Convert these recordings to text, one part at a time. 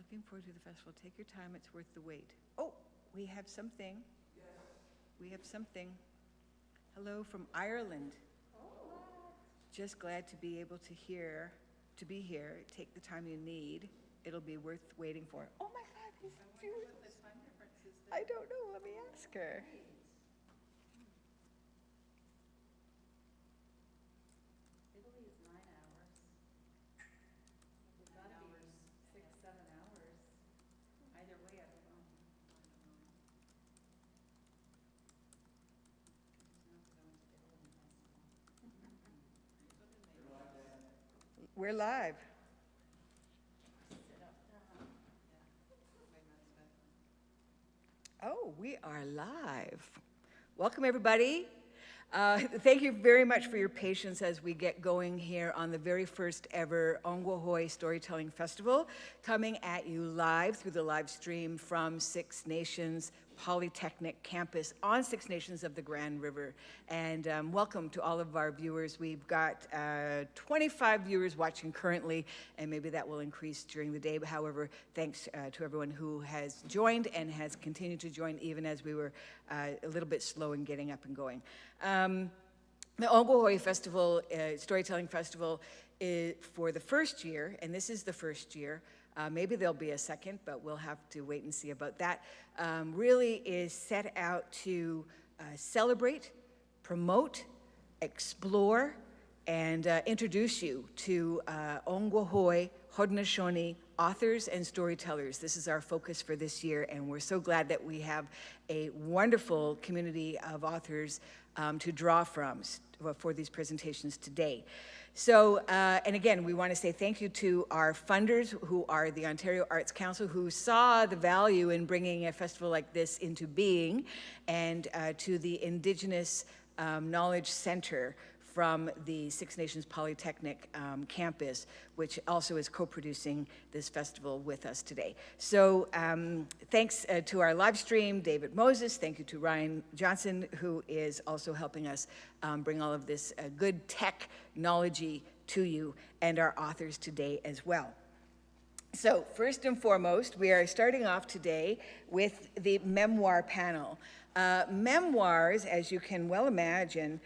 Looking forward to the festival. Take your time, it's worth the wait. Oh, we have something. Yes. We have something. Hello from Ireland. Oh. Just glad to be able to be here. Take the time you need. It'll be worth waiting for. Oh my God, he's beautiful. I don't know, let me ask her. Italy is 9 hours. It's got to be 6, 7 hours. Either way, I don't know. We're live. Oh, we are live. Welcome, everybody. Thank you very much for your patience as we get going here on the very first ever Ogwehoweh Storytelling Festival, coming at you live through the live stream from Six Nations Polytechnic campus on Six Nations of the Grand River. And welcome to all of our viewers. We've got 25 viewers watching currently, and maybe that will increase during the day. But however, thanks to everyone who has joined and has continued to join even as we were a little bit slow in getting up and going. The Ogwehoweh Festival, Storytelling Festival, is for the first year, and this is the first year. Maybe there'll be a second, but we'll have to wait and see about that. Really is set out to celebrate, promote, explore, and introduce you to Ogwehoweh Haudenosaunee authors and storytellers. This is our focus for this year, and we're so glad that we have a wonderful community of authors to draw from for these presentations today. So, and again, we want to say thank you to our funders, who are the Ontario Arts Council, who saw the value in bringing a festival like this into being, and to the Indigenous Knowledge Center from the Six Nations Polytechnic campus, which also is co-producing this festival with us today. So thanks to our live stream, David Moses. Thank you to Ryan Johnson, who is also helping us bring all of this good technology to you, and our authors today as well. So first and foremost, we are starting off today with the memoir panel. Memoirs, as you can well imagine,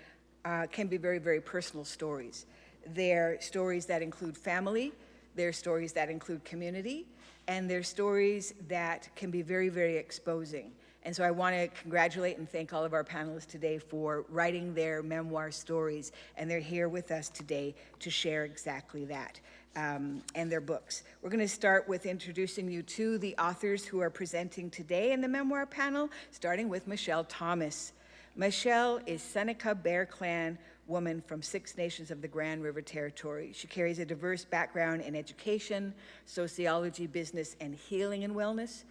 can be very, very personal stories. They're stories that include family, they're stories that include community, and they're stories that can be very, very exposing. And so I want to congratulate and thank all of our panelists today for writing their memoir stories, and they're here with us today to share exactly that, and their books. We're going to start with introducing you to the authors who are presenting today in the memoir panel, starting with Michelle Thomas. Michelle is Seneca Bear Clan woman from Six Nations of the Grand River Territory. She carries a diverse background in education, sociology, business, and healing and wellness.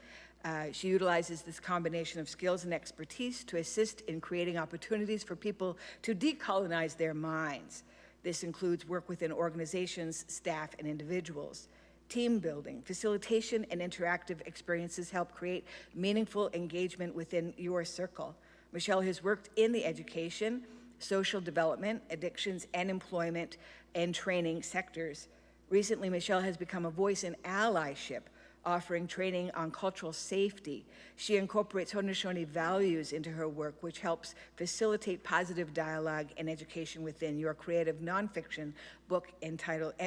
She utilizes this combination of skills and expertise to assist in creating opportunities for people to decolonize their minds. This includes work within organizations, staff, and individuals. Team building, facilitation, and interactive experiences help create meaningful engagement within your circle. Michelle has worked in the education, social development, addictions, and employment and training sectors. Recently, Michelle has become a voice in allyship, offering training on cultural safety. She incorporates Haudenosaunee values into her work, which helps facilitate positive dialogue and education within your creative nonfiction book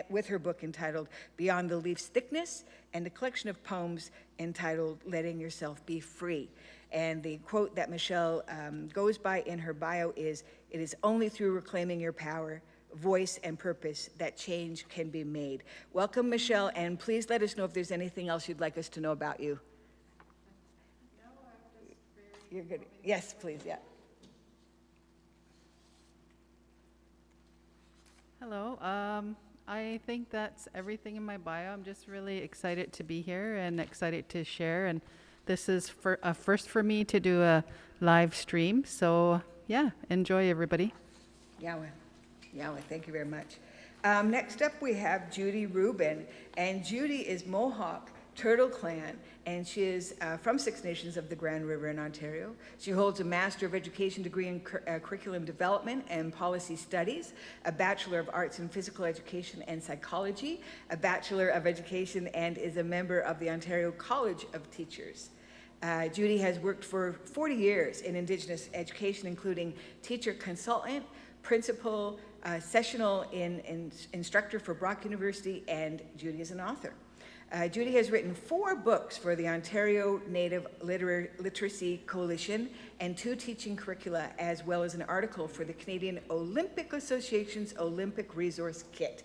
with her book entitled Beyond the Leaf's Thickness, and a collection of poems entitled Letting Yourself Be Free. And the quote that Michelle goes by in her bio is, "It is only through reclaiming your power, voice, and purpose that change can be made." Welcome, Michelle, and please let us know if there's anything else you'd like us to know about you. No, I'm just very... You're good. Yes, please, yeah. Hello. I think that's everything in my bio. I'm just really excited to be here and excited to share. And this is a first for me to do a live stream. So yeah, enjoy, everybody. Yahweh, thank you very much. Next up we have Judy Rubin, and Judy is Mohawk, Turtle Clan, and she is from Six Nations of the Grand River in Ontario. She holds a Master of Education degree in Curriculum Development and Policy Studies, a Bachelor of Arts in Physical Education and Psychology, a Bachelor of Education, and is a member of the Ontario College of Teachers. Judy has worked for 40 years in Indigenous education, including teacher consultant, principal, sessional instructor for Brock University, and Judy is an author. Judy has written 4 books for the Ontario Native Literacy Coalition and 2 teaching curricula, as well as an article for the Canadian Olympic Association's Olympic Resource Kit.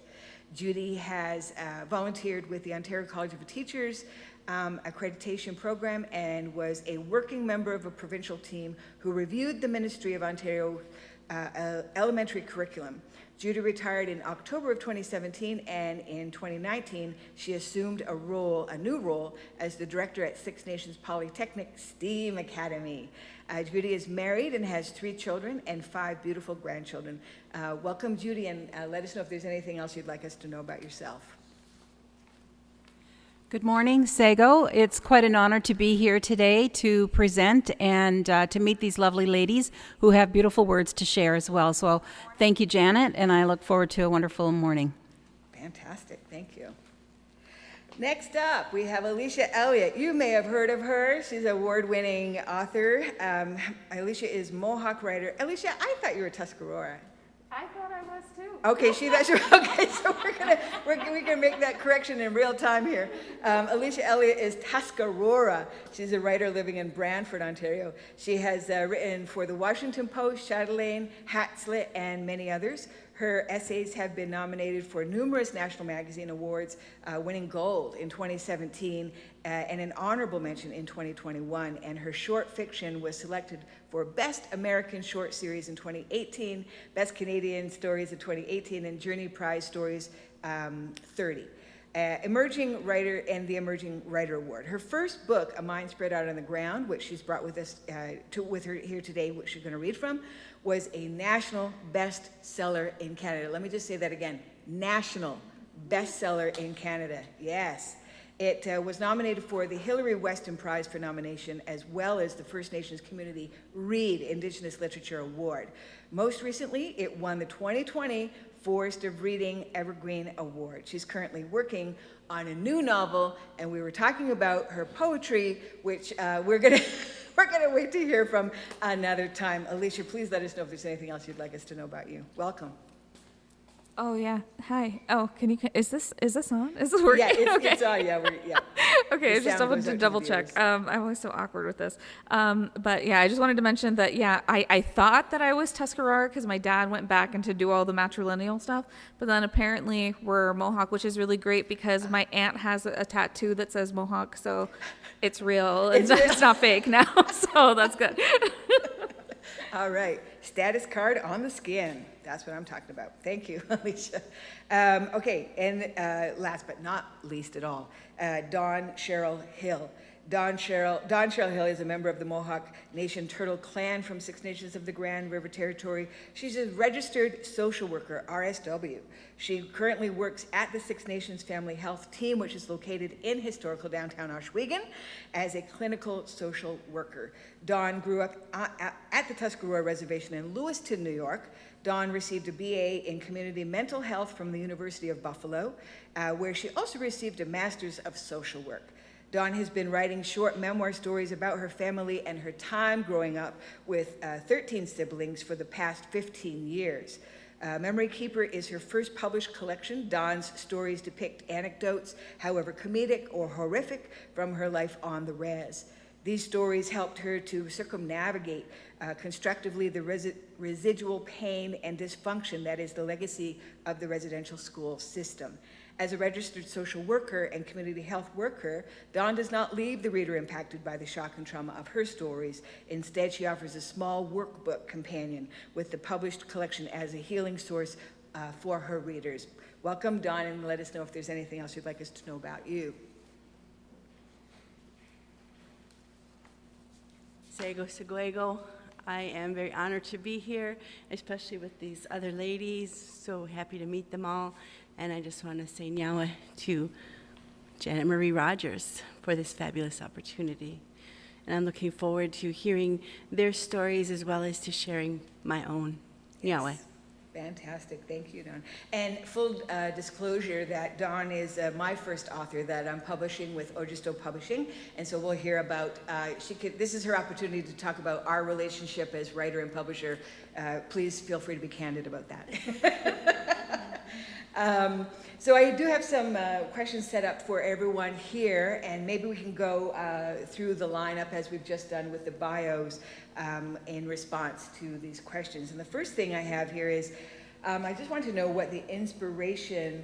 Judy has volunteered with the Ontario College of Teachers accreditation program and was a working member of a provincial team who reviewed the Ministry of Ontario elementary curriculum. Judy retired in October of 2017, and in 2019, she assumed a new role as the director at Six Nations Polytechnic STEAM Academy. Judy is married and has 3 children and 5 beautiful grandchildren. Welcome, Judy, and let us know if there's anything else you'd like us to know about yourself. Good morning, Sago. It's quite an honor to be here today to present and to meet these lovely ladies who have beautiful words to share as well. So thank you, Janet, and I look forward to a wonderful morning. Fantastic, thank you. Next up, we have Alicia Elliott. You may have heard of her. She's an award-winning author. Alicia is Mohawk writer. Alicia, I thought you were Tuscarora. I thought I was too. Okay, okay, so we're gonna make that correction in real time here. Alicia Elliott is Tuscarora. She's a writer living in Brantford, Ontario. She has written for the Washington Post, Chatelaine, Hatslit, and many others. Her essays have been nominated for numerous national magazine awards, winning gold in 2017 and an honorable mention in 2021. And her short fiction was selected for Best American Short Series in 2018, Best Canadian Stories in 2018, and Journey Prize Stories 30. Emerging Writer and the Emerging Writer Award. Her first book, A Mind Spread Out on the Ground, which she's brought with us with her here today, which she's going to read from, was a national bestseller in Canada. Let me just say that again, national bestseller in Canada, yes. It was nominated for the Hilary Weston Prize for nomination, as well as the First Nations Community Read Indigenous Literature Award. Most recently, it won the 2020 Forest of Reading Evergreen Award. She's currently working on a new novel, and we were talking about her poetry, which we're gonna wait to hear from another time. Alicia, please let us know if there's anything else you'd like us to know about you. Welcome. Oh yeah. Hi. Oh, is this on? Is this working? Yeah, it's, okay. it's on. Yeah, yeah. Okay, The just sound goes out to the double check. viewers. I'm always so awkward with this. But yeah, I just wanted to mention that, yeah, I thought that I was Tuscarora because my dad went back and to do all the matrilineal stuff, but then apparently we're Mohawk, which is really great because my aunt has a tattoo that says Mohawk, so it's real. It's not fake now, so that's good. All right, status card on the skin. That's what I'm talking about. Thank you, Alicia. Okay, and last but not least at all, Dawn Cheryl Hill. Dawn Cheryl Hill is a member of the Mohawk Nation Turtle Clan from Six Nations of the Grand River Territory. She's a registered social worker, RSW. She currently works at the Six Nations Family Health Team, which is located in historical downtown Ohwehewhen, as a clinical social worker. Dawn grew up at the Tuscarora Reservation in Lewiston, New York. Dawn received a BA in Community Mental Health from the University of Buffalo, where she also received a Master's of Social Work. Dawn has been writing short memoir stories about her family and her time growing up with 13 siblings for the past 15 years. Memory Keeper is her first published collection. Dawn's stories depict anecdotes, however comedic or horrific, from her life on the res. These stories helped her to circumnavigate constructively the residual pain and dysfunction that is the legacy of the residential school system. As a registered social worker and community health worker, Dawn does not leave the reader impacted by the shock and trauma of her stories. Instead, she offers a small workbook companion with the published collection as a healing source for her readers. Welcome, Dawn, and let us know if there's anything else you'd like us to know about you. Sego Seguego. I am very honored to be here, especially with these other ladies. So happy to meet them all. And I just want to say nyawa to Janet Marie Rogers for this fabulous opportunity. And I'm looking forward to hearing their stories as well as to sharing my own. Yahweh. Fantastic, thank you, Dawn. And full disclosure that Dawn is my first author that I'm publishing with Ogwehoweh Publishing, and so we'll hear about, this is her opportunity to talk about our relationship as writer and publisher. Please feel free to be candid about that. So I do have some questions set up for everyone here, and maybe we can go through the lineup as we've just done with the bios in response to these questions. And the first thing I have here is, I just want to know what the inspiration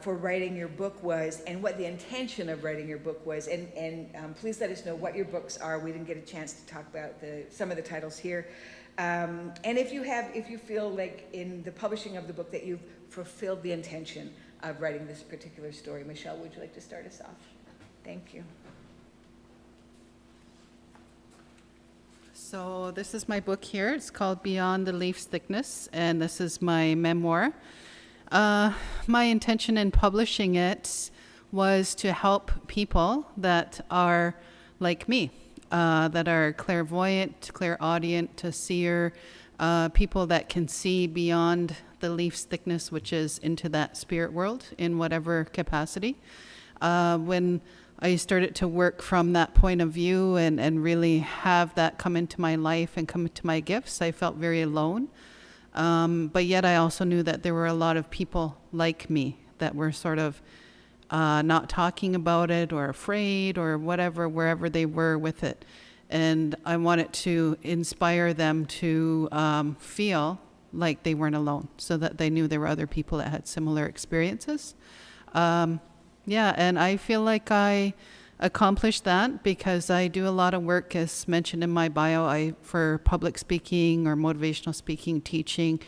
for writing your book was and what the intention of writing your book was. And please let us know what your books are. We didn't get a chance to talk about some of the titles here. And if you feel like in the publishing of the book that you've fulfilled the intention of writing this particular story. Michelle, would you like to start us off? Thank you. So this is my book here. It's called Beyond the Leaf's Thickness, and this is my memoir. My intention in publishing it was to help people that are like me, that are clairvoyant, clairaudient, a seer, people that can see beyond the leaf's thickness, which is into that spirit world in whatever capacity. When I started to work from that point of view and really have that come into my life and come into my gifts, I felt very alone. But yet I also knew that there were a lot of people like me that were sort of not talking about it or afraid or whatever, wherever they were with it. And I wanted to inspire them to feel like they weren't alone, so that they knew there were other people that had similar experiences. And I feel like I accomplished that because I do a lot of work, as mentioned in my bio, for public speaking or motivational speaking, teaching.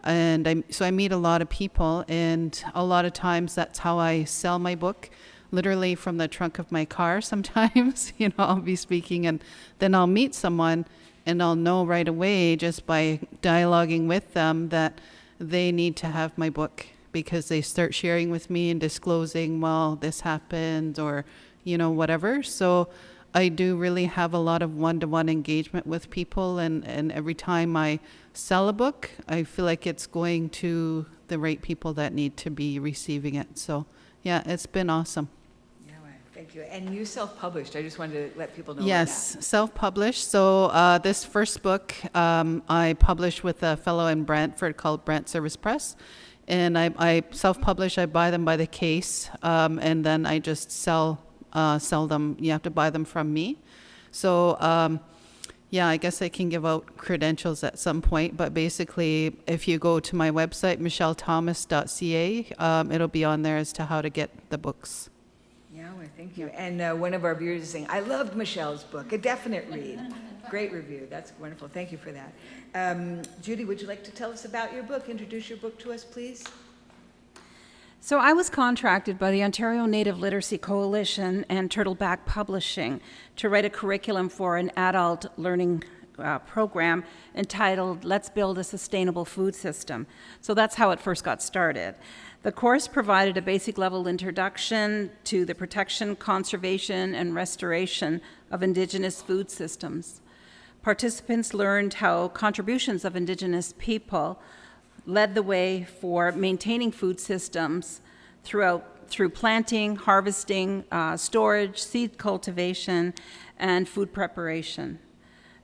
And so I meet a lot of people, and a lot of times that's how I sell my book, literally from the trunk of my car sometimes. I'll be speaking and then I'll meet someone and I'll know right away just by dialoguing with them that they need to have my book, because they start sharing with me and disclosing, well, this happened or, whatever. So I do really have a lot of one-to-one engagement with people, and every time I sell a book, I feel like it's going to the right people that need to be receiving it. So yeah, it's been awesome. Thank you. And you self-published. I just wanted to let people know Yes, that. self-published. So this first book I published with a fellow in Brantford called Brant Service Press. And I self-publish. I buy them by the case, and then I just sell them. You have to buy them from me. So I guess I can give out credentials at some point. But basically, if you go to my website, michellethomas.ca, it'll be on there as to how to get the books. Thank you. And one of our viewers is saying, I loved Michelle's book, a definite read. Great review. That's wonderful. Thank you for that. Judy, would you like to tell us about your book? Introduce your book to us, please. So I was contracted by the Ontario Native Literacy Coalition and Turtleback Publishing to write a curriculum for an adult learning program entitled Let's Build a Sustainable Food System. So that's how it first got started. The course provided a basic level introduction to the protection, conservation, and restoration of Indigenous food systems. Participants learned how contributions of Indigenous people led the way for maintaining food systems through planting, harvesting, storage, seed cultivation, and food preparation.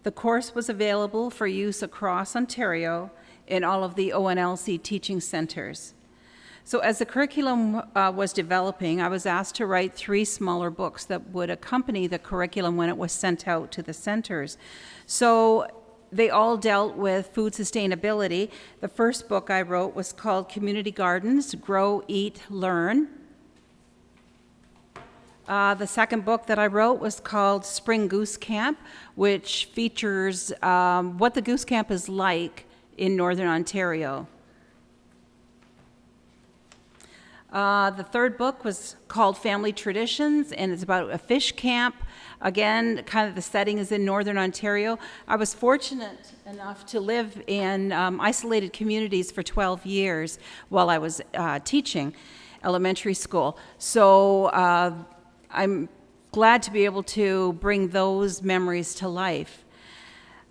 The course was available for use across Ontario in all of the ONLC teaching centers. So as the curriculum was developing, I was asked to write 3 smaller books that would accompany the curriculum when it was sent out to the centers. So they all dealt with food sustainability. The first book I wrote was called Community Gardens, Grow, Eat, Learn. The second book that I wrote was called Spring Goose Camp, which features what the goose camp is like in Northern Ontario. The third book was called Family Traditions, and it's about a fish camp. Again, kind of the setting is in Northern Ontario. I was fortunate enough to live in isolated communities for 12 years while I was teaching. elementary school. So I'm glad to be able to bring those memories to life.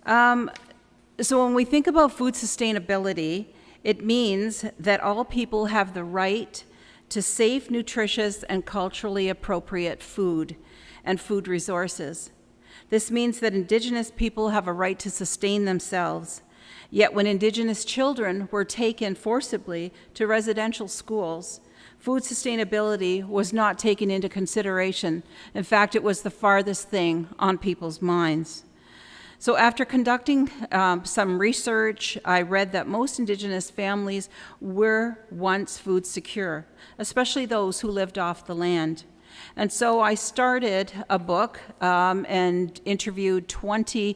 So when we think about food sustainability, it means that all people have the right to safe, nutritious, and culturally appropriate food and food resources. This means that Indigenous people have a right to sustain themselves. Yet when Indigenous children were taken forcibly to residential schools, food sustainability was not taken into consideration. In fact, it was the farthest thing on people's minds. So after conducting some research, I read that most Indigenous families were once food secure, especially those who lived off the land. And so I started a book and interviewed 20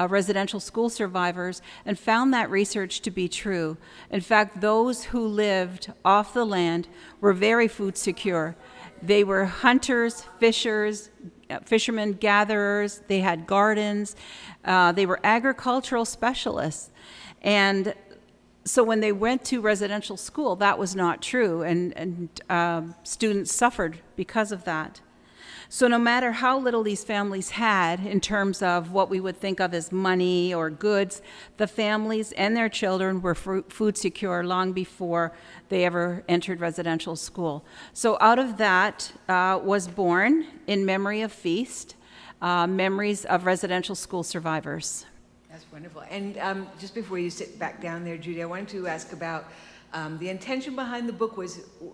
residential school survivors and found that research to be true. In fact, those who lived off the land were very food secure. They were hunters, fishermen, gatherers, they had gardens, they were agricultural specialists. And so when they went to residential school, that was not true, and students suffered because of that. So no matter how little these families had in terms of what we would think of as money or goods, the families and their children were food secure long before they ever entered residential school. So out of that was born In Memory of Feast, Memories of Residential School Survivors. That's wonderful. And just before you sit back down there, Judy, I wanted to ask about the intention behind the book.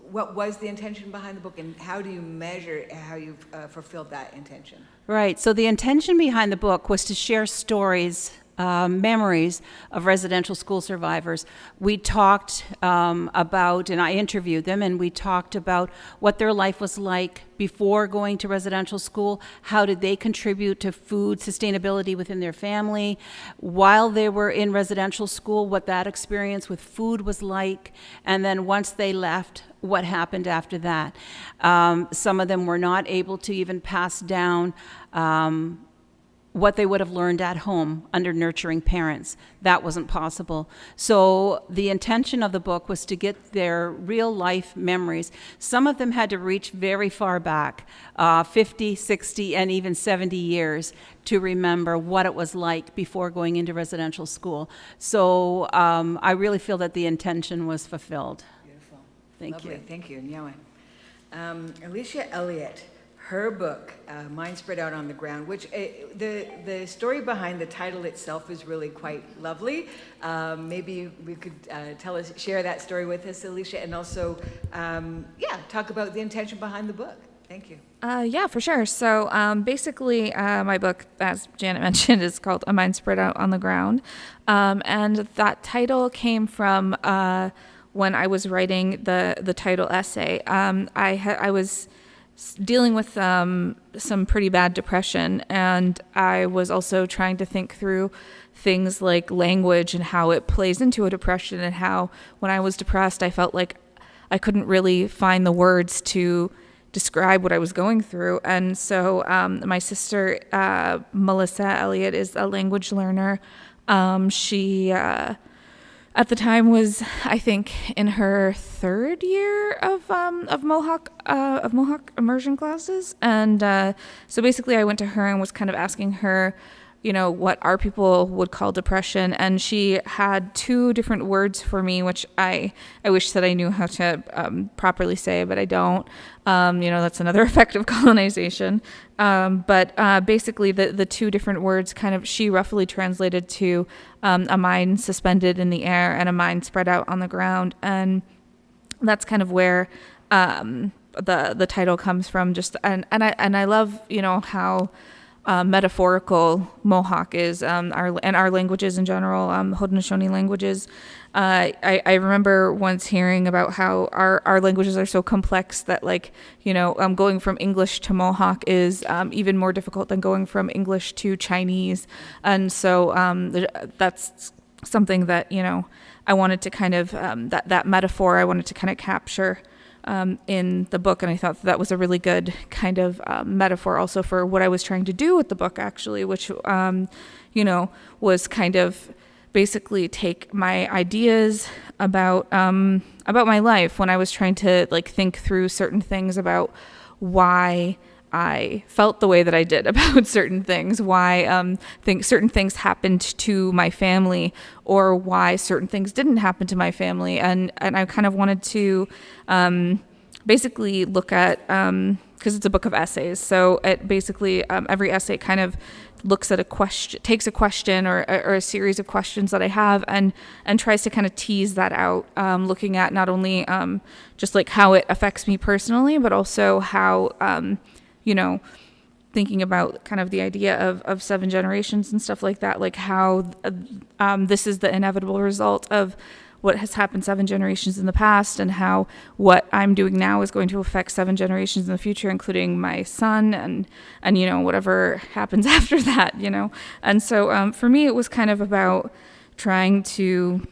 What was the intention behind the book, and how do you measure how you've fulfilled that intention? Right, so the intention behind the book was to share stories, memories of residential school survivors. We talked about, and I interviewed them, and we talked about what their life was like before going to residential school. How did they contribute to food sustainability within their family? While they were in residential school, what that experience with food was like. And then once they left, what happened after that. Some of them were not able to even pass down what they would have learned at home under nurturing parents. That wasn't possible. So the intention of the book was to get their real life memories. Some of them had to reach very far back, 50, 60, and even 70 years to remember what it was like before going into residential school. So I really feel that the intention was fulfilled. Beautiful. Thank Lovely. you. Thank you, Nyawa. Alicia Elliott, her book, Mind Spread Out on the Ground, which the story behind the title itself is really quite lovely. Maybe we could share that story with us, Alicia, and also, talk about the intention behind the book. Thank you. Yeah, for sure. So basically, my book, as Janet mentioned, is called A Mind Spread Out on the Ground. And that title came from when I was writing the title essay. I was dealing with some pretty bad depression, and I was also trying to think through things like language and how it plays into a depression, and how when I was depressed I felt like I couldn't really find the words to describe what I was going through. And so my sister Melissa Elliott is a language learner. She at the time was, I think, in her third year of Mohawk immersion classes, and so basically I went to her and was kind of asking her, what our people would call depression, and she had two different words for me, which I wish that I knew how to properly say, but I don't. That's another effect of colonization. But basically the two different words she roughly translated to a mind suspended in the air and a mind spread out on the ground. And that's kind of where the title comes from. And I love, how metaphorical Mohawk is, our languages in general, Haudenosaunee languages. I remember once hearing about how our languages are so complex that going from English to Mohawk is even more difficult than going from English to Chinese. And so that's something that, I wanted to kind of, that metaphor I wanted to kind of capture in the book, and I thought that was a really good kind of metaphor also for what I was trying to do with the book, actually, which was kind of basically take my ideas about my life when I was trying to like think through certain things about why I felt the way that I did about certain things, why certain things happened to my family, or why certain things didn't happen to my family, and I kind of wanted to basically look at, because it's a book of essays, so it basically every essay kind of looks at a question, takes a question or a series of questions that I have, and tries to kind of tease that out, looking at not only just like how it affects me personally, but also how thinking about kind of the idea of 7 generations and stuff like that, like how this is the inevitable result of what has happened 7 generations in the past, and how what I'm doing now is going to affect 7 generations in the future, including my son and whatever happens after that, And so for me, it was kind of about trying to,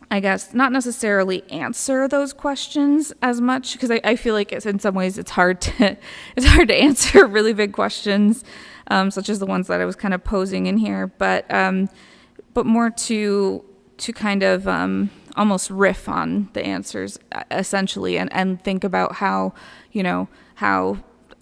I guess, not necessarily answer those questions as much, because I feel like in some ways it's hard to answer really big questions, such as the ones that I was kind of posing in here, but more to kind of almost riff on the answers essentially, and think about how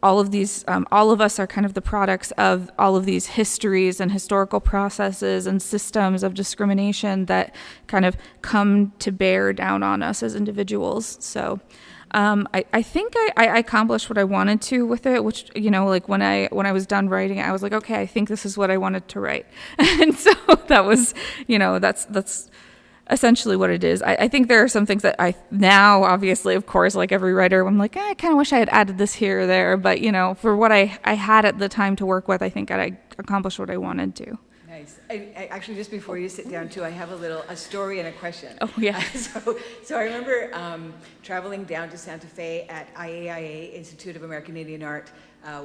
all of these, all of us are kind of the products of all of these histories and historical processes and systems of discrimination that kind of come to bear down on us as individuals. So I think I accomplished what I wanted to with it, which, like when I was done writing it, I was like, okay, I think this is what I wanted to write. And so that was, that's essentially what it is. I think there are some things that I now, obviously, of course, like every writer, I'm like, I kind of wish I had added this here or there. But, for what I had at the time to work with, I think I accomplished what I wanted to. Nice. I actually, just before you sit down too, I have a story and a question. Oh, yeah. So I remember traveling down to Santa Fe at IAIA, Institute of American Indian Art,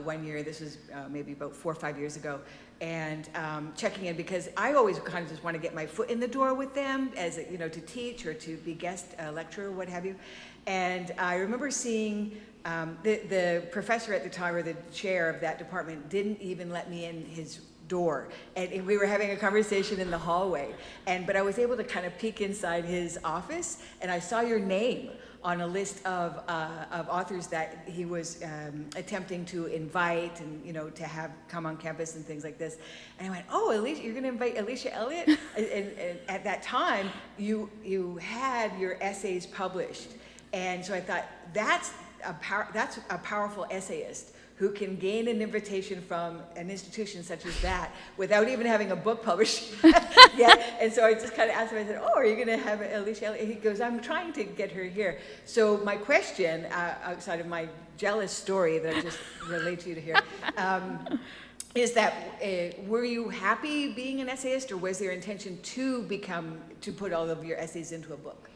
one year. This was maybe about 4 or 5 years ago. And checking in, because I always kind of just want to get my foot in the door with them, as to teach or to be guest lecturer, what have you. And I remember seeing the professor at the time, or the chair of that department, didn't even let me in his door, and we were having a conversation in the hallway, but I was able to kind of peek inside his office, and I saw your name on a list of authors that he was attempting to invite, and to have come on campus and things like this. And I went, oh, Alicia, you're going to invite Alicia Elliott? and at that time, you had your essays published, and so I thought, that's a powerful essayist who can gain an invitation from an institution such as that without even having a book published yet. And so I just kind of asked him, I said, oh, are you going to have Alicia Elliott? He goes, I'm trying to get her here. So my question, outside of my jealous story that I just relayed to you to hear, is that were you happy being an essayist, or was there intention to put all of your essays into a book?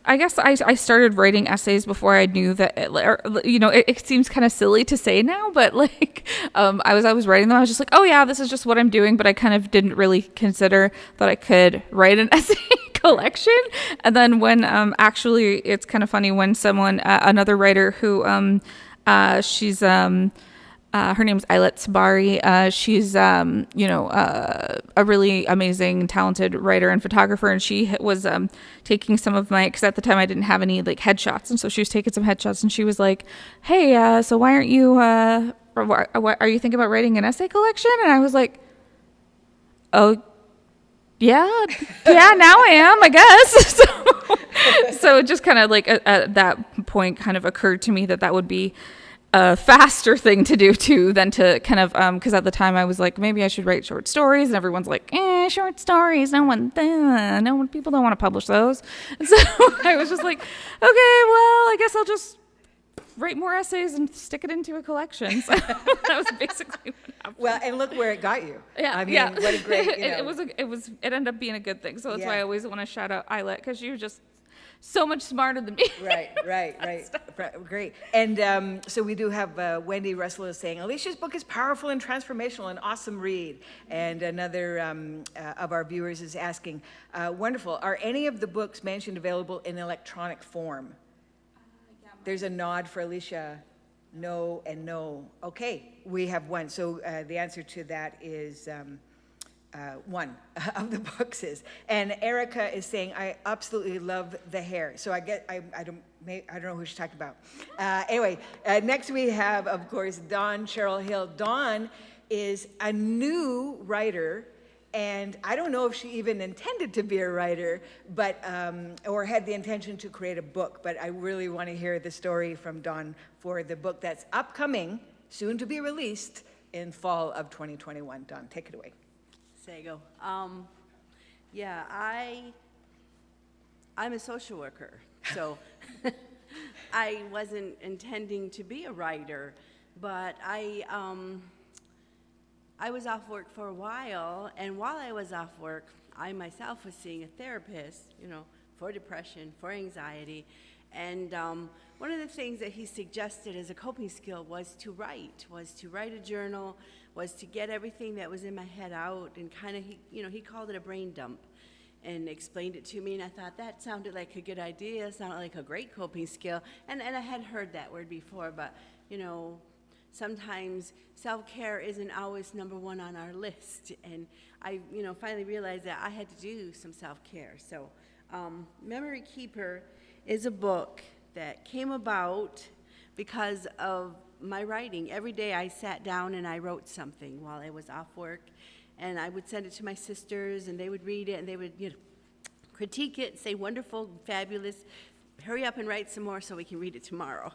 I guess I started writing essays before I knew that, it seems kind of silly to say now, but like, I was writing them, I was just like, oh yeah, this is just what I'm doing, but I kind of didn't really consider that I could write an essay collection. And then when, actually, it's kind of funny when someone, another writer who, she's, her name's Ailet Sabari. She's, a really amazing, talented writer and photographer. And she was taking some of because at the time I didn't have any like headshots. And so she was taking some headshots, and she was like, hey, so why aren't you, are you thinking about writing an essay collection? And I was like, oh, yeah, now I am, I guess. So it just kind of like at that point kind of occurred to me that would be a faster thing to do than to kind of, because at the time I was like, maybe I should write short stories, and everyone's like, short stories, people don't want to publish those. And so I was just like, okay, well, I guess I'll just write more essays and stick it into a collection. So that was basically what happened. Well, and look where it got you. Yeah, I mean, what a great, it ended up being a good thing. So that's why I always want to shout out Ailet, because she was just so much smarter than me. Right. Great. And so we do have Wendy Russell is saying, Alicia's book is powerful and transformational, an awesome read. And another of our viewers is asking, wonderful, are any of the books mentioned available in electronic form? There's a nod for Alicia. No and no. Okay, we have one. So the answer to that is one of the books is. And Erica is saying, I absolutely love the hair. So I don't know who she's talking about. Anyway, next we have, of course, Dawn Cheryl Hill. Dawn is a new writer, and I don't know if she even intended to be a writer, but or had the intention to create a book. But I really want to hear the story from Dawn for the book that's upcoming, soon to be released in fall of 2021. Dawn, take it away. Sego. Yeah, I'm a social worker, so I wasn't intending to be a writer, but I was off work for a while, and while I was off work, I myself was seeing a therapist, for depression, for anxiety, and one of the things that he suggested as a coping skill was to write a journal, was to get everything that was in my head out, and kind of, he called it a brain dump, and explained it to me, and I thought that sounded like a good idea, sounded like a great coping skill, and I had heard that word before, but, sometimes self-care isn't always number one on our list, and I, finally realized that I had to do some self-care. So, Memory Keeper is a book that came about because of my writing. Every day I sat down and I wrote something while I was off work, and I would send it to my sisters, and they would read it, and they would, critique it, say, wonderful, fabulous, hurry up and write some more so we can read it tomorrow.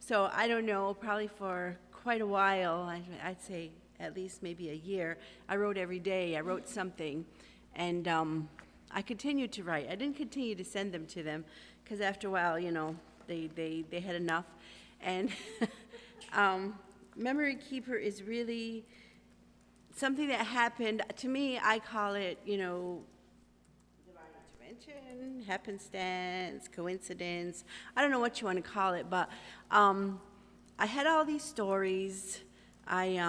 So I don't know, probably for quite a while, I'd say at least maybe a year, I wrote every day. I wrote something, and I continued to write. I didn't continue to send them to them, because after a while, they had enough. And Memory Keeper is really something that happened, to me, I call it, divine intervention, happenstance, coincidence. I don't know what you want to call it, but I had all these stories. I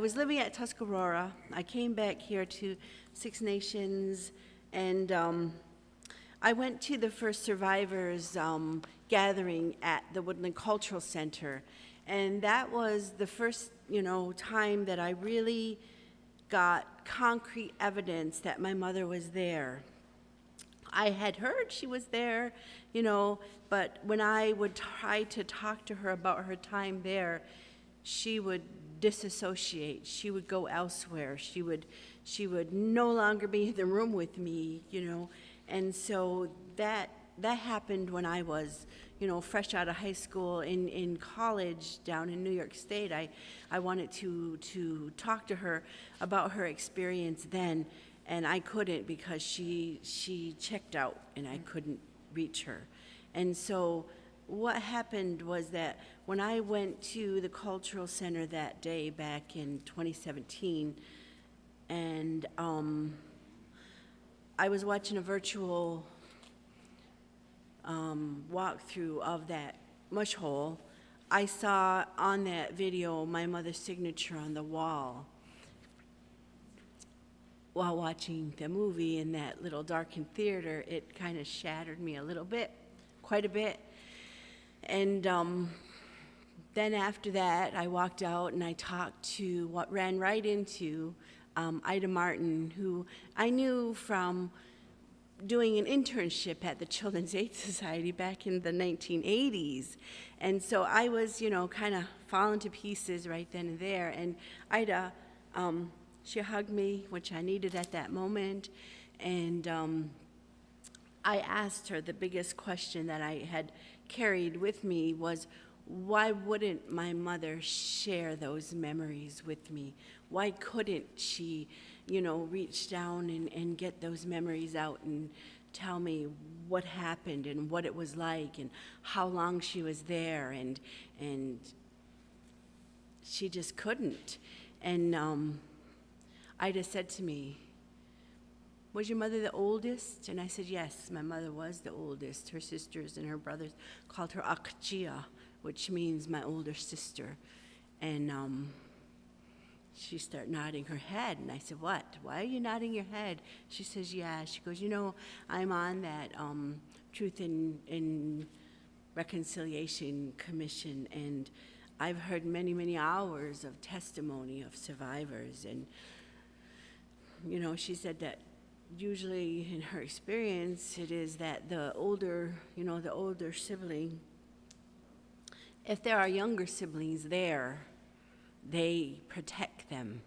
was living at Tuscarora. I came back here to Six Nations, and I went to the first survivors gathering at the Woodland Cultural Center, and that was the first, time that I really got concrete evidence that my mother was there. I had heard she was there, but when I would try to talk to her about her time there, she would disassociate. She would go elsewhere. She would no longer be in the room with me, And so that happened when I was, fresh out of high school. In college down in New York State, I wanted to talk to her about her experience then, and I couldn't because she checked out and I couldn't reach her. And so what happened was that when I went to the Cultural Center that day back in 2017, and I was watching a virtual walkthrough of that mush hole, I saw on that video my mother's signature on the wall while watching the movie in that little darkened theater. It kind of shattered me a little bit, quite a bit. And then after that, I walked out and I talked to what ran right into Ida Martin, who I knew from doing an internship at the Children's Aid Society back in the 1980s. And so I was, kind of falling to pieces right then and there. And Ida, she hugged me, which I needed at that moment. And I asked her, the biggest question that I had carried with me was, why wouldn't my mother share those memories with me? Why couldn't she, reach down and get those memories out and tell me what happened and what it was like and how long she was there? And she just couldn't. And Ida said to me, was your mother the oldest? And I said, yes, my mother was the oldest. Her sisters and her brothers called her Akchia, which means my older sister. And she started nodding her head, and I said, what? Why are you nodding your head? She says, yeah. She goes, I'm on that Truth and Reconciliation Commission, and I've heard many, many hours of testimony of survivors. And, you know, she said that usually in her experience, it is that the older sibling, if there are younger siblings there, they protect them.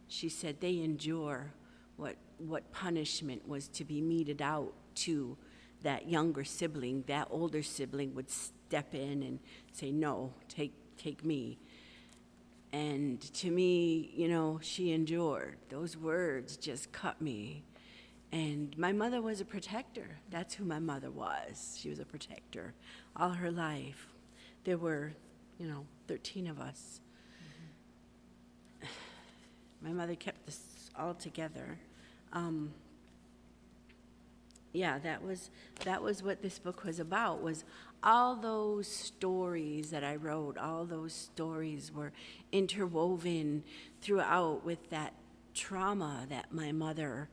She said they endure what punishment was to be meted out to that younger sibling. That older sibling would step in and say, no, take me. And to me, you know, she endured. Those words just cut me. And my mother was a protector. That's who my mother was. She was a protector all her life. There were, 13 of us. My mother kept this all together. That was what this book was about, was all those stories that I wrote, all those stories were interwoven throughout with that trauma that my mother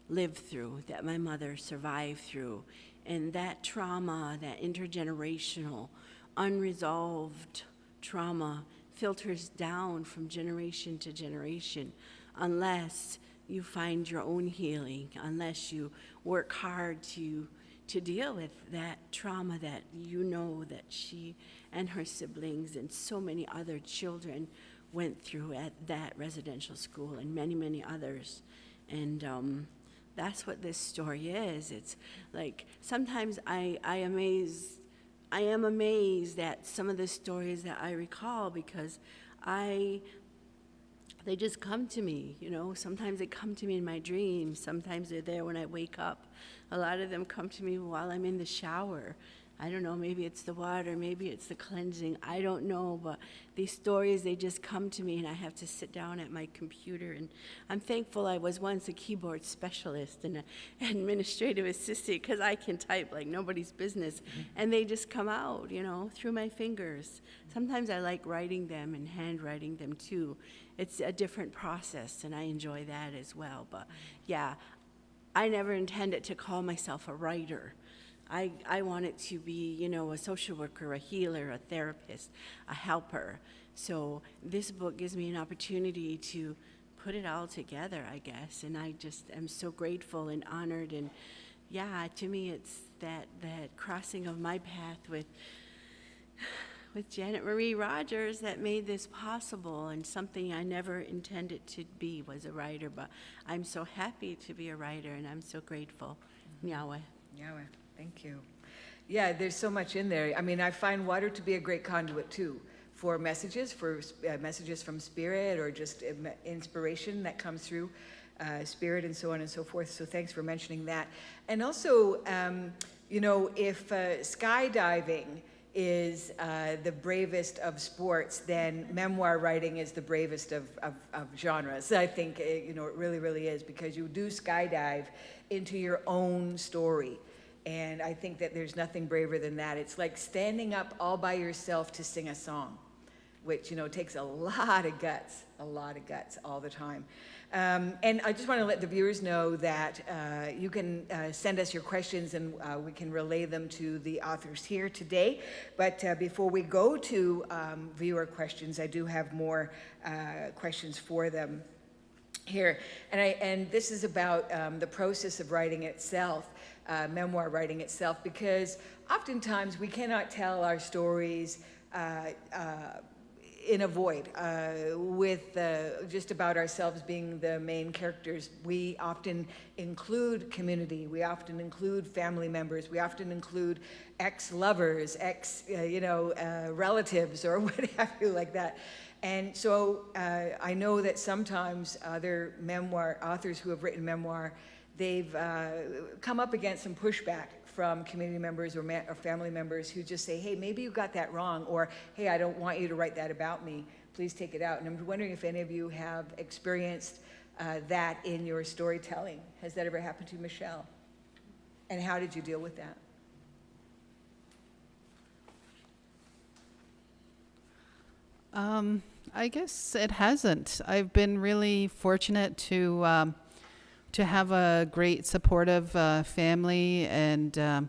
lived through, that my mother survived through. And that trauma, that intergenerational, unresolved trauma filters down from generation to generation unless you find your own healing, unless you work hard to deal with that trauma that you know that she and her siblings and so many other children went through at that residential school and many, many others. And that's what this story is. It's like sometimes I am amazed at some of the stories that I recall because they just come to me, Sometimes they come to me in my dreams. Sometimes they're there when I wake up. A lot of them come to me while I'm in the shower. I don't know, maybe it's the water, maybe it's the cleansing, I don't know, but these stories, they just come to me and I have to sit down at my computer. And I'm thankful I was once a keyboard specialist and an administrative assistant because I can type like nobody's business. And they just come out, through my fingers. Sometimes I like writing them and handwriting them too. It's a different process and I enjoy that as well. But yeah, I never intended to call myself a writer. I wanted to be, a social worker, a healer, a therapist, a helper. So this book gives me an opportunity to put it all together, I guess. And I just am so grateful and honored. And yeah, to me, it's that crossing of my path with Janet Marie Rogers that made this possible, and something I never intended to be was a writer. But I'm so happy to be a writer, and I'm so grateful. Yahweh. Yahweh. Thank you. Yeah, there's so much in there. I mean, I find water to be a great conduit too for messages from spirit or just inspiration that comes through spirit and so on and so forth. So thanks for mentioning that. And also, if skydiving is the bravest of sports, then memoir writing is the bravest of genres. I think, it really, really is, because you do skydive into your own story. And I think that there's nothing braver than that. It's like standing up all by yourself to sing a song, which, takes a lot of guts all the time. And I just want to let the viewers know that you can send us your questions and we can relay them to the authors here today. But before we go to viewer questions, I do have more questions for them here. And this is about the process of writing itself. Memoir writing itself, because oftentimes we cannot tell our stories in a void with just about ourselves being the main characters. We often include community, we often include family members, we often include ex-lovers, relatives, or what have you like that. And so I know that sometimes other memoir authors who have written memoir, they've come up against some pushback from community members or family members who just say, hey, maybe you got that wrong, or hey, I don't want you to write that about me. Please take it out. And I'm wondering if any of you have experienced that in your storytelling. Has that ever happened to you, Michelle? And how did you deal with that? I guess it hasn't. I've been really fortunate to have a great supportive family, and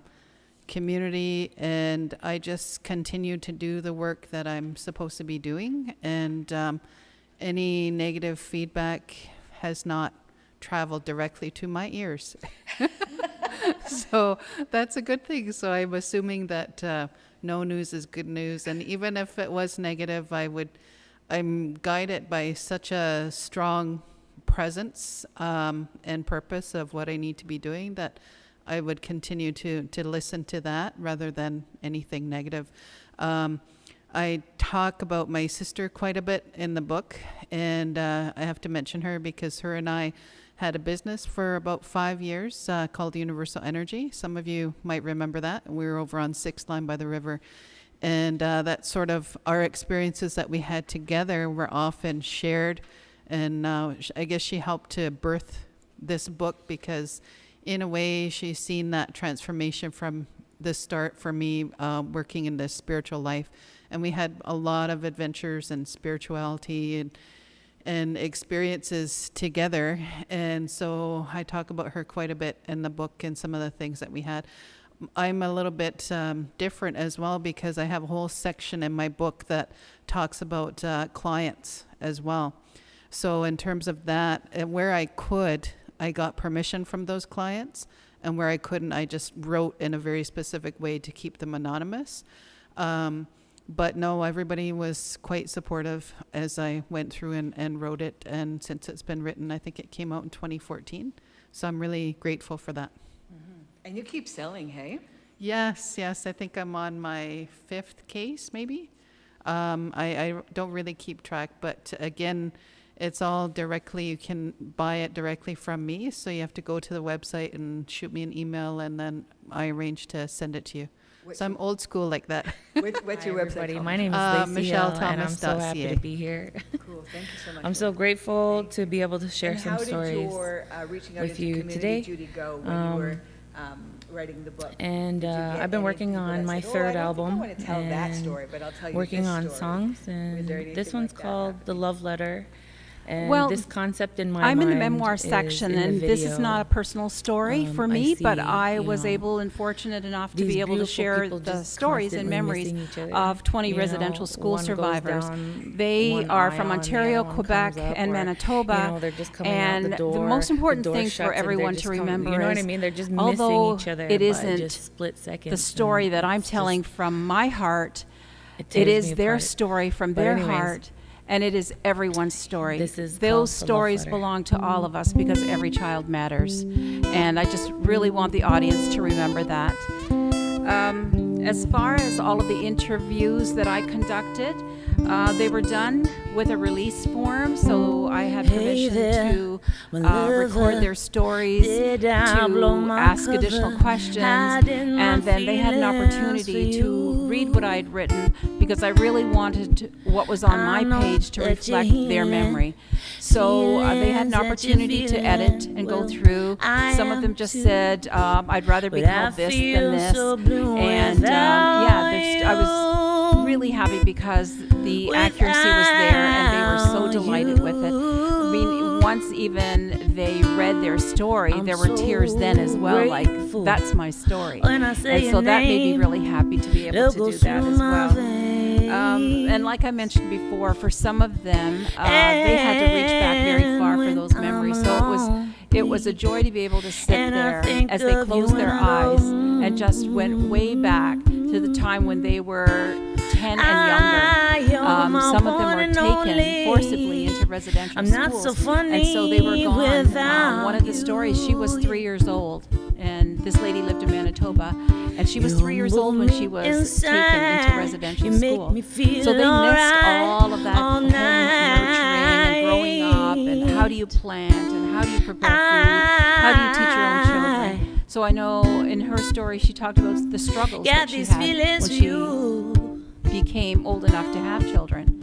community, and I just continue to do the work that I'm supposed to be doing. And any negative feedback has not traveled directly to my ears. So that's a good thing. So I'm assuming that no news is good news. And even if it was negative, I'm guided by such a strong presence and purpose of what I need to be doing that I would continue to listen to that rather than anything negative. I talk about my sister quite a bit in the book, and I have to mention her because her and I had a business for about 5 years called Universal Energy. Some of you might remember that. We were over on 6th Line by the river. And that's sort of our experiences that we had together were often shared. And I guess she helped to birth this book because in a way she's seen that transformation from the start for me working in the spiritual life. And we had a lot of adventures and spirituality and experiences together. And so I talk about her quite a bit in the book and some of the things that we had. I'm a little bit different as well because I have a whole section in my book that talks about clients as well. So in terms of that, where I could, I got permission from those clients, and where I couldn't, I just wrote in a very specific way to keep them anonymous. But no, everybody was quite supportive as I went through and wrote it. And since it's been written, I think it came out in 2014. So I'm really grateful for that. Mm-hmm. And you keep selling, hey? Yes. I think I'm on my 5th case, maybe. I don't really keep track, but again, it's all directly, you can buy it directly from me. So you have to go to the website and shoot me an email, and then I arrange to send it to you. So I'm old school like that. What's your website called? My name is Lacey Hill, and I'm so happy MichelleThomas.ca. to be here. Cool, thank you so much. I'm so grateful to be able to share And some stories. How did your reaching out with into you community today. duty go when you were writing the book? And Did you get I've been any working people on that my said, third I album, want to tell that and story, but I'll tell you working this on story. songs, Was there and anything this one's like that called happen? The Love Letter. And Well, this concept in my I'm mind in the memoir is section, in the and this is video. not a personal story for I me, but see, I you was know, able and fortunate enough to these be able to beautiful share people the just stories and constantly memories missing each other. of 20 You know, residential school one goes survivors. down They one are aisle from and the Ontario, other one Quebec, comes up, and or, Manitoba. you know, they're just coming out And the door. most important the door thing for shuts and they're everyone just to remember you know what I is, mean? They're just although missing each other it by isn't just split seconds. the story and that I'm it's telling just- from my heart, it it tears is me their apart. story from But their anyways, heart, and it is everyone's story. This is called Those The Love stories Letter. belong to all of us because every child matters. And I just really want the audience to remember that. As far as all of the interviews that I conducted, they were done with a release form, so I had permission to record their stories, to ask additional questions, and then they had an opportunity to read what I'd written because I really wanted what was on my page to reflect their memory. So they had an opportunity to edit and go through. Some of them just said, I'd rather be called this than this. And I was really happy because the accuracy was there and they were so delighted with it. I mean, once even they read their story, there were tears then as well, like, that's my story. And so that made me really happy to be able to do that as well. And like I mentioned before, for some of them, they had to reach back very far for those memories. So it was a joy to be able to sit there as they closed their eyes and just went way back to the time when they were 10 and younger. Some of them were taken forcibly into residential schools, and so they were gone. One of the stories, she was 3 years old, and this lady lived in Manitoba, and she was 3 years old when she was taken into residential school. So they missed all of that home nurturing and growing up, and how do you plant, and how do you prepare food, how do you teach your own children. So I know in her story she talked about the struggles that she had when she became old enough to have children.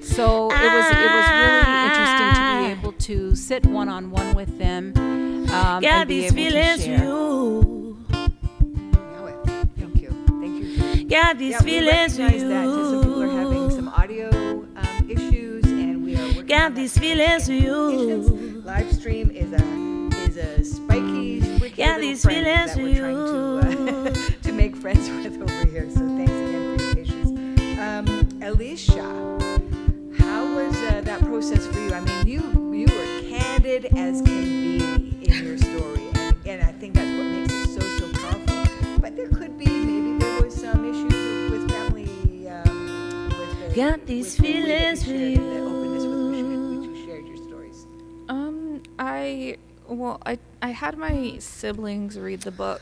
So it was really interesting to be able to sit one-on-one with them and be able to share. Thank you. Got these Yeah, we feelings recognize for that some people are having some audio issues, and we are working Got on these that. feelings for you. Live stream is a spiky, squeaky Got little these friend feelings that for we're trying to make friends got these with the way that feelings for shared, the openness with which you shared your stories? I had my siblings read the book.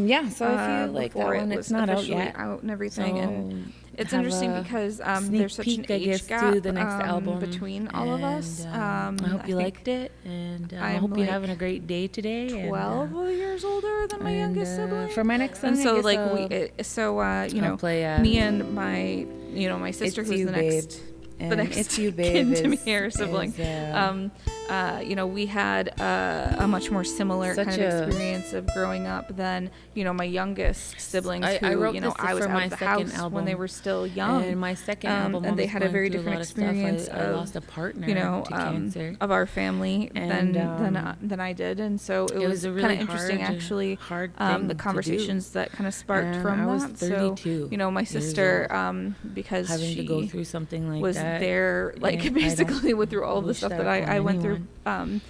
Yeah, so if you like that before it one, was it's not out officially yet. out and everything, and So it's have interesting a because sneak there's such an peek, I age guess, gap to the next album between all of us. and, I hope you think liked it, and I I'm hope you're like having a great day today. 12 years older than my youngest sibling. For my next song, And so I guess like I'll you know, play, me and my my sister It's who's You, the Babe. next And the next It's You, Babe kin to me is- or sibling. is, We had a much more similar Such kind of a- experience of growing up than my youngest siblings I who wrote this I was for out my of the second house when album. they were still young. And my second album, and I they was had a going very through a different lot of stuff. experience I lost a partner to cancer. of our family And, than I did, and so it was a kind really of interesting hard- actually. hard thing The to conversations that kind of sparked And from I was that. 32 So my years sister, old, because having she to go through something like was that. there, like and I basically don't went through all the wish stuff that upon I went through. anyone.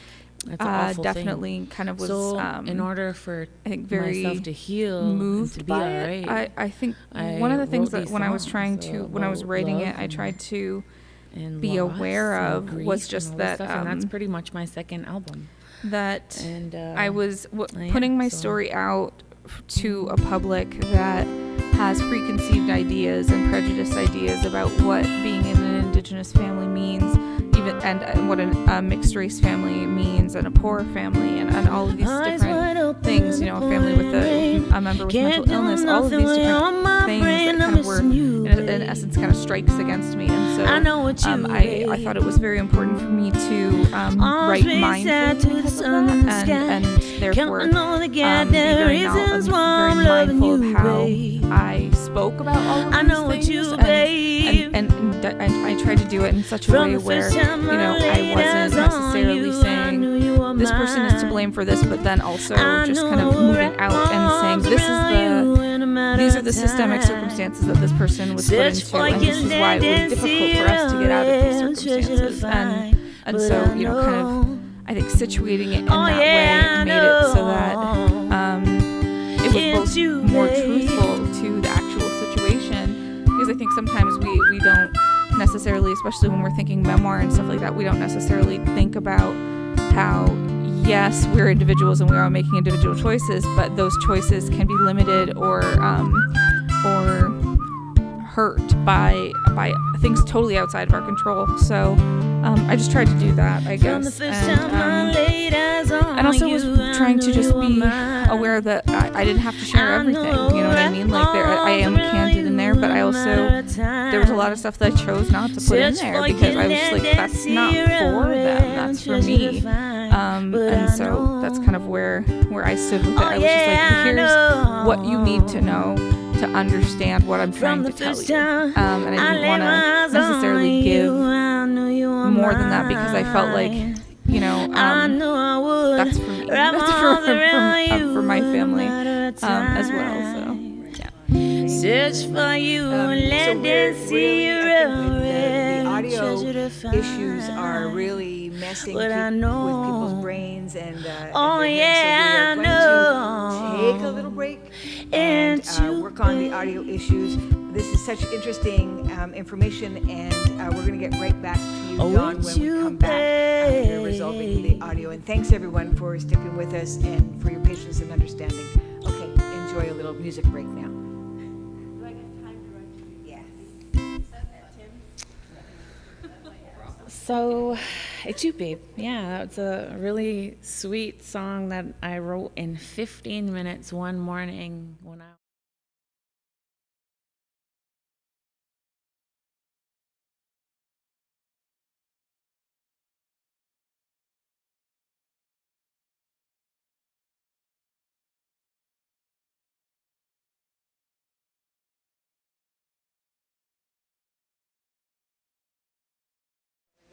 That's an awful Definitely thing. kind of was. So in order for I think very myself to heal moved and to be by all it. right, I think I one of the things wrote that these when I was songs, trying to when I was about writing love it, I tried to and be loss aware and of grief was and just all this that stuff, and that's pretty much my second album. that And I was yeah, putting my so- story out to a public that has preconceived ideas and prejudiced ideas about what being in an Indigenous family means, even and what a mixed race family means, and a poor family, and all of these different things. A family with a member with mental illness, all of these different things that kind of were, in essence, kind of strikes against me. And so I thought it was very important for me to write mindfully because of that, and therefore be very mindful of how I spoke about all of these things, and I tried to do it in such a way where I wasn't necessarily saying this person is to blame for this, but then also just kind of moving out and saying these are the systemic circumstances that this person was put into, and this is why it was difficult for us to get out of these circumstances, and so kind of I think situating it in that way made it so that it was both more truthful to the actual situation, because I think sometimes we don't necessarily, especially when we're thinking memoir and stuff like that, we don't necessarily think about how, yes, we're individuals and we are making individual choices, but those choices can be limited or hurt by things totally outside of our control. So I just tried to do that, I guess, and also was trying to just be aware that I didn't have to share everything. You know what I mean? Like I am candid in there, but I also there was a lot of stuff that I chose not to put in there because I was just like, that's not for them, that's for me. And so that's kind of where I stood with it. I was just like, here's what you need to know to understand what I'm trying to tell you. And I didn't want to necessarily give more than that because I felt like, that's for me. That's for my family as well. So, yeah. Search for you, So let we're them see really, the audio issues are really messing with people's brains and Oh, and yeah, so we I are going to take a know. little break and work on the audio issues. This is such interesting information, and we're going to get right back to you, Dawn, when we come back after resolving the audio. And thanks everyone for sticking with us and for your patience and understanding. Okay, enjoy a little music break now. So, It's You, Babe. Yeah, that's a really sweet song that I wrote in 15 minutes one morning when I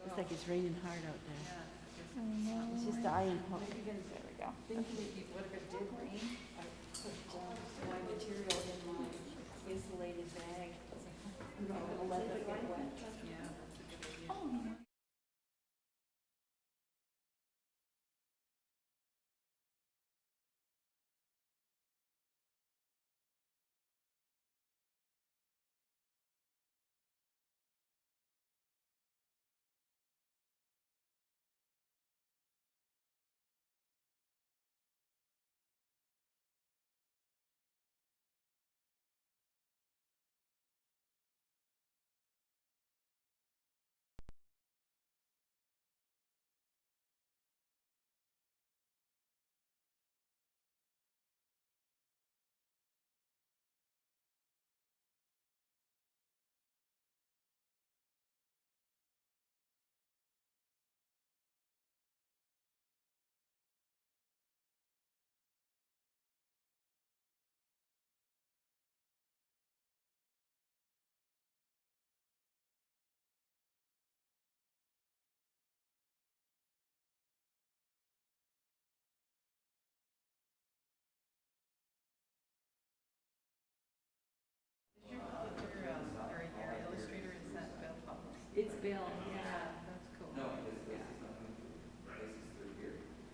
It's like it's raining hard out there. It's just the iron. There we go. What if it did rain? I put my material in my insulated bag. I'm not gonna let it get wet.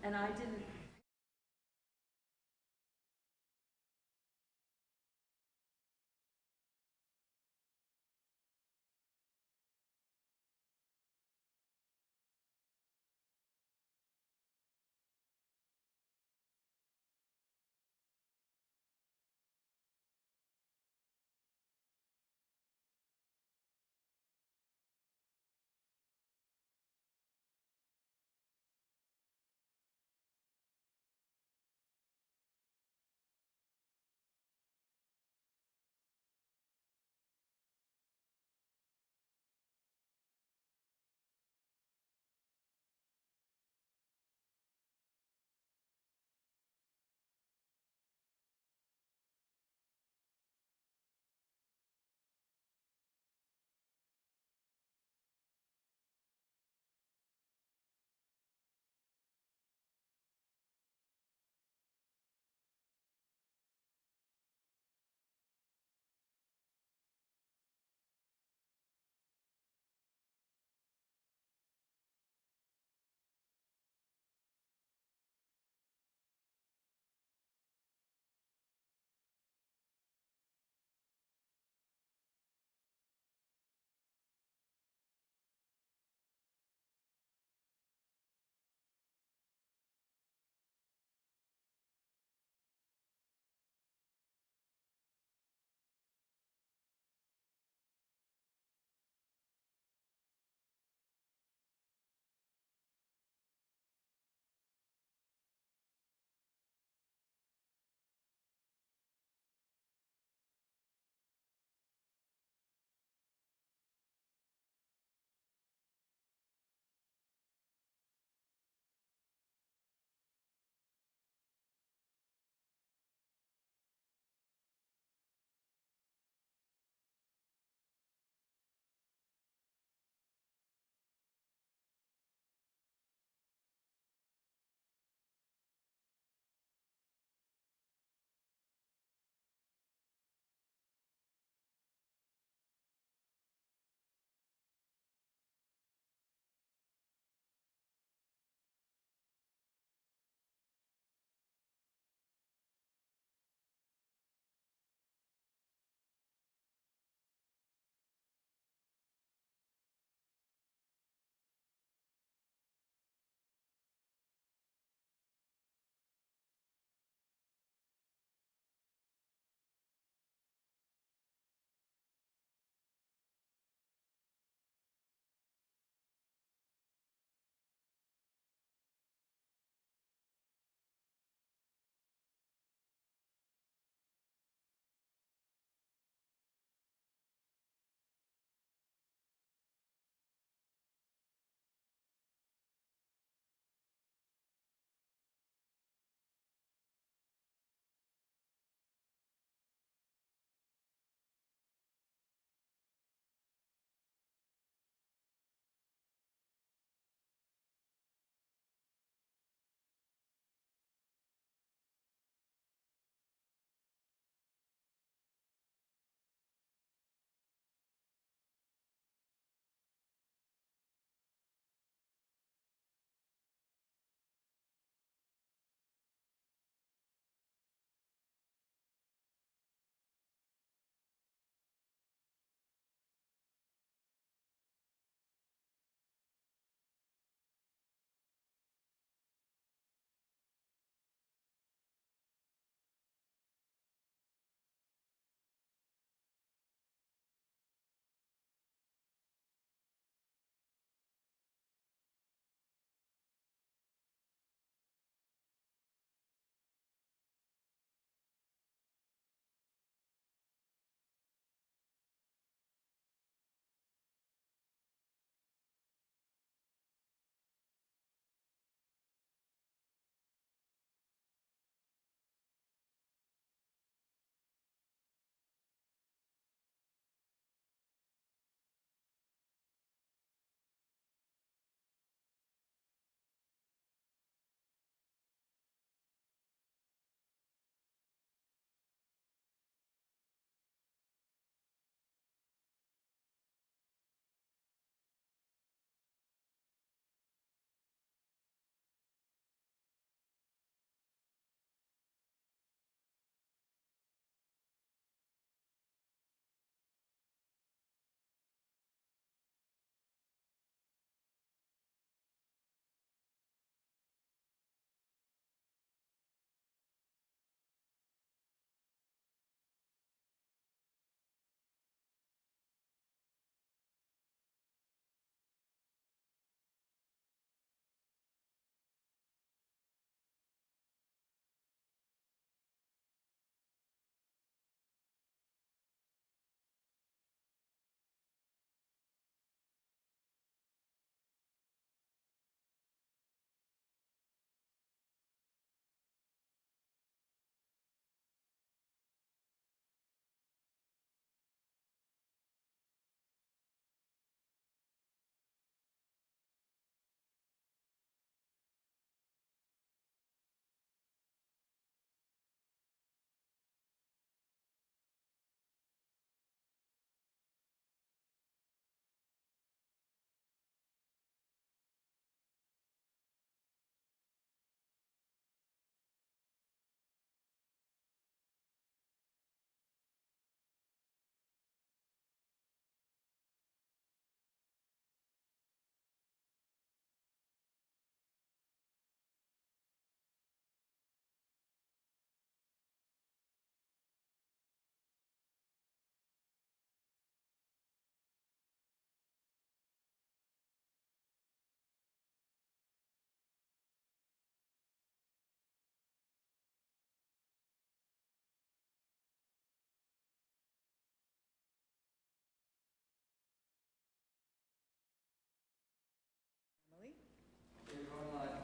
And I didn't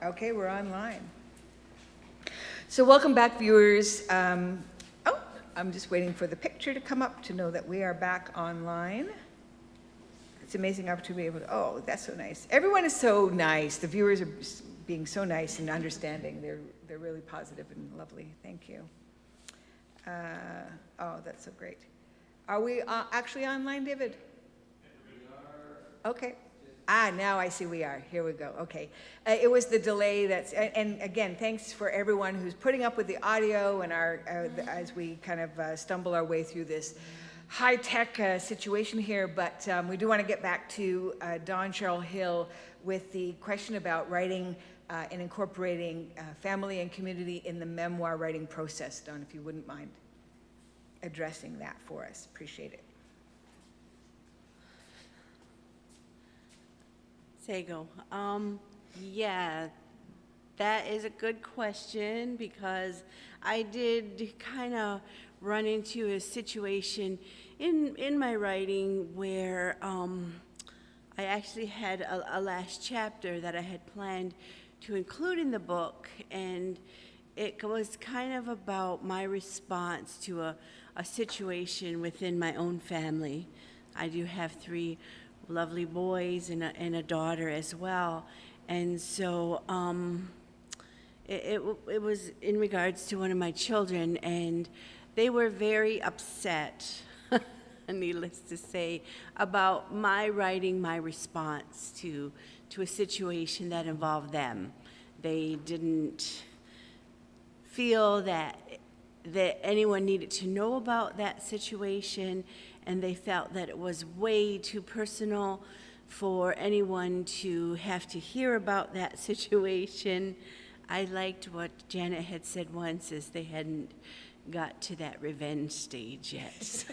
Okay, we're online. So welcome back, viewers. I'm just waiting for the picture to come up to know that we are back online. It's an amazing opportunity to be able to, oh, that's so nice. Everyone is so nice. The viewers are being so nice and understanding. They're really positive and lovely. Thank you. Oh, that's so great. Are we actually online, David? Okay. Now I see we are. Here we go. Okay. It was the delay and again, thanks for everyone who's putting up with the audio and as we kind of stumble our way through this high-tech situation here, but we do want to get back to Dawn Cheryl Hill with the question about writing and incorporating family and community in the memoir writing process. Dawn, if you wouldn't mind addressing that for us. Appreciate it. Sego. Yeah, that is a good question because I did kind of run into a situation in my writing where I actually had a last chapter that I had planned to include in the book, and it was kind of about my response to a situation within my own family. I do have 3 lovely boys and a daughter as well, and so it was in regards to one of my children, and they were very upset, needless to say, about my writing my response to a situation that involved them. They didn't feel that anyone needed to know about that situation, and they felt that it was way too personal for anyone to have to hear about that situation. I liked what Janet had said once, is they hadn't got to that revenge stage yet.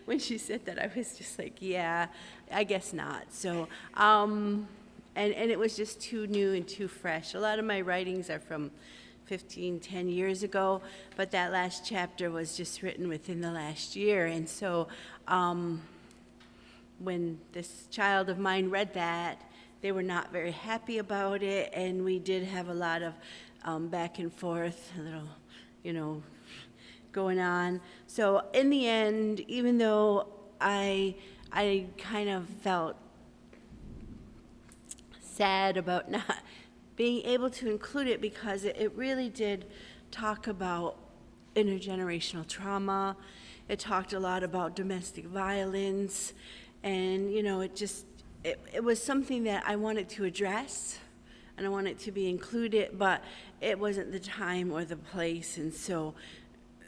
When she said that, I was just like, yeah, I guess not. So, and it was just too new and too fresh. A lot of my writings are from 10 years ago, but that last chapter was just written within the last year. And so when this child of mine read that, they were not very happy about it, and we did have a lot of back and forth, a little, going on. So in the end, even though I kind of felt sad about not being able to include it, because it really did talk about intergenerational trauma. It talked a lot about domestic violence, and it was something that I wanted to address, and I wanted to be included, but it wasn't the time or the place, and so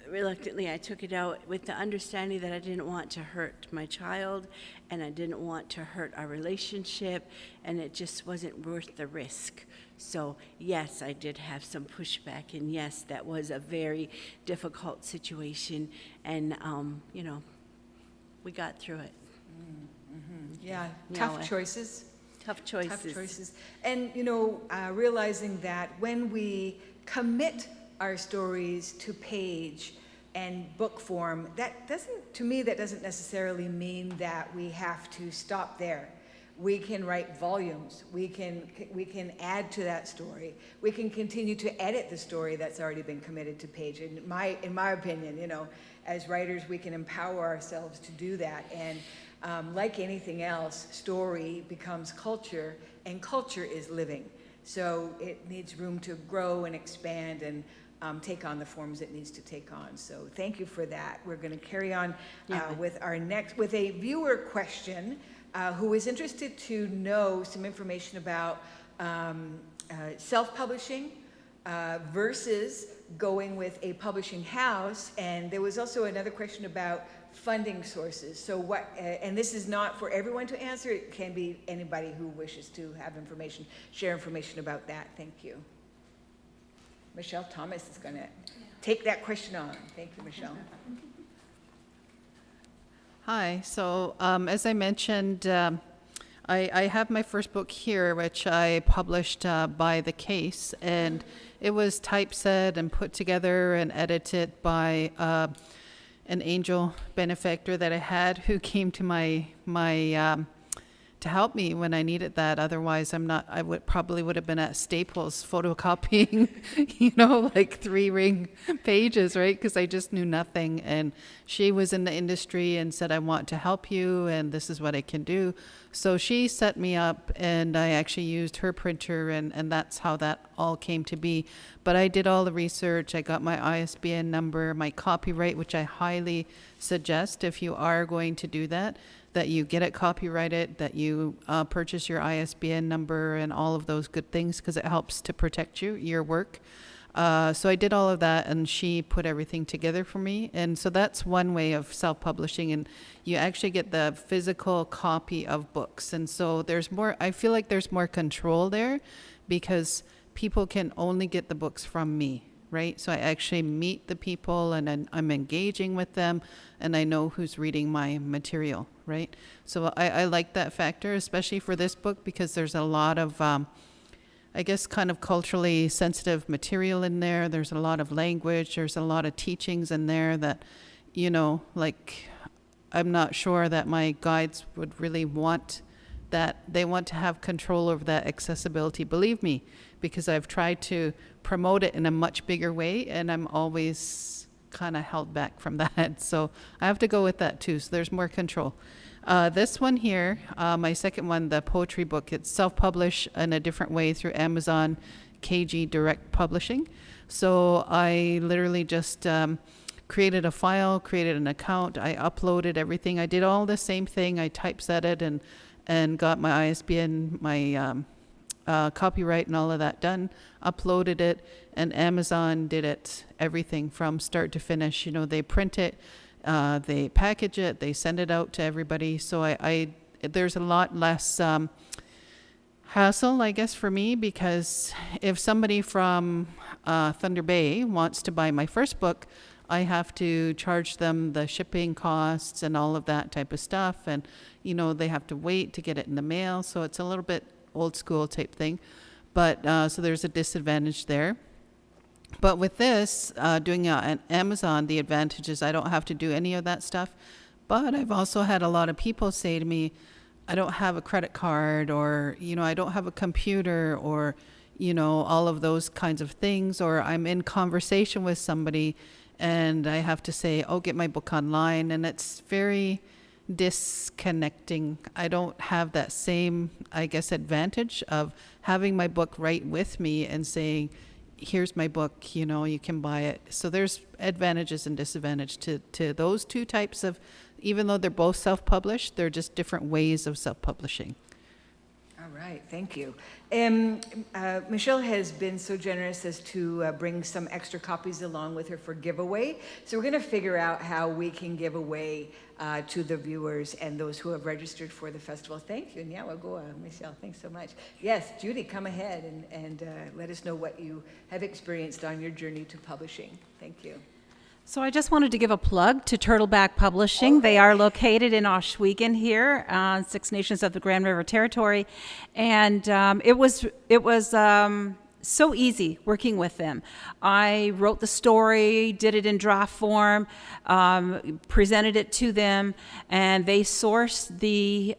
reluctantly I took it out with the understanding that I didn't want to hurt my child, and I didn't want to hurt our relationship, and it just wasn't worth the risk. So yes, I did have some pushback, and yes, that was a very difficult situation, and we got through it. Yeah, Now, tough choices. Tough choices. Tough choices. And, realizing that when we commit our stories to page and book form, that doesn't necessarily mean that we have to stop there. We can write volumes. We can add to that story. We can continue to edit the story that's already been committed to page. In my opinion, as writers, we can empower ourselves to do that. And like anything else, story becomes culture, and culture is living. So it needs room to grow and expand and take on the forms it needs to take on. So thank you for that. We're going to carry on with a viewer question who is interested to know some information about self-publishing versus going with a publishing house. And there was also another question about funding sources. So and this is not for everyone to answer. It can be anybody who wishes to have information, share information about that. Thank you. Michelle Thomas is going to take that question on. Thank you, Michelle. Hi. So as I mentioned, I have my first book here, which I published by The Case, and it was typeset and put together and edited by an angel benefactor that I had, who came to my to help me when I needed that. Otherwise, I would have been at Staples photocopying, like 3-ring pages, right? Because I just knew nothing. And she was in the industry and said, I want to help you, and this is what I can do. So she set me up, and I actually used her printer, and that's how that all came to be. But I did all the research. I got my ISBN number, my copyright, which I highly suggest if you are going to do that you get it copyrighted, that you purchase your ISBN number and all of those good things, because it helps to protect your work. So I did all of that, and she put everything together for me. And so that's one way of self-publishing, and you actually get the physical copy of books. And so I feel like there's more control there, because people can only get the books from me, right? So I actually meet the people, and I'm engaging with them, and I know who's reading my material, right? So I like that factor, especially for this book, because there's a lot of, I guess, kind of culturally sensitive material in there. There's a lot of language. There's a lot of teachings in there that, I'm not sure that my guides would really want that. They want to have control over that accessibility, believe me, because I've tried to promote it in a much bigger way, and I'm always kind of held back from that. So I have to go with that too. So there's more control. This one here, my second one, the poetry book, it's self-published in a different way through Amazon KG Direct Publishing. So I literally just created a file, created an account, I uploaded everything. I did all the same thing. I typesetted and got my ISBN, my copyright and all of that done, uploaded it, and Amazon did it, everything from start to finish. They print it, they package it, they send it out to everybody. So there's a lot less hassle, I guess, for me, because if somebody from Thunder Bay wants to buy my first book, I have to charge them the shipping costs and all of that type of stuff. And, they have to wait to get it in the mail. So it's a little bit old school type thing. But so there's a disadvantage there. But with this, doing an Amazon, the advantage is I don't have to do any of that stuff. But I've also had a lot of people say to me, I don't have a credit card, or, I don't have a computer, or, all of those kinds of things. Or I'm in conversation with somebody and I have to say, get my book online. And it's very disconnecting. I don't have that same, I guess, advantage of having my book right with me and saying, here's my book, you can buy it. So there's advantages and disadvantages to those two types of, even though they're both self-published, they're just different ways of self-publishing. All right, thank you. Michelle has been so generous as to bring some extra copies along with her for giveaway. So we're going to figure out how we can give away to the viewers and those who have registered for the festival. Thank you. And yeah, we'll go, Michelle. Thanks so much. Yes, Judy, come ahead and let us know what you have experienced on your journey to publishing. Thank you. So I just wanted to give a plug to Turtleback Publishing. They are located in Ohsweken here, Six Nations of the Grand River Territory, and it was so easy working with them. I wrote the story, did it in draft form, presented it to them, and they sourced the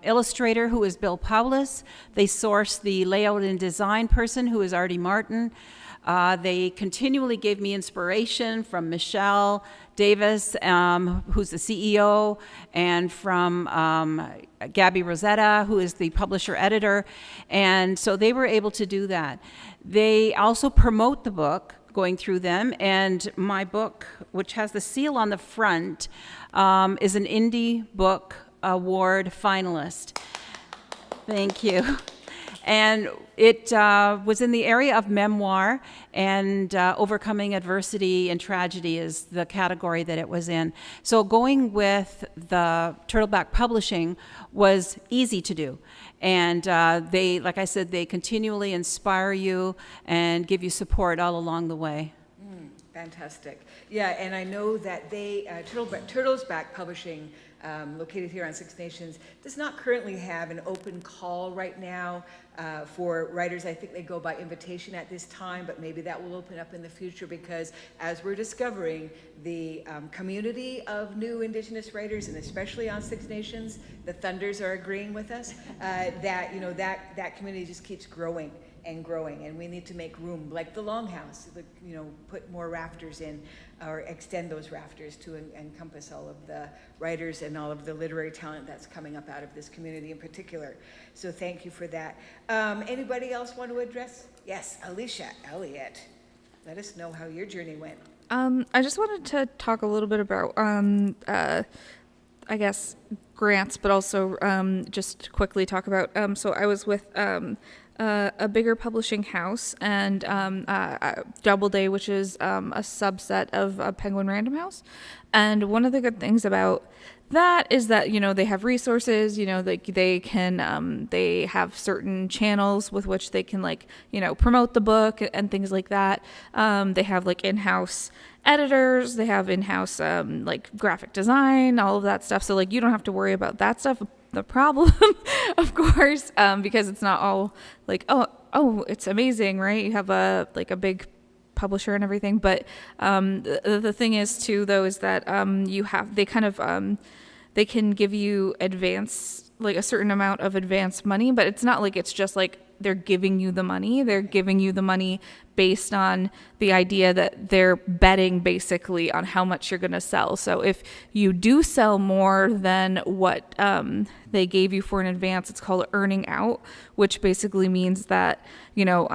illustrator, who is Bill Paulus. They sourced the layout and design person, who is Artie Martin. They continually gave me inspiration from Michelle Davis, who's the CEO, and from Gabby Rosetta, who is the publisher-editor. And so they were able to do that. They also promote the book, going through them, and my book, which has the seal on the front, is an Indie Book Award finalist. Thank you. And it was in the area of memoir, and overcoming adversity and tragedy is the category that it was in. So going with the Turtleback Publishing was easy to do. And they, like I said, they continually inspire you and give you support all along the way. Fantastic. Yeah, and I know that they, Turtleback Publishing located here on Six Nations, does not currently have an open call right now for writers. I think they go by invitation at this time, but maybe that will open up in the future, because as we're discovering, the community of new Indigenous writers, and especially on Six Nations, the Thunders are agreeing with us, that, you know, that community just keeps growing and growing, and we need to make room, like the Longhouse, you know, put more rafters in, or extend those rafters to encompass all of the writers and all of the literary talent that's coming up out of this community in particular. So thank you for that. Anybody else want to address? Yes, Alicia Elliott, let us know how your journey went. I just wanted to talk a little bit about, I guess, grants, but also just quickly talk about, so I was with a bigger publishing house, and Doubleday, which is a subset of Penguin Random House. And one of the good things about that is that, you know, they have resources, you know, they can, they have certain channels with which they can, like, you know, promote the book and things like that. They have like in-house editors, they have in-house like graphic design, all of that stuff. So like, you don't have to worry about that stuff. The problem, of course, because it's not all like, oh, it's amazing, right? You have a big publisher and everything. But the thing is too, though, is that they can give you like a certain amount of advance money, but it's not like it's just like they're giving you the money. They're giving you the money based on the idea that they're betting basically on how much you're going to sell. So if you do sell more than what they gave you for an advance, it's called earning out, which basically means that, you know,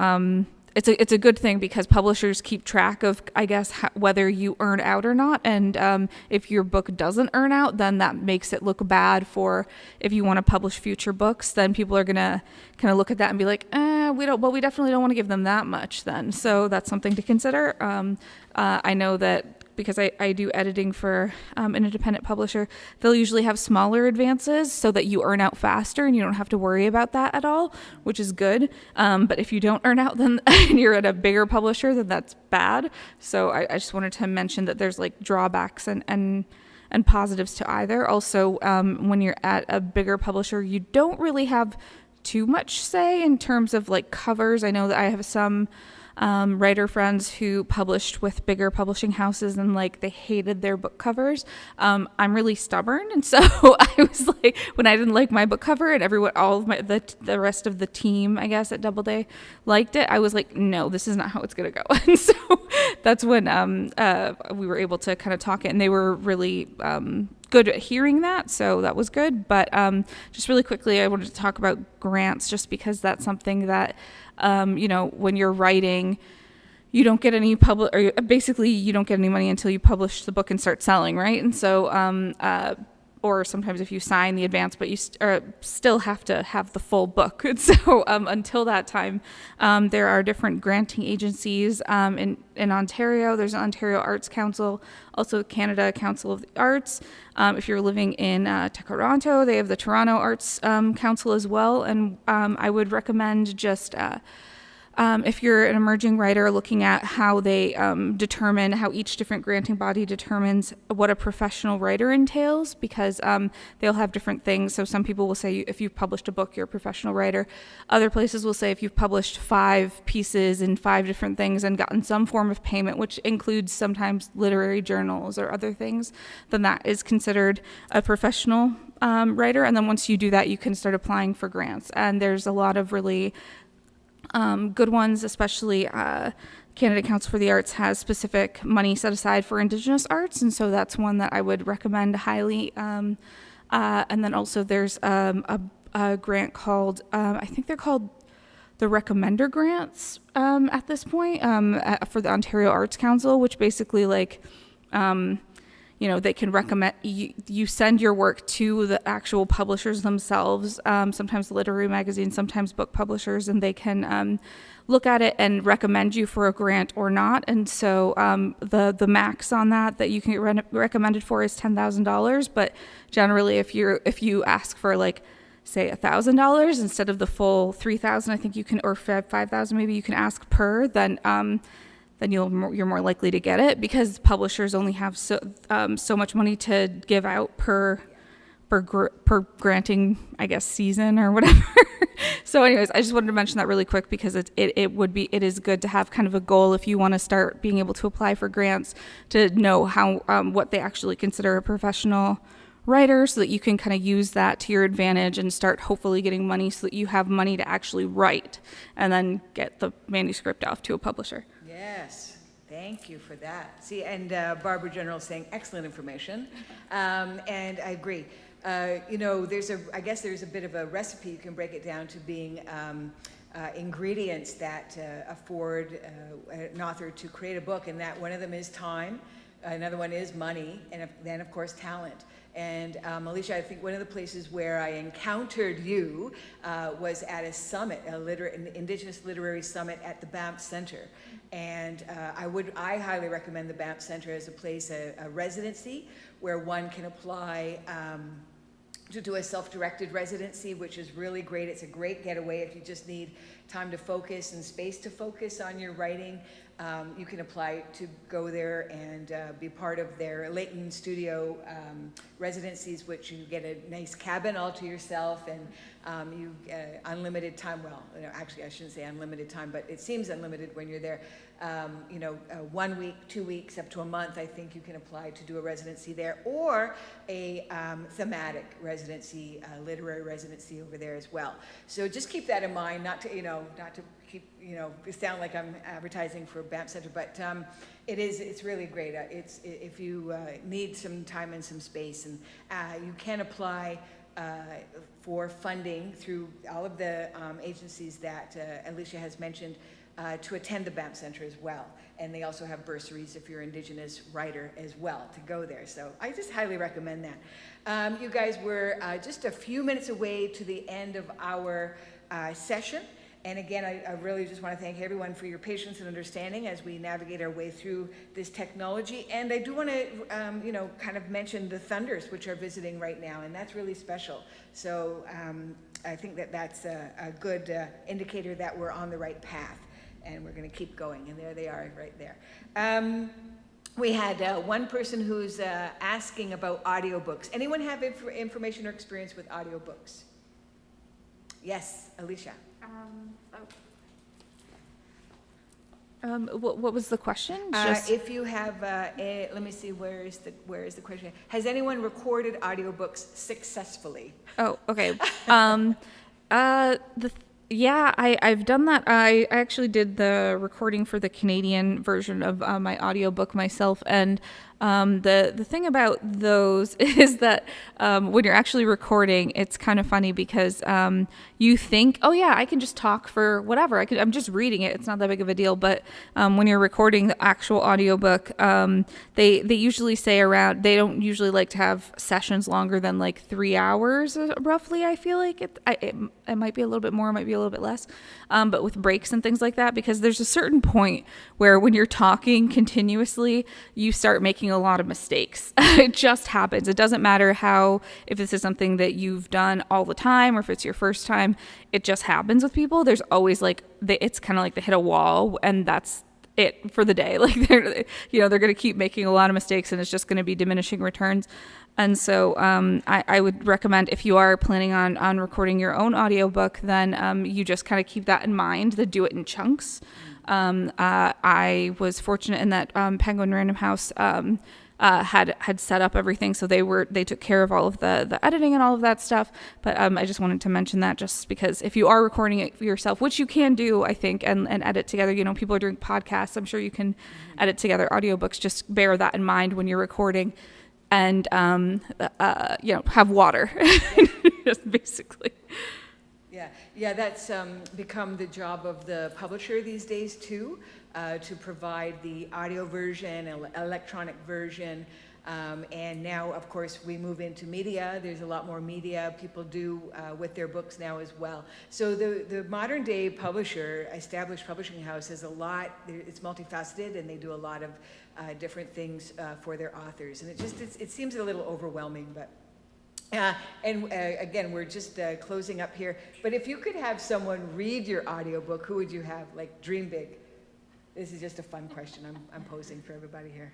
it's a good thing, because publishers keep track of, I guess, whether you earn out or not. And if your book doesn't earn out, then that makes it look bad for, if you want to publish future books, then people are going to kind of look at that and be like, we definitely don't want to give them that much then. So that's something to consider. I know that because I do editing for an independent publisher, they'll usually have smaller advances so that you earn out faster and you don't have to worry about that at all, which is good. But if you don't earn out, then and you're at a bigger publisher, then that's bad. So I just wanted to mention that there's like drawbacks and positives to either. Also, when you're at a bigger publisher, you don't really have too much say in terms of like covers. I know that I have some writer friends who published with bigger publishing houses, and like they hated their book covers. I'm really stubborn, and so I was like, when I didn't like my book cover and the rest of the team, I guess, at Doubleday liked it, I was like, no, this is not how it's gonna go. And so that's when we were able to kind of talk it, and they were really good at hearing that, so that was good. But just really quickly, I wanted to talk about grants, just because that's something that you know, when you're writing, you don't get any you don't get any money until you publish the book and start selling, right? And so or sometimes if you sign the advance, but you still have to have the full book. And so until that time, there are different granting agencies in Ontario. There's an Ontario Arts Council, also Canada Council of the Arts. If you're living in Toronto, they have the Toronto Arts Council as well. And I would recommend just if you're an emerging writer, looking at how they determine, how each different granting body determines what a professional writer entails, because they'll have different things. So some people will say if you've published a book, you're a professional writer. Other places will say if you've published 5 pieces in 5 different things and gotten some form of payment, which includes sometimes literary journals or other things, then that is considered a professional writer. And then once you do that, you can start applying for grants. And there's a lot of really good ones, especially Canada Council for the Arts has specific money set aside for Indigenous arts, and so that's one that I would recommend highly. And then also there's a grant called, I think they're called the Recommender Grants at this point for the Ontario Arts Council, which basically like, you know, they can recommend, you send your work to the actual publishers themselves, sometimes literary magazines, sometimes book publishers, and they can look at it and recommend you for a grant or not. And so the max on that you can get recommended for is $10,000. But generally, if you ask for like, say $1,000 instead of the full $3,000, I think you can, or $5,000 maybe you can ask per, then you're more likely to get it, because publishers only have so much money to give out per per granting, I guess, season or whatever. So anyways, I just wanted to mention that really quick because it is good to have kind of a goal if you want to start being able to apply for grants, to know how what they actually consider a professional writer, so that you can kind of use that to your advantage and start hopefully getting money so that you have money to actually write and then get the manuscript off to a publisher. Yes, thank you for that. See, and Barbara General saying excellent information, and I agree. You know, I guess there's a bit of a recipe. You can break it down to being ingredients that afford an author to create a book, and that one of them is time, another one is money, and then of course talent. And Alicia, I think one of the places where I encountered you was at a summit, an Indigenous Literary Summit at the Banff Center. And I highly recommend the Banff Center as a place, a residency, where one can apply to do a self-directed residency, which is really great. It's a great getaway if you just need time to focus and space to focus on your writing. You can apply to go there and be part of their Leighton Studio residencies, which you get a nice cabin all to yourself, and you unlimited time. Well, you know, actually, I shouldn't say unlimited time, but it seems unlimited when you're there. 1 week, 2 weeks, up to a month, I think you can apply to do a residency there, or a thematic residency, literary residency over there as well. So just keep that in mind, not to keep, sound like I'm advertising for Banff Center, but it's really great. If you need some time and some space, and you can apply for funding through all of the agencies that Alicia has mentioned, to attend the Banff Center as well. And they also have bursaries if you're an Indigenous writer as well to go there. So I just highly recommend that. You guys, we're just a few minutes away to the end of our session. And again, I really just want to thank everyone for your patience and understanding as we navigate our way through this technology. And I do want to, kind of mention the Thunders, which are visiting right now, and that's really special. So I think that's a good indicator that we're on the right path, and we're going to keep going. And there they are, right there. We had one person who's asking about audiobooks. Anyone have information or experience with audiobooks? Yes, Alicia. What was the question? If you have, let me see, where is the question? Has anyone recorded audiobooks successfully? Oh, okay. I've done that. I actually did the recording for the Canadian version of my audiobook myself, and the thing about those is that when you're actually recording, it's kind of funny because you think, oh yeah, I can just talk for whatever. I'm just reading it. It's not that big of a deal. But when you're recording the actual audiobook, they usually say they don't usually like to have sessions longer than like 3 hours roughly. I feel like it might be a little bit more, it might be a little bit less, but with breaks and things like that, because there's a certain point where when you're talking continuously, you start making a lot of mistakes. It just happens. It doesn't matter if this is something that you've done all the time or if it's your first time, it just happens with people. There's always it's kind of like they hit a wall and that's it for the day. Like they're going to keep making a lot of mistakes and it's just going to be diminishing returns. And so I would recommend, if you are planning on recording your own audiobook, then you just kind of keep that in mind, to do it in chunks. I was fortunate in that Penguin Random House had set up everything, so they took care of all of the editing and all of that stuff. But I just wanted to mention that, just because if you are recording it for yourself, which you can do, I think, and edit together, people are doing podcasts, I'm sure you can edit together audiobooks. Just bear that in mind when you're recording, and have water, just basically. Yeah, that's become the job of the publisher these days too, to provide the audio version, electronic version, and now, of course, we move into media. There's a lot more media people do with their books now as well. So the modern day publisher, established publishing house, has a lot. It's multifaceted, and they do a lot of different things for their authors, and it seems a little overwhelming, but. Again, we're just closing up here. But if you could have someone read your audiobook, who would you have? Like, dream big. This is just a fun question I'm posing for everybody here.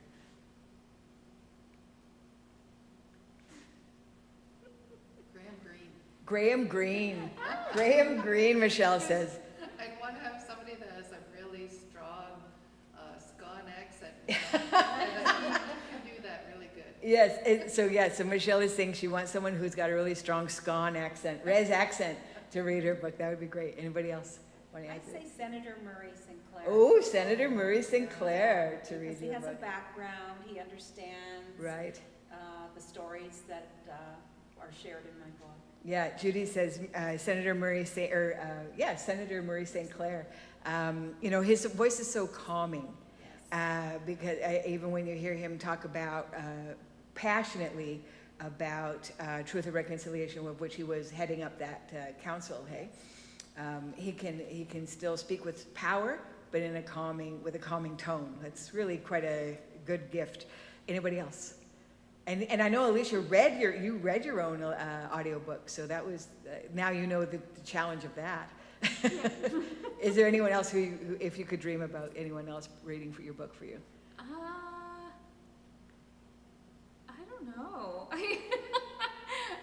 Graham Greene. Graham Greene, Michelle says. I want to have somebody that has a really strong Scotch accent. And you can do that really good. Yes, so Michelle is saying she wants someone who's got a really strong Scone accent, Res accent, to read her book. That would be great. Anybody else want to I'd answer? say Senator Murray Sinclair. Oh, Senator Murray Sinclair to read Because he your has a book. background, he understands. Right. The stories that are shared in my book. Yeah, Judy says Senator Murray Senator Murray St. Clair. His voice is so calming because even when you hear him talk about passionately about truth and reconciliation, of which he was heading up that council. Hey, he can still speak with power, but with a calming tone. That's really quite a good gift. Anybody else? And I know, Alicia, you read your own audiobook, so that was, now you know the challenge of that. Is there anyone else who, if you could dream about anyone else reading for your book for you? I don't know.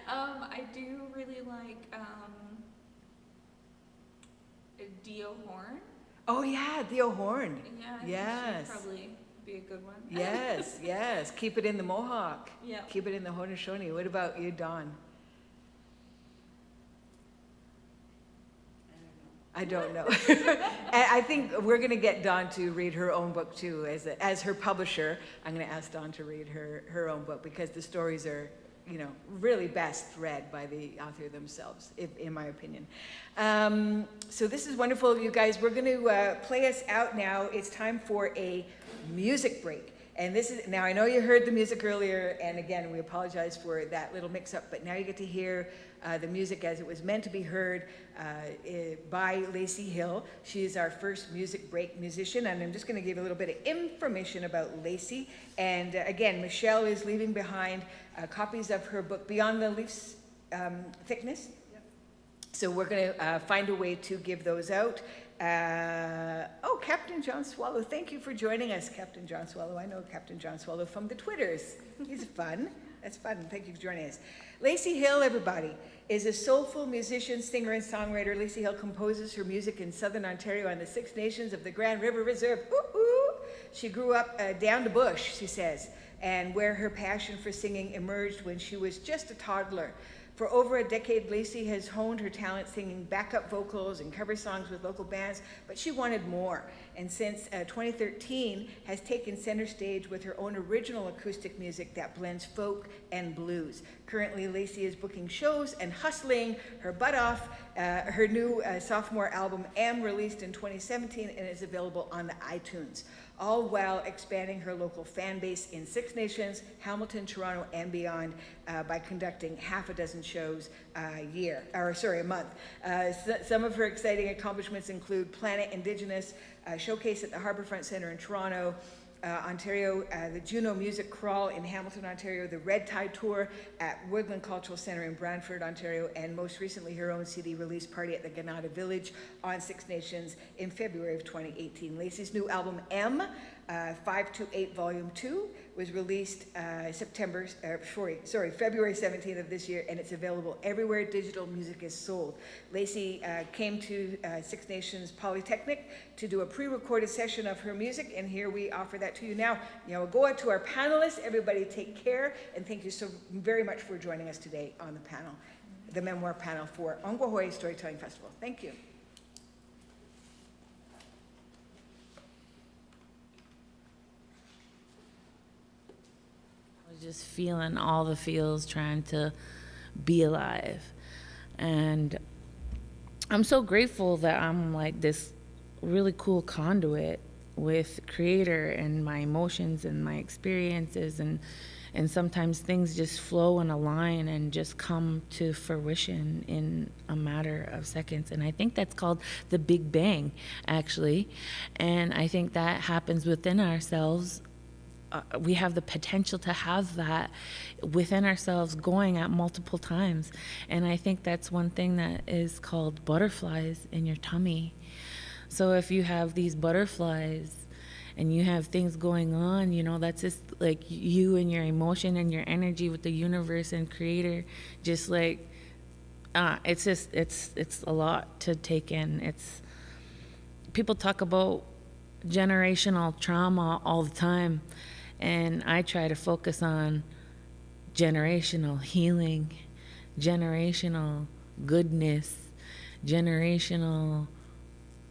I do really like Dio Horn. Oh yeah, Theo Horn. Yeah, I think Yes. she'd probably be a good one. Yes. Keep it in the Mohawk. Yeah. Keep it in the Haudenosaunee. What about you, Dawn? I don't know. And I think we're going to get Dawn to read her own book too. As her publisher, I'm going to ask Dawn to read her own book because the stories are, really best read by the author themselves, in my opinion. So this is wonderful, you guys. We're going to play us out now. It's time for a music break. And now I know you heard the music earlier, and again, we apologize for that little mix-up, but now you get to hear the music as it was meant to be heard by Lacey Hill. She is our first music break musician, and I'm just going to give a little bit of information about Lacey. And again, Michelle is leaving behind copies of her book, Beyond the Leaf's Thickness. Yep. So we're going to find a way to give those out. Captain John Swallow, thank you for joining us, Captain John Swallow. I know Captain John Swallow from the Twitters. He's fun. That's fun. Thank you for joining us. Lacey Hill, everybody, is a soulful musician, singer, and songwriter. Lacey Hill composes her music in Southern Ontario on the Six Nations of the Grand River Reserve. Ooh. She grew up down the bush, she says, and where her passion for singing emerged when she was just a toddler. For over a decade, Lacey has honed her talent singing backup vocals and cover songs with local bands, but she wanted more. And since 2013, has taken center stage with her own original acoustic music that blends folk and blues. Currently, Lacey is booking shows and hustling her butt off. Her new sophomore album, Am, released in 2017 and is available on the iTunes, all while expanding her local fan base in Six Nations, Hamilton, Toronto, and beyond by conducting half a dozen shows a month. Some of her exciting accomplishments include Planet Indigenous Showcase at the Harbourfront Centre in Toronto, Ontario, the Juno Music Crawl in Hamilton, Ontario, the Red Tide Tour at Woodland Cultural Centre in Brantford, Ontario, and most recently her own CD release party at the Ganada Village on Six Nations in February of 2018. Lacey's new album, M, 528 Volume 2, was released February 17th of this year, and it's available everywhere digital music is sold. Lacey came to Six Nations Polytechnic to do a pre-recorded session of her music, and here we offer that to you now. We'll go out to our panelists. Everybody take care, and thank you so very much for joining us today on the panel, the Memoir panel for Ogwehoweh Storytelling Festival. Thank you. Just feeling all the feels, trying to be alive. And I'm so grateful that I'm like this really cool conduit with creator and my emotions and my experiences, and sometimes things just flow and align and just come to fruition in a matter of seconds. And I think that's called the Big Bang, actually. And I think that happens within ourselves. We have the potential to have that within ourselves going at multiple times. And I think that's one thing that is called butterflies in your tummy. So if you have these butterflies and you have things going on, that's just like you and your emotion and your energy with the universe and creator just like it's just, it's a lot to take in. People talk about generational trauma all the time, and I try to focus on generational healing, generational goodness, generational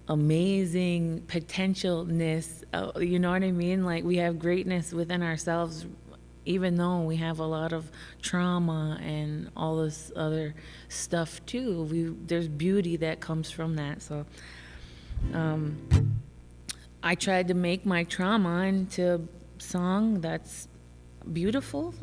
amazing potentialness. You know what I mean? Like, we have greatness within ourselves, even though we have a lot of trauma and all this other stuff too. There's beauty that comes from that. So I tried to make my trauma into a song that's beautiful.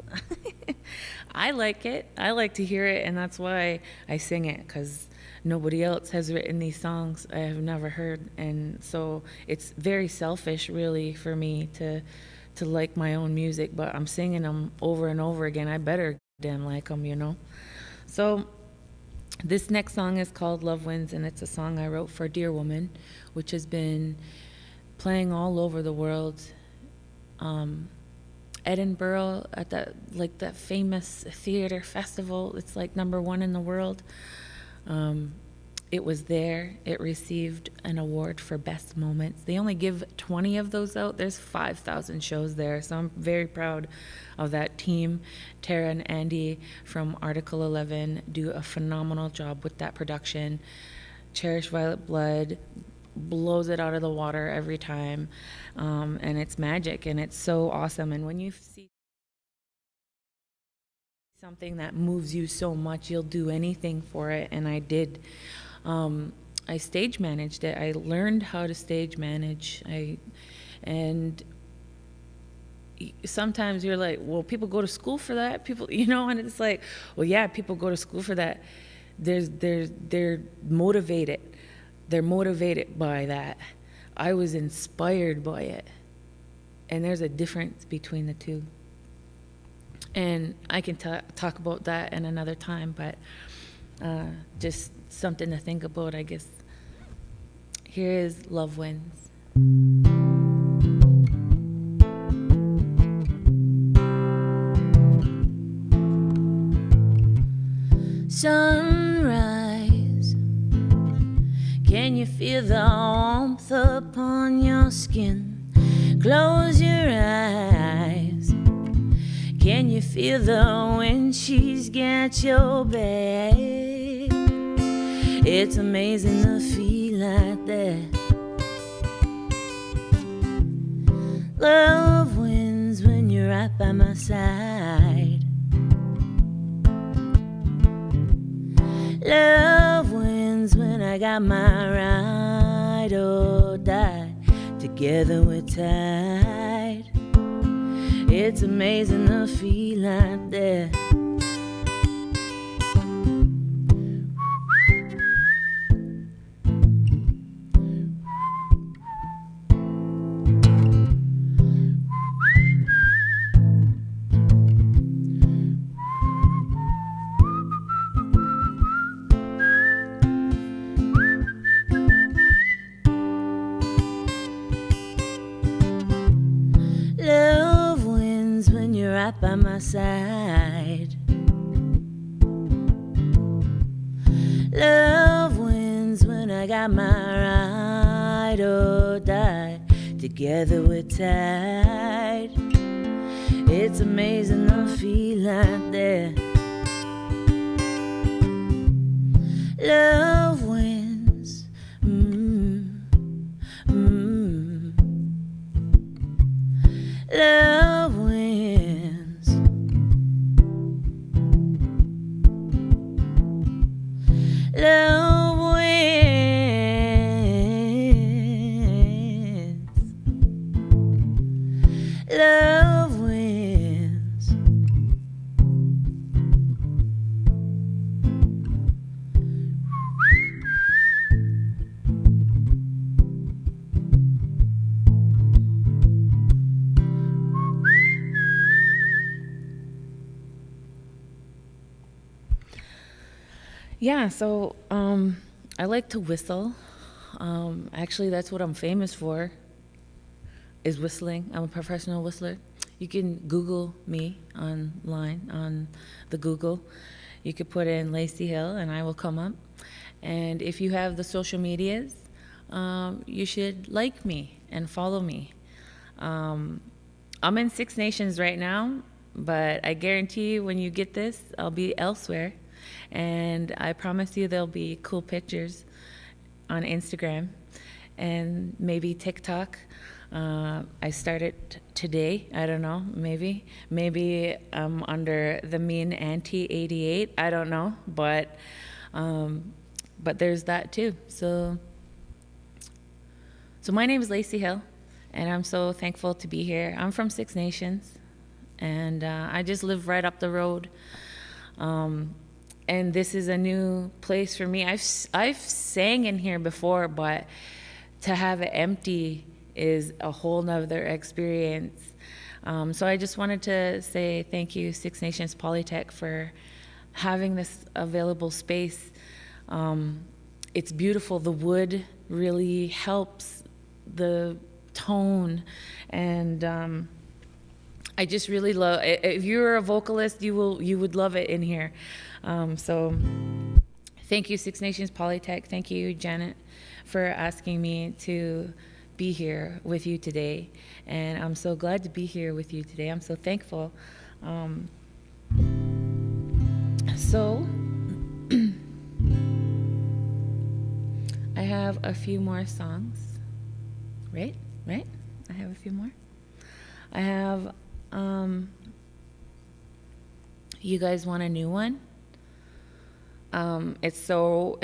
I like it. I like to hear it, and that's why I sing it, because nobody else has written these songs I have never heard. And so it's very selfish, really, for me to like my own music, but I'm singing them over and over again. I better damn like them, you know? So this next song is called Love Wins, and it's a song I wrote for Dear Woman, which has been playing all over the world. Edinburgh at that famous theater festival. It's like #1 in the world. It was there. It received an award for Best Moments. They only give 20 of those out. There's 5,000 shows there, so I'm very proud of that team. Tara and Andy from Article 11 do a phenomenal job with that production. Cherish Violet Blood blows it out of the water every time, and it's magic, and it's so awesome. And when you see something that moves you so much, you'll do anything for it, and I did. I stage managed it. I learned how to stage manage. And sometimes you're like, well, people go to school for that. People, you know, and it's like, well, yeah, people go to school for that. They're motivated. They're motivated by that. I was inspired by it. And there's a difference between the two. And I can talk about that in another time, but just something to think about, I guess. Here is Love Wins. Sunrise, can you feel the warmth upon your skin? Close your eyes. Can you feel the wind? She's got your back. It's amazing to feel like that. Love wins when you're right by my side. Love wins when I got my ride or die. Together we're tied. It's amazing to feel like that. By my side. Love wins when I got my ride or die. Together we're tied. It's amazing to feel like that. Love wins. Love wins. Love wins. Love wins. Yeah, so I like to whistle. Actually, that's what I'm famous for, is whistling. I'm a professional whistler. You can Google me online on the Google. you could put in Lacey Hill and I will come up. And if you have the social medias, you should like me and follow me. I'm in Six Nations right now, but I guarantee you when you get this, I'll be elsewhere. And I promise you there'll be cool pictures on Instagram and maybe TikTok. I started today, I don't know, maybe I'm under the mean Auntie 88, I don't know, but there's that too. So my name is Lacey Hill, and I'm so thankful to be here. I'm from Six Nations, and I just live right up the road. And this is a new place for me. I've sang in here before, but to have it empty is a whole nother experience. So I just wanted to say thank you, Six Nations Polytech, for having this available space. It's beautiful. The wood really helps the tone, and I just really love. If you're a vocalist, you would love it in here. So thank you, Six Nations Polytech. Thank you, Janet, for asking me to be here with you today. And I'm so glad to be here with you today. I'm so thankful. So I have a few more songs. Right? I have a few more. I have, you guys want a new one? It's so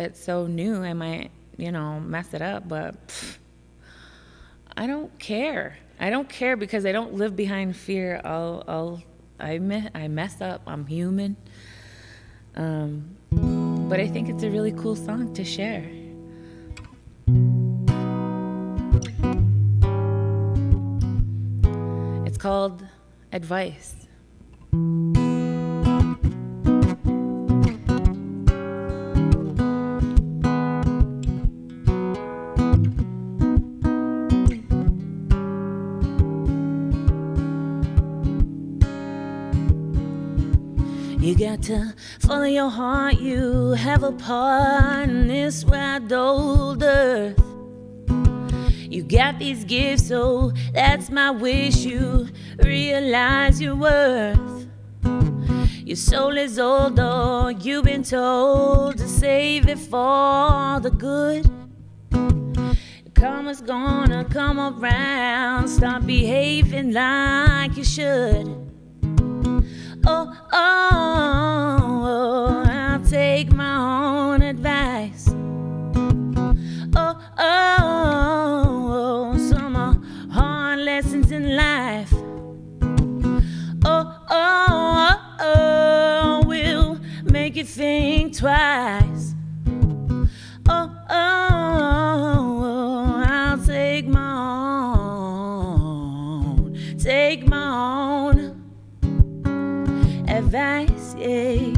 new, I might, mess it up, but I don't care. I don't care because I don't live behind fear. I mess up. I'm human. But I think it's a really cool song to share. It's called Advice. You got to follow your heart, you have a part in this wide old earth. You got these gifts, so that's my wish you realize your worth. Your soul is old, though you've been told to save it for the good. Karma's gonna come around, start behaving like you should. Oh, I'll take my own advice. Some hard lessons in life. Will make you think twice. I'll take my own advice, yeah.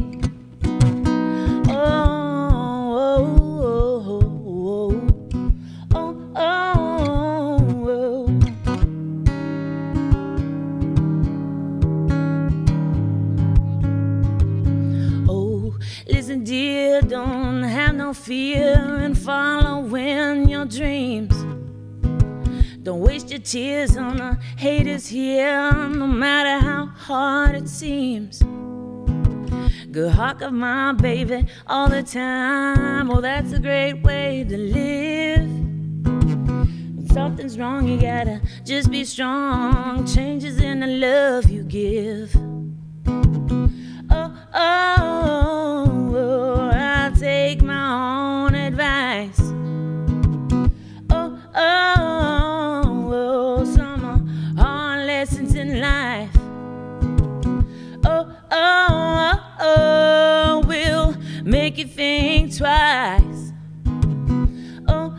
Listen, dear, don't have no fear in following your dreams. Don't waste your tears on the haters here, no matter how hard it seems. Good heart of my baby all the time. Oh, that's a great way to live. When something's wrong, you gotta just be strong. Changes in the love you give. I'll take my own advice. Some hard lessons in life. Will make you think twice. I'll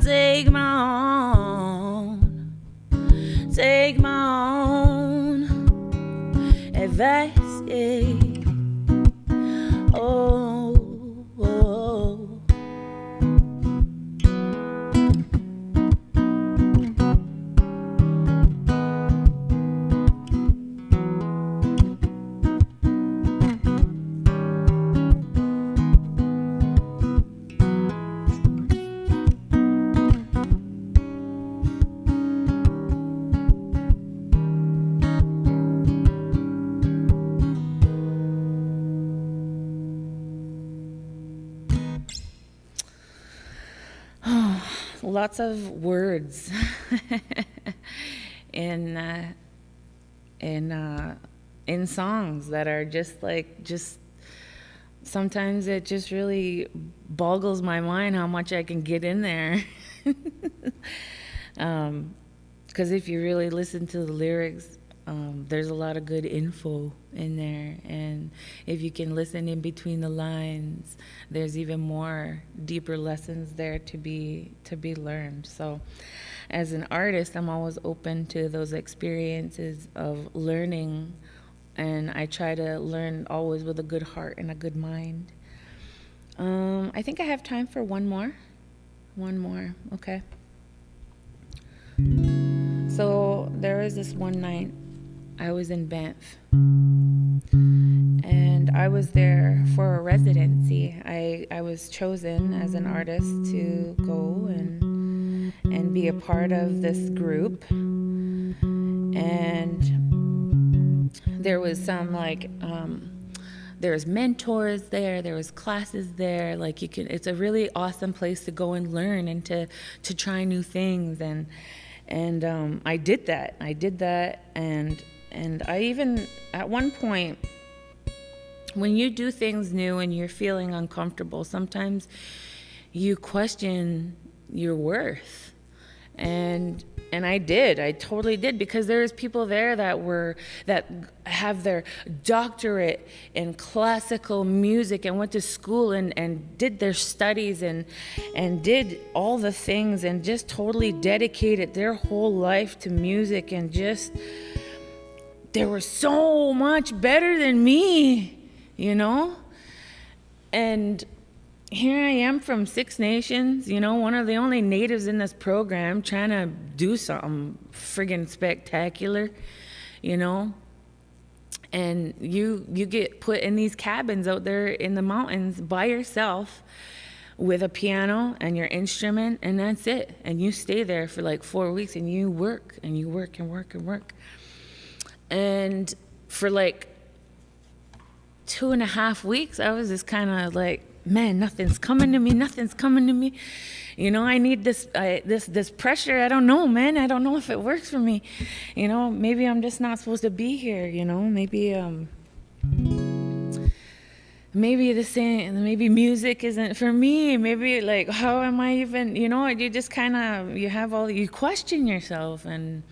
take my own advice, yeah. lots of words in songs that are just sometimes it just really boggles my mind how much I can get in there. Because if you really listen to the lyrics, there's a lot of good info in there, and if you can listen in between the lines, there's even more deeper lessons there to be learned. So as an artist, I'm always open to those experiences of learning, and I try to learn always with a good heart and a good mind. I think I have time for one more, okay. So there was this one night I was in Banff, and I was there for a residency. I was chosen as an artist to go and be a part of this group, and there was some there was mentors there, there was classes there, it's a really awesome place to go and learn and to try new things, and I did that, and I even, at one point, when you do things new and you're feeling uncomfortable, sometimes you question your worth. And I totally did, because there's people there that have their doctorate in classical music and went to school and did their studies and did all the things and just totally dedicated their whole life to music, and just, they were so much better than me, And here I am from Six Nations, one of the only natives in this program, trying to do something friggin' spectacular, And you get put in these cabins out there in the mountains by yourself with a piano and your instrument, and that's it. And you stay there for 4 weeks, and you work and you work and work and work. And for 2.5 weeks, I was just kind of man, nothing's coming to me. I need this pressure. I don't know, man. I don't know if it works for me. Maybe I'm just not supposed to be here. Maybe maybe music isn't for me. Maybe how am I even? You just you question yourself, and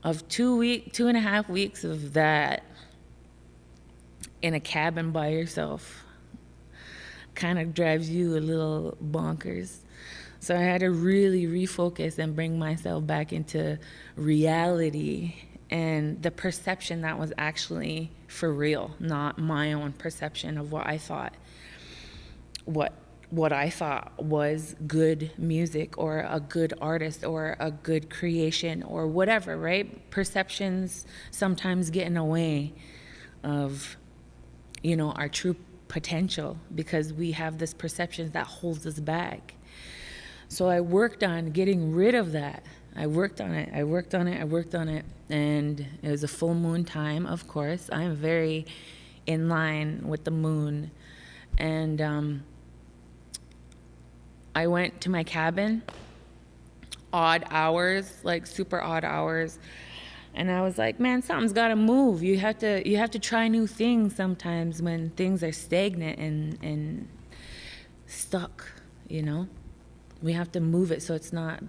of 2.5 weeks of that in a cabin by yourself kind of drives you a little bonkers. So I had to really refocus and bring myself back into reality and the perception that was actually for real, not my own perception of what I thought was good music or a good artist or a good creation or whatever, right? Perceptions sometimes get in the way of, our true potential, because we have this perception that holds us back. So I worked on getting rid of that. I worked on it, and it was a full moon time, of course. I'm very in line with the moon. And I went to my cabin, odd hours, super odd hours. And I was like, man, something's got to move. You have to try new things sometimes when things are stagnant and stuck, We have to move it so it's not,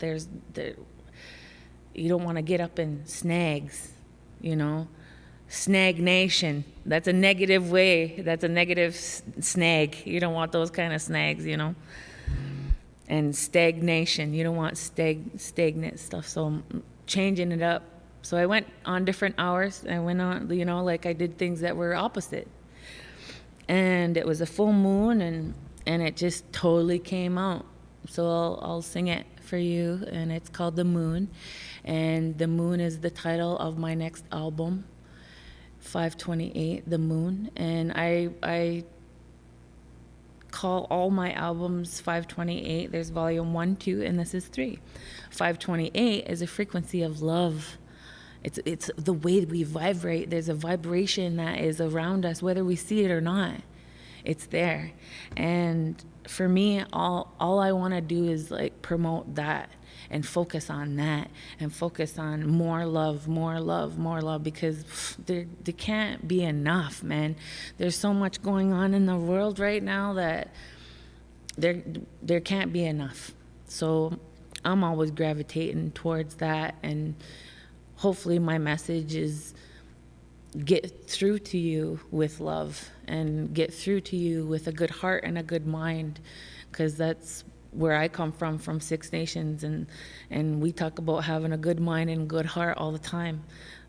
you don't want to get up in snags, Snagnation. That's a negative way. That's a negative snag. You don't want those kind of snags, And stagnation. You don't want stagnant stuff. So I'm changing it up. So I went on different hours. I went on, I did things that were opposite. And it was a full moon, and it just totally came out. So I'll sing it for you, and it's called The Moon. And The Moon is the title of my next album, 528, The Moon. And I call all my albums 528. There's volume 1, 2, and this is 3. 528 is a frequency of love. It's the way we vibrate. There's a vibration that is around us, whether we see it or not. It's there. And for me, all I want to do is like promote that and focus on that and focus on more love, because there can't be enough, man. There's so much going on in the world right now that there can't be enough. So I'm always gravitating towards that, and hopefully my message is get through to you with love and get through to you with a good heart and a good mind, because that's where I come from Six Nations, and we talk about having a good mind and good heart all the time.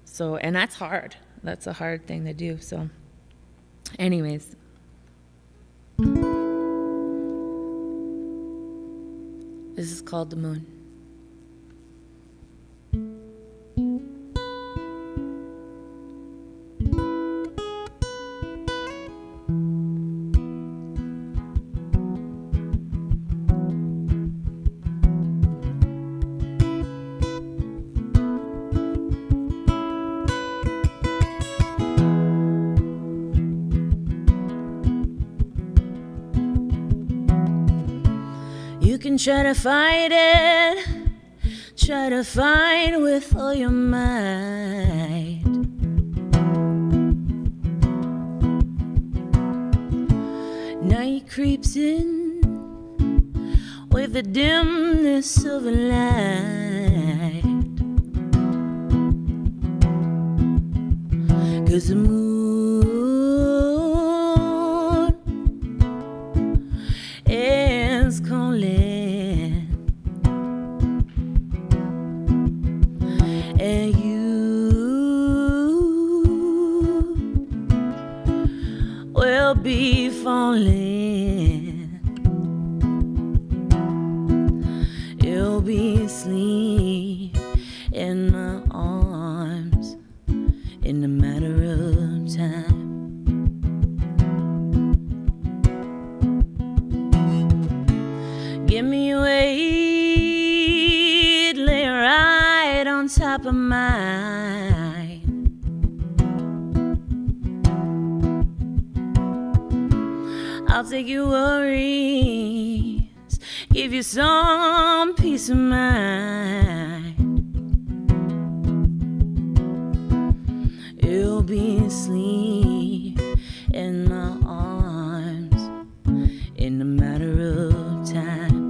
So, and that's hard. That's a hard thing to do. So anyways, this is called The Moon. You can try to fight it, try to fight with all your might. Night creeps in with the dimness of a light, 'cause the moon is calling, and you will be falling. You'll be asleep in my arms in a matter of time. Give me weight, lay right on top of mine. I'll take your worries, give you some peace of mind. You'll be asleep in my arms in a matter of time.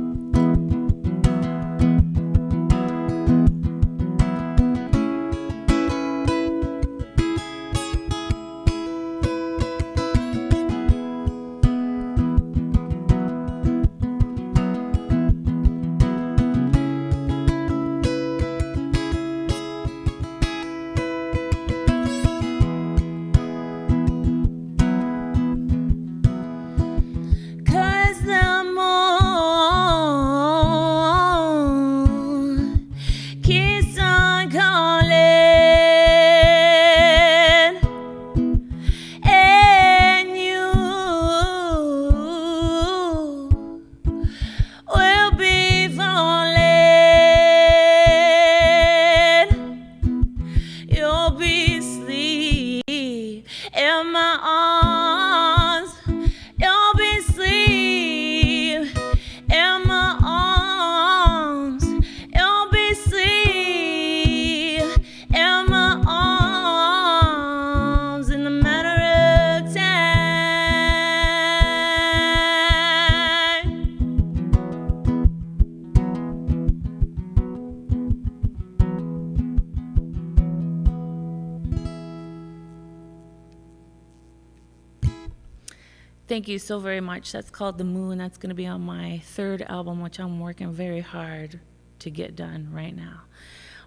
Thank you so very much. That's called The Moon. That's going to be on my third album, which I'm working very hard to get done right now.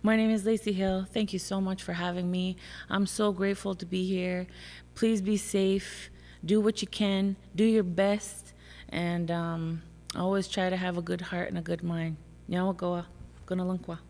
My name is Lacey Hill. Thank you so much for having me. I'm so grateful to be here. Please be safe. Do what you can. Do your best. And always try to have a good heart and a good mind. Nyawagoa. Gunalankwa.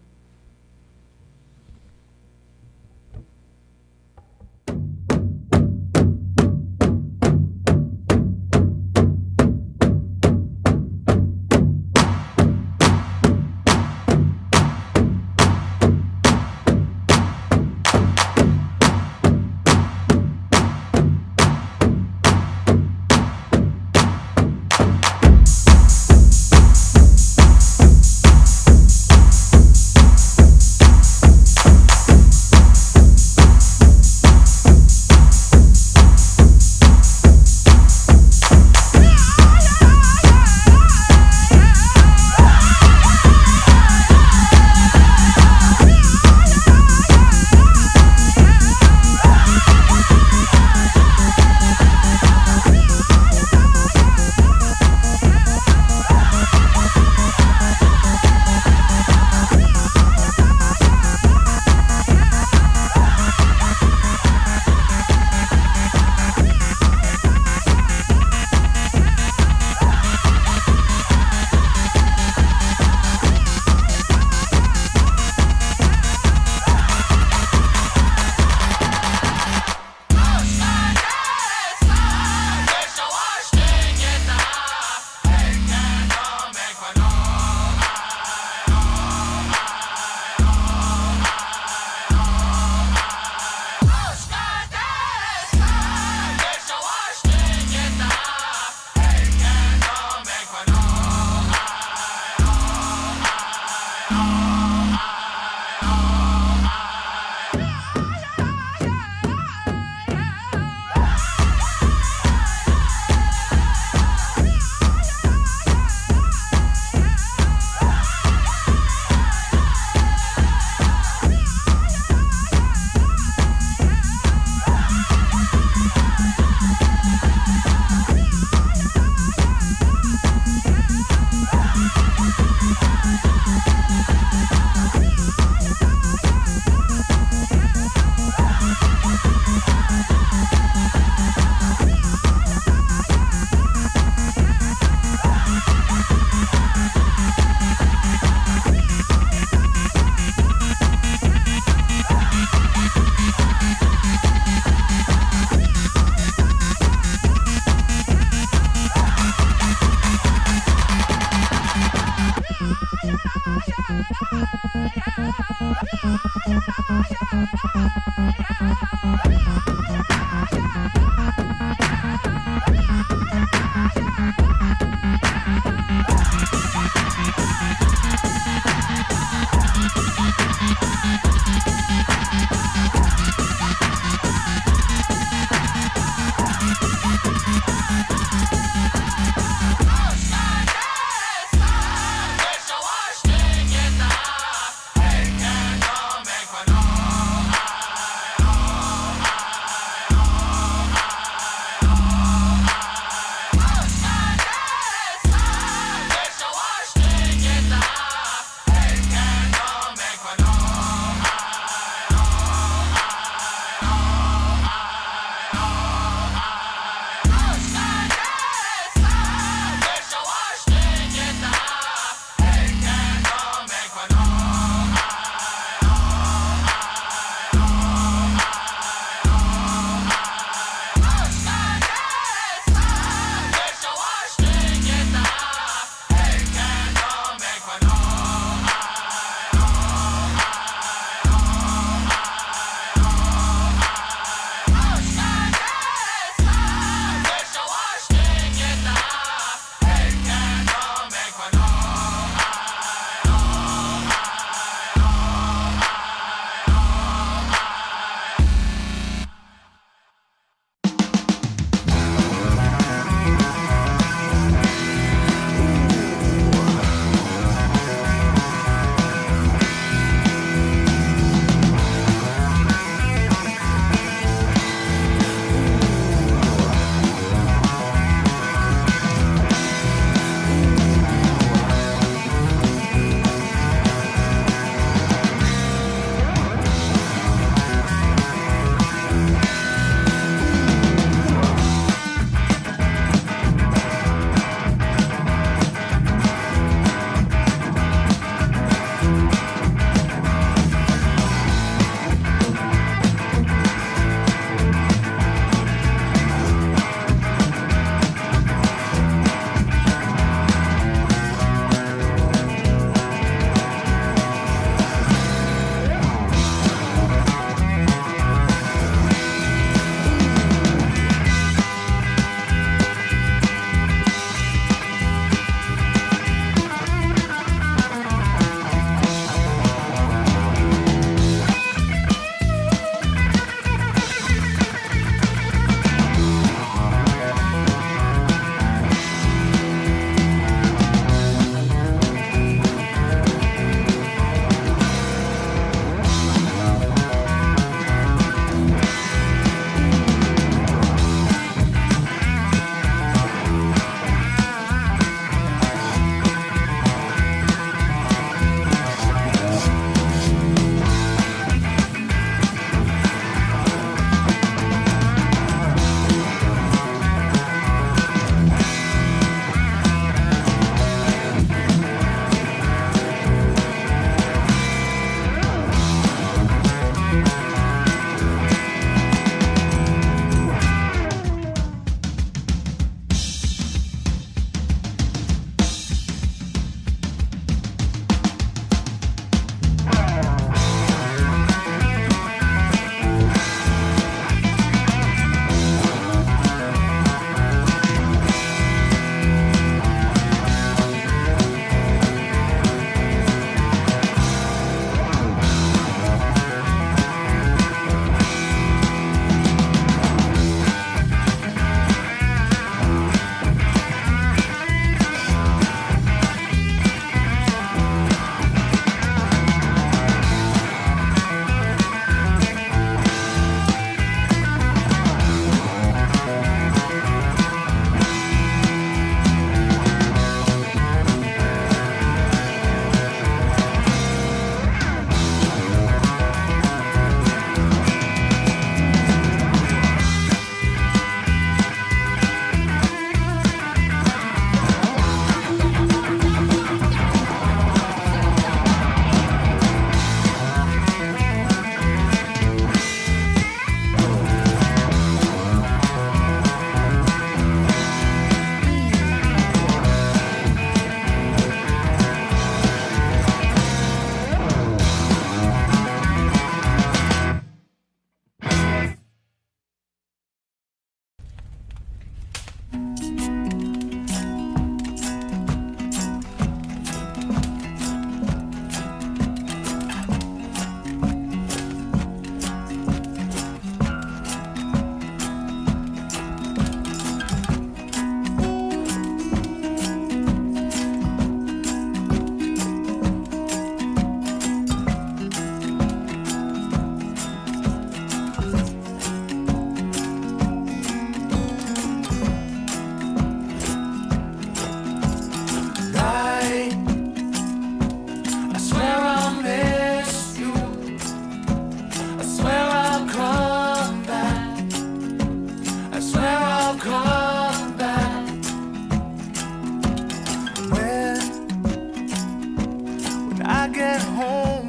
I get home,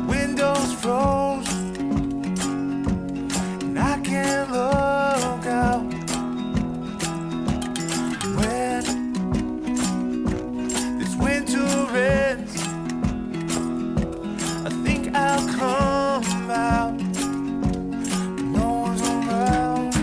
windows froze, and I can't look out. When this winter ends, I think I'll come out. No one's around.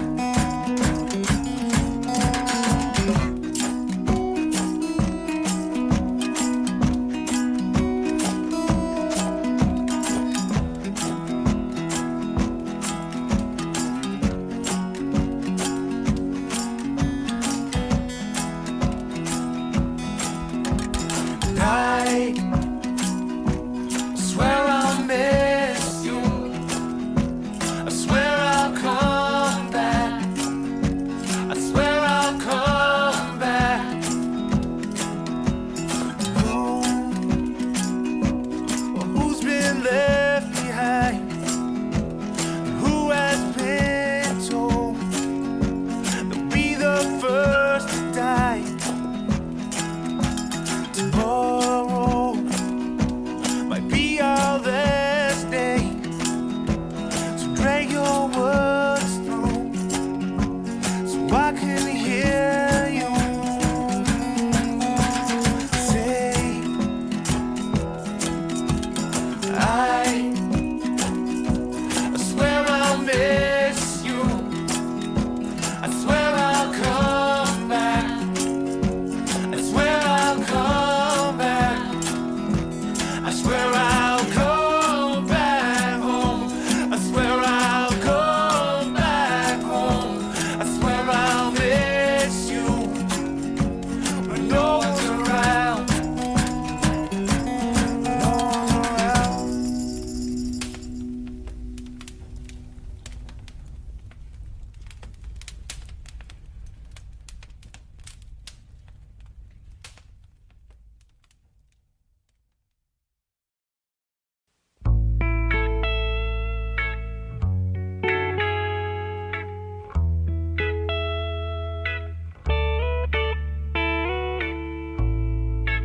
I swear I'll miss you. I swear I'll come back. I swear I'll come back. Who's been left behind? Who has been told they'll be the first to die? Tomorrow might be our last day, so drag your words through so I can hear you say, I swear I'll miss you. I swear I'll come back. I swear I'll come back. I swear I'll come back home. I swear I'll come back home. I swear I'll miss you when no one's around. No one's around.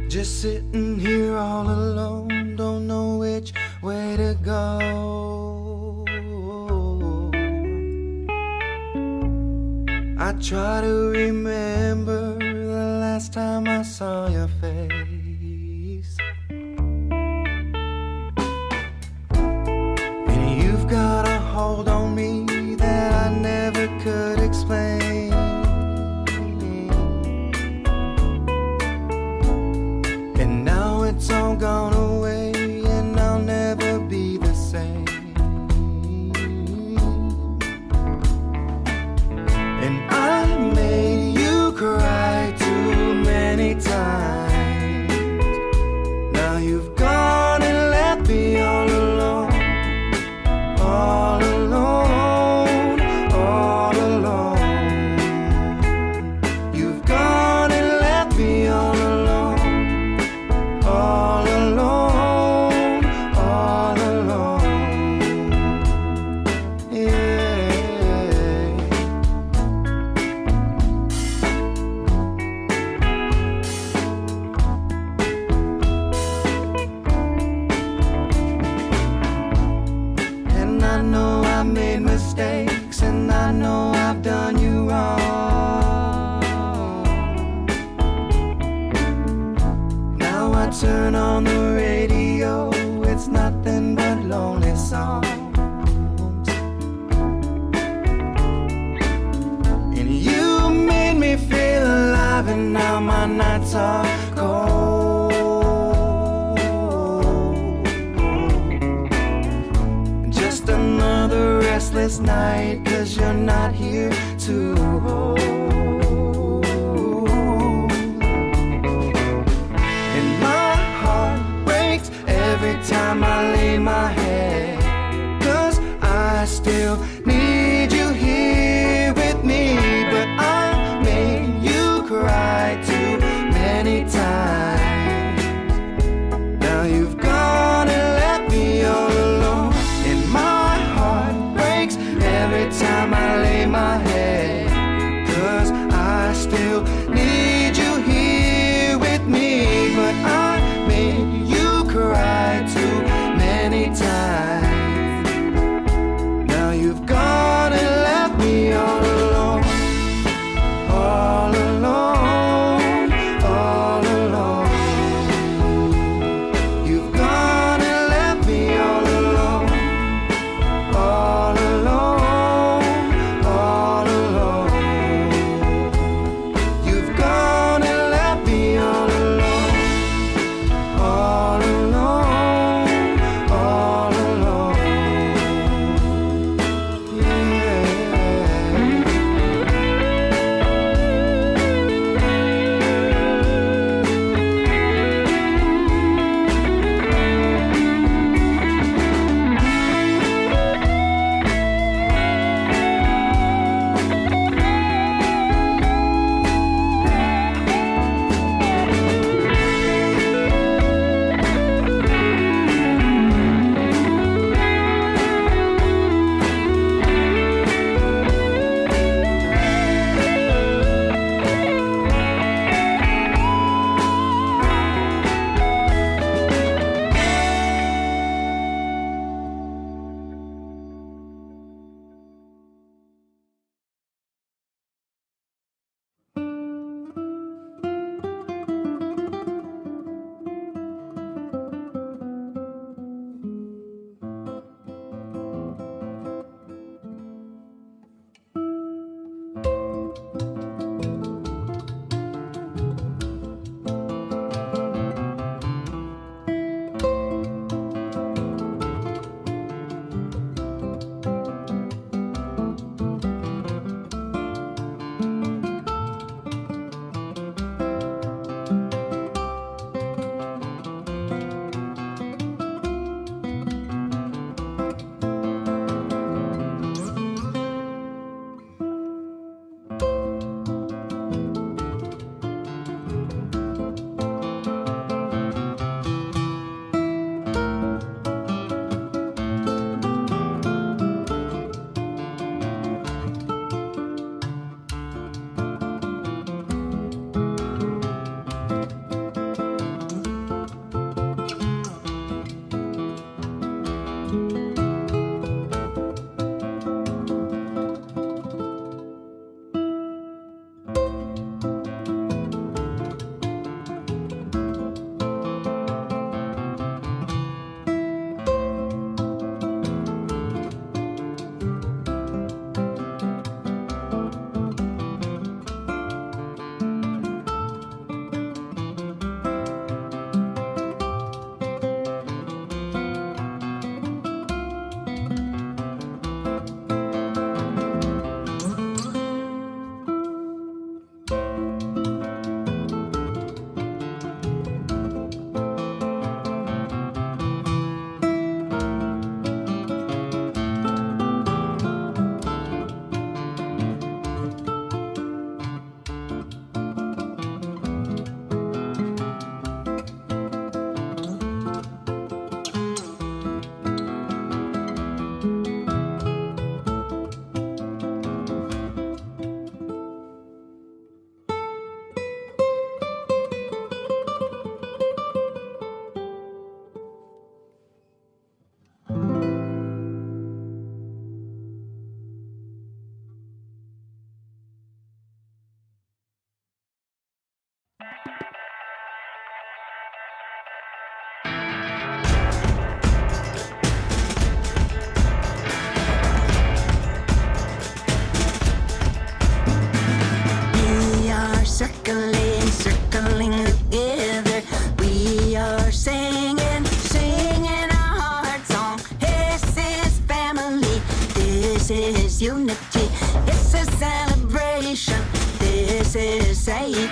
Just sitting here all alone, don't know which way to go. I try to remember the last time I saw your face, and you've got a hold on me that I never could explain. And now it's all gone away, and I'll never be the same. And I made you cry too many times. Now you've gone and left me all alone, all alone, all alone. You've gone and left me all alone, all alone, all alone. Yeah. And I know I made mistakes, and I know I've done you wrong. Now I turn on the radio, it's nothing but lonely songs. And you made me feel alive, and now my nights are cold. Just another restless night, 'cause you're not here to hold. And my heart breaks every time I lay my head, 'cause I still need you here with me. But I made you cry too many times. Now you've gone and left me all alone, and my heart breaks every time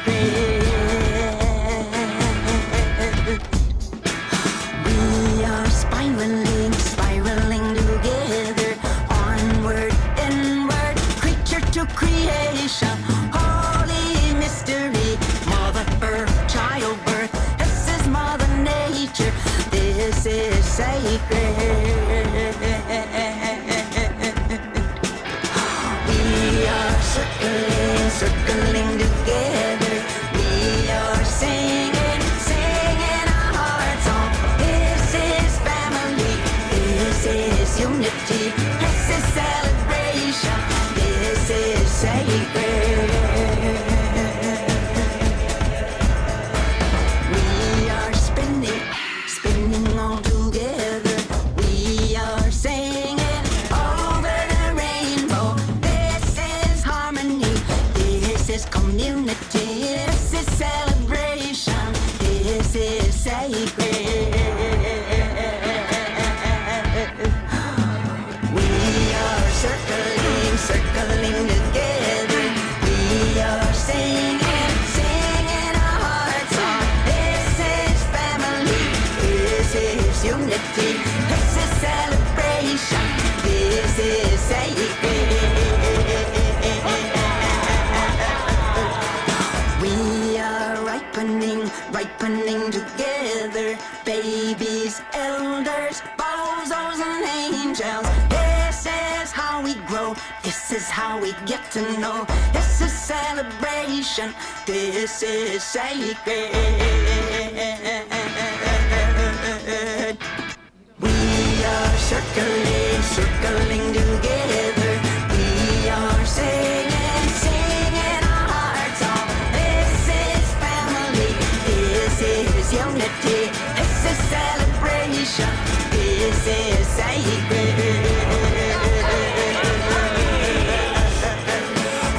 We are spiraling, spiraling together, onward, inward, creature to creation, holy mystery, Mother Earth, childbirth, this is Mother Nature, this is sacred. We are circling, circling together, we are singing, singing our hearts on. This is family, this is unity, this is celebration, this is sacred. We are spinning, spinning all together, we are singing over the rainbow. This is harmony, this is community, this is celebration, this is sacred. We are circling, circling together, we are singing, singing our hearts on. This is family, this is unity, this is celebration, this is sacred. We are ripening, ripening together, babies, elders, bozos and angels. This is how we grow, this is how we get to know, this is celebration, this is sacred. We are circling, circling together, we are singing, singing our hearts on. This is family, this is unity, this is celebration, this is sacred.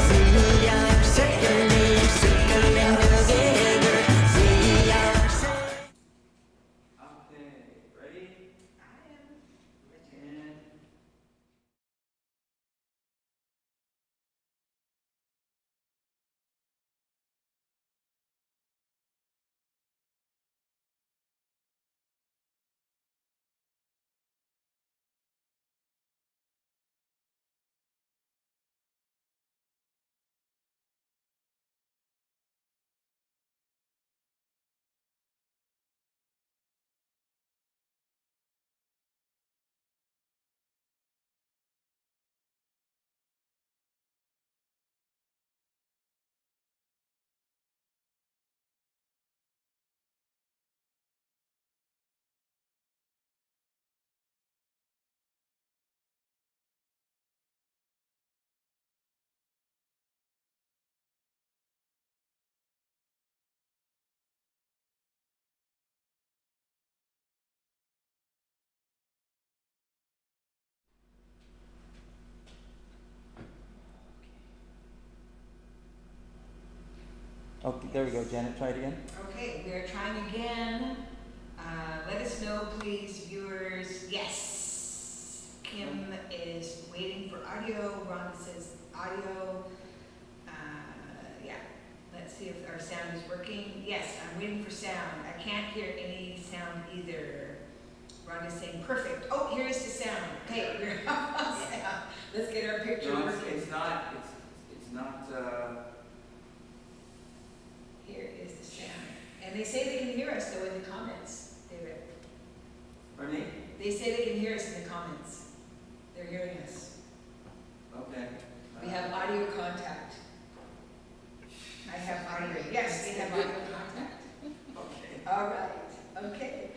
We are circling, circling together, we are singing. Okay, ready? And okay, there we go, Janet, try it again. Okay, we are trying again. Let us know, please, viewers. Yes. Kim is waiting for audio. Rhonda says audio. Yeah. Let's see if our sound is working. Yes, I'm waiting for sound. I can't hear any sound either. Rhonda's saying perfect. Oh, here is the sound. Okay, we're on sound. Let's get our picture No, working. it's not, it's not, Here is the sound. And they say they can hear us though in the comments, David. pardon me? They say they can hear us in the comments. They're hearing us. Okay. We have audio contact. I have audio. Yes, they have audio contact. Okay. All right. Okay.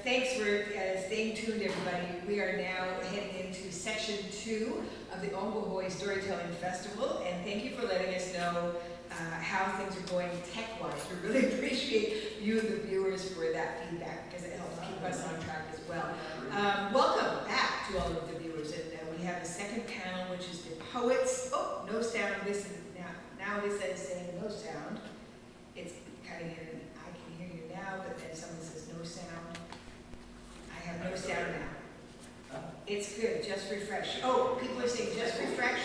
Thanks for staying tuned, everybody. We are now heading into section 2 of the Ogwehoweh Storytelling Festival, and thank you for letting us know how things are going tech-wise. We really appreciate you, the viewers, for that feedback because it helps keep us on track as well. Welcome back to all of the viewers. And we have the second panel, which is the poets. Oh, no sound. Listen now. Now it says saying no sound. It's cutting in. I can hear you now, but then someone says no sound. I have no sound now. It's good. Just refresh. Oh, people are saying just refresh.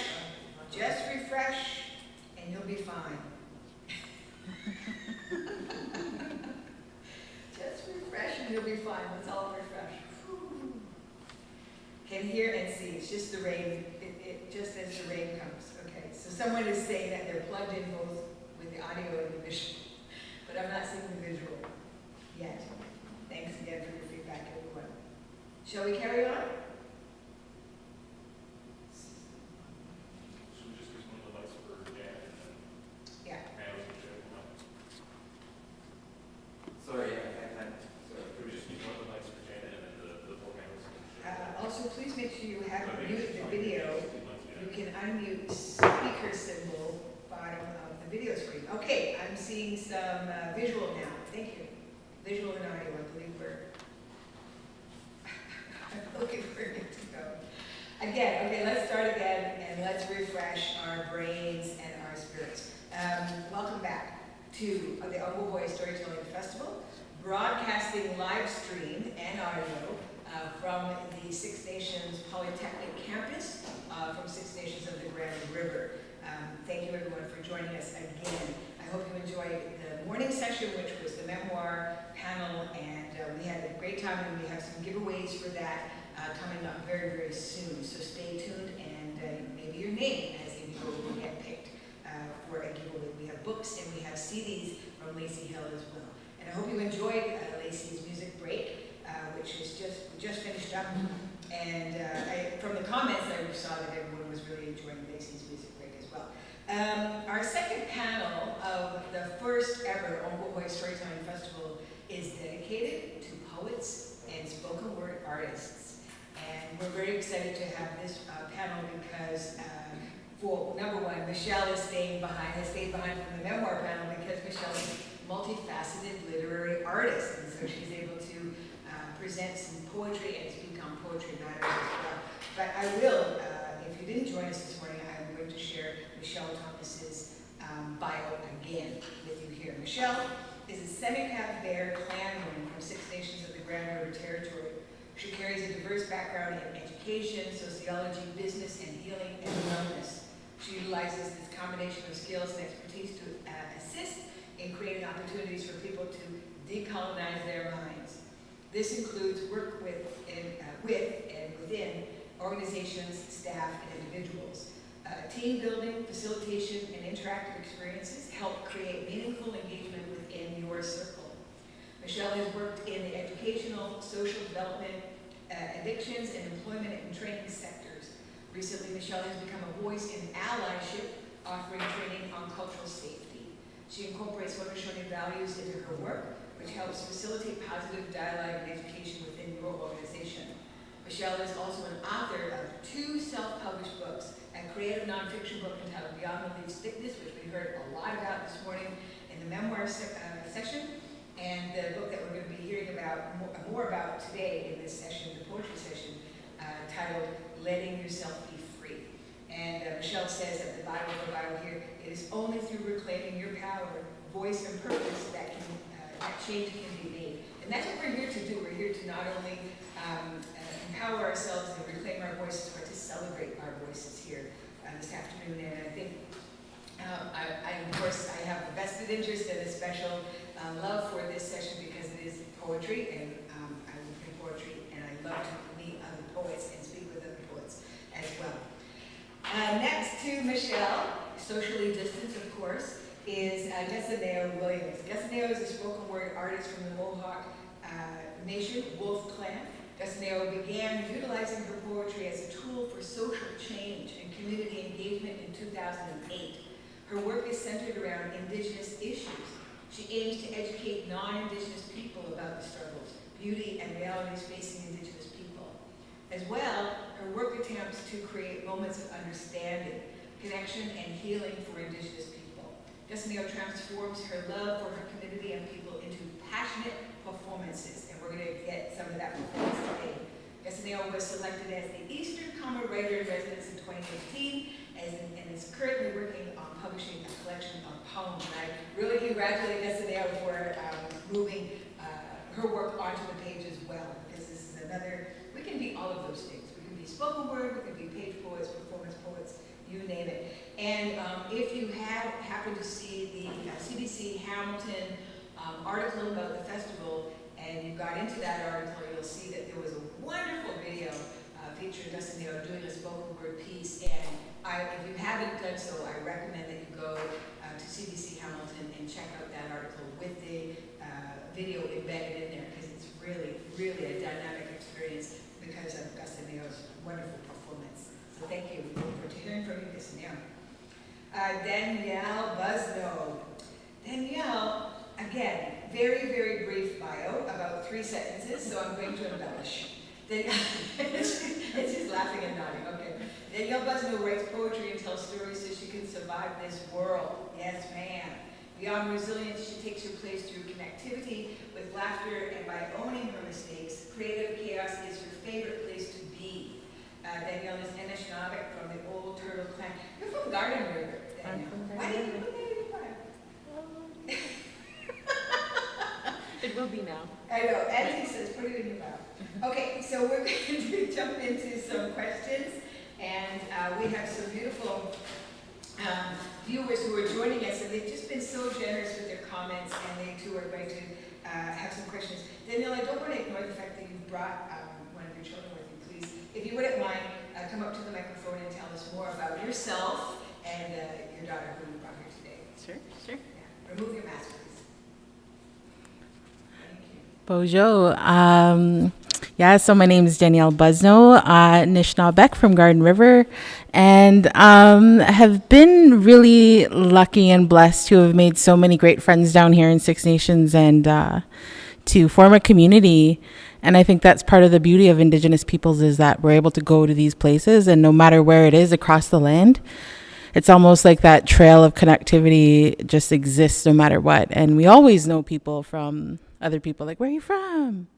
Just refresh, and you'll be fine. You'll be fine. Let's all refresh. Whew. Can hear and see. It's just the rain. It just as the rain comes. Okay. So someone is saying that they're plugged in both with the audio and the visual, but I'm not seeing the visual yet. Thanks again for your feedback, everyone. Shall we carry on? Should we just use one of the lights for Janet and then Yeah. panels and shit? Sorry, Could we just use one of the lights for Janet and then the four panels? Also, please make sure you have muted the video. You can unmute speaker symbol bottom of the video screen. Okay, I'm seeing some visual now. Thank you. Visual and audio, I believe we're I'm looking for it to go. Again, okay, let's start again and let's refresh our brains and our spirits. Welcome back to the Ogwehoweh Storytelling Festival, broadcasting live stream and audio from the Six Nations Polytechnic campus, from Six Nations of the Grand River. Thank you everyone for joining us again. I hope you enjoyed the morning session, which was the memoir panel, and we had a great time, and we have some giveaways for that coming up very, very soon. So stay tuned, and maybe your name as a viewer will get picked for a giveaway. We have books and we have CDs from Lacey Hill as well. And I hope you enjoyed Lacey's music break, which is just finished up. And from the comments, I saw that everyone was really enjoying Lacey's music break as well. Our second panel of the first ever Ogwehoweh Storytelling Festival is dedicated to poets and spoken word artists. And we're very excited to have this panel because, for number one, Michelle has stayed behind from the memoir panel because Michelle is a multifaceted literary artist. And so she's able to present some poetry and speak on poetry matters as well. But I will, if you didn't join us this morning, I'm going to share Michelle Thomas's bio again with you here. Michelle is a Seneca Bear clan woman from Six Nations of the Grand River Territory. She carries a diverse background in education, sociology, business, and healing and wellness. She utilizes this combination of skills and expertise to assist in creating opportunities for people to decolonize their minds. This includes work with and within organizations, staff, and individuals. Team building, facilitation, and interactive experiences help create meaningful engagement within your circle. Michelle has worked in the educational, social development, addictions, and employment and training sectors. Recently, Michelle has become a voice in allyship, offering training on cultural safety. She incorporates Haudenosaunee values into her work, which helps facilitate positive dialogue and education within your organization. Michelle is also an author of 2 self-published books, a creative nonfiction book entitled Beyond the Leaves Thickness, which we heard a lot about this morning in the memoir session, and the book that we're going to be hearing about more about today in this session, the poetry session, titled Letting Yourself Be Free. And Michelle says at the bottom of her bio here, it is only through reclaiming your power, voice, and purpose that change can be made. And that's what we're here to do. We're here to not only empower ourselves and reclaim our voices, but to celebrate our voices here this afternoon. And I think, of course, I have a vested interest and a special love for this session because it is poetry, and I love poetry, and I love to meet other poets and speak with other poets as well. Next to Michelle, socially distanced, of course, is Desaneo Williams. Desaneo is a spoken word artist from the Mohawk Nation, Wolf Clan. Desaneo began utilizing her poetry as a tool for social change and community engagement in 2008. Her work is centered around Indigenous issues. She aims to educate non-Indigenous people about the struggles, beauty, and realities facing Indigenous people. As well, her work attempts to create moments of understanding, connection, and healing for Indigenous people. Desaneo transforms her love for her community and people into passionate performances, and we're going to get some of that performance today. Desaneo was selected as the Eastern Common Writer in Residence in 2015 and is currently working on publishing a collection of poems. And I really congratulate Desaneo for moving her work onto the page as well, because this is another, we can be all of those things. We can be spoken word, we can be page poets, performance poets, you name it. And if you have happened to see the CBC Hamilton article about the festival, and you got into that if you haven't done so, I recommend that you go to CBC Hamilton and check out that article with the video embedded in there, because it's really, really a dynamic experience because of Gus Neo's wonderful performance. So thank you. We look forward to hearing from you, Gus Neo. Danielle Busno. Danielle, again, very, very brief bio, about 3 sentences, so I'm going to embellish. She's laughing and nodding, okay. Danielle Busno writes poetry and tells stories so she can survive this world. Yes, ma'am. Beyond resilience, she takes her place through connectivity with laughter, and by owning her mistakes, creative chaos is her favorite place to be. Danielle is Anishinaabe from the Old Turtle Clan. You're from Garden River, Danielle. Why did you put that in your bio? It will be now. I know, Angie says put it in your bio. Okay, so we're going to jump into some questions, and we have some beautiful viewers who are joining us, and they've just been so generous with their comments, and they too are going to have some questions. Danielle, I don't want to ignore the fact that you brought one of your children with you, please. If you wouldn't mind, come up to the microphone and tell us more about yourself and your daughter who you brought here today. Sure. Yeah. Remove your mask, please. Thank you. Bonjour. So my name is Danielle Busno, Anishinaabe from Garden River, and have been really lucky and blessed to have made so many great friends down here in Six Nations and to form a community. And I think that's part of the beauty of Indigenous peoples, is that we're able to go to these places, and no matter where it is across the land, it's almost like that trail of connectivity just exists no matter what. And we always know people from other people, like, where are you from?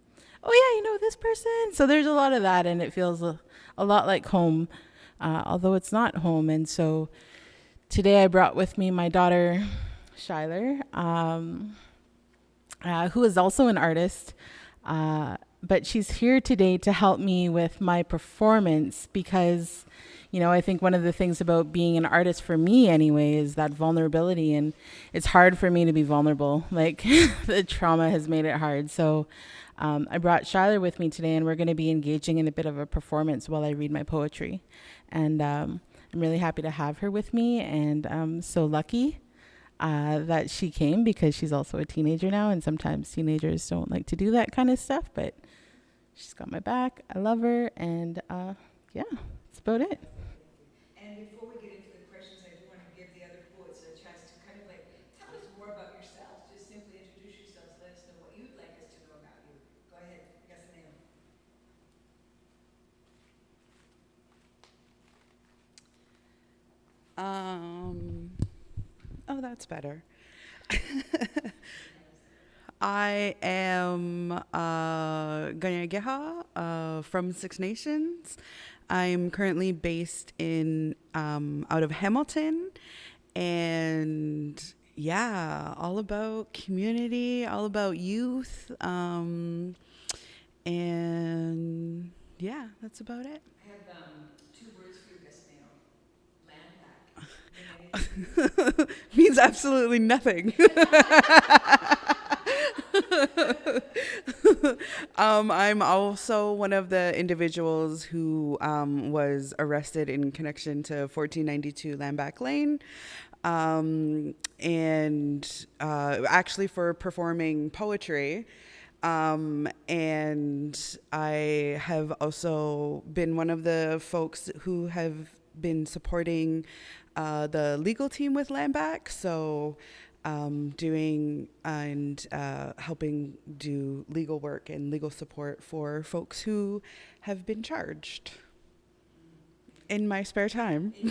Oh yeah, you know this person. So there's a lot of that, and it feels a lot like home, although it's not home. And so today I brought with me my daughter, Shyler, who is also an artist, but she's here today to help me with my performance, because I think one of the things about being an artist, for me anyway, is that vulnerability, and it's hard for me to be vulnerable. Like, the trauma has made it hard. So I brought Shyler with me today, and we're going to be engaging in a bit of a performance while I read my poetry. And I'm really happy to have her with me, and I'm so lucky that she came, because she's also a teenager now, and sometimes teenagers don't like to do that kind of stuff, but she's got my back. I love her, and that's about it. And before we get into the questions, I do want to give the other poets a chance to kind of like tell us more about yourselves. Just simply introduce yourselves. Let us know what you'd like us to know about you. Go ahead, Gus and Naomi. That's better. I am Ogwehoweh from Six Nations. I'm currently based in out of Hamilton, and all about community, all about youth, and that's about it. I have 2 words for you, Gus Neo. Land back. Means absolutely nothing. I'm also one of the individuals who was arrested in connection to 1492 Landback Lane, and actually for performing poetry. And I have also been one of the folks who have been supporting the legal team with Landback, so doing and helping do legal work and legal support for folks who have been charged in my spare time. I'm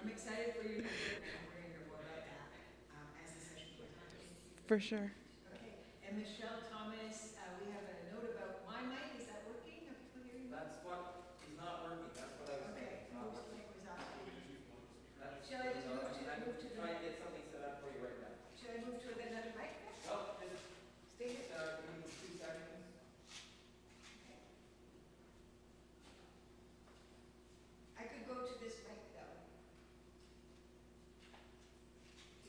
excited for you to hear more about that as the session goes on. For sure. Okay, and Michelle Thomas, we have a note about my mic. Is that working? Are people hearing me? That's what is not working, that's what I was saying. Okay, It's not whose working. mic was off? That's- Shall I just move to Try and get something set up for you right now. Should I move to another mic? Well, just, Stay here. give me 2 seconds. I could go to this mic though.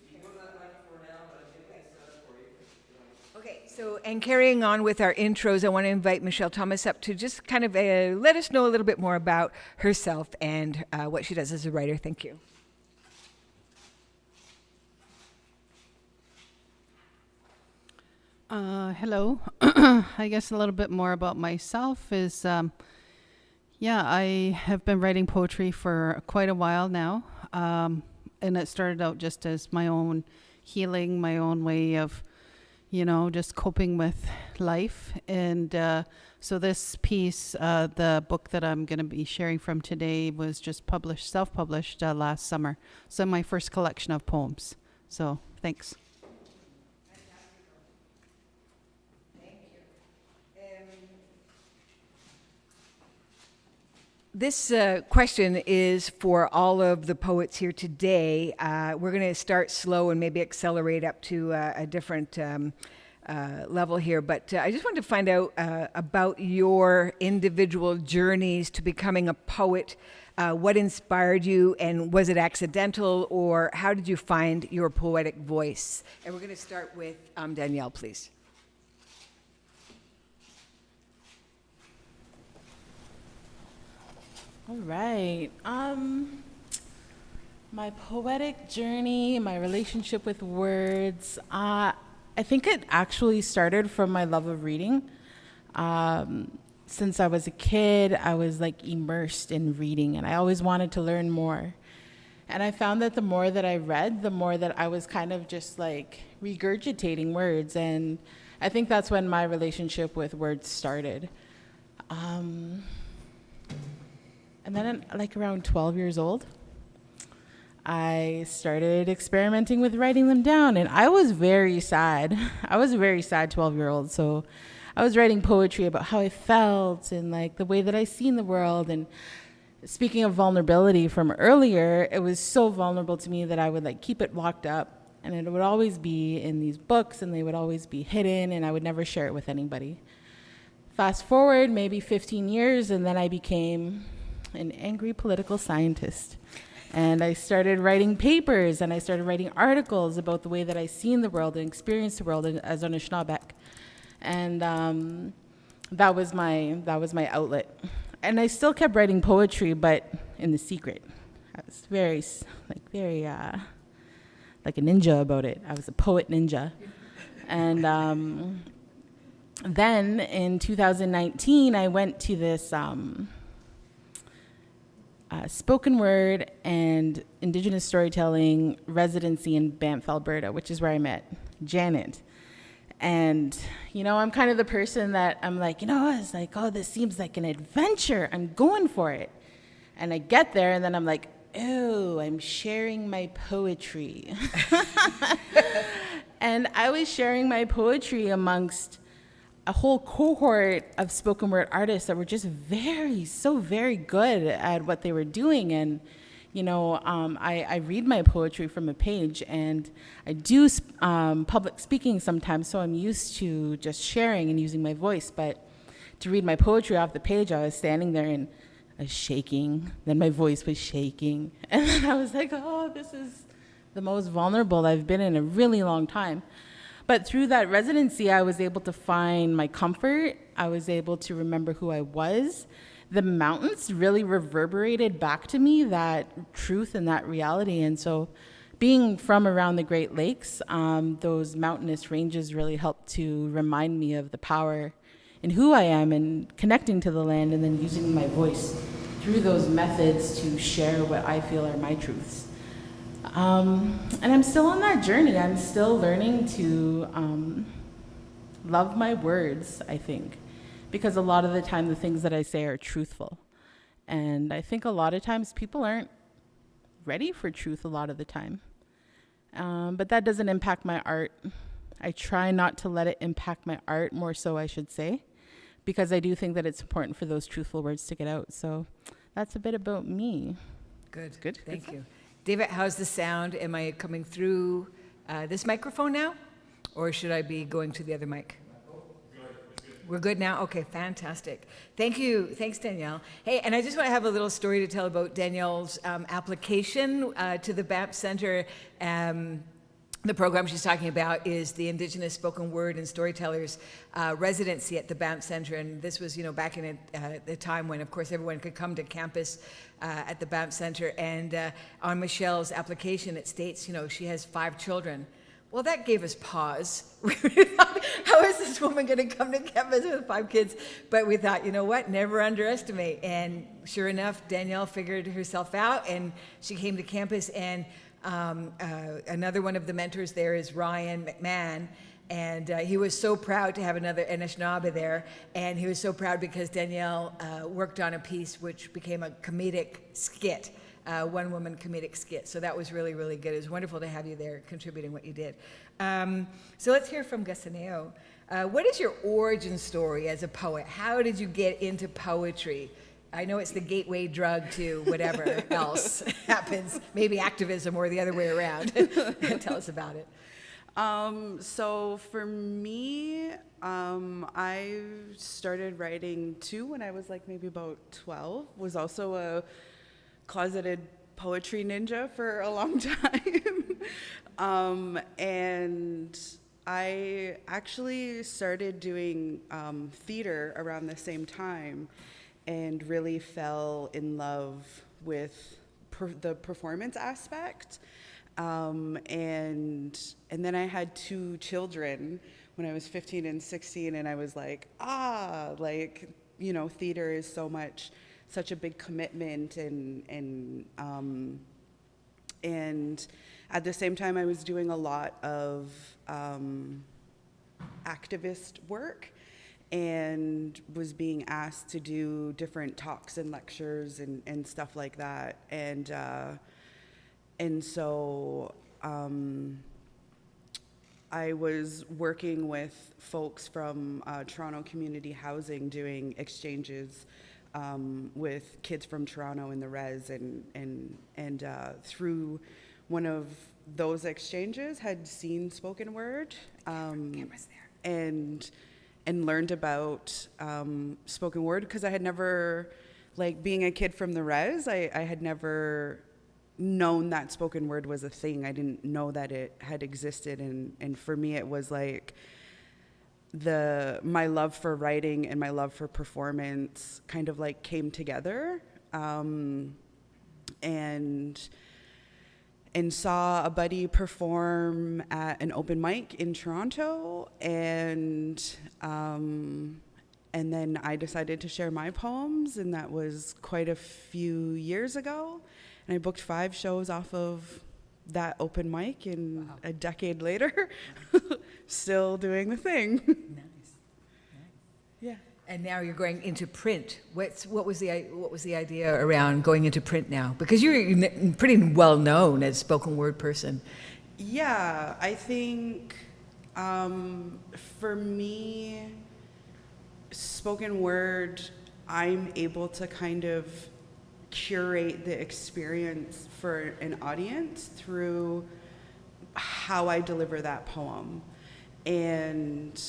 You can go to that mic for now, but I'm getting it set up for you. Okay, So, and carrying on with our intros, I want to invite Michelle Thomas up to just kind of let us know a little bit more about herself and what she does as a writer. Thank you. Hello. I guess a little bit more about myself is, I have been writing poetry for quite a while now. And it started out just as my own healing, my own way of, just coping with life. And so this piece, the book that I'm going to be sharing from today was just self-published last summer. So my first collection of poems. So thanks. This question is for all of the poets here today. We're going to start slow and maybe accelerate up to a different level here. But I just wanted to find out about your individual journeys to becoming a poet. What inspired you, and was it accidental, or how did you find your poetic voice? And we're going to start with Danielle, please. All right. My poetic journey, my relationship with words, I think it actually started from my love of reading. Since I was a kid, I was like immersed in reading, and I always wanted to learn more. And I found that the more that I read, the more that I was kind of just like regurgitating words. And I think that's when my relationship with words started. And then like around 12 years old, I started experimenting with writing them down, and I was very sad. I was a very sad 12-year-old, so I was writing poetry about how I felt and like the way that I seen the world. And speaking of vulnerability from earlier, it was so vulnerable to me that I would like keep it locked up, and it would always be in these books, and they would always be hidden, and I would never share it with anybody. Fast forward maybe 15 years, and then I became an angry political scientist. And I started writing papers, and I started writing articles about the way that I seen the world and experienced the world as Anishinaabe. And that was my outlet. And I still kept writing poetry, but in the secret. I was very like a ninja about it. I was a poet ninja. And then in 2019, I went to this spoken word and Indigenous storytelling residency in Banff, Alberta, which is where I met Janet. And, I'm kind of the person that I'm like, it's like, oh, this seems like an adventure. I'm going for it. And I get there, and then I'm like, oh, I'm sharing my poetry. And I was sharing my poetry amongst a whole cohort of spoken word artists that were just so very good at what they were doing. And, I read my poetry from a page, and I do public speaking sometimes, so I'm used to just sharing and using my voice. But to read my poetry off the page, I was standing there and I was shaking, then my voice was shaking. And then I was like, oh, this is the most vulnerable I've been in a really long time. But through that residency, I was able to find my comfort. I was able to remember who I was. The mountains really reverberated back to me that truth and that reality. And so being from around the Great Lakes, those mountainous ranges really helped to remind me of the power in who I am and connecting to the land, and then using my voice through those methods to share what I feel are my truths. And I'm still on that journey. I'm still learning to love my words, I think, because a lot of the time the things that I say are truthful. And I think a lot of times people aren't ready for truth a lot of the time. But that doesn't impact my art. I try not to let it impact my art, more so I should say, because I do think that it's important for those truthful words to get out. So that's a bit about me. Good. Good. Thank you. David, how's the sound? Am I coming through this microphone now? Or should I be going to the other mic? We're good now? Okay, fantastic. Thank you. Thanks, Danielle. Hey, and I just want to have a little story to tell about Danielle's application to the BAP Center. The program she's talking about is the Indigenous Spoken Word and Storytellers residency at the Banff Centre, and this was, back in the time when, of course, everyone could come to campus at the Banff Centre. And on Michelle's application, it states, she has 5 children. Well, that gave us pause. How is this woman going to come to campus with 5 kids? But we thought, never underestimate. And sure enough, Danielle figured herself out, and she came to campus. And another one of the mentors there is Ryan McMahon, and he was so proud to have another Anishinaabe there, and he was so proud because Danielle worked on a piece which became a comedic skit, one-woman comedic skit. So that was really, really good. It was wonderful to have you there contributing what you did. So let's hear from Gasaneo. What is your origin story as a poet? How did you get into poetry? I know it's the gateway drug to whatever else happens, maybe activism or the other way around. Tell us about it. So for me, I started writing too when I was like maybe about 12. Was also a closeted poetry ninja for a long time. And I actually started doing theater around the same time, and really fell in love with the performance aspect. And then I had 2 children when I was 15 and 16, and I was like, theater is such a big commitment, and at the same time I was doing a lot of activist work, and was being asked to do different talks and lectures and stuff like that. And so I was working with folks from Toronto Community Housing, doing exchanges with kids from Toronto in the res, and through one of those exchanges had seen spoken word, Cameras there. and learned about spoken word, because I had never, being a kid from the res, I had never known that spoken word was a thing. I didn't know that it had existed, and for me it was like my love for writing and my love for performance kind of came together, and saw a buddy perform at an open mic in Toronto, and then I decided to share my poems, and that was quite a few years ago, and I booked 5 shows off of that open mic, and a decade later, still doing the thing. Nice. Yeah. And now you're going into print. What was the idea around going into print now? Because you're pretty well known as a spoken word person. Yeah, I think for me, spoken word, I'm able to kind of curate the experience for an audience through how I deliver that poem. And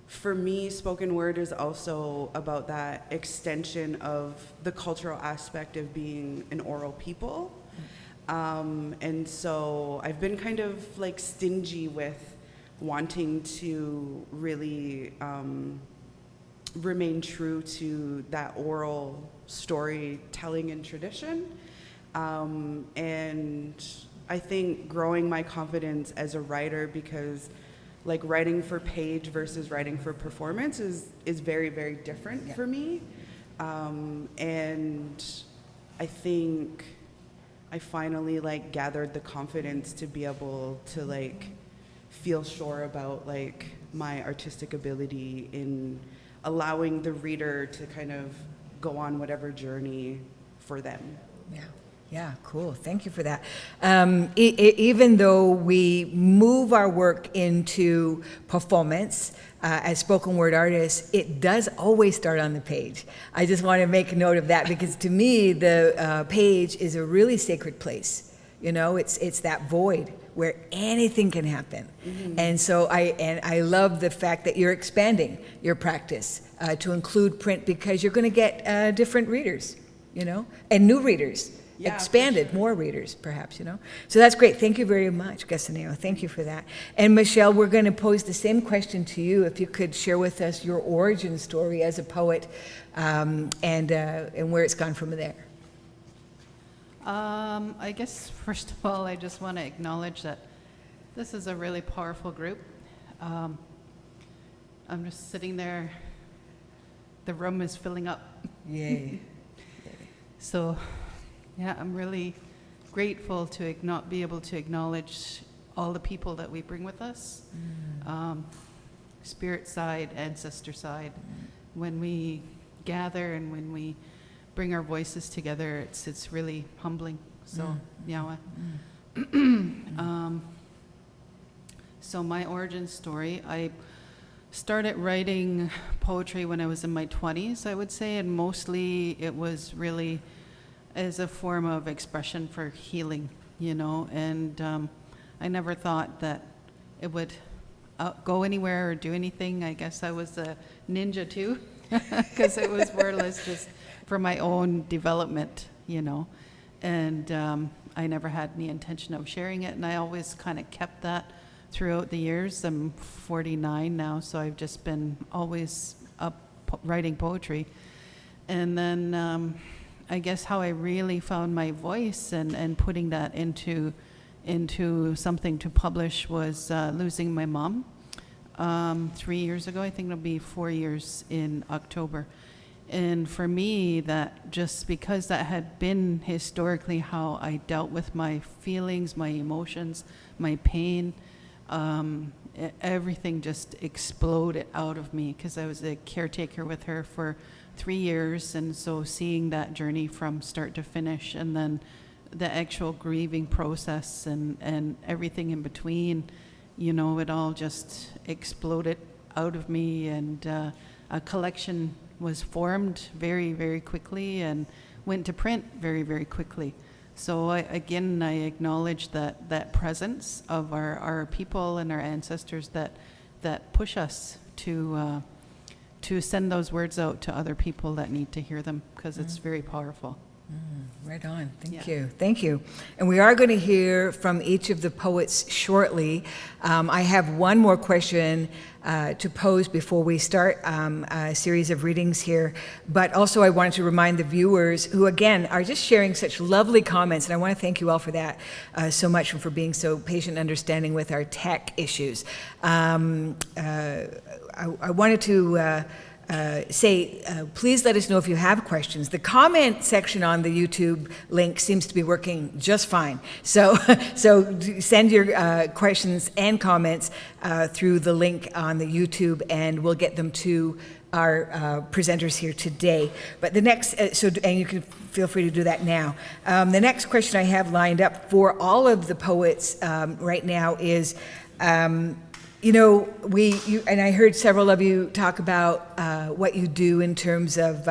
for me, spoken word is also about that extension of the cultural aspect of being an oral people. And so I've been kind of stingy with wanting to really remain true to that oral storytelling and tradition. And I think growing my confidence as a writer, because writing for page versus writing for performance is very, very different for me. And I think I finally gathered the confidence to be able to feel sure about my artistic ability in allowing the reader to kind of go on whatever journey for them. Yeah, cool. Thank you for that. Even though we move our work into performance as spoken word artists, it does always start on the page. I just want to make note of that, because to me, the page is a really sacred place. It's that void where anything can happen. Mm-hmm. And so I love the fact that you're expanding your practice to include print, because you're going to get different readers, and new readers. Yeah, for expanded, more readers perhaps, you know? So that's great. Thank you very much, Gasaneo. Thank you for that. And Michelle, we're going to pose the same question to you. If you could share with us your origin story as a poet and where it's gone from there. I guess, first of all, I just want to acknowledge that this is a really powerful group. I'm just sitting there, the room is filling up. Yay. So, yeah, I'm really grateful to be able to acknowledge all the people that we bring with us, spirit side, ancestor side. When we gather and when we bring our voices together, it's really humbling. So, yeah. So my origin story, I started writing poetry when I was in my 20s, I would say, and mostly it was really as a form of expression for healing, you know, and I never thought that it would go anywhere or do anything. I guess I was a ninja too, because it was more or less just for my own development, you know, and I never had any intention of sharing it, and I always kind of kept that throughout the years. I'm 49 now, so I've just been always up writing poetry. And then I guess how I really found my voice and putting that into something to publish was losing my mom 3 years ago. I think it'll be 4 years in October. And for me, that just because that had been historically how I dealt with my feelings, my emotions, my pain, everything just exploded out of me because I was a caretaker with her for 3 years. And so seeing that journey from start to finish, and then the actual grieving process and everything in between, you know, it all just exploded out of me. And a collection was formed very, very quickly and went to print very, very quickly. So I acknowledge that presence of our people and our ancestors that push us to send those words out to other people that need to hear them, because it's very powerful. Right on. Thank you. Thank you. And we are going to hear from each of the poets shortly. I have one more question to pose before we start a series of readings here. But also I wanted to remind the viewers who, again, are just sharing such lovely comments. And I want to thank you all for that so much, and for being so patient and understanding with our tech issues. I wanted to say, please let us know if you have questions. The comment section on the YouTube link seems to be working just fine. So send your questions and comments through the link on the YouTube, and we'll get them to our presenters here today. But the next, and you can feel free to do that now. The next question I have lined up for all of the poets right now is, you know, and I heard several of you talk about what you do in terms of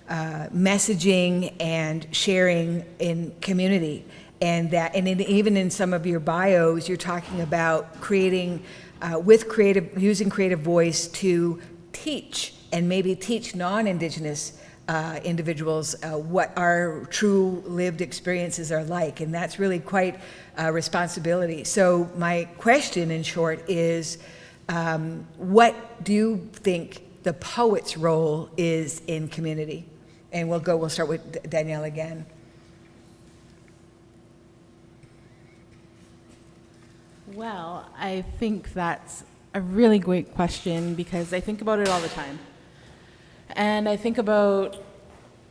messaging and sharing in community, and even in some of your bios, you're talking about creating using creative voice to teach, and maybe teach non-Indigenous individuals what our true lived experiences are like, and that's really quite a responsibility. So my question, in short, is what do you think the poet's role is in community? And we'll start with Danielle again. Well, I think that's a really great question, because I think about it all the time. And I think about,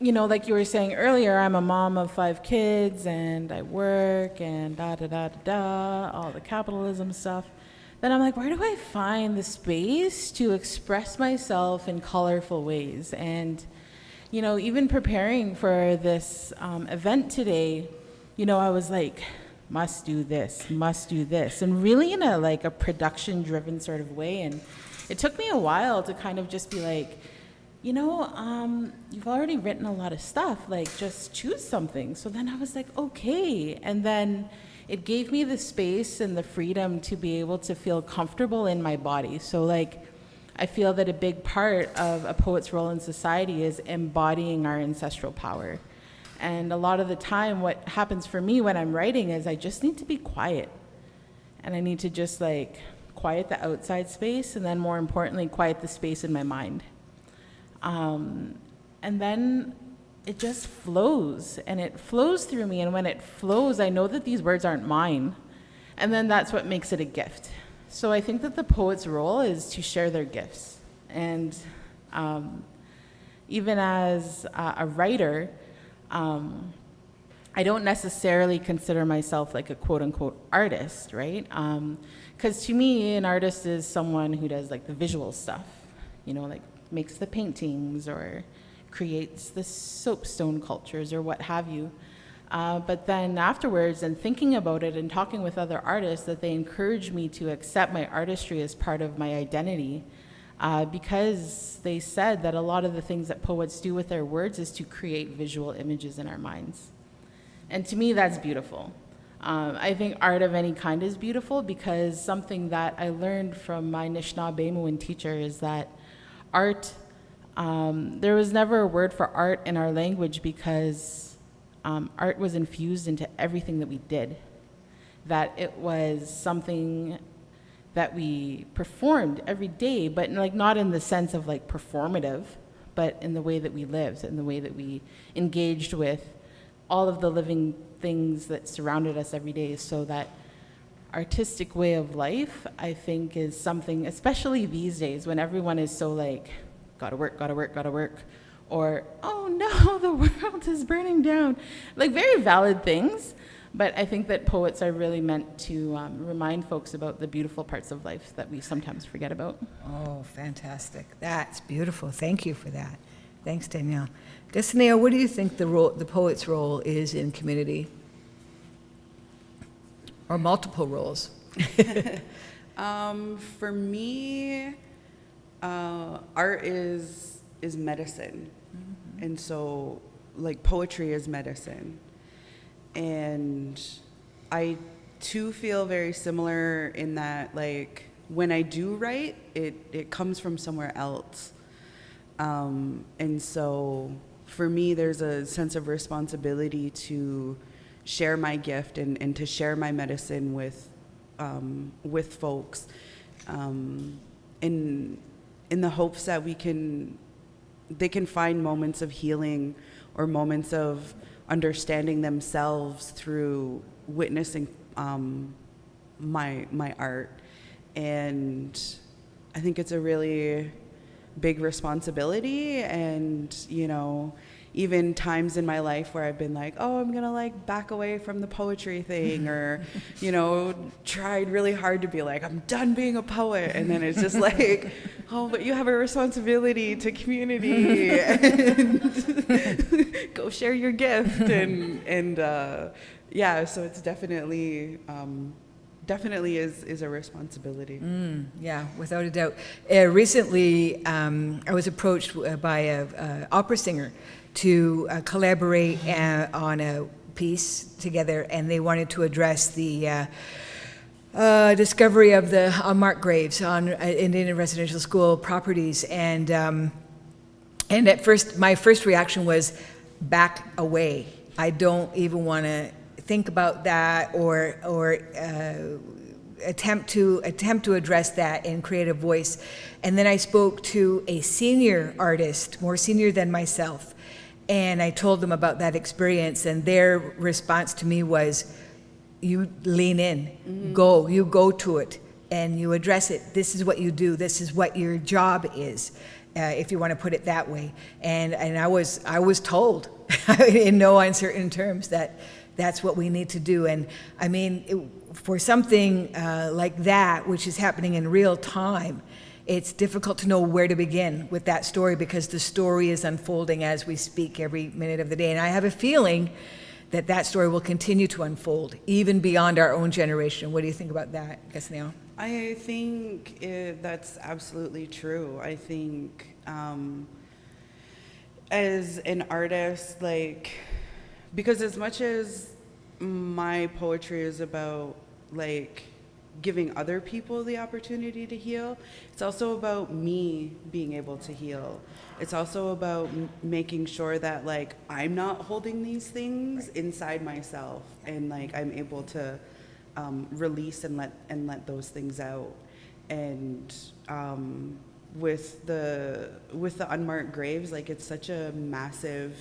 you know, like you were saying earlier, I'm a mom of 5 kids, and I work, and all the capitalism stuff. Then I'm like, where do I find the space to express myself in colorful ways? And, you know, even preparing for this event today, you know, I was like, must do this, and really in a production-driven sort of way. And it took me a while to kind of just be like, you know, you've already written a lot of stuff, like just choose something. So then I was like, okay. And then it gave me the space and the freedom to be able to feel comfortable in my body. So like, I feel that a big part of a poet's role in society is embodying our ancestral power. And a lot of the time, what happens for me when I'm writing is I just need to be quiet. And I need to just like quiet the outside space, and then more importantly, quiet the space in my mind. And then it just flows, and it flows through me. And when it flows, I know that these words aren't mine. And then that's what makes it a gift. So I think that the poet's role is to share their gifts. And even as a writer, I don't necessarily consider myself like a quote unquote artist, right? Because to me, an artist is someone who does like the visual stuff, you know, like makes the paintings or creates the soapstone cultures or what have you. But then afterwards, and thinking about it and talking with other artists, that they encourage me to accept my artistry as part of my identity, because they said that a lot of the things that poets do with their words is to create visual images in our minds. And to me, that's beautiful. I think art of any kind is beautiful, because something that I learned from my Anishinaabe teacher is that art, there was never a word for art in our language, because art was infused into everything that we did. That it was something that we performed every day, but like not in the sense of like performative, but in the way that we lived, in the way that we engaged with all of the living things that surrounded us every day. So that artistic way of life, I think, is something, especially these days when everyone is so like, gotta work, gotta work, gotta work, or, oh no, the world is burning down. Like very valid things, but I think that poets are really meant to remind folks about the beautiful parts of life that we sometimes forget about. Oh, fantastic. That's beautiful. Thank you for that. Thanks, Danielle. Destineo, what do you think the poet's role is in community? Or multiple roles? For me, art is medicine. Mm-hmm. And so, like, poetry is medicine. And I, too, feel very similar in that, like, when I do write, it comes from somewhere else. And so, for me, there's a sense of responsibility to share my gift and to share my medicine with folks, in the hopes that they can find moments of healing or moments of understanding themselves through witnessing my art. And I think it's a really big responsibility, and you know, even times in my life where I've been like, oh, I'm gonna like back away from the poetry thing, or you know, tried really hard to be like, I'm done being a poet, and then it's just like, oh, but you have a responsibility to community and go share your gift, and yeah, so it's definitely is a responsibility. Yeah, without a doubt. Recently, I was approached by an opera singer to collaborate on a piece together, and they wanted to address the discovery of the unmarked graves on Indian residential school properties. And at first, my first reaction was back away. I don't even want to think about that or attempt to address that in creative voice. And then I spoke to a senior artist, more senior than myself, and I told them about that experience, and their response to me was, you lean in, you go to it, and you address it. This is what you do. This is what your job is, if you want to put it that way. And I was told in no uncertain terms that that's what we need to do. And I mean, for something like that, which is happening in real time, it's difficult to know where to begin with that story, because the story is unfolding as we speak every minute of the day. And I have a feeling that that story will continue to unfold, even beyond our own generation. What do you think about that, Gasneo? I think that's absolutely true. I think as an artist, like, because as much as my poetry is about like giving other people the opportunity to heal. It's also about me being able to heal. It's also about making sure that like I'm not holding these things inside myself, and like I'm able to release and let those things out. And with the unmarked graves, like it's such a massive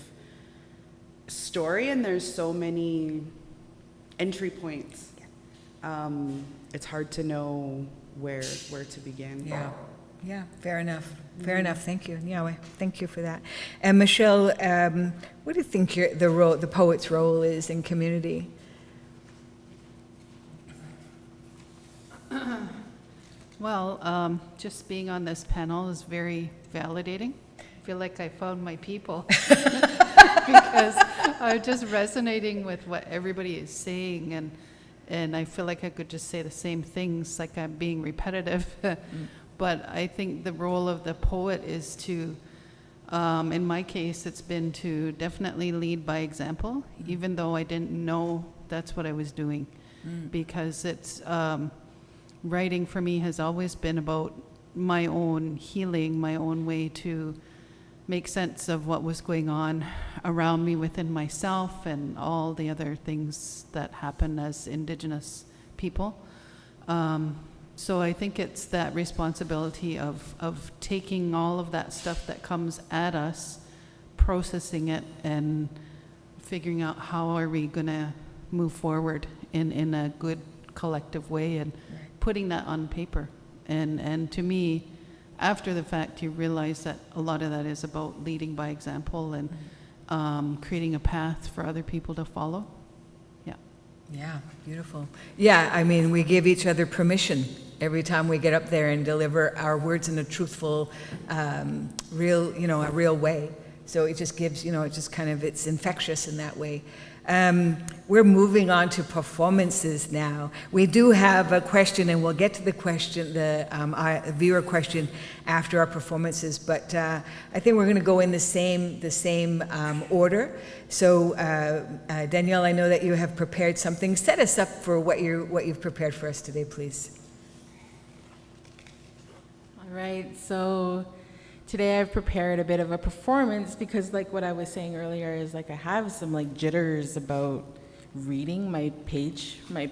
story, and there's so many entry points. It's hard to know where to begin. Yeah, fair enough. Fair enough. Thank you, Yahweh. Thank you for that. And Michelle, what do you think the poet's role is in community? Well, just being on this panel is very validating. I feel like I found my people because I'm just resonating with what everybody is saying, and I feel like I could just say the same things, like I'm being repetitive. But I think the role of the poet is to, in my case, it's been to definitely lead by example, even though I didn't know that's what I was doing, because it's writing for me has always been about my own healing, my own way to make sense of what was going on around me within myself and all the other things that happen as Indigenous people. So I think it's that responsibility of taking all of that stuff that comes at us, processing it, and figuring out how are we going to move forward in a good collective way, and putting that on paper. And to me, after the fact, you realize that a lot of that is about leading by example and creating a path for other people to follow. Yeah, beautiful. Yeah, I mean, we give each other permission every time we get up there and deliver our words in a truthful, a real way. So it just gives, it just kind of, it's infectious in that way. We're moving on to performances now. We do have a question, and we'll get to the question, the viewer question, after our performances. But I think we're going to go in the same order. So Danielle, I know that you have prepared something. Set us up for what you've prepared for us today, please. All right. So today I've prepared a bit of a performance because, like what I was saying earlier, is like I have some like jitters about reading my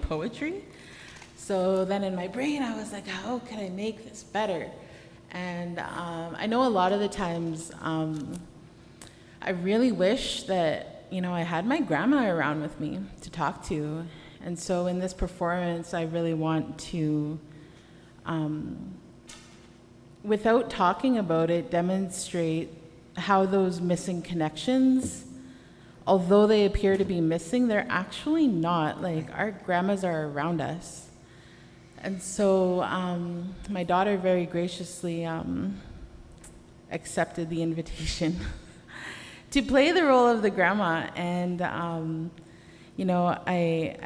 poetry. So then in my brain I was like, how can I make this better? And I know a lot of the times I really wish that, I had my grandma around with me to talk to. And so in this performance, I really want to, without talking about it, demonstrate how those missing connections, although they appear to be missing, they're actually not. Like, our grandmas are around us. And so my daughter very graciously accepted the invitation to play the role of the grandma. And, I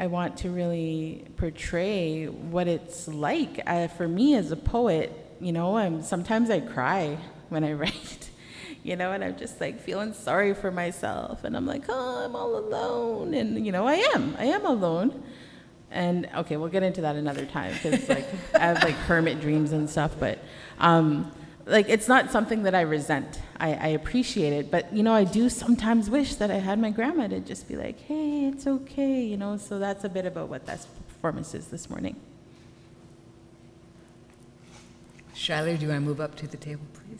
want to really portray what it's like for me as a poet. Sometimes I cry when I write, and I'm just like feeling sorry for myself. And I'm like, oh, I'm all alone. And, I am alone. And okay, we'll get into that another time because like I have like hermit dreams and stuff, but it's not something that I resent. I appreciate it, but I do sometimes wish that I had my grandma to just be like, hey, it's okay, So that's a bit about what that performance is this morning. Shyler, do you want to move up to the table, please?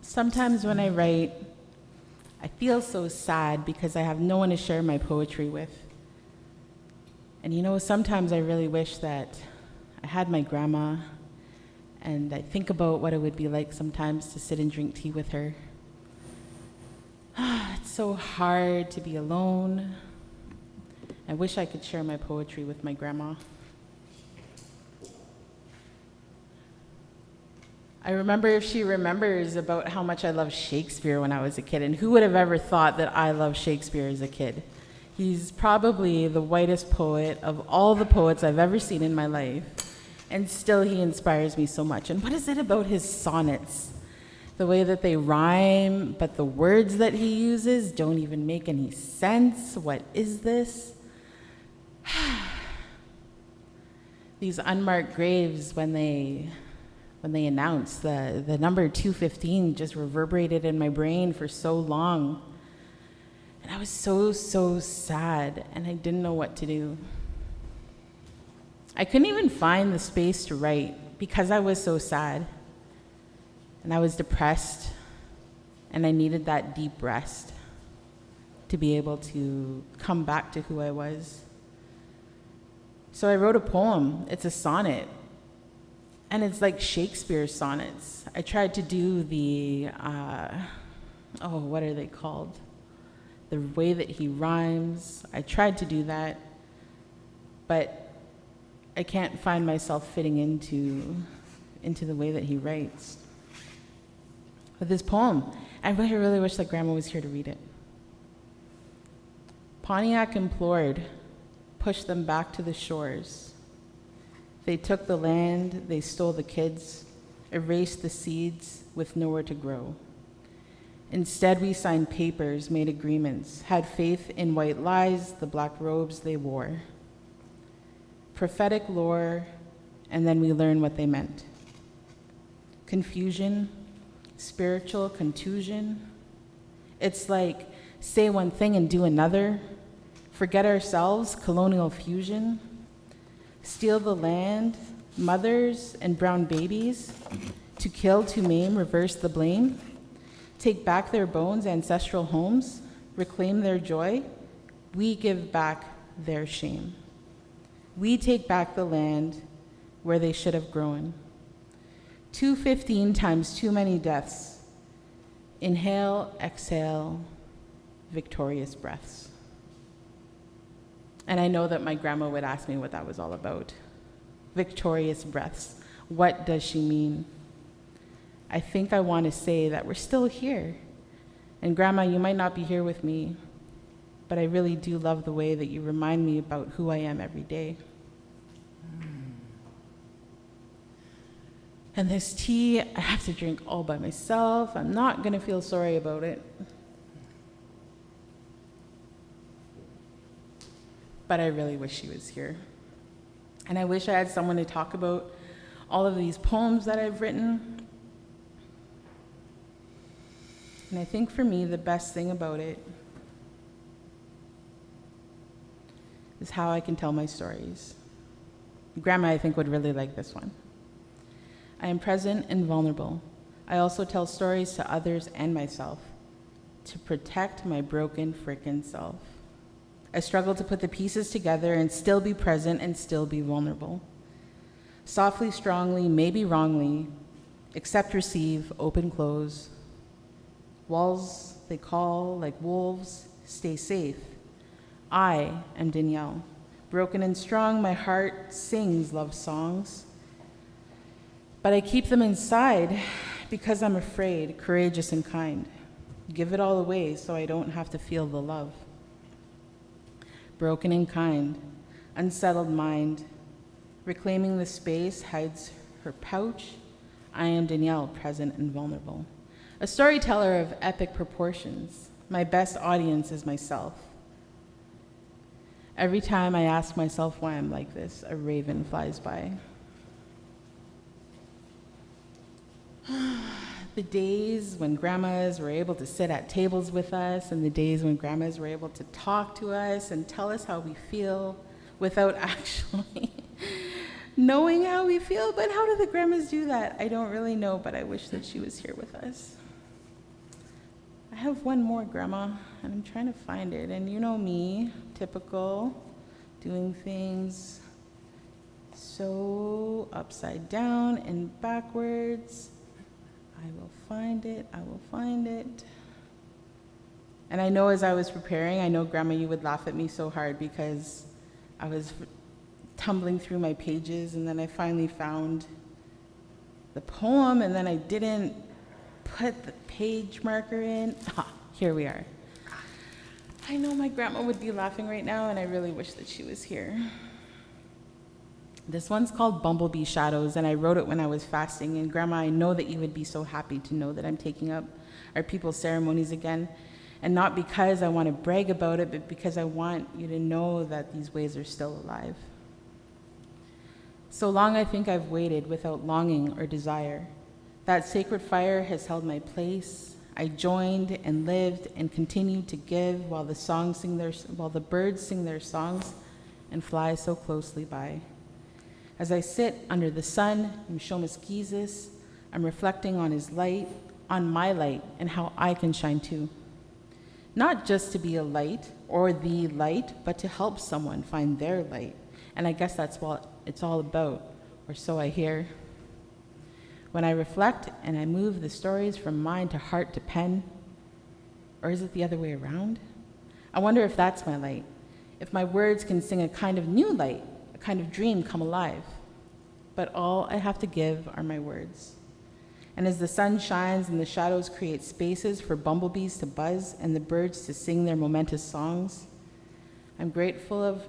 Sometimes when I write, I feel so sad because I have no one to share my poetry with. And sometimes I really wish that I had my grandma, and I think about what it would be like sometimes to sit and drink tea with her. It's so hard to be alone I wish I could share my poetry with my grandma. I remember if she remembers about how much I loved Shakespeare when I was a kid, and who would have ever thought that I loved Shakespeare as a kid? He's probably the whitest poet of all the poets I've ever seen in my life, and still he inspires me so much. And what is it about his sonnets? The way that they rhyme, but the words that he uses don't even make any sense. What is this? These unmarked graves, when they announced the number 215, just reverberated in my brain for so long. And I was so sad, and I didn't know what to do. I couldn't even find the space to write because I was so sad. And I was depressed, and I needed that deep rest to be able to come back to who I was. So I wrote a poem. It's a sonnet. And it's like Shakespeare's sonnets. I tried to do the, what are they called? The way that he rhymes. I tried to do that, but I can't find myself fitting into the way that he writes. But this poem, I really wish that Grandma was here to read it. Pontiac implored, push them back to the shores. They took the land, they stole the kids, erased the seeds with nowhere to grow. Instead, we signed papers, made agreements, had faith in white lies, the black robes they wore. Prophetic lore, and then we learned what they meant. Confusion, spiritual contusion. It's like say one thing and do another. Forget ourselves, colonial fusion. Steal the land, mothers and brown babies. To kill, to maim, reverse the blame. Take back their bones, ancestral homes. Reclaim their joy. We give back their shame. We take back the land where they should have grown. 215 times too many deaths. Inhale, exhale, victorious breaths. And I know that my grandma would ask me what that was all about. Victorious breaths. What does she mean? I think I want to say that we're still here. And Grandma, you might not be here with me, but I really do love the way that you remind me about who I am every day. And this tea, I have to drink all by myself. I'm not going to feel sorry about it. But I really wish she was here. And I wish I had someone to talk about all of these poems that I've written. And I think for me, the best thing about it is how I can tell my stories. Grandma, I think, would really like this one. I am present and vulnerable. I also tell stories to others and myself to protect my broken frickin' self. I struggle to put the pieces together and still be present and still be vulnerable. Softly, strongly, maybe wrongly, accept, receive, open, close. Walls, they call like wolves, stay safe. I am Danielle. Broken and strong, my heart sings love songs. But I keep them inside because I'm afraid, courageous and kind. Give it all away so I don't have to feel the love. Broken and kind, unsettled mind, reclaiming the space hides her pouch. I am Danielle, present and vulnerable. A storyteller of epic proportions. My best audience is myself. Every time I ask myself why I'm like this, a raven flies by. The days when grandmas were able to sit at tables with us, and the days when grandmas were able to talk to us and tell us how we feel without actually knowing how we feel. But how do the grandmas do that? I don't really know, but I wish that she was here with us. I have one more, Grandma, and I'm trying to find it. And you know me, typical, doing things so upside down and backwards. I will find it, I will find it. And I know as I was preparing, I know Grandma, you would laugh at me so hard because I was tumbling through my pages, and then I finally found the poem, and then I didn't put the page marker in. Here we are. I know my grandma would be laughing right now, and I really wish that she was here. This one's called Bumblebee Shadows, and I wrote it when I was fasting. And Grandma, I know that you would be so happy to know that I'm taking up our people's ceremonies again. And not because I want to brag about it, but because I want you to know that these ways are still alive. So long I think I've waited without longing or desire. That sacred fire has held my place. I joined and lived and continued to give while the birds sing their songs and fly so closely by. As I sit under the sun in Shomaskizis, I'm reflecting on his light, on my light, and how I can shine too. Not just to be a light or the light, but to help someone find their light. And I guess that's what it's all about, or so I hear. When I reflect and I move the stories from mind to heart to pen, or is it the other way around? I wonder if that's my light, if my words can sing a kind of new light, a kind of dream come alive. But all I have to give are my words. And as the sun shines and the shadows create spaces for bumblebees to buzz and the birds to sing their momentous songs, I'm grateful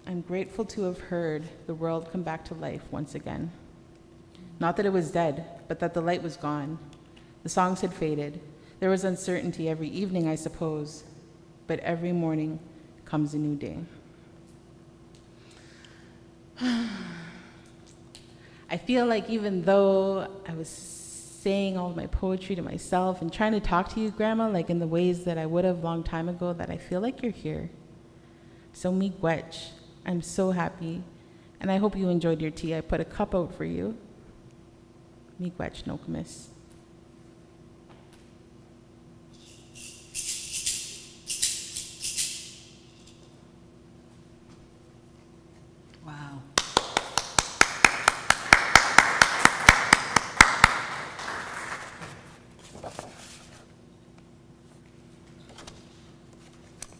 to have heard the world come back to life once again. Not that it was dead, but that the light was gone. The songs had faded. There was uncertainty every evening, I suppose, but every morning comes a new day. I feel like even though I was saying all of my poetry to myself and trying to talk to you, Grandma, like in the ways that I would have long time ago, that I feel like you're here. So miigwech, I'm so happy, and I hope you enjoyed your tea. I put a cup out for you. Miigwech nokumis. Wow.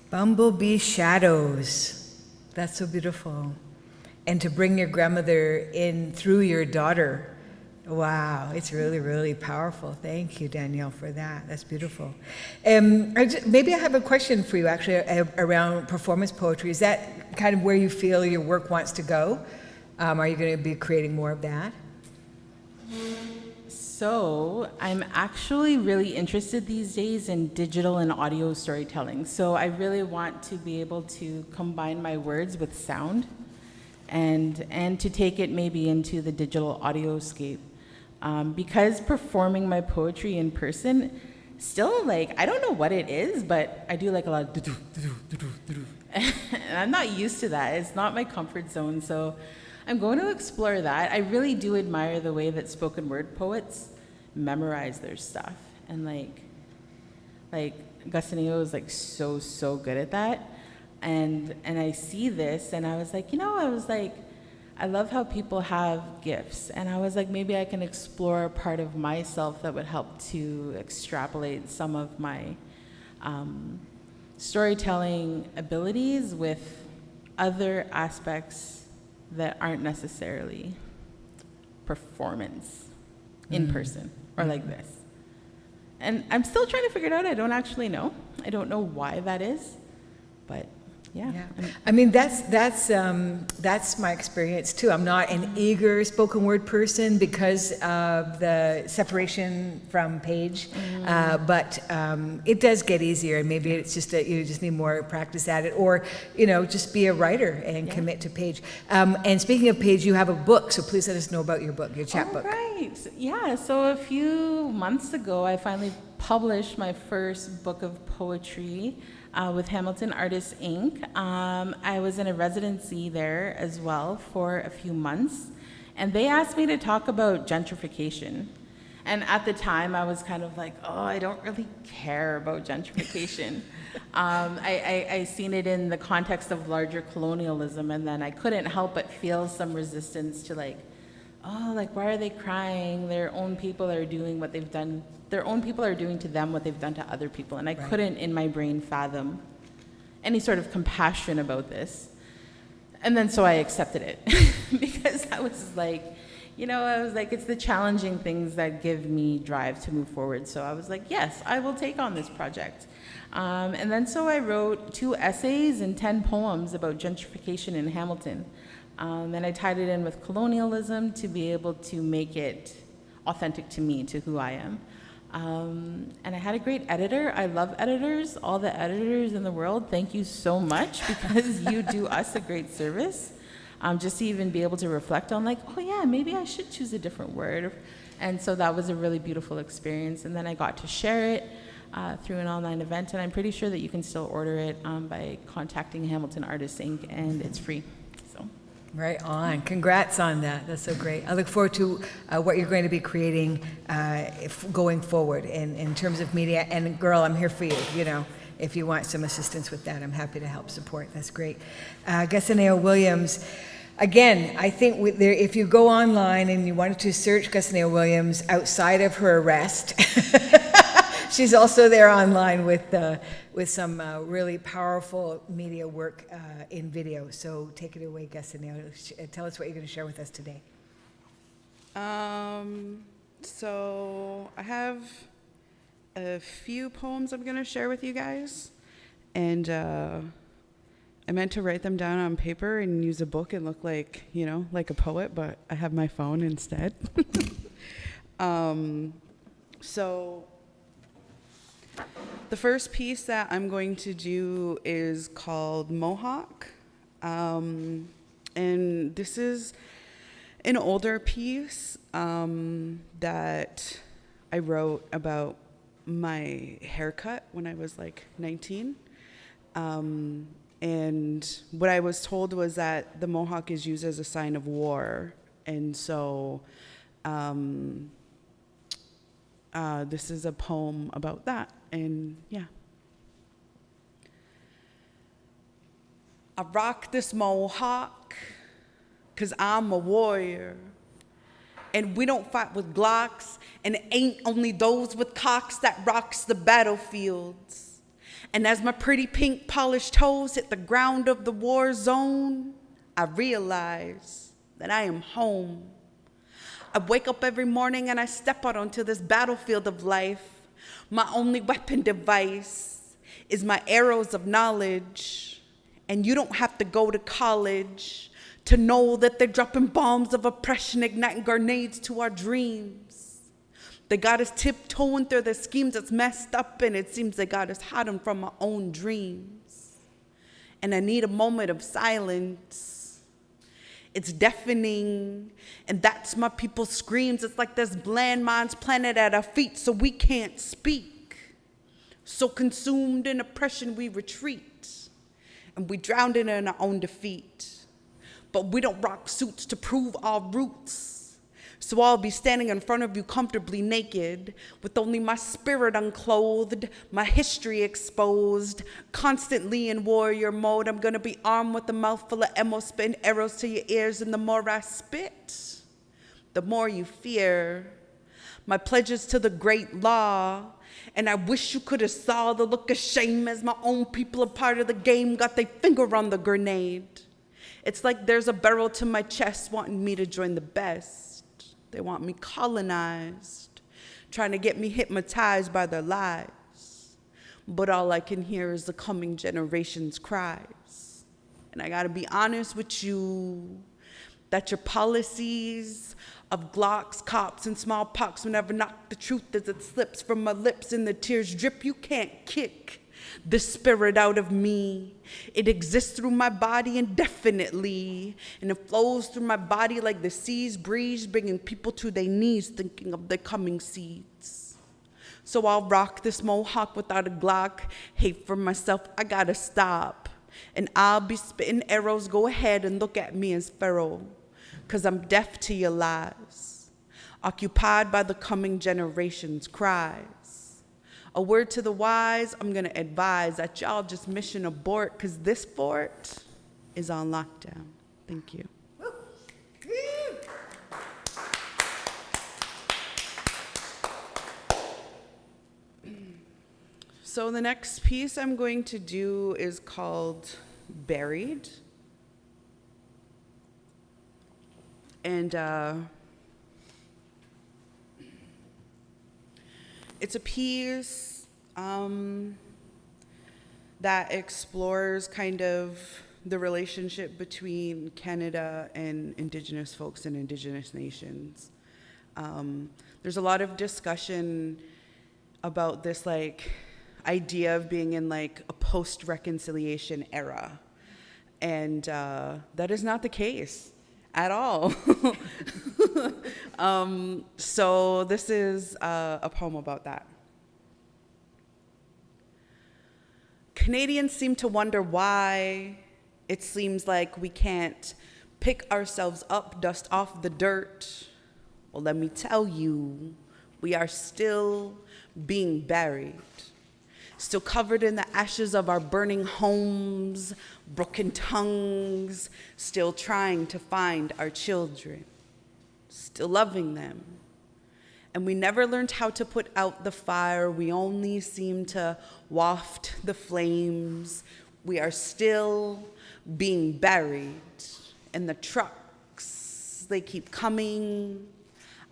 Bumblebee Shadows. That's so beautiful. And to bring your grandmother in through your daughter. Wow, it's really, really powerful. Thank you, Danielle, for that. That's beautiful. Maybe I have a question for you, actually, around performance poetry. Is that kind of where you feel your work wants to go? Are you going to be creating more of that? So I'm actually really interested these days in digital and audio storytelling. So I really want to be able to combine my words with sound and to take it maybe into the digital audioscape. Because performing my poetry in person, still like, I don't know what it is, but I do like a lot of and I'm not used to that. It's not my comfort zone. So I'm going to explore that. I really do admire the way that spoken word poets memorize their stuff. And like Gastanio is like so good at that. And I see this and I was like, I love how people have gifts. And I was like, maybe I can explore a part of myself that would help to extrapolate some of my storytelling abilities with other aspects that aren't necessarily performance in person or like this. And I'm still trying to figure it out. I don't actually know. I don't know why that is, but yeah. I mean, that's my experience too. I'm not an eager spoken word person because of the separation from page, but it does get easier. And maybe it's just that you just need more practice at it, or just be a writer and commit to page. And speaking of page, you have a book, so please let us know about your book, your chapbook. Right. Yeah. So a few months ago, I finally published my first book of poetry. With Hamilton Artists, Inc. I was in a residency there as well for a few months, and they asked me to talk about gentrification. And at the time, I was kind of like, I don't really care about gentrification. I seen it in the context of larger colonialism, and then I couldn't help but feel some resistance to oh, like, why are they crying? Their own people are doing what they've done. Their own people are doing to them what they've done to other people. And I couldn't in my brain fathom any sort of compassion about this. And then so I accepted it because I was like, I was like, it's the challenging things that give me drive to move forward. So I was like, yes, I will take on this project. And then so I wrote 2 essays and 10 poems about gentrification in Hamilton. And I tied it in with colonialism to be able to make it authentic to me, to who I am. And I had a great editor. I love editors. All the editors in the world, thank you so much because you do us a great service. Just to even be able to reflect on like, oh yeah, maybe I should choose a different word. And so that was a really beautiful experience. And then I got to share it through an online event. And I'm pretty sure that you can still order it by contacting Hamilton Artists Inc. and it's free. So. Right on. Congrats on that. That's so great. I look forward to what you're going to be creating going forward in terms of media. And girl, I'm here for you, If you want some assistance with that, I'm happy to help support. That's great. Gussaneo Williams, again, I think if you go online and you wanted to search Gussaneo Williams outside of her arrest, she's also there online with some really powerful media work in video. So take it away, Gussaneo. Tell us what you're going to share with us today. So I have a few poems I'm going to share with you guys. And I meant to write them down on paper and use a book and look like, like a poet, but I have my phone instead. So the first piece that I'm going to do is called Mohawk. And this is an older piece that I wrote about my haircut when I was like 19. And what I was told was that the mohawk is used as a sign of war. And so this is a poem about that. And yeah. I rock this mohawk 'cause I'm a warrior. And we don't fight with Glocks, and it ain't only those with cocks that rocks the battlefields. And as my pretty pink polished toes hit the ground of the war zone, I realize that I am home. I wake up every morning and I step out onto this battlefield of life. My only weapon device is my arrows of knowledge. And you don't have to go to college to know that they're dropping bombs of oppression, igniting grenades to our dreams. They got us tiptoeing through their schemes that's messed up, and it seems they got us hiding from our own dreams. And I need a moment of silence. It's deafening, and that's my people's screams. It's like there's landmines planted at our feet, so we can't speak. So consumed in oppression, we retreat, and we drown in our own defeat. But we don't rock suits to prove our roots. So I'll be standing in front of you comfortably naked, with only my spirit unclothed, my history exposed, constantly in warrior mode. I'm gonna be armed with a mouthful of ammo, spitting arrows to your ears, and the more I spit, the more you fear. My pledges to the great law, and I wish you could have saw the look of shame as my own people, a part of the game, got their finger on the grenade. It's like there's a barrel to my chest wanting me to join the best. They want me colonized, trying to get me hypnotized by their lies. But all I can hear is the coming generation's cries. And I gotta be honest with you, that your policies of Glocks, cops, and smallpox will never knock the truth as it slips from my lips and the tears drip. You can't kick the spirit out of me. It exists through my body indefinitely, and it flows through my body like the sea's breeze, bringing people to their knees, thinking of their coming seeds. So I'll rock this mohawk without a Glock. Hate for myself, I gotta stop. And I'll be spitting arrows, go ahead and look at me as Pharaoh, 'cause I'm deaf to your lies, occupied by the coming generation's cries. A word to the wise, I'm gonna advise that y'all just mission abort, 'cause this fort is on lockdown. Thank you. So the next piece I'm going to do is called Buried. And it's a piece that explores kind of the relationship between Canada and Indigenous folks and Indigenous nations. There's a lot of discussion about this like idea of being in like a post-reconciliation era. And that is not the case at all. So this is a poem about that. Canadians seem to wonder why it seems like we can't pick ourselves up, dust off the dirt. Well, let me tell you, we are still being buried, still covered in the ashes of our burning homes, broken tongues, still trying to find our children, still loving them. And we never learned how to put out the fire. We only seem to waft the flames. We are still being buried. And the trucks, they keep coming.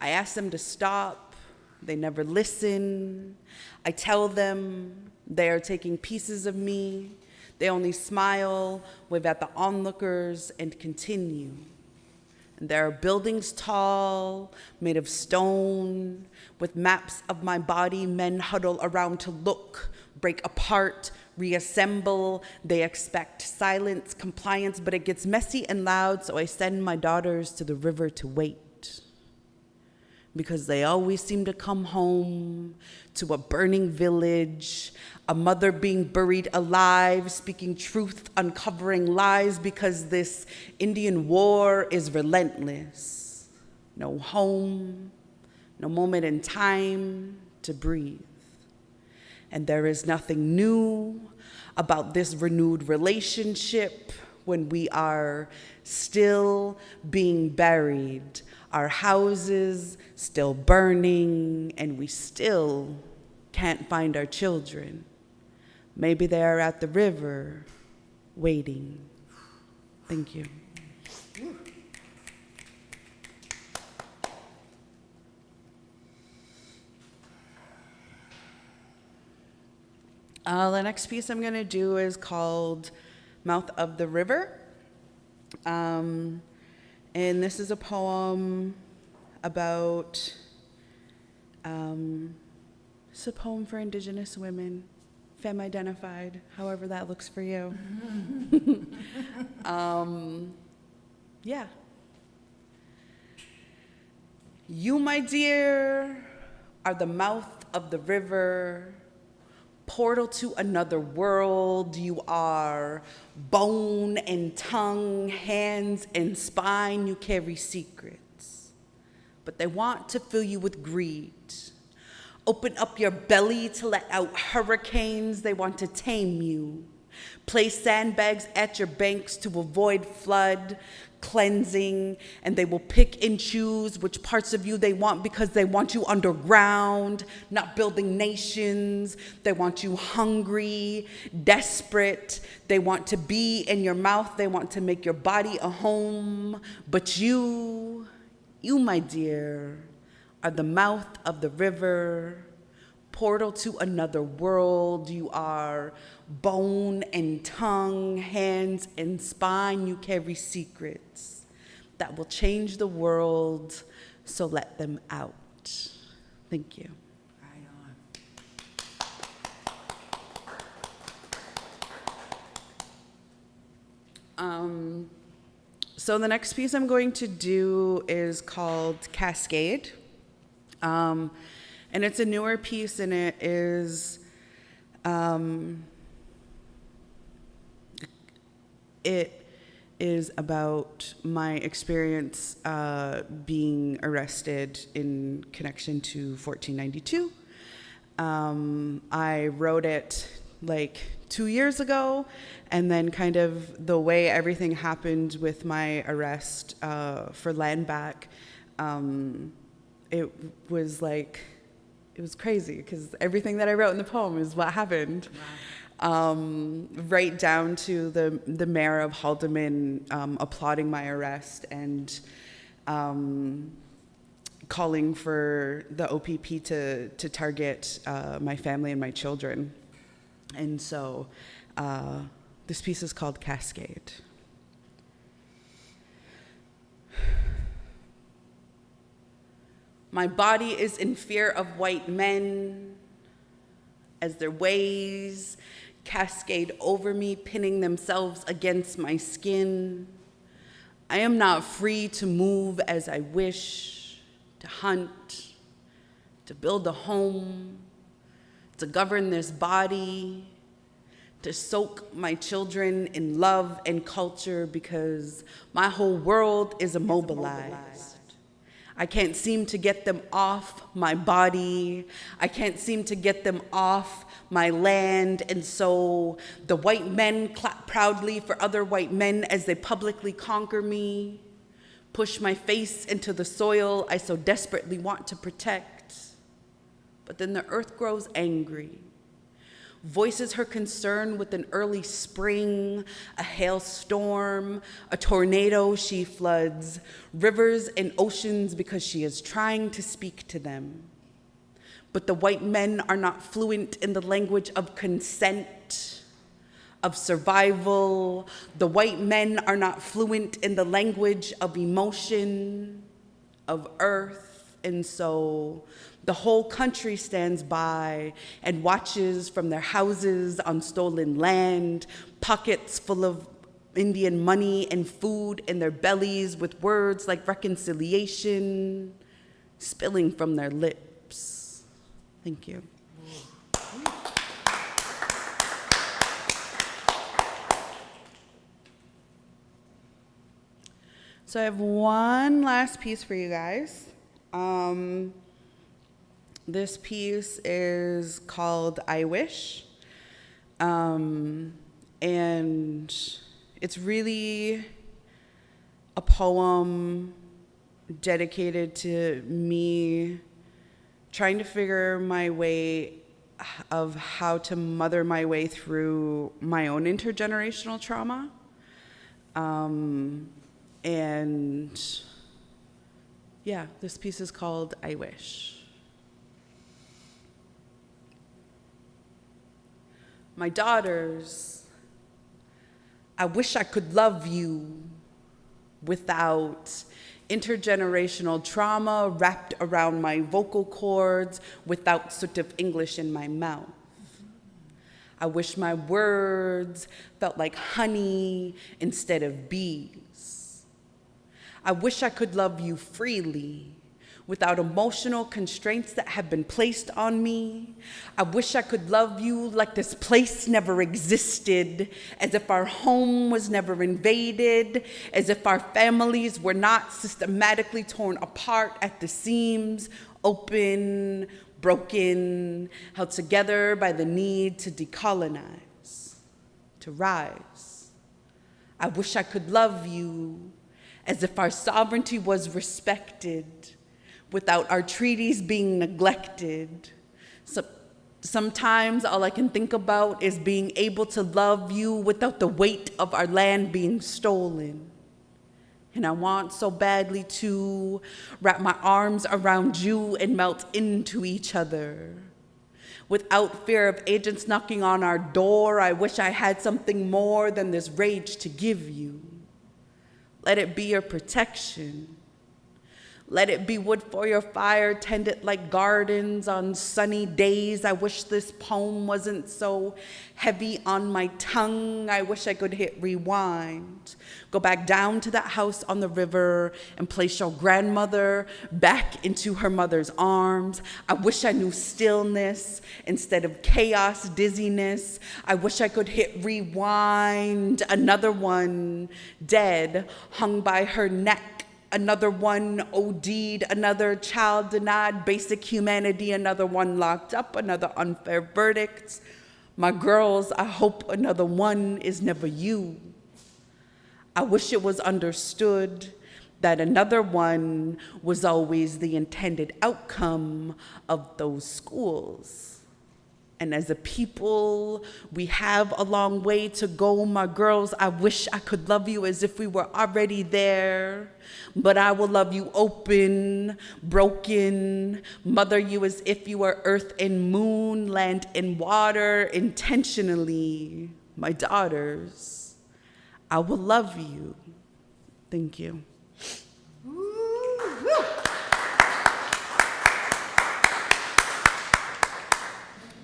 I ask them to stop. They never listen. I tell them they are taking pieces of me. They only smile, wave at the onlookers, and continue. And there are buildings tall, made of stone, with maps of my body. Men huddle around to look, break apart, reassemble. They expect silence, compliance, but it gets messy and loud, so I send my daughters to the river to wait. Because they always seem to come home to a burning village, a mother being buried alive, speaking truth, uncovering lies, because this Indian war is relentless. No home, no moment in time to breathe. And there is nothing new about this renewed relationship when we are still being buried, our houses still burning, and we still can't find our children. Maybe they are at the river waiting. Thank you. The next piece I'm going to do is called Mouth of the River. And this is a poem about, it's a poem for Indigenous women, femme-identified, however that looks for you. Yeah. You, my dear, are the mouth of the river, portal to another world. You are bone and tongue, hands and spine. You carry secrets, but they want to fill you with greed. Open up your belly to let out hurricanes. They want to tame you. Place sandbags at your banks to avoid flood, cleansing, and they will pick and choose which parts of you they want because they want you underground, not building nations. They want you hungry, desperate. They want to be in your mouth. They want to make your body a home. But you, my dear, are the mouth of the river, portal to another world. You are bone and tongue, hands and spine. You carry secrets that will change the world, so let them out. Thank you. So the next piece I'm going to do is called Cascade. And it's a newer piece, and it is about my experience being arrested in connection to 1492. I wrote it like 2 years ago, and then kind of the way everything happened with my arrest for land back, it was like it was crazy because everything that I wrote in the poem is what happened. Right down to the mayor of Haldeman applauding my arrest and calling for the OPP to target my family and my children. And so this piece is called Cascade. My body is in fear of white men as their ways cascade over me, pinning themselves against my skin. I am not free to move as I wish, to hunt, to build a home, to govern this body, to soak my children in love and culture because my whole world is immobilized. I can't seem to get them off my body. I can't seem to get them off my land. And so the white men clap proudly for other white men as they publicly conquer me, push my face into the soil I so desperately want to protect. But then the earth grows angry, voices her concern with an early spring, a hailstorm, a tornado she floods, rivers and oceans because she is trying to speak to them. But the white men are not fluent in the language of consent, of survival. The white men are not fluent in the language of emotion, of earth, and so the whole country stands by and watches from their houses on stolen land, pockets full of Indian money and food in their bellies with words like reconciliation spilling from their lips. Thank you. So I have one last piece for you guys. This piece is called I Wish, and it's really a poem dedicated to me trying to figure my way of how to mother my way through my own intergenerational trauma. And yeah, this piece is called I Wish. My daughters, I wish I could love you without intergenerational trauma wrapped around my vocal cords, without sort of English in my mouth. I wish my words felt like honey instead of bees. I wish I could love you freely, without emotional constraints that have been placed on me. I wish I could love you like this place never existed, as if our home was never invaded, as if our families were not systematically torn apart at the seams, open, broken, held together by the need to decolonize, to rise. I wish I could love you as if our sovereignty was respected, without our treaties being neglected. Sometimes all I can think about is being able to love you without the weight of our land being stolen. And I want so badly to wrap my arms around you and melt into each other. Without fear of agents knocking on our door, I wish I had something more than this rage to give you. Let it be your protection. Let it be wood for your fire, tend it like gardens on sunny days. I wish this poem wasn't so heavy on my tongue. I wish I could hit rewind. Go back down to that house on the river and place your grandmother back into her mother's arms. I wish I knew stillness instead of chaos, dizziness. I wish I could hit rewind. Another one dead, hung by her neck. Another one OD'd, another child denied basic humanity, another one locked up, another unfair verdict. My girls, I hope another one is never you. I wish it was understood that another one was always the intended outcome of those schools. And as a people, we have a long way to go, my girls. I wish I could love you as if we were already there. But I will love you open, broken, mother you as if you were earth and moon, land and water, intentionally, my daughters. I will love you. Thank you.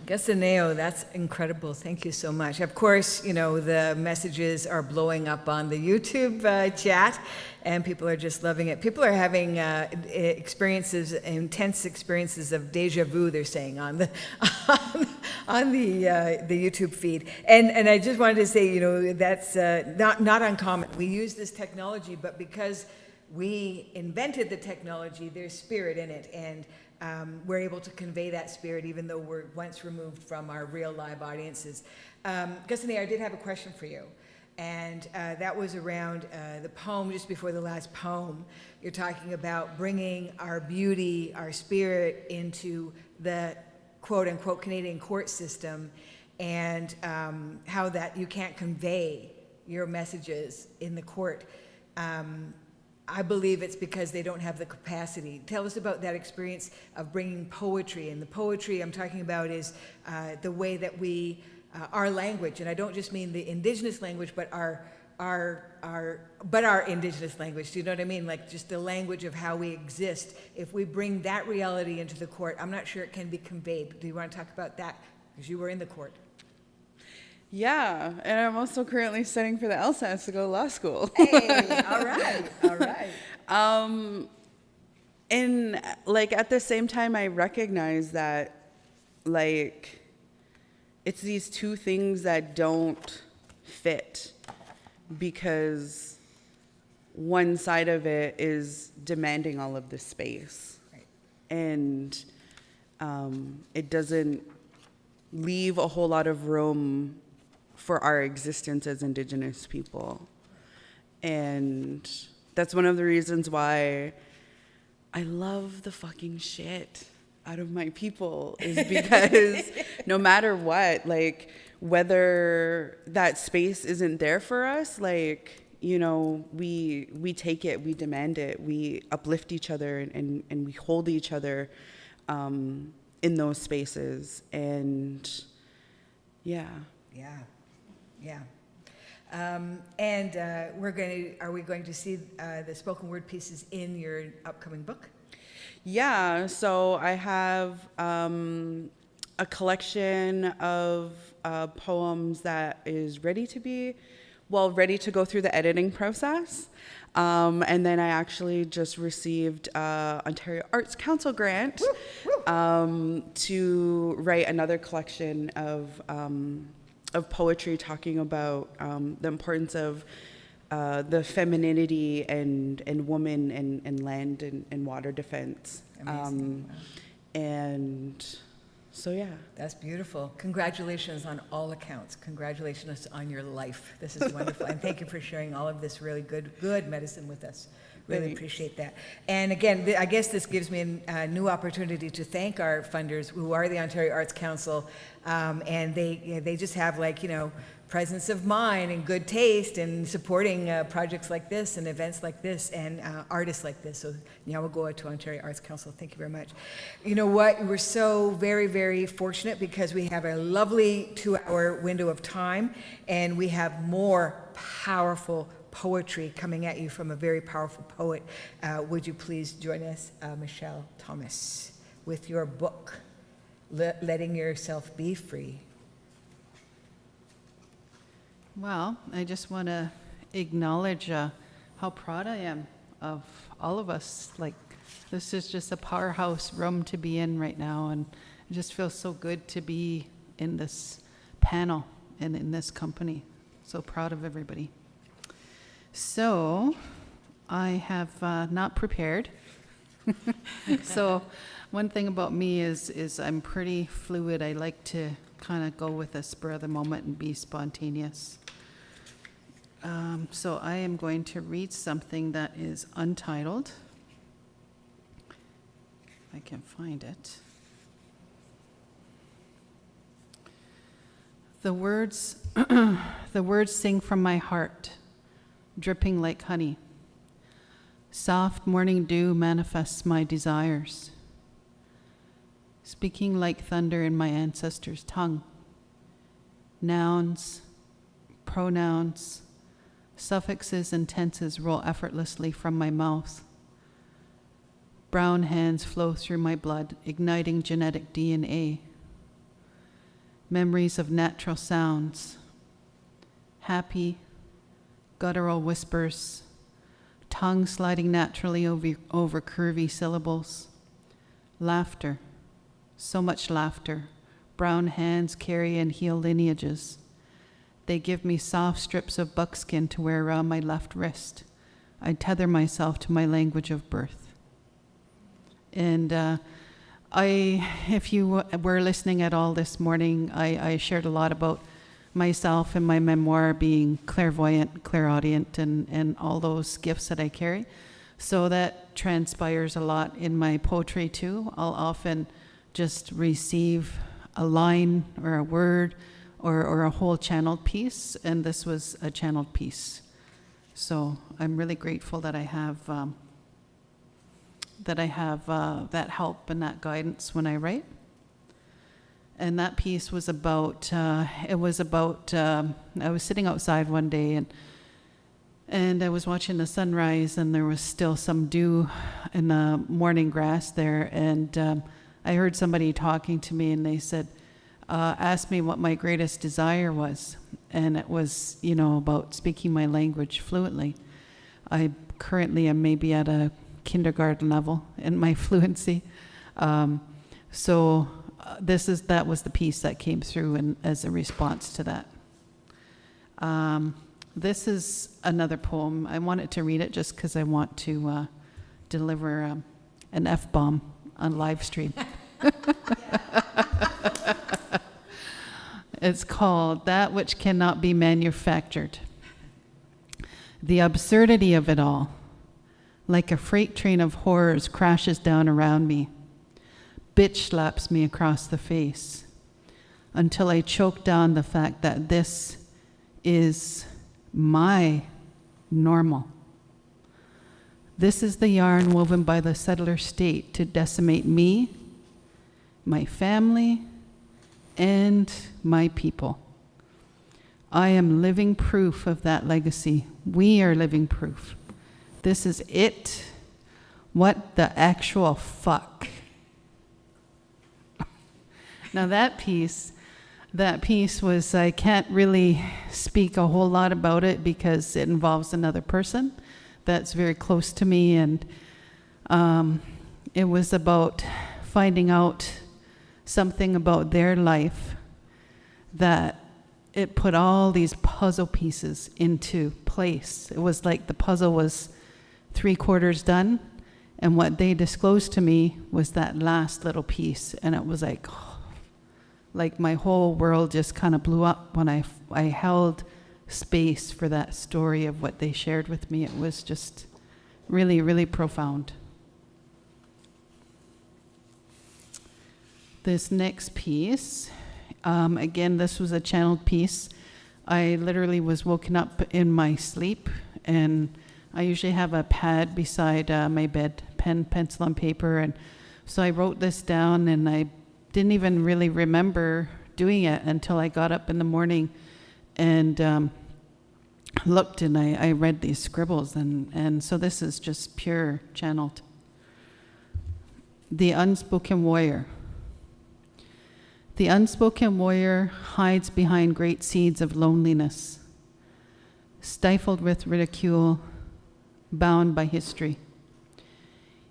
Gasaneo, that's incredible. Thank you so much. Of course, you know, the messages are blowing up on the YouTube chat, and people are just loving it. People are having experiences, intense experiences of deja vu, they're saying, on the on the YouTube feed. And I just wanted to say, you know, that's not uncommon. We use this technology, but because we invented the technology, there's spirit in it, and we're able to convey that spirit even though we're once removed from our real live audiences. Gusane, I did have a question for you, and that was around the poem just before the last poem. You're talking about bringing our beauty, our spirit into the quote-unquote Canadian court system, and how that you can't convey your messages in the court. I believe it's because they don't have the capacity. Tell us about that experience of bringing poetry. And the poetry I'm talking about is the way that we, our language, and I don't just mean the Indigenous language, but our Indigenous language. Do you know what I mean? Like just the language of how we exist. If we bring that reality into the court, I'm not sure it can be conveyed. Do you want to talk about that? Because you were in the court. Yeah, and I'm also currently studying for the LSATs to go to law school. Hey, all right, all right. And like at the same time, I recognize that like it's these two things that don't fit, because one side of it is demanding all of this space, right, and it doesn't leave a whole lot of room for our existence as Indigenous people. And that's one of the reasons why I love the fucking shit out of my people, is because no matter what, like whether that space isn't there for us, like, you know, we take it, we demand it, we uplift each other, and we hold each other in those spaces. And yeah. And are we going to see the spoken word pieces in your upcoming book? Yeah, so I have a collection of poems that is ready to go through the editing process. And then I actually just received Ontario Arts Council grant to write another collection of poetry talking about the importance of the femininity and woman and land and water defense. Amazing. And so, yeah. That's beautiful. Congratulations on all accounts. Congratulations on your life. This is wonderful. And thank you for sharing all of this really good medicine with us. Really Thanks. Appreciate that. And again, I guess this gives me a new opportunity to thank our funders, who are the Ontario Arts Council, and they just have, like, you know, presence of mind and good taste in supporting projects like this and events like this and artists like this. So Nyawagoa to Ontario Arts Council, thank you very much. You know what, we're so very, very fortunate because we have a lovely 2-hour window of time, and we have more powerful poetry coming at you from a very powerful poet. Would you please join us, Michelle Thomas, with your book, Letting Yourself Be Free. Well, I just want to acknowledge how proud I am of all of us. Like, this is just a powerhouse room to be in right now, and it just feels so good to be in this panel and in this company. So proud of everybody. So, I have not prepared. So, one thing about me is I'm pretty fluid. I like to kind of go with the spur of the moment and be spontaneous. So I am going to read something that is untitled. If I can find it. The words, the words sing from my heart, dripping like honey. Soft morning dew manifests my desires, speaking like thunder in my ancestors' tongue. Nouns, pronouns, suffixes and tenses roll effortlessly from my mouth. Brown hands flow through my blood, igniting genetic DNA. Memories of natural sounds, happy, guttural whispers, tongue sliding naturally over curvy syllables. Laughter, so much laughter. Brown hands carry and heal lineages. They give me soft strips of buckskin to wear around my left wrist. I tether myself to my language of birth. And if you were listening at all this morning, I shared a lot about myself and my memoir being clairvoyant, clairaudient, and all those gifts that I carry. So that transpires a lot in my poetry too. I'll often just receive a line or a word or a whole channeled piece, and this was a channeled piece. So I'm really grateful that I have that help and that guidance when I write. And that piece was about, I was sitting outside one day and I was watching the sunrise, and there was still some dew in the morning grass there, and I heard somebody talking to me, and they said, asked me what my greatest desire was, and it was, about speaking my language fluently. I currently am maybe at a kindergarten level in my fluency. That was the piece that came through as a response to that. This is another poem. I wanted to read it just because I want to deliver an F-bomb on live stream. It's called That Which Cannot Be Manufactured. The absurdity of it all, like a freight train of horrors, crashes down around me. Bitch slaps me across the face until I choke down the fact that this is my normal. This is the yarn woven by the settler state to decimate me, my family, and my people. I am living proof of that legacy. We are living proof. This is it. What the actual fuck? Now that piece was, I can't really speak a whole lot about it because it involves another person that's very close to me, and it was about finding out something about their life that it put all these puzzle pieces into place. It was like the puzzle was 3/4 done, and what they disclosed to me was that last little piece, and it was like, like my whole world just kind of blew up when I held space for that story of what they shared with me. It was just really, really profound. This next piece, again, this was a channeled piece. I literally was woken up in my sleep, and I usually have a pad beside my bed, pen, pencil, and paper, and so I wrote this down, and I didn't even really remember doing it until I got up in the morning and looked, and I read these scribbles, and so this is just pure channeled. The unspoken warrior. The unspoken warrior hides behind great seeds of loneliness, stifled with ridicule, bound by history.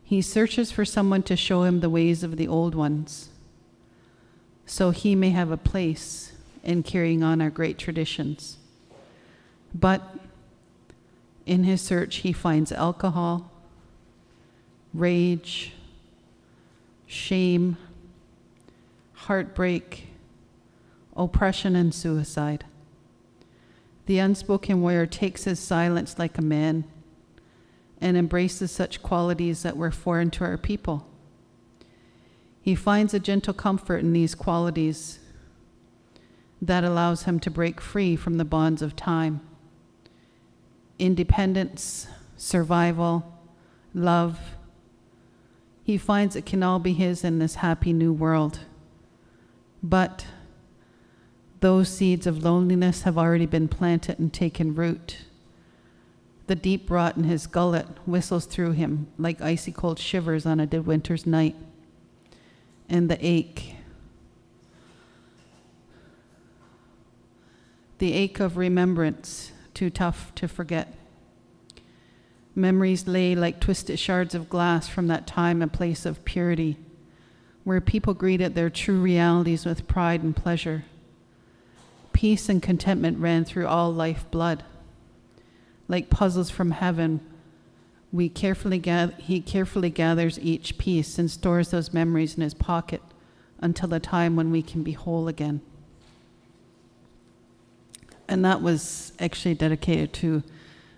He searches for someone to show him the ways of the old ones, so he may have a place in carrying on our great traditions. But in his search, he finds alcohol, rage, shame, heartbreak, oppression, and suicide. The unspoken warrior takes his silence like a man and embraces such qualities that were foreign to our people. He finds a gentle comfort in these qualities that allows him to break free from the bonds of time. Independence, survival, love. He finds it can all be his in this happy new world. But those seeds of loneliness have already been planted and taken root. The deep rot in his gullet whistles through him like icy cold shivers on a dead winter's night. And the ache of remembrance, too tough to forget. Memories lay like twisted shards of glass from that time and place of purity, where people greeted their true realities with pride and pleasure. Peace and contentment ran through all life blood. Like puzzles from heaven, he carefully gathers each piece and stores those memories in his pocket until the time when we can be whole again. And that was actually dedicated to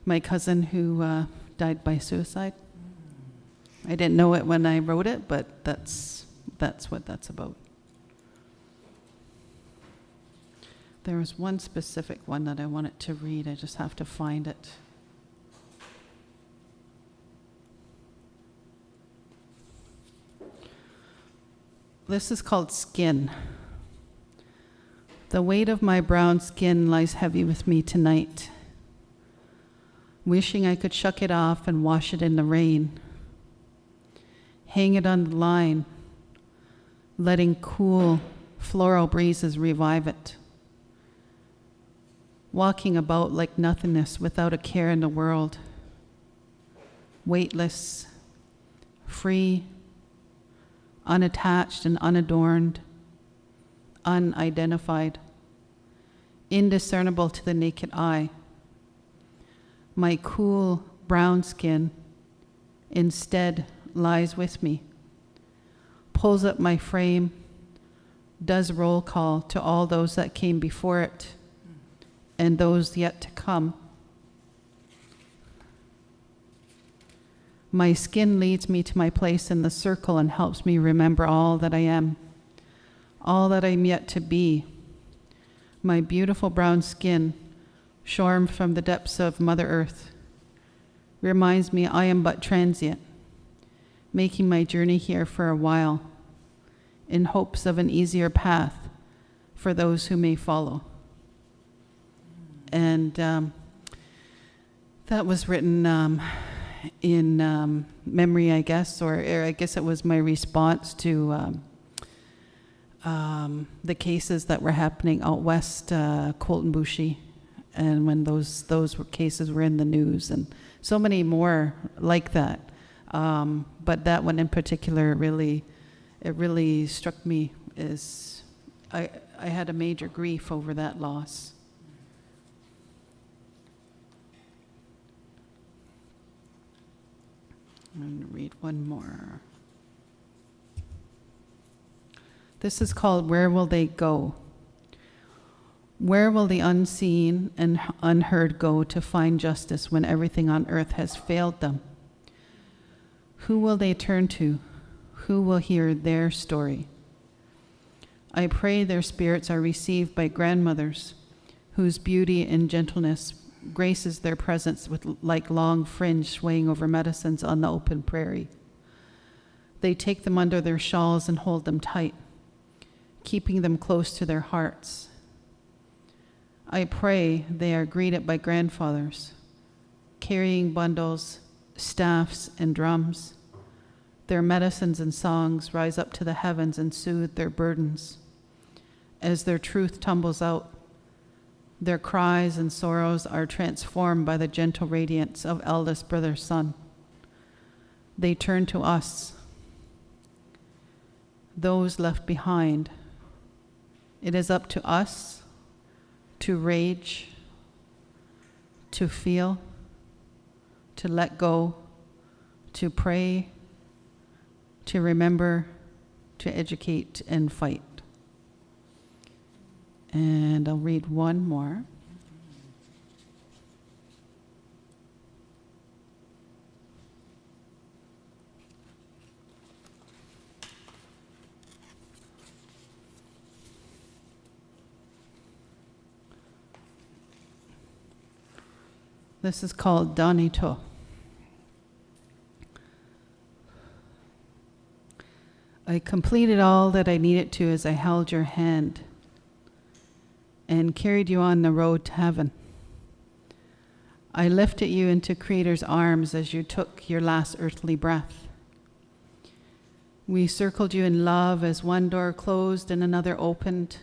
my cousin who died by suicide. I didn't know it when I wrote it, but that's what that's about. There was one specific one that I wanted to read. I just have to find it. This is called Skin. The weight of my brown skin lies heavy with me tonight, wishing I could shuck it off and wash it in the rain. Hang it on the line, letting cool floral breezes revive it. Walking about like nothingness without a care in the world. Weightless, free, unattached and unadorned, unidentified, indiscernible to the naked eye. My cool brown skin instead lies with me, pulls up my frame, does roll call to all those that came before it and those yet to come. My skin leads me to my place in the circle and helps me remember all that I am, all that I'm yet to be. My beautiful brown skin, shorn from the depths of Mother Earth, reminds me I am but transient, making my journey here for a while, in hopes of an easier path for those who may follow. And that was written in memory, I guess, or I guess it was my response to the cases that were happening out west, Colton Bouchy, and when those cases were in the news, and so many more like that. But that one in particular really struck me as I had a major grief over that loss. I'm going to read one more. This is called Where Will They Go? Where will the unseen and unheard go to find justice when everything on earth has failed them? Who will they turn to? Who will hear their story? I pray their spirits are received by grandmothers whose beauty and gentleness graces their presence with like long fringe swaying over medicines on the open prairie. They take them under their shawls and hold them tight, keeping them close to their hearts. I pray they are greeted by grandfathers, carrying bundles, staffs, and drums. Their medicines and songs rise up to the heavens and soothe their burdens. As their truth tumbles out, their cries and sorrows are transformed by the gentle radiance of eldest brother's son. They turn to us, those left behind. It is up to us to rage, to feel, to let go, to pray, to remember, to educate and fight. And I'll read one more. This is called Danito. I completed all that I needed to as I held your hand and carried you on the road to heaven. I lifted you into Creator's arms as you took your last earthly breath. We circled you in love as one door closed and another opened.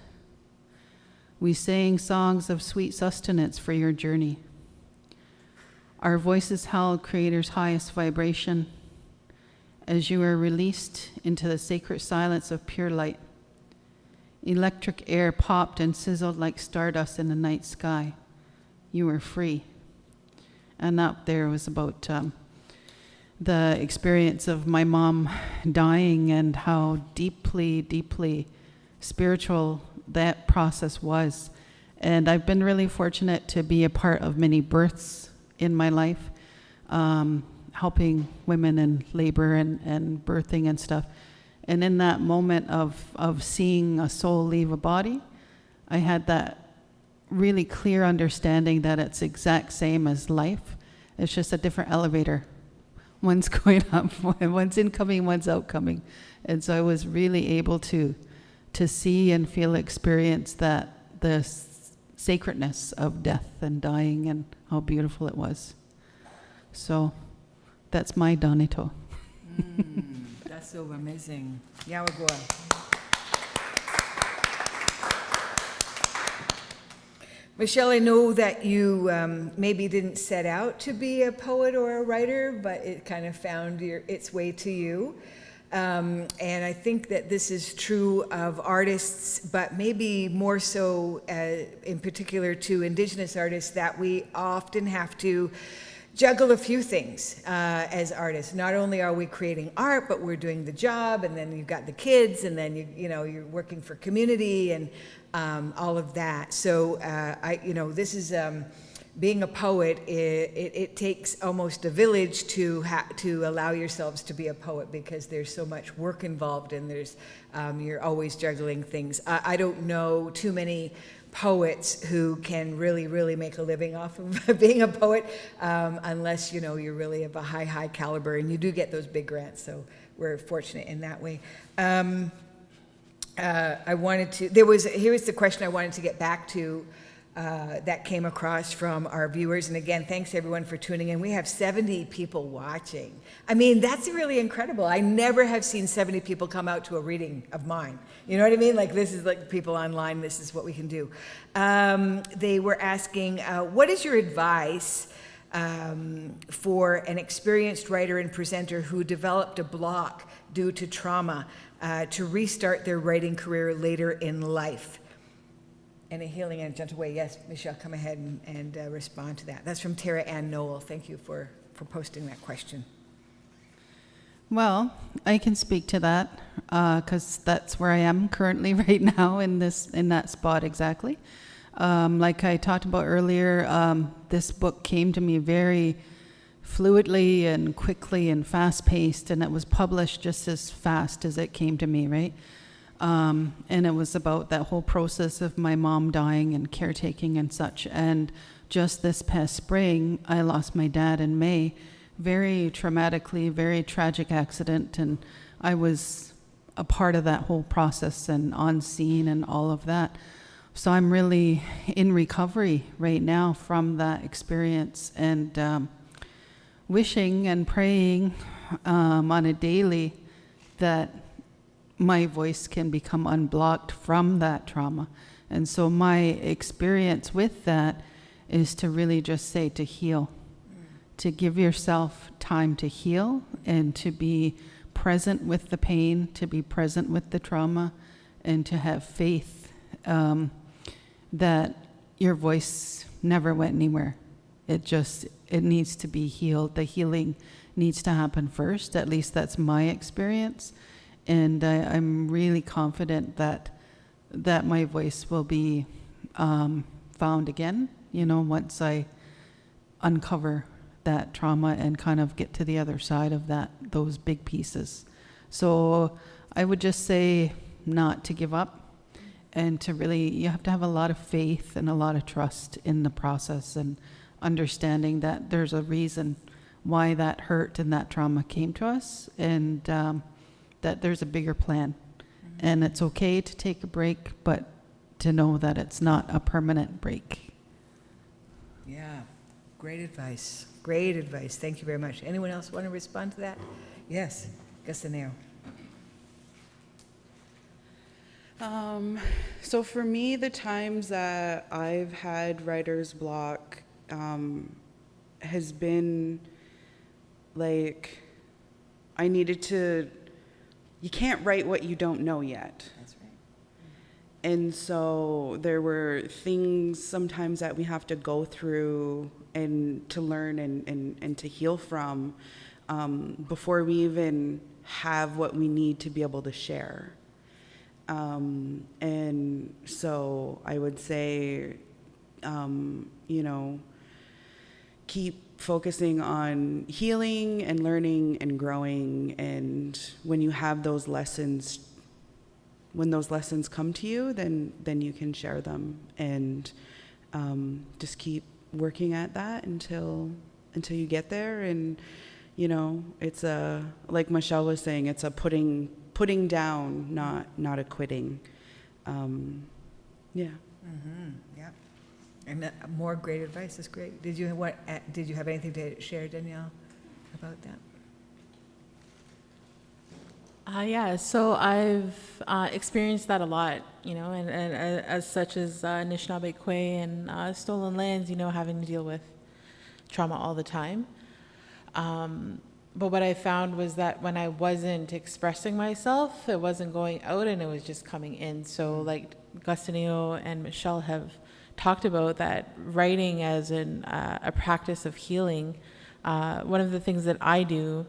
We sang songs of sweet sustenance for your journey. Our voices held Creator's highest vibration as you were released into the sacred silence of pure light. Electric air popped and sizzled like stardust in the night sky. You were free. And up there was about the experience of my mom dying and how deeply, deeply spiritual that process was. And I've been really fortunate to be a part of many births in my life, helping women in labor and birthing and stuff. And in that moment of seeing a soul leave a body, I had that really clear understanding that it's exact same as life. It's just a different elevator. One's going up, one's incoming, one's outcoming. And so I was really able to see and feel, experience that the sacredness of death and dying and how beautiful it was. So that's my Danito. That's so amazing. Yawagoa. Michelle, I know that you maybe didn't set out to be a poet or a writer, but it kind of found its way to you. And I think that this is true of artists, but maybe more so in particular to Indigenous artists, that we often have to juggle a few things as artists. Not only are we creating art, but we're doing the job, and then you've got the kids, and then you're working for community and all of that. So this is being a poet. It takes almost a village to allow yourselves to be a poet, because there's so much work involved, and you're always juggling things. I don't know too many poets who can really make a living off of being a poet, unless you're really of a high caliber, and you do get those big grants. So we're fortunate in that way. Here's the question I wanted to get back to that came across from our viewers. And again, thanks everyone for tuning in. We have 70 people watching. I mean, that's really incredible. I never have seen 70 people come out to a reading of mine. You know what I mean? Like, this is like people online, this is what we can do. They were asking, what is your advice for an experienced writer and presenter who developed a block due to trauma to restart their writing career later in life? In a healing and gentle way. Yes, Michelle, come ahead and respond to that. That's from Tara Ann Noel. Thank you for posting that question. Well, I can speak to that because that's where I am currently right now in that spot exactly. Like I talked about earlier, this book came to me very fluidly and quickly and fast-paced, and it was published just as fast as it came to me, right? And it was about that whole process of my mom dying and caretaking and such. And just this past spring, I lost my dad in May, very traumatically, very tragic accident. And I was a part of that whole process and on scene and all of that. So I'm really in recovery right now from that experience, and wishing and praying on a daily that my voice can become unblocked from that trauma. And so my experience with that is to really just say to heal, to give yourself time to heal and to be present with the pain, to be present with the trauma, and to have faith that your voice never went anywhere. It needs to be healed. The healing needs to happen first. At least that's my experience. And I'm really confident that my voice will be found again, once I uncover that trauma and kind of get to the other side of those big pieces. So I would just say not to give up, and to really, you have to have a lot of faith and a lot of trust in the process. And understanding that there's a reason why that hurt and that trauma came to us, and that there's a bigger plan. And it's okay to take a break, but to know that it's not a permanent break. Yeah, great advice. Great advice. Thank you very much. Anyone else want to respond to that? Yes, Gastaneo. So for me, the times that I've had writer's block has been like, I needed to, you can't write what you don't know yet. That's right. And so there were things sometimes that we have to go through and to learn and to heal from before we even have what we need to be able to share. And so I would say, you know, keep focusing on healing and learning and growing. And when you have those lessons, when those lessons come to you, then you can share them, and just keep working at that until you get there. And, you know, it's a, like Michelle was saying, it's a putting down, not a quitting. Yeah. Mm-hmm. Yeah. And more great advice is great. Did you have anything to share, Danielle, about that? Yeah, so I've experienced that a lot, you know, and as such as Anishinaabe Kwe and stolen lands, you know, having to deal with trauma all the time. But what I found was that when I wasn't expressing myself, it wasn't going out and it was just coming in. So like Gastaneo and Michelle have talked about, that writing as a practice of healing, one of the things that I do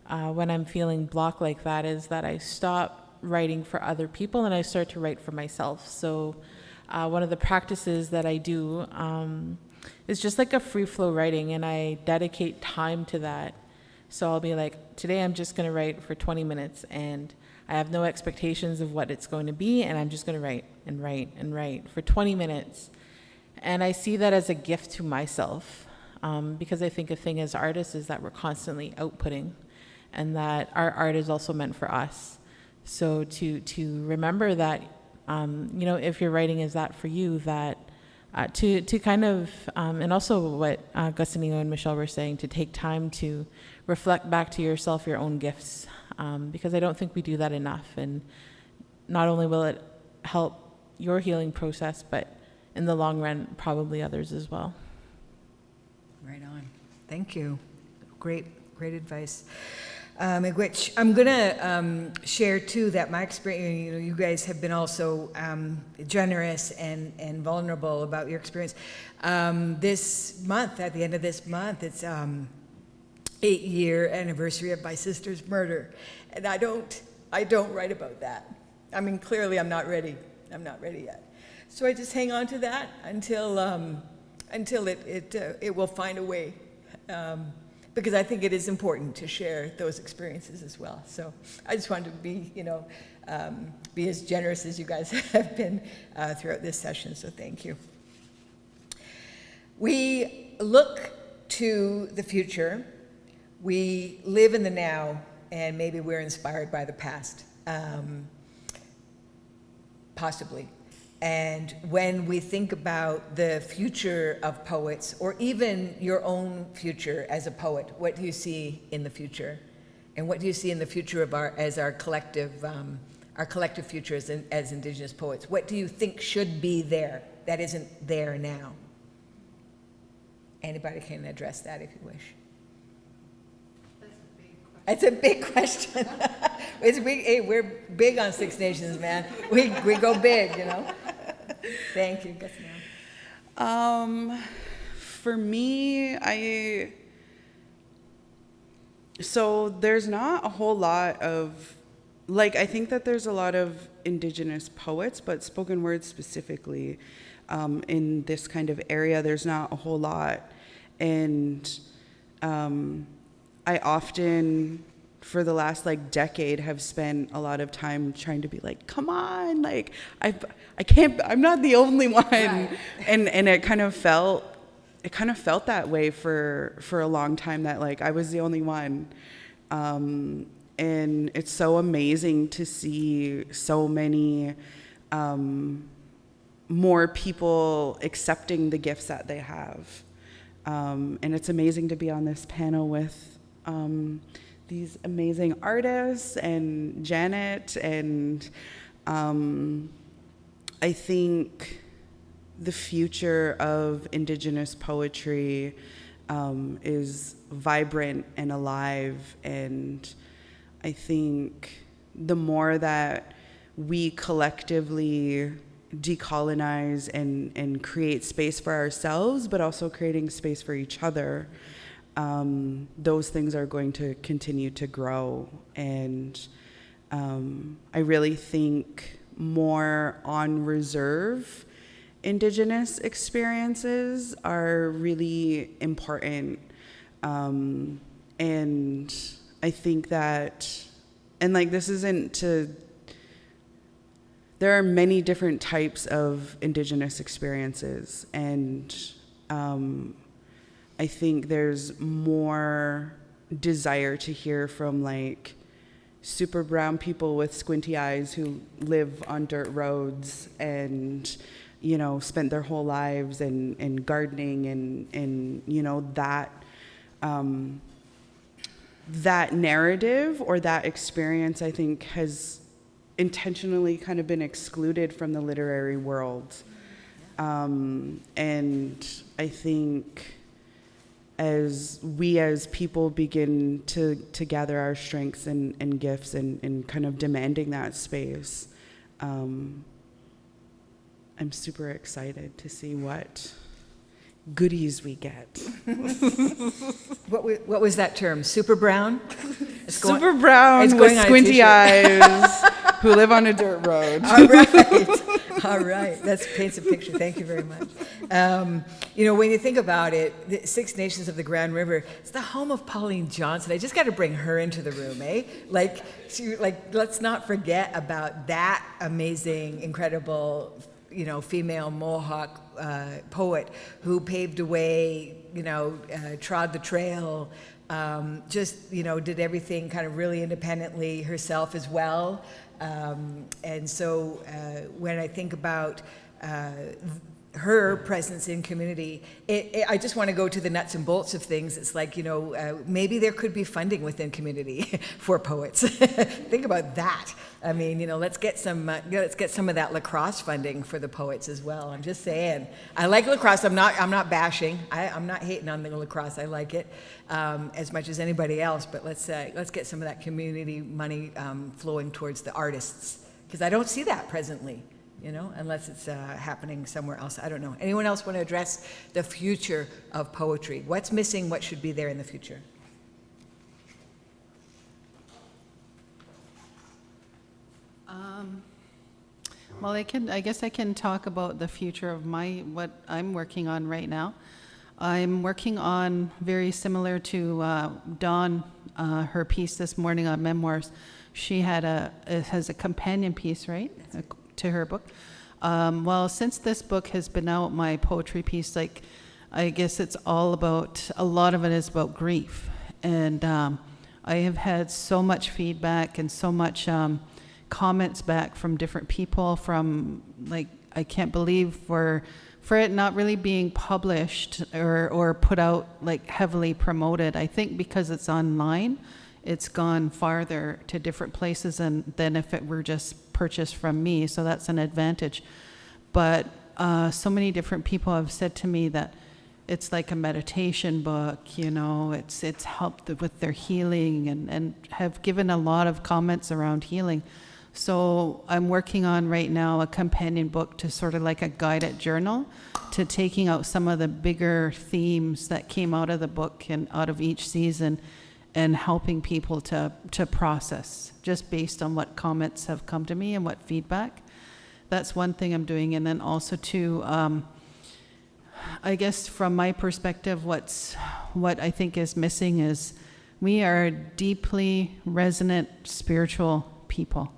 when I'm feeling blocked like that is that I stop writing for other people and I start to write for myself. So one of the practices that I do is just like a free flow writing, and I dedicate time to that. So I'll be like, today I'm just going to write for 20 minutes and I have no expectations of what it's going to be, and I'm just going to write and write and write for 20 minutes. And I see that as a gift to myself, because I think a thing as artists is that we're constantly outputting, and that our art is also meant for us. So to remember that, you know, if your writing is that for you, that to kind of, and also what Gastaneo and Michelle were saying, to take time to reflect back to yourself your own gifts, because I don't think we do that enough. And not only will it help your healing process, but in the long run, probably others as well. Right on. Thank you. Great advice. Which I'm going to share too that my experience, you know, you guys have been also generous and vulnerable about your experience. This month, at the end of this month, it's 8-year anniversary of my sister's murder, and I don't write about that. I mean, clearly I'm not ready. I'm not ready yet. So I just hang on to that until it will find a way. Because I think it is important to share those experiences as well. So I just wanted to be, you know, be as generous as you guys have been throughout this session, so thank you. We look to the future, we live in the now, and maybe we're inspired by the past, possibly. And when we think about the future of poets, or even your own future as a poet, what do you see in the future? And what do you see in the future of our collective future as Indigenous poets? What do you think should be there that isn't there now? Anybody can address that if you wish. It's a big question. We're big on Six Nations, man. We go big, you know. Thank you, Gastaneo. For me, so there's not a whole lot of, like, I think that there's a lot of Indigenous poets, but spoken word specifically in this kind of area, there's not a whole lot. And I often, for the last like decade, have spent a lot of time trying to be like, come on, like I can't, I'm not the only one. Right. And it kind of felt it kind of felt that way for a long time, that like I was the only one. And it's so amazing to see so many more people accepting the gifts that they have. And it's amazing to be on this panel with these amazing artists and Janet. And I think the future of Indigenous poetry is vibrant and alive. And I think the more that we collectively decolonize and create space for ourselves, but also creating space for each other, those things are going to continue to grow. And I really think more on reserve Indigenous experiences are really important. And I think that, and like this isn't to, there are many different types of Indigenous experiences, and I think there's more desire to hear from like super brown people with squinty eyes who live on dirt roads and, you know, spent their whole lives in gardening and you know, that that narrative or that experience, I think, has intentionally kind of been excluded from the literary world. And I think as we as people begin to gather our strengths and gifts and kind of demanding that space, I'm super excited to see what goodies we get. What was that term? Super brown? Super brown with squinty eyes who live on a dirt road. All right. All right. That paints a picture. Thank you very much. You know, when you think about it, the Six Nations of the Grand River, it's the home of Pauline Johnson. I just got to bring her into the room, eh? Like, let's not forget about that amazing, incredible, you know, female Mohawk poet who paved the way, you know, trod the trail, just, you know, did everything kind of really independently herself as well. And so when I think about her presence in community, I just want to go to the nuts and bolts of things. It's like, you know, maybe there could be funding within community for poets. Think about that. I mean, you know, let's get some of that lacrosse funding for the poets as well. I'm just saying. I like lacrosse. I'm not bashing. I'm not hating on the lacrosse. I like it as much as anybody else. But let's get some of that community money flowing towards the artists, because I don't see that presently. You know, unless it's happening somewhere else. I don't know. Anyone else want to address the future of poetry? What's missing? What should be there in the future? Well, I guess I can talk about the future of what I'm working on right now. I'm working on, very similar to Dawn, her piece this morning on memoirs. She has a companion piece, right? To her book. Well, since this book has been out, my poetry piece, like, I guess it's all about, a lot of it is about grief. And I have had so much feedback and so much comments back from different people, from, like, I can't believe for it not really being published or put out, like, heavily promoted. I think because it's online, it's gone farther to different places than if it were just purchased from me, so that's an advantage. But so many different people have said to me that it's like a meditation book, you know, it's helped with their healing, and have given a lot of comments around healing. So I'm working on right now a companion book to sort of like a guided journal to taking out some of the bigger themes that came out of the book and out of each season, and helping people to process, just based on what comments have come to me and what feedback. That's one thing I'm doing. And then also too, I guess from my perspective, what I think is missing is we are deeply resonant spiritual people.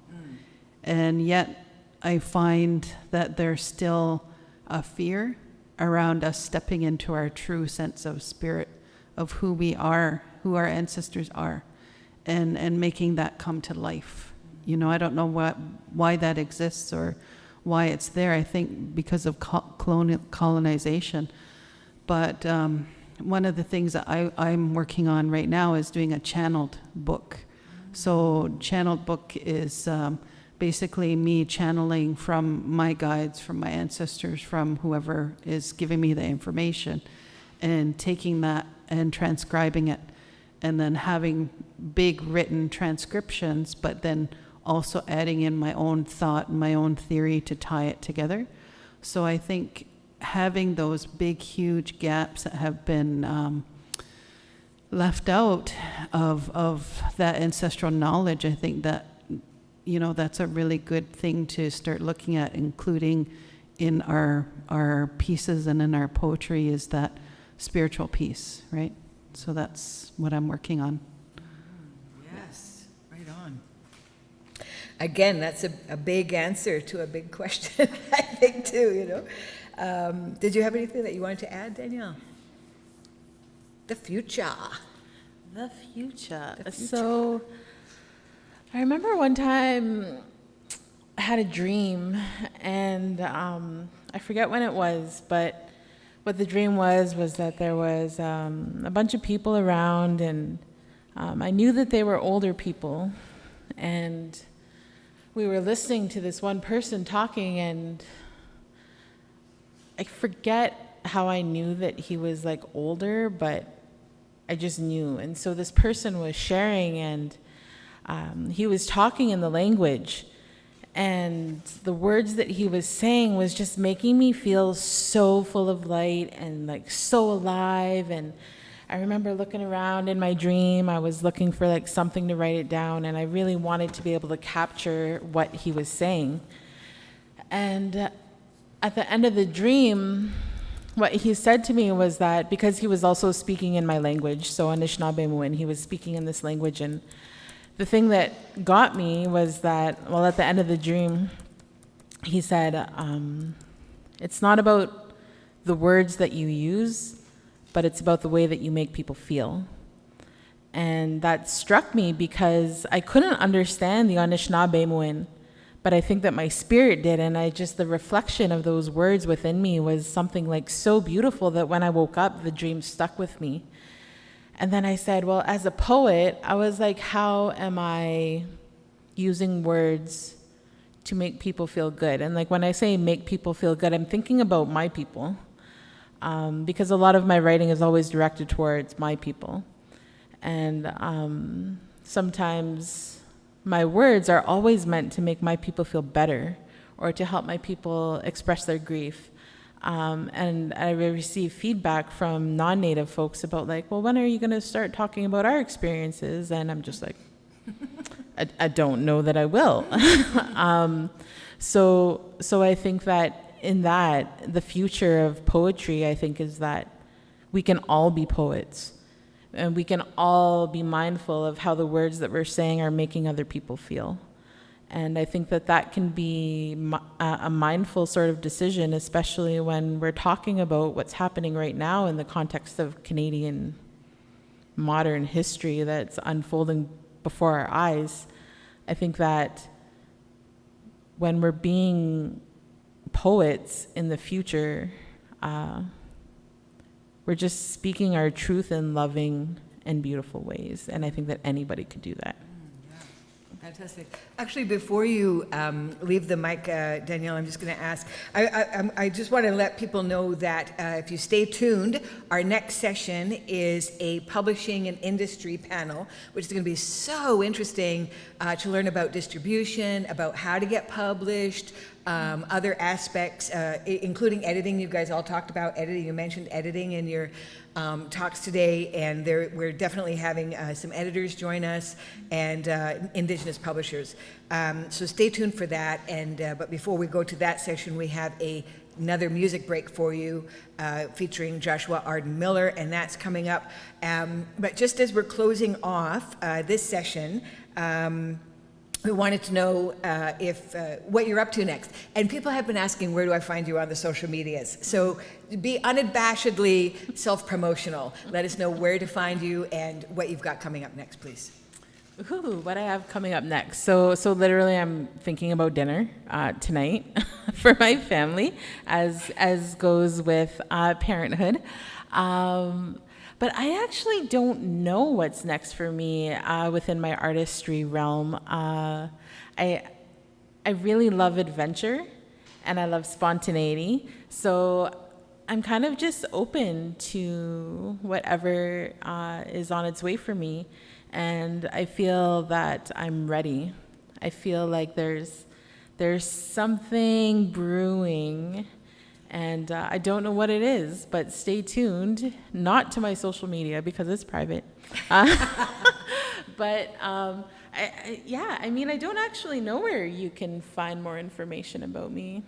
And yet I find that there's still a fear around us stepping into our true sense of spirit, of who we are, who our ancestors are, and making that come to life. You know, I don't know why that exists or why it's there. I think because of colonization. But one of the things that I'm working on right now is doing a channeled book. So channeled book is basically me channeling from my guides, from my ancestors, from whoever is giving me the information, and taking that and transcribing it, and then having big written transcriptions, but then also adding in my own thought and my own theory to tie it together. So I think having those big, huge gaps that have been left out of that ancestral knowledge, I think that, you know, that's a really good thing to start looking at, including in our pieces and in our poetry, is that spiritual piece, right? So that's what I'm working on. Yes, right on. Again, that's a big answer to a big question, I think, too, you know. Did you have anything that you wanted to add, Danielle? The future. The future. So I remember one time I had a dream, and I forget when it was, but what the dream was that there was a bunch of people around, and I knew that they were older people, and we were listening to this one person talking, and I forget how I knew that he was like older, but I just knew. And so this person was sharing, and he was talking in the language, and the words that he was saying was just making me feel so full of light and like so alive. And I remember looking around in my dream. I was looking for like something to write it down, and I really wanted to be able to capture what he was saying. And at the end of the dream, what he said to me was that, because he was also speaking in my language, so Anishinaabe, he was speaking in this language, and the thing that got me was that, well, at the end of the dream, he said, it's not about the words that you use, but it's about the way that you make people feel. And that struck me because I couldn't understand the Anishinaabe, but I think that my spirit did, and the reflection of those words within me was something like so beautiful that when I woke up, the dream stuck with me. And then I said, well, as a poet, I was like, how am I using words to make people feel good? And like when I say make people feel good, I'm thinking about my people, because a lot of my writing is always directed towards my people. And sometimes my words are always meant to make my people feel better or to help my people express their grief. And I receive feedback from non-Native folks about like, well, when are you going to start talking about our experiences? And I'm just like, I don't know that I will. So I think that in that, the future of poetry, I think, is that we can all be poets, and we can all be mindful of how the words that we're saying are making other people feel. And I think that that can be a mindful sort of decision, especially when we're talking about what's happening right now in the context of Canadian modern history that's unfolding before our eyes. I think that when we're being poets in the future, we're just speaking our truth in loving and beautiful ways. And I think that anybody could do that. Fantastic. Actually, before you leave the mic, Danielle, I'm just going to ask, I just want to let people know that if you stay tuned, our next session is a publishing and industry panel, which is going to be so interesting to learn about distribution, about how to get published, other aspects, including editing. You guys all talked about editing. You mentioned editing in your talks today, and we're definitely having some editors join us and Indigenous publishers. So stay tuned for that. But before we go to that session, we have another music break for you featuring Joshua Arden Miller, and that's coming up. But just as we're closing off this session, we wanted to know if what you're up to next. And people have been asking, where do I find you on the social medias? So be unabashedly self-promotional. Let us know where to find you and what you've got coming up next, please. Ooh, what I have coming up next. So literally I'm thinking about dinner tonight for my family, as goes with parenthood. But I actually don't know what's next for me within my artistry realm. I really love adventure and I love spontaneity. So I'm kind of just open to whatever is on its way for me. And I feel that I'm ready. I feel like there's something brewing. And I don't know what it is, but stay tuned, not to my social media because it's private. But I mean, I don't actually know where you can find more information about me.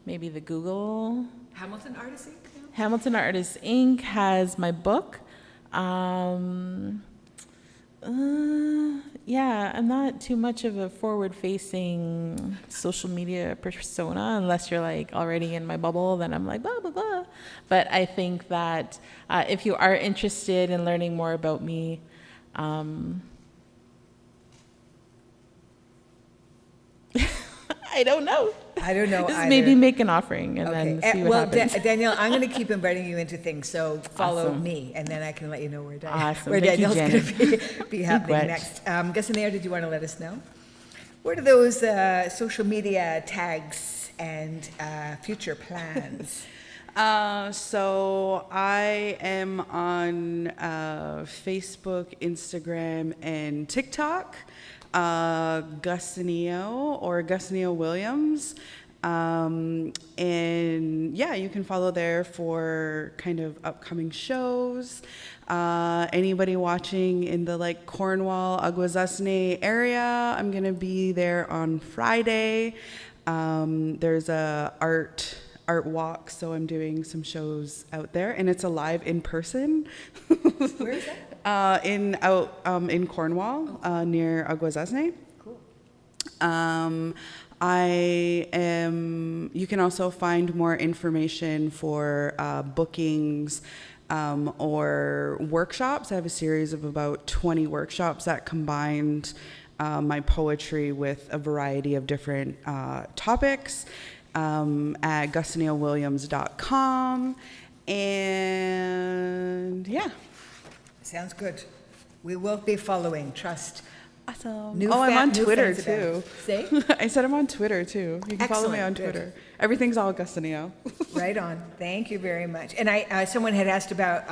Maybe the Google. Hamilton Artists Inc.? Hamilton Artists Inc. has my book. Yeah, I'm not too much of a forward-facing social media persona unless you're like already in my bubble, then I'm like blah, blah, blah. But I think that if you are interested in learning more about me, I don't know. I don't know Just either. maybe make an offering and Okay. then see what happens. Danielle, I'm going to keep inviting you into things, so follow Awesome. me, and then I can let you know where, Awesome. where Thank you, Danielle's going to be happening wet. next. Gusanair, did you want to let us know? What are those social media tags and future plans? So I am on Facebook, Instagram, and TikTok. Gussaneo or Gussaneo Williams. And yeah, you can follow there for kind of upcoming shows. Anybody watching in the like Cornwall, Ogwehoweh area, I'm gonna be there on Friday. There's a art walk, so I'm doing some shows out there, and it's a live in person. Where is that? In Cornwall, near Ogwehoweh. Cool. You can also find more information for bookings or workshops. I have a series of about 20 workshops that combined my poetry with a variety of different topics at gussaneowilliams.com. And yeah. Sounds good. We will be following. Trust. Awesome. New I'm on new Twitter fans too. about- Say? I said I'm on Twitter too. You can follow me on Excellent, good. Twitter. Everything's all Gussaneo. Right on. Thank you very much. And someone had asked about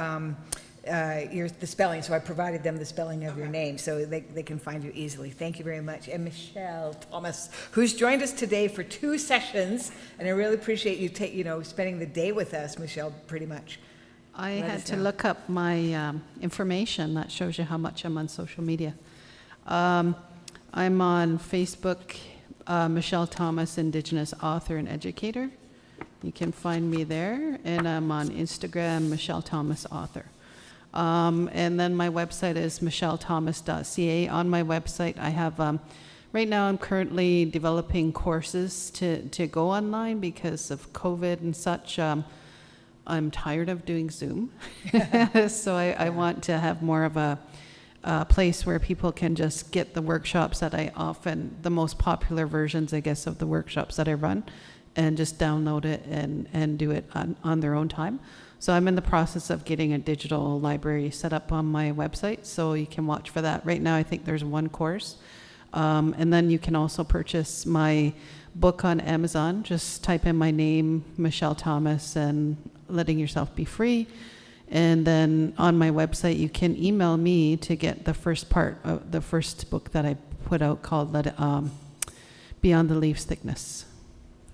the spelling, so I provided them the spelling of your name so they can find you easily. Thank you very much. And Michelle Thomas, who's joined us today for 2 sessions, and I really appreciate you spending the day with us, Michelle, pretty much. I Let had us to know. look up my information. That shows you how much I'm on social media. I'm on Facebook, Michelle Thomas, Indigenous author and educator. You can find me there. And I'm on Instagram, Michelle Thomas author. And then my website is michellethomas.ca. On my website, I have, right now I'm currently developing courses to go online because of COVID and such. I'm tired of doing Zoom. So I want to have more of a place where people can just get the workshops that the most popular versions, I guess, of the workshops that I run, and just download it and do it on their own time. So I'm in the process of getting a digital library set up on my website, so you can watch for that. Right now, I think there's 1 course. And then you can also purchase my book on Amazon. Just type in my name, Michelle Thomas, and Letting Yourself Be Free. And then on my website, you can email me to get the first part of the first book that I put out called Beyond the Leaves Thickness.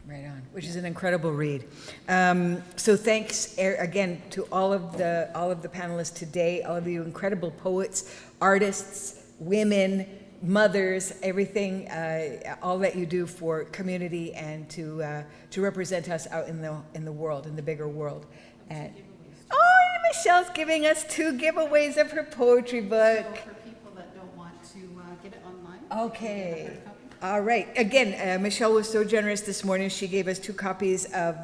Right on, which is an incredible read. So thanks again to all of the panelists today, all of you incredible poets, artists, women, mothers, everything, all that you do for community and to represent us out in the world, in the bigger world. And Michelle's giving us 2 giveaways of her poetry book. For people that don't want to get it online. Okay. All right. Again, Michelle was so generous this morning. She gave us 2 copies of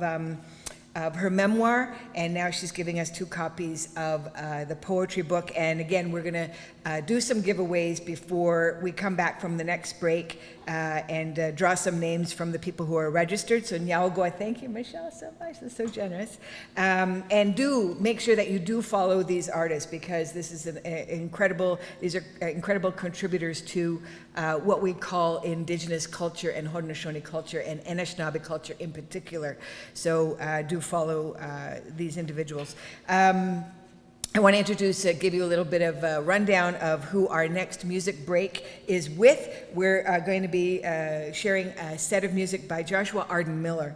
her memoir, and now she's giving us 2 copies of the poetry book. And again, we're going to do some giveaways before we come back from the next break and draw some names from the people who are registered. So Nyaogoa, thank you, Michelle, so much. That's so generous. And do make sure that you do follow these artists, because this is these are incredible contributors to what we call Indigenous culture and Haudenosaunee culture and Anishinaabe culture in particular. So do follow these individuals. I want to introduce, give you a little bit of a rundown of who our next music break is with. We're going to be sharing a set of music by Joshua Arden Miller.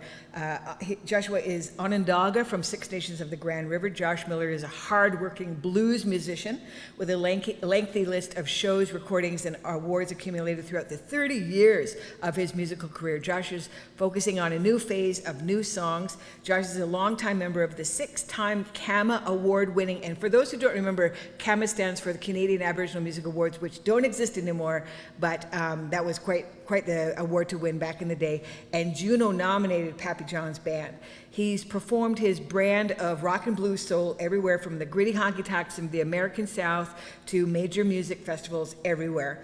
Joshua is Onondaga from Six Nations of the Grand River. Josh Miller is a hard-working blues musician with a lengthy list of shows, recordings, and awards accumulated throughout the 30 years of his musical career. Josh is focusing on a new phase of new songs. Josh is a longtime member of the 6-time CAMA award-winning, and for those who don't remember, CAMA stands for the Canadian Aboriginal Music Awards, which don't exist anymore, but that was quite the award to win back in the day, and Juno-nominated Pappy John's band. He's performed his brand of rock and blues soul everywhere from the gritty honky-tonks in the American South to major music festivals everywhere.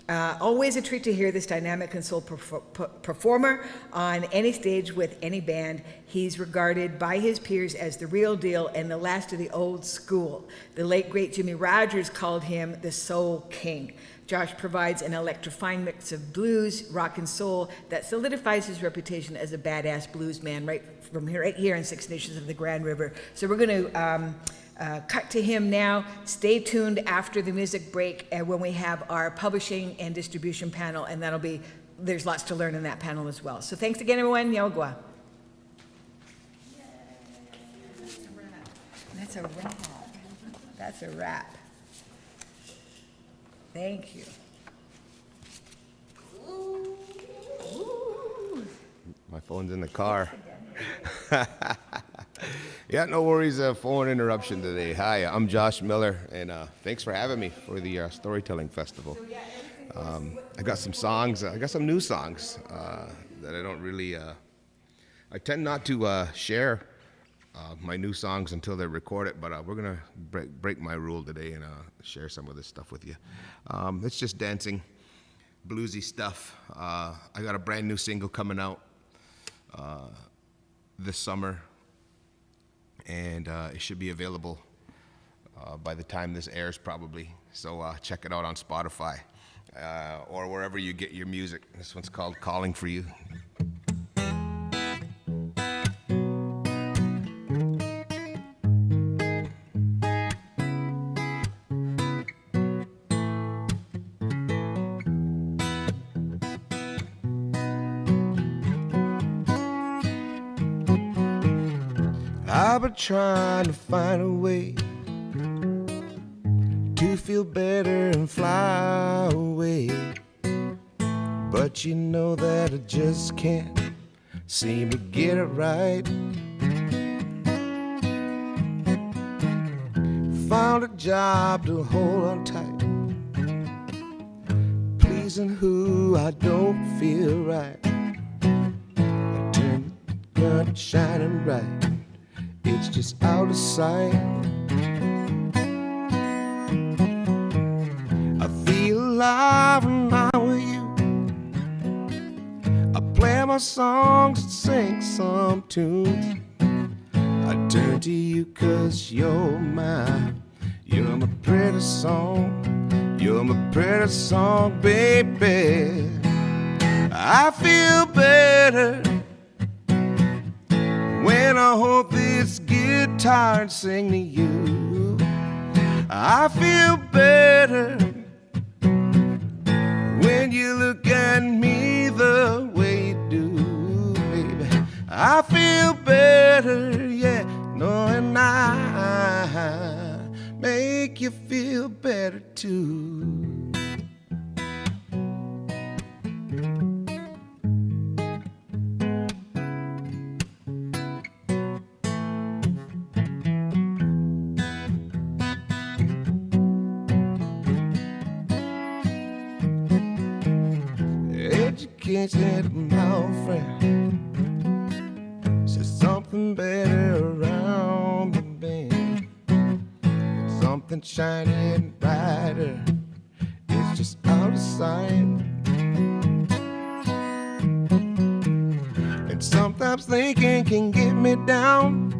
Always a treat to hear this dynamic and soul performer on any stage with any band. He's regarded by his peers as the real deal and the last of the old school. The late, great Jimmy Rogers called him the Soul King. Josh provides an electrifying mix of blues, rock, and soul that solidifies his reputation as a badass blues man right here in Six Nations of the Grand River. So we're going to cut to him now. Stay tuned after the music break when we have our publishing and distribution panel, and there's lots to learn in that panel as well. So thanks again, everyone. Nyaogoa. That's a wrap. That's a wrap. Thank you. My phone's in the car. Yeah, no worries, phone interruption today. Hi, I'm Josh Miller, and thanks for having me for the Storytelling Festival. I got some songs, I got some new songs that I don't really, I tend not to share my new songs until they're recorded, but we're gonna break my rule today and share some of this stuff with you. It's just dancing, bluesy stuff. I got a brand new single coming out this summer, and it should be available by the time this airs probably. So check it out on Spotify or wherever you get your music. This one's called Calling for You. I've been trying to find a way to feel better and fly away, but you know that I just can't seem to get it right. Found a job to hold on tight, pleasing who I don't feel right. I turn the gun shining bright, it's just out of sight. I feel alive when I'm with you. I play my songs and sing some tunes. I turn to you 'cause you're my pretty song. You're my pretty song, baby. I feel better when I hold this guitar and sing to you. I feel better when you look at me the way you do, baby. I feel better, yeah, knowing I make you feel better too. educated my friend. Says something better around the bend. Something shining brighter. It's just out of sight. And sometimes thinking can get me down.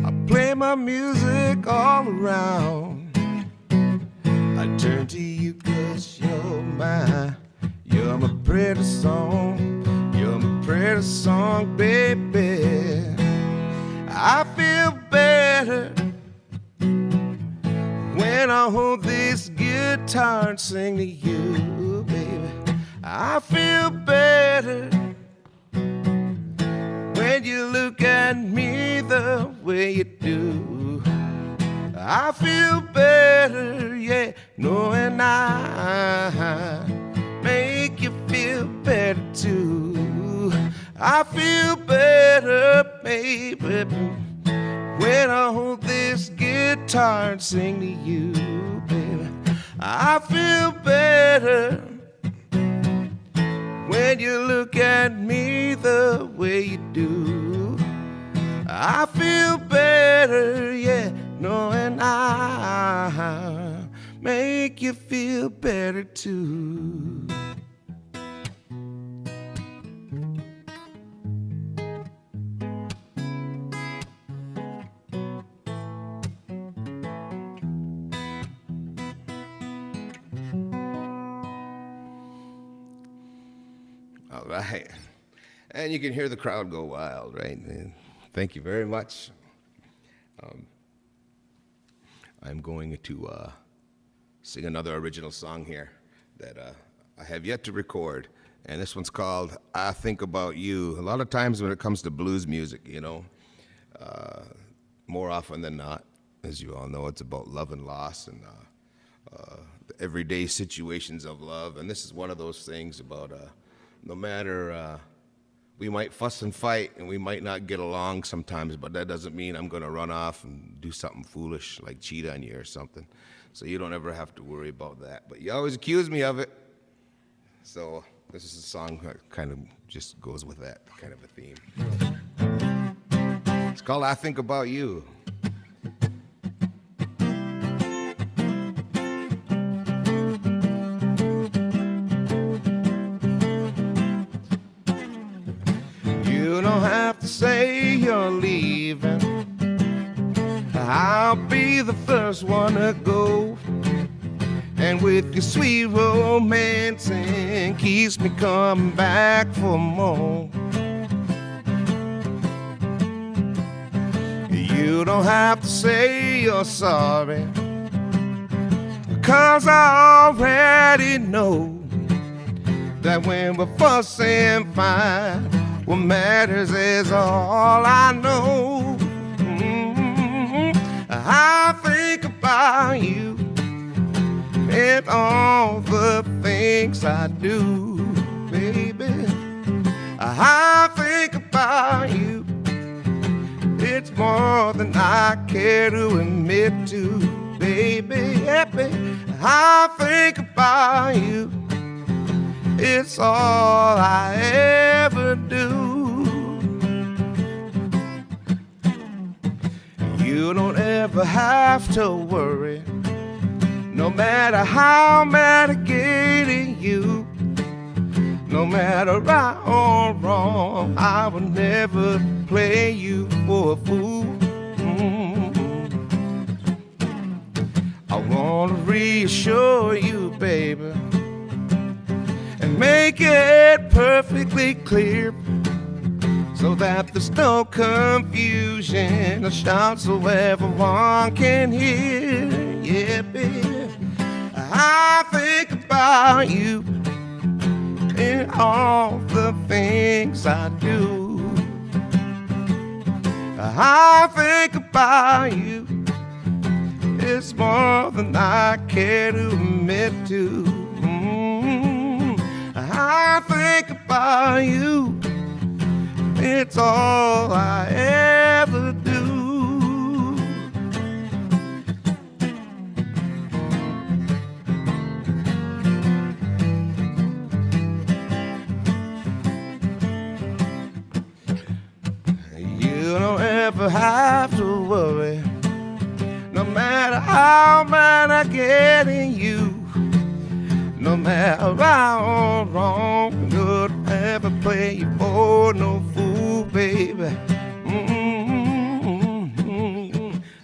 I play my music all around. I turn to you 'cause you're my pretty song. You're my pretty song, baby. I feel better when I hold this guitar and sing to you, baby. I feel better when you look at me the way you do. I feel better, yeah, knowing I make you feel better too. I feel better, baby, when I hold this guitar and sing to you, baby. I feel better when you look at me the way you do. I feel better, yeah, knowing I make you feel better too. All right. And you can hear the crowd go wild, right? And thank you very much. I'm going to sing another original song here that I have yet to record. And this one's called I Think About You. A lot of times when it comes to blues music, you know, more often than not, as you all know, it's about love and loss and the everyday situations of love. And this is one of those things about no matter, we might fuss and fight and we might not get along sometimes, but that doesn't mean I'm gonna run off and do something foolish like cheat on you or something. So you don't ever have to worry about that. But you always accuse me of it. So this is a song that kind of just goes with that kind of a theme. It's called I Think About You. You don't have to say you're leaving. I'll be the first one to go. And with your sweet romancing keeps me coming back for more. You don't have to say you're sorry, 'cause I already know that when we're fussing and fight, what matters is all I know. I think about you and all the things I do, baby. I think about you. It's more than I care to admit to, baby. I think about you. It's all I ever do. You don't ever have to worry, no matter how mad I get at you. No matter right or wrong, I will never play you for a fool. I want to reassure you, baby, and make it perfectly clear, so that there's no confusion or shout so everyone can hear. Yeah, baby, I think about you and all the things I do. I think about you. It's more than I care to admit to. I think about you. It's all I ever do. never have to worry. No matter how mad I get in you, no matter how wrong, good ever play you for no fool, baby.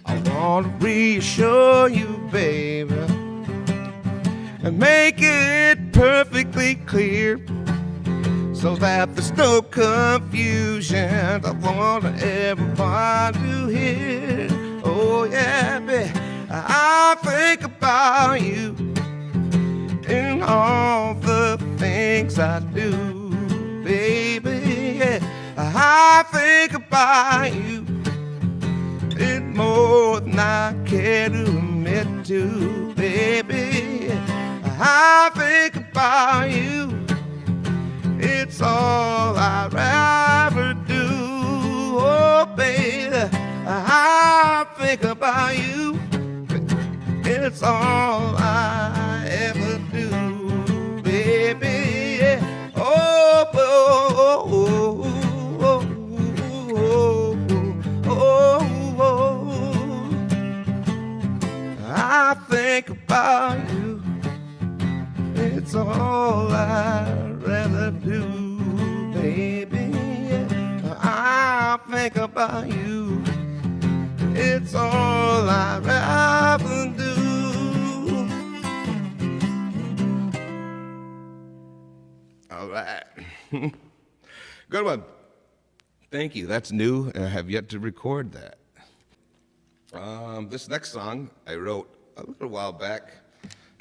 I want to reassure you, baby, and make it perfectly clear, so that there's no confusion. I want everybody to hear. Oh yeah, baby, I think about you in all the things I do, baby. Yeah, I think about you in more than I care to admit to, baby. I think about you, it's all I ever do. Oh, baby, I think about you, it's all I ever do, baby. Yeah. Oh, oh, oh, oh, oh, oh, oh, I think about you, it's all I'd rather do, baby. Yeah. I think about you, it's all I'd rather do. All right. Good one. Thank you. That's new. I have yet to record that. This next song I wrote a little while back.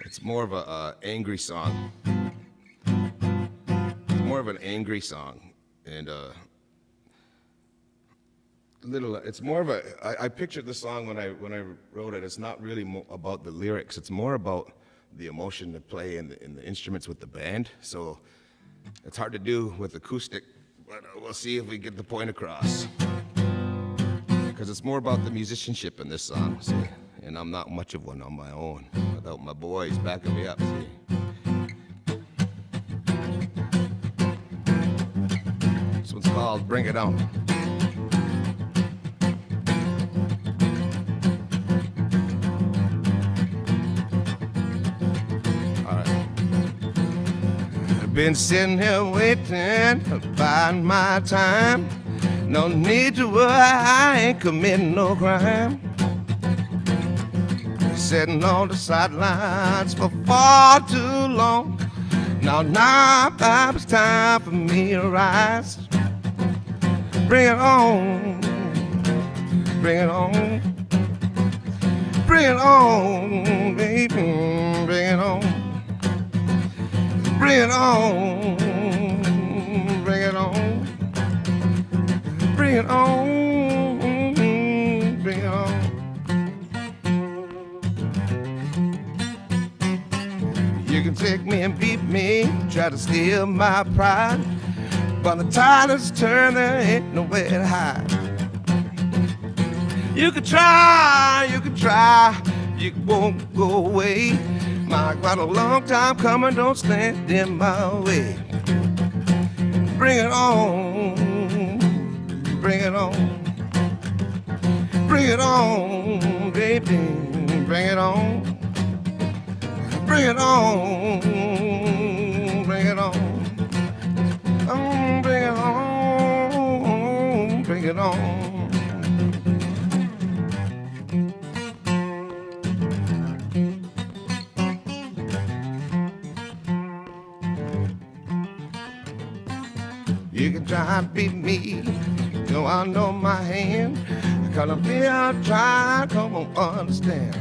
It's more of a angry song. It's more of an angry song, and it's more of a. I pictured the song when I wrote it. It's not really about the lyrics. It's more about the emotion to play and the instruments with the band. So it's hard to do with acoustic, but we'll see if we get the point across. Because it's more about the musicianship in this song, see? And I'm not much of one on my own without my boys backing me up, see? This one's called Bring It On. Been sitting here waiting, biding my time. No need to worry, I ain't committing no crime. Sitting on the sidelines for far too long. Now it's time for me to rise. Bring it on, bring it on, bring it on, baby, bring it on. Bring it on, bring it on, bring it on, bring it on. You can take me and beat me, try to steal my pride, but the tide has turned, there ain't nowhere to hide. You can try, you won't go away. My, quite a long time coming, don't stand in my way. Bring it on, bring it on, bring it on, baby, bring it on, bring it on, bring it on, bring it on, bring it on. You can try to beat me, no, I know my hand. Gonna be I'll try, come on, understand.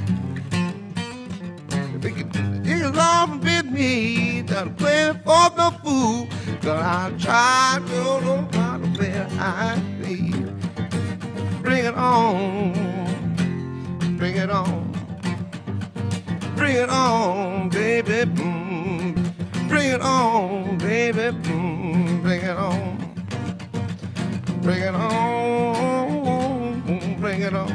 You can love and beat me, done play for the fool. Gonna I'll try, don't know how to play I need. Bring it on, bring it on, bring it on, baby. Bring it on, baby. Bring it on. Bring it on. Bring it on.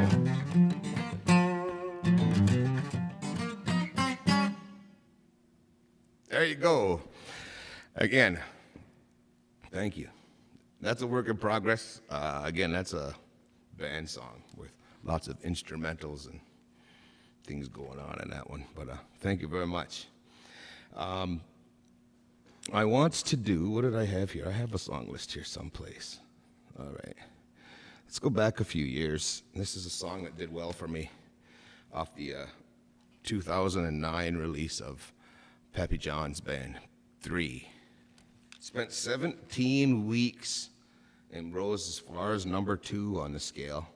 There you go. Again, thank you. That's a work in progress. Again, that's a band song with lots of instrumentals and things going on in that one. But thank you very much. I want to do, what did I have here? I have a song list here someplace. All right. Let's go back a few years. This is a song that did well for me off the 2009 release of Pappy John's band, 3. Spent 17 weeks and rose as far as number 2 on the scale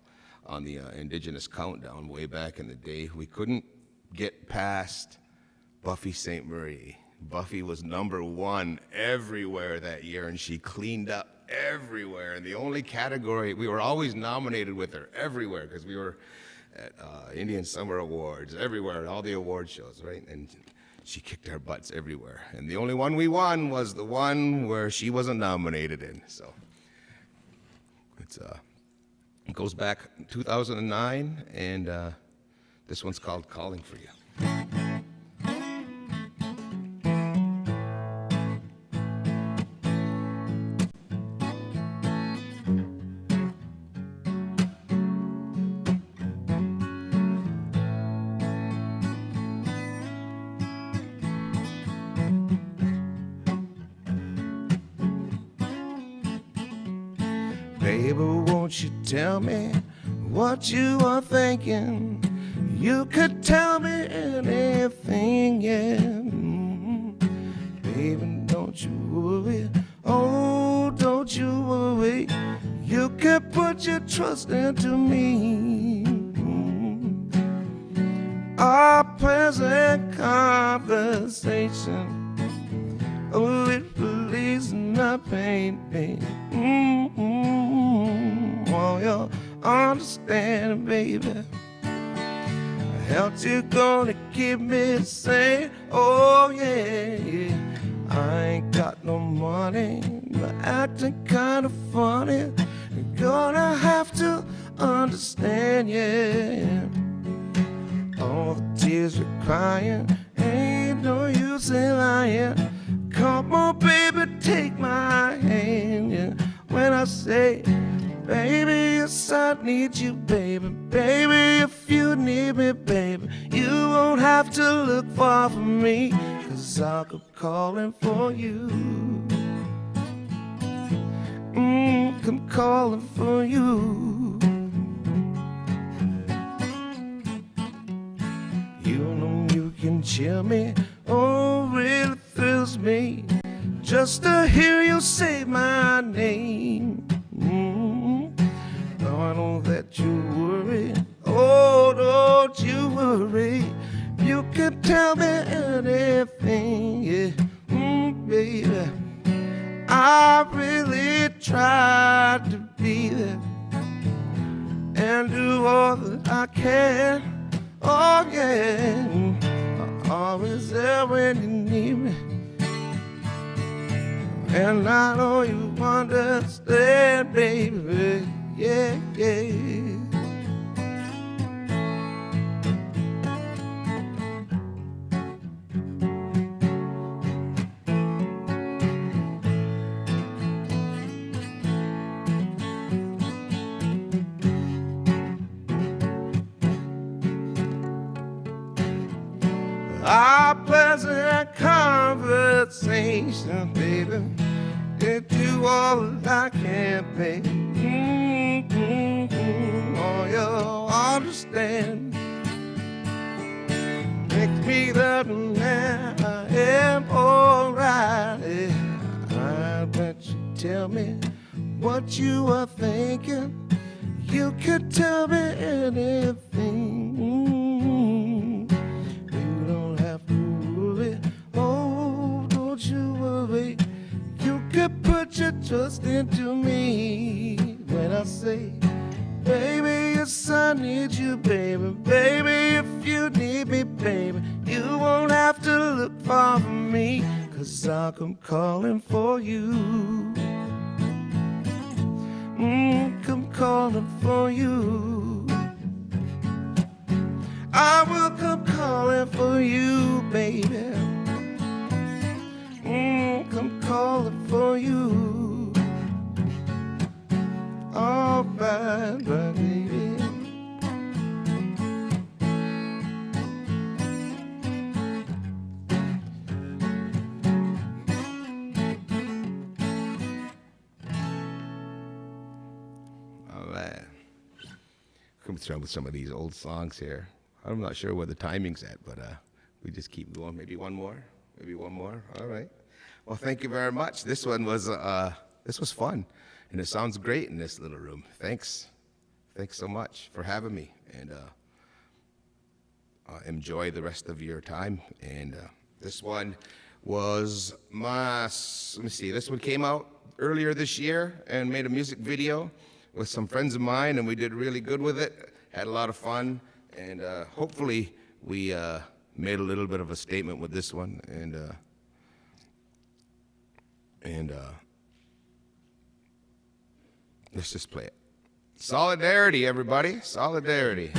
on the Indigenous countdown way back in the day. We couldn't get past Buffy St. Marie. Buffy was number 1 everywhere that year, and she cleaned up everywhere. And the only category, we were always nominated with her everywhere because we were at Indian Summer Awards, everywhere, at all the award shows, right? And she kicked our butts everywhere. And the only one we won was the one where she wasn't nominated in. So it goes back 2009, and this one's called Calling for You. Baby, won't you tell me what you are thinking? You could tell me anything, yeah. Baby, don't you worry, oh, don't you worry. You can put your trust into me. Our present conversation, oh, it relieves my pain, baby. Oh, you'll understand, baby. How's you gonna keep me sane? Oh, yeah, yeah. I ain't got no money, but acting kind of funny. You're gonna have to understand, yeah. All the tears you're crying ain't no use in lying. Come on, baby, take my hand, yeah. When I say, baby, yes, I need you, baby. Baby, if you need me, baby, you won't have to look far from me, 'cause I'll come calling for you. Come calling for you. You know you can chill me, oh, really thrills me just to hear you say my name. No, don't let you worry, oh, don't you worry. You can tell me anything, yeah, baby. I really tried to be there and do all that I can, oh, yeah. I'm always there when you need me, and I know you understand, baby, yeah, yeah. Our pleasant conversation, baby, it do all I can pay. Oh, you'll understand. Makes me the man I am, alright. I bet you tell me what you are thinking. You could tell me anything. You don't have to worry, oh, don't you worry. You could put your trust into me when I say, baby, yes, I need you, baby. Baby, if you need me, baby, you won't have to look far from me, 'cause I'll come calling for you. Come calling for you. I will come calling for you, baby. Come calling for you. All right, buddy. come through with some of these old songs here. I'm not sure where the timing's at, but we just keep going. Maybe one more. Maybe one more. All right. Well, thank you very much. This one was fun, and it sounds great in this little room. Thanks. Thanks so much for having me, and enjoy the rest of your time. And this one was let me see, this one came out earlier this year and made a music video with some friends of mine, and we did really good with it, had a lot of fun, and hopefully we made a little bit of a statement with this one, and let's just play it. Solidarity, everybody, solidarity.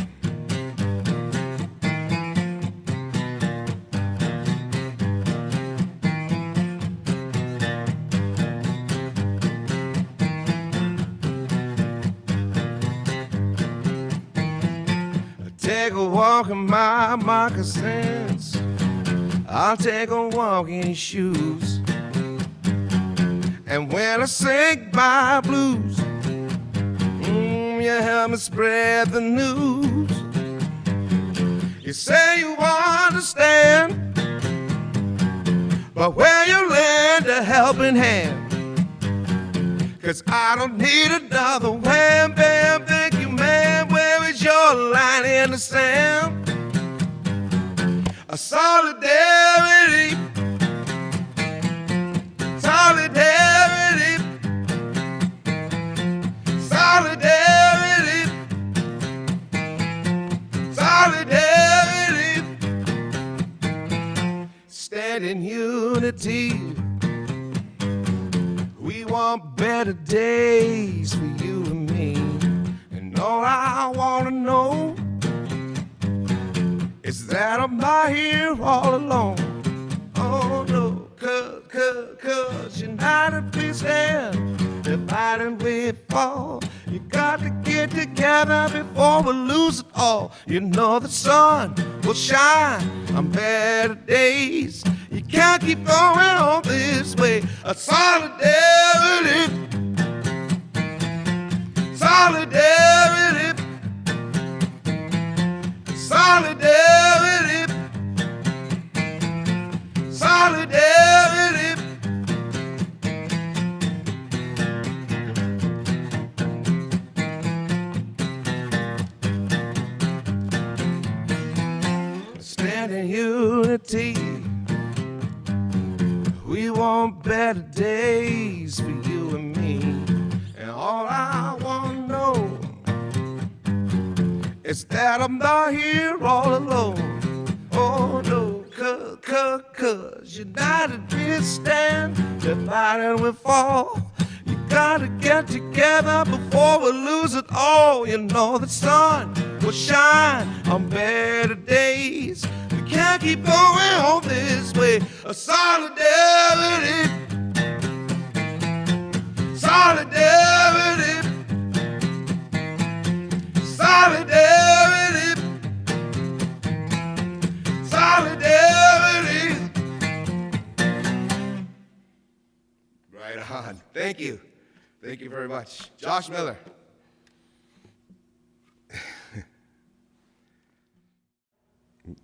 Take a walk in my moccasins, I'll take a walk in his shoes, and when I sing my blues, you help me spread the news. You say you understand, but where you lend a helping hand, 'cause I don't need another wham bam, thank you ma'am. Where is your line in the sand? A solidarity, solidarity, solidarity, solidarity. Stand in unity. We want better days for you and me. And all I want to know is that I'm not here all alone. Oh no, 'cause united we stand, divided we fall. You got to get together before we lose it all. You know the sun will shine on better days. You can't keep going on this way. A solidarity, solidarity, solidarity, solidarity. Stand in unity. We want better days for you and me. And all I want to know is that I'm not here all alone. Oh no, 'cause united we stand, divided we fall. You gotta get together before we lose it all. You know the sun will shine on better days. We can't keep going on this way. A solidarity, solidarity, solidarity, solidarity. Right on. Thank you. Thank you very much. Josh Miller.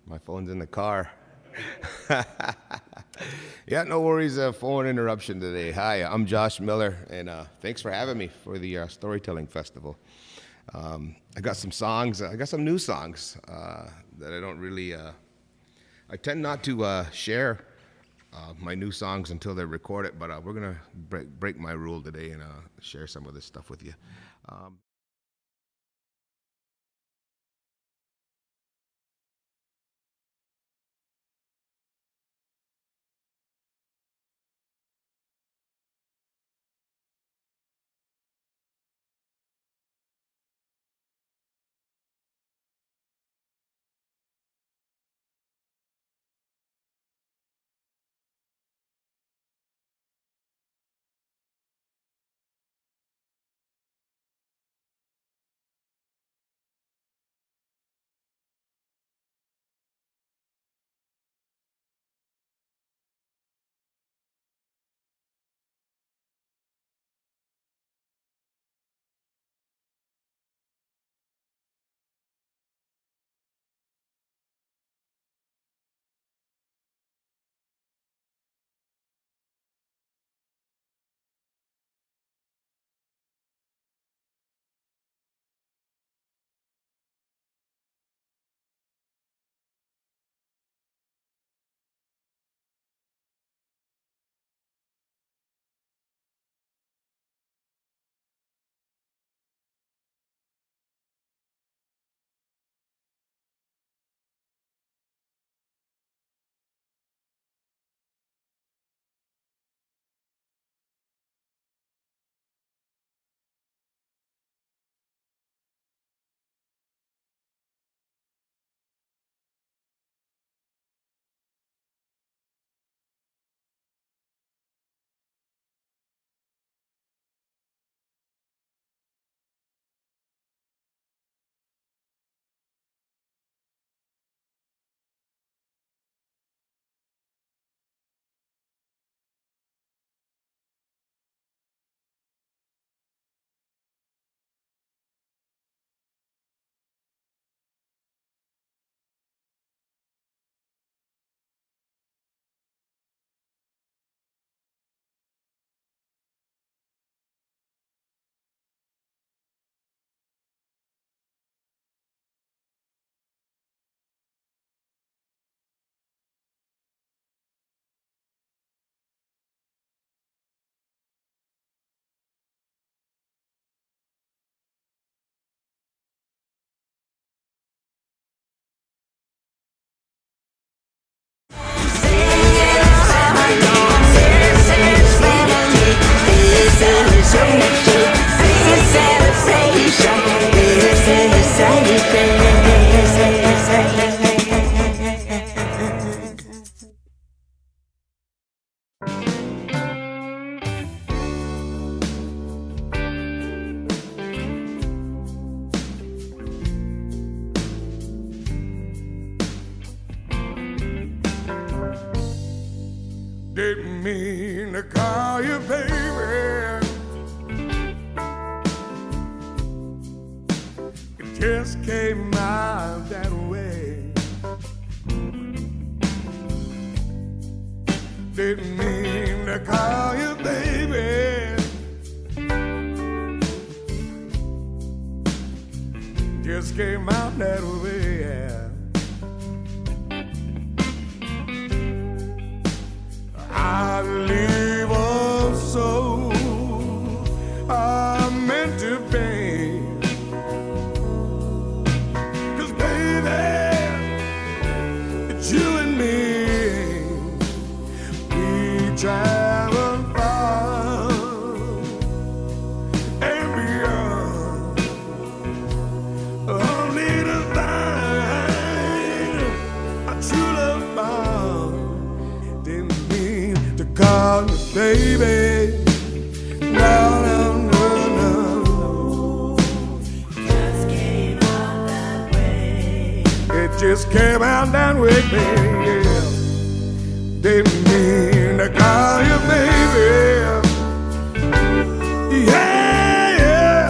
My phone's in the car. Yeah, no worries, phone interruption today. Hi, I'm Josh Miller, and thanks for having me for the Storytelling Festival. I got some songs, I got some new songs that I don't really, I tend not to share my new songs until they're recorded, but we're gonna break my rule today and share some of this stuff with you. mean to call you baby. It just came out that way. Didn't mean to call you baby. Just came out that way, yeah. I live also, I'm meant to be. 'Cause baby, it's you and me. We travel far and beyond, only to find a true love bond. Didn't mean to call you baby. No, no, no, no. Just came out that way. It just came out that way, baby. Didn't mean to call you baby. Yeah, yeah.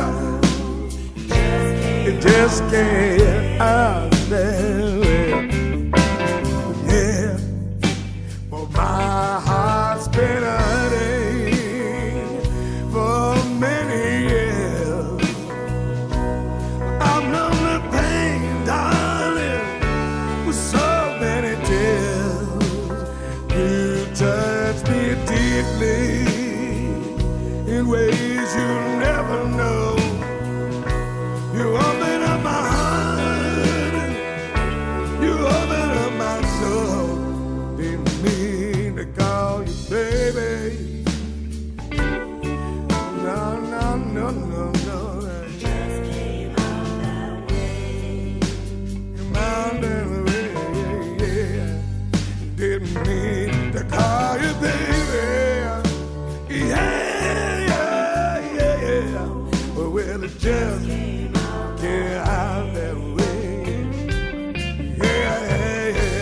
It just came out that way. Yeah. Well, my heart's been hurting for many years. I've known the pain, darling, with so many tears. You touch me deeply in ways you never know. You open up my heart, you open up my soul. Didn't mean to call you baby. No, no, no, no, no. Just came out that way. Came out that way, yeah, yeah. Didn't mean to call you baby. Yeah, yeah, yeah, yeah. Well, it just came out that way. Yeah, yeah, yeah.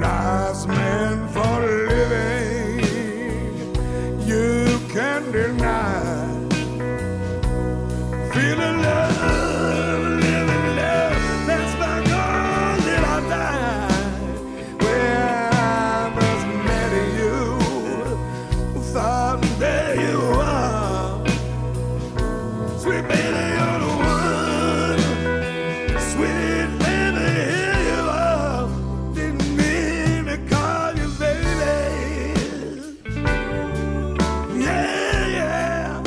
Life's meant for living, you can't deny. Feeling love, living love, that's my goal till I die. Well, I first met you, thought there you are. Sweet baby, you're the one. Sweet baby, here you are. Didn't mean to call you baby. Yeah, yeah.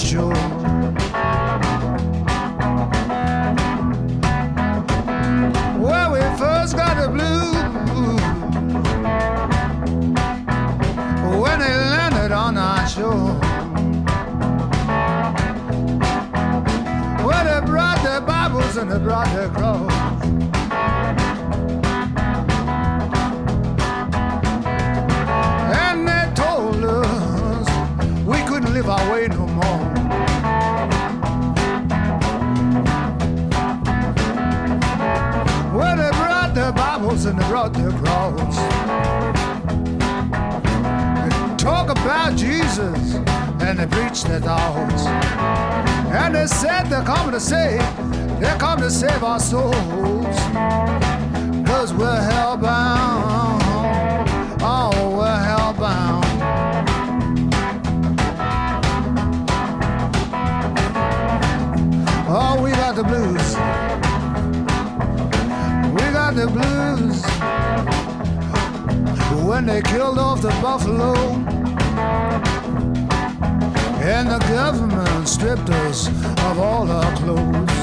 shore. Well, we first got the blues when they landed on our shore. Well, they brought their Bibles and they brought their cross. And they told us we couldn't live our way no more. Well, they brought their Bibles and they brought their cross. They talk about Jesus and they preach their thoughts. And they said they're coming to save our souls. 'Cause we're hellbound, oh, we're hellbound. Oh, we got the blues. We got the blues. When they killed off the buffalo and the government stripped us of all our clothes.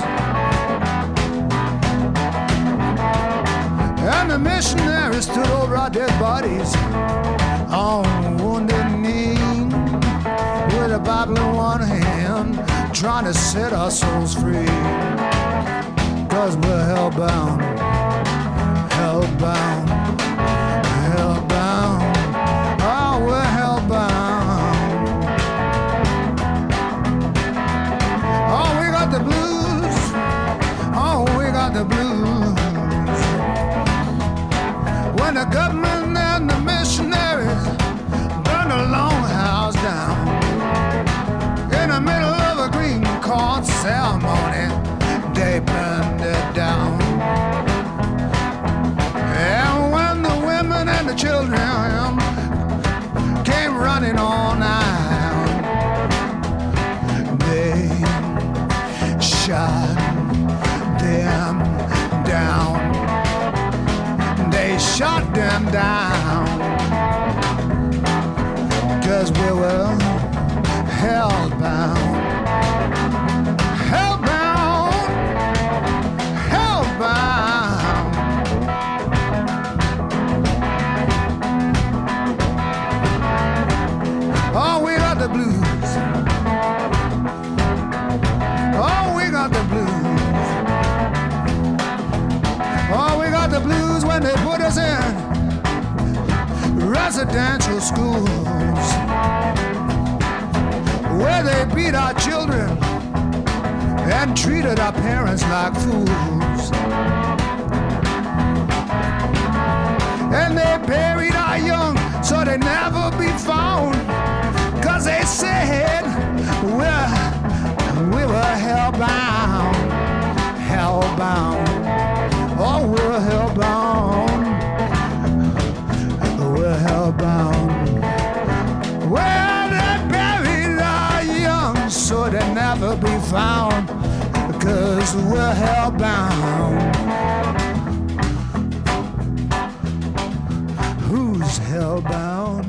And the missionaries stood over our dead bodies on wounded knee with a Bible in one hand, trying to set our souls free. 'Cause we're hellbound, hellbound, hellbound. Oh, we're hellbound. Oh, we got the blues. Oh, we got the blues. When the government and the missionaries burned the longhouse down in the middle of a green corn ceremony, they burned it down. And when the women and the children came running on out, they shot them down. They shot them down. 'Cause we were hellbound, hellbound, hellbound. Oh, we got the blues. Oh, we got the blues. Oh, we got the blues when they put us in residential schools where they beat our children and treated our parents like fools. And they buried our young so they never be found, 'cause they said we were hellbound, hellbound. Oh, we're hellbound. We're hellbound. Well, they buried our young so they never be found, 'cause we're hellbound. Who's hellbound?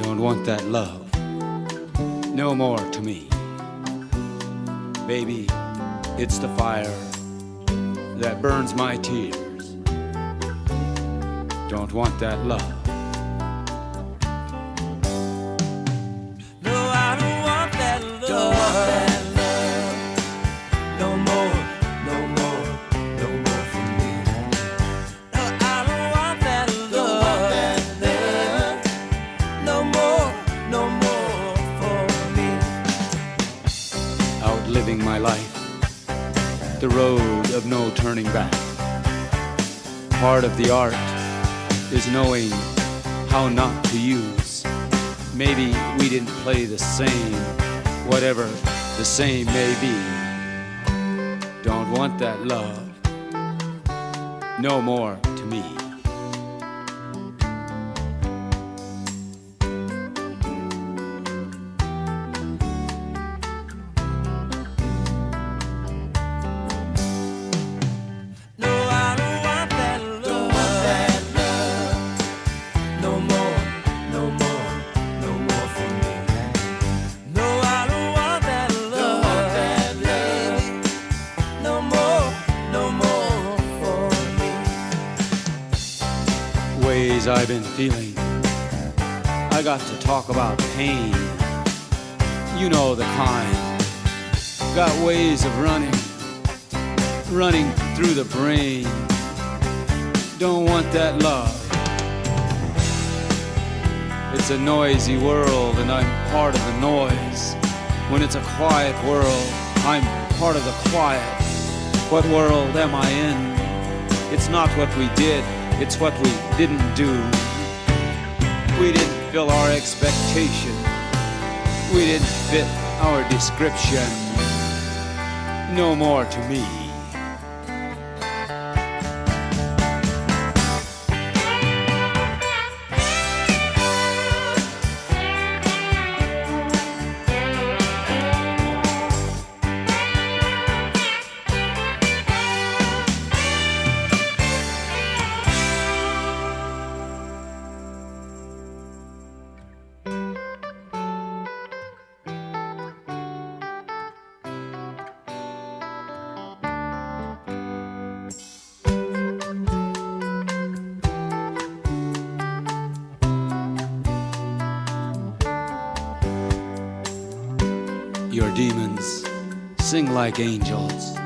Don't want that love no more to me. Baby, it's the fire that burns my tears. Don't want that love. No, I don't want that love. Don't want that love. No more, no more, no more for me. No, I don't want that love. No more, no more for me. Out living my life, the road of no turning back. Part of the art is knowing how not to use. Maybe we didn't play the same, whatever the same may be. Don't want that love no more to me. I've been feeling. I got to talk about pain. You know the kind. Got ways of running through the brain. Don't want that love. It's a noisy world and I'm part of the noise. When it's a quiet world, I'm part of the quiet. What world am I in? It's not what we did. It's what we didn't do. We didn't fill our expectation. We didn't fit our description. No more to me. Your demons sing like angels.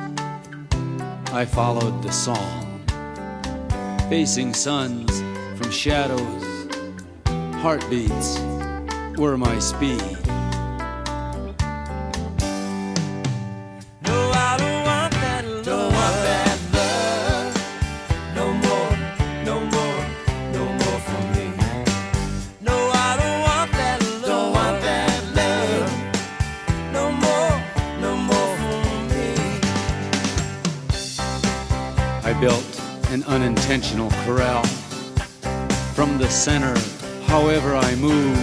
I followed the song, facing suns from shadows. Heartbeats were my speed. Built an unintentional corral. From the center, however I move,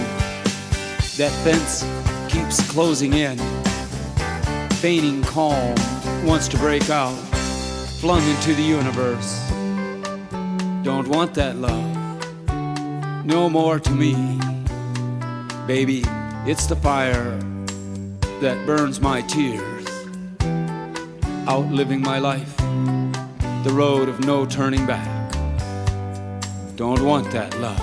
that fence keeps closing in. Feigning calm, wants to break out, flung into the universe. Don't want that love, no more to me. Baby, it's the fire that burns my tears. Outliving my life, the road of no turning back. Don't want that love.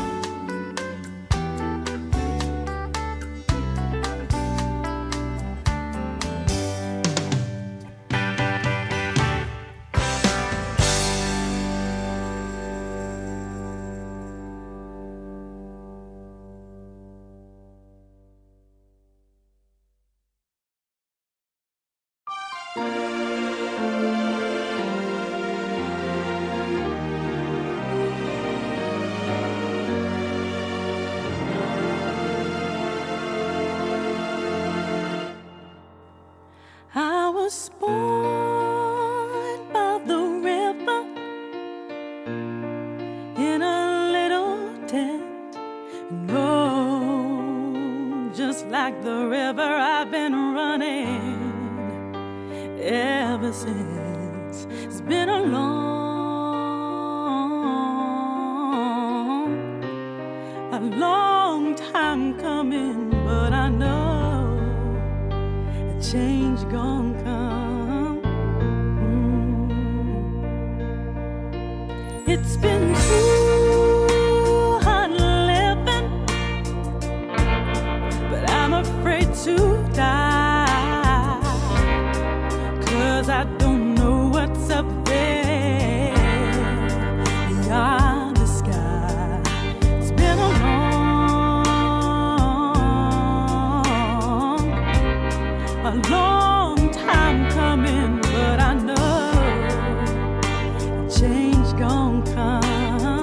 I was born by the river in a little tent, and oh, just like the river I've been running ever since. It's been a long time coming, but I know change gon' come. It's been too hard living, but I'm afraid to die, 'cause I don't know what's up there beyond the sky. It's been a long time coming, but I know change gon' come.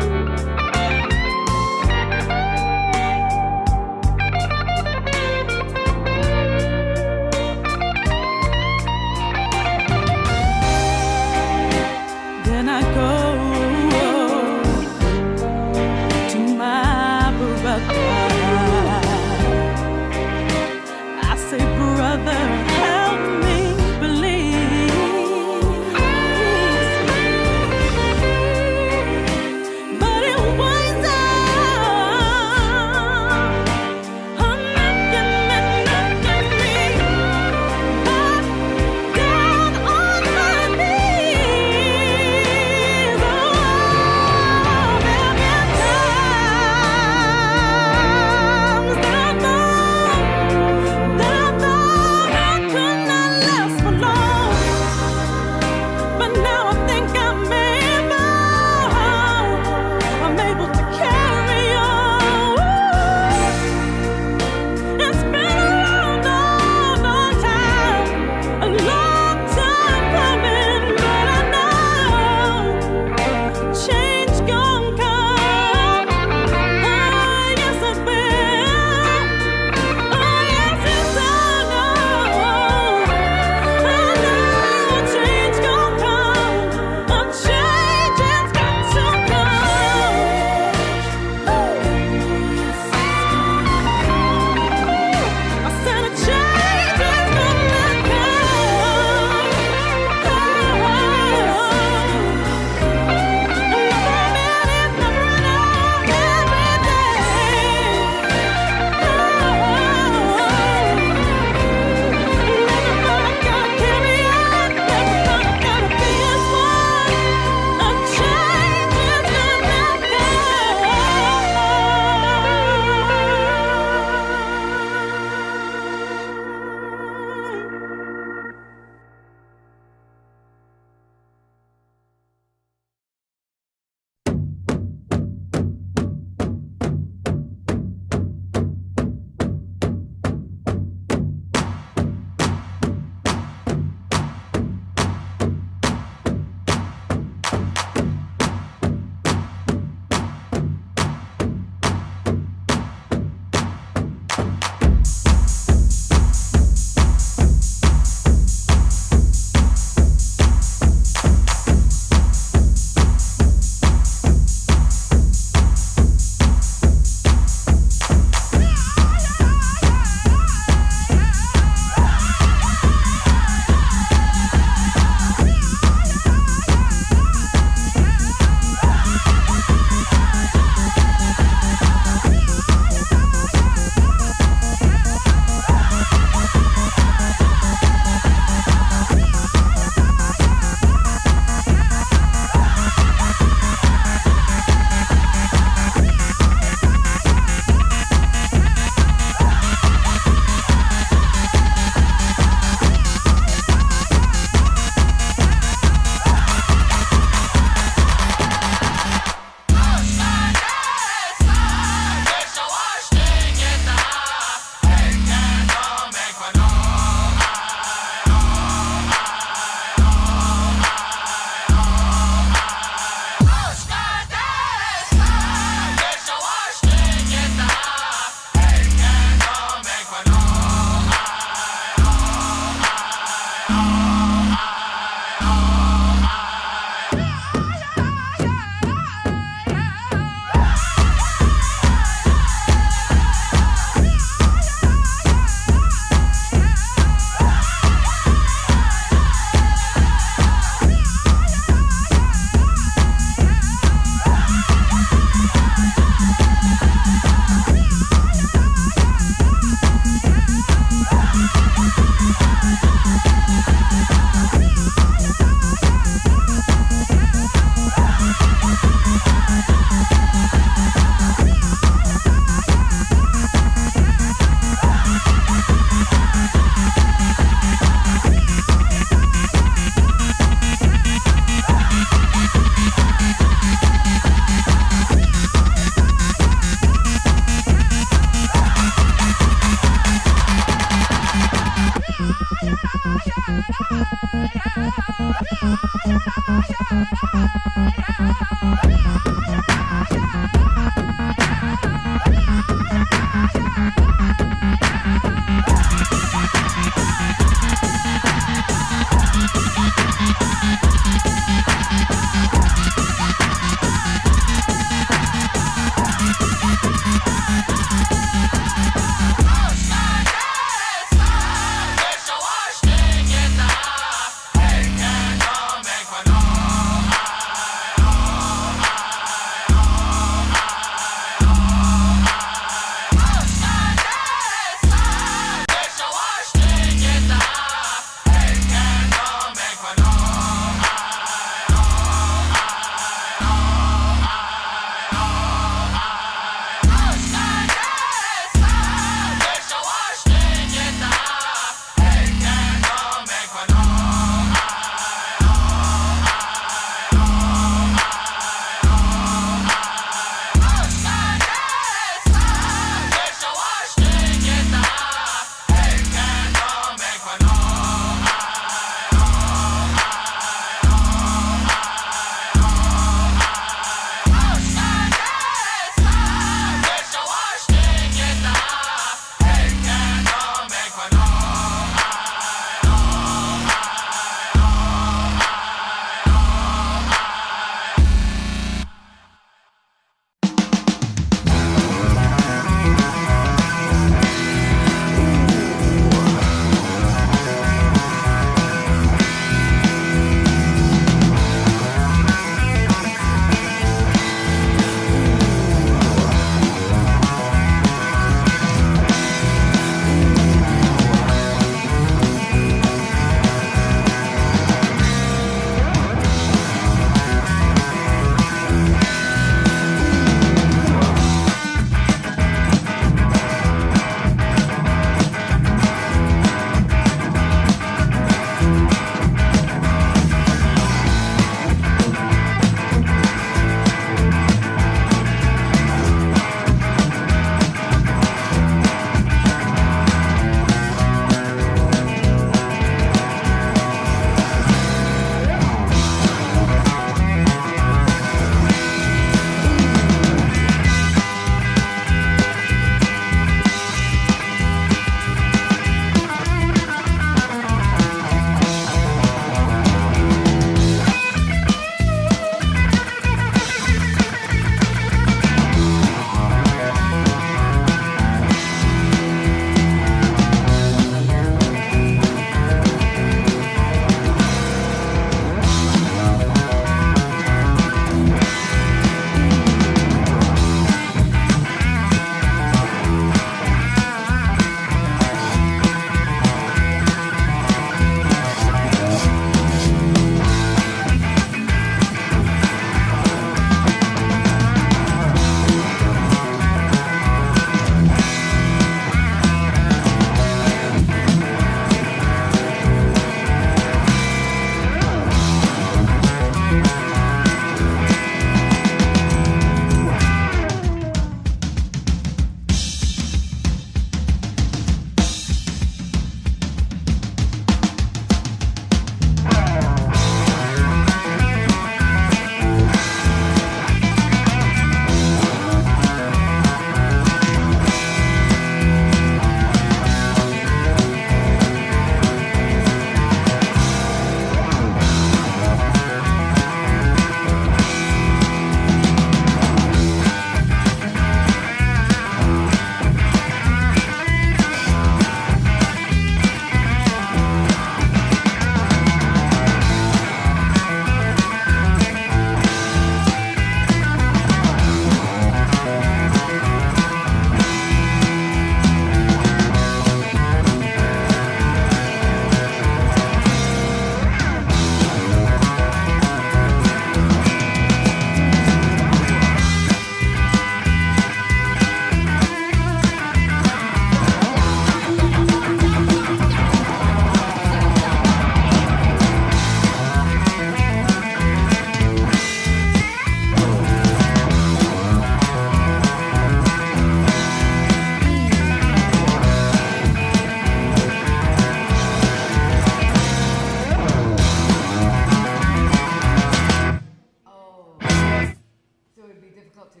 difficult to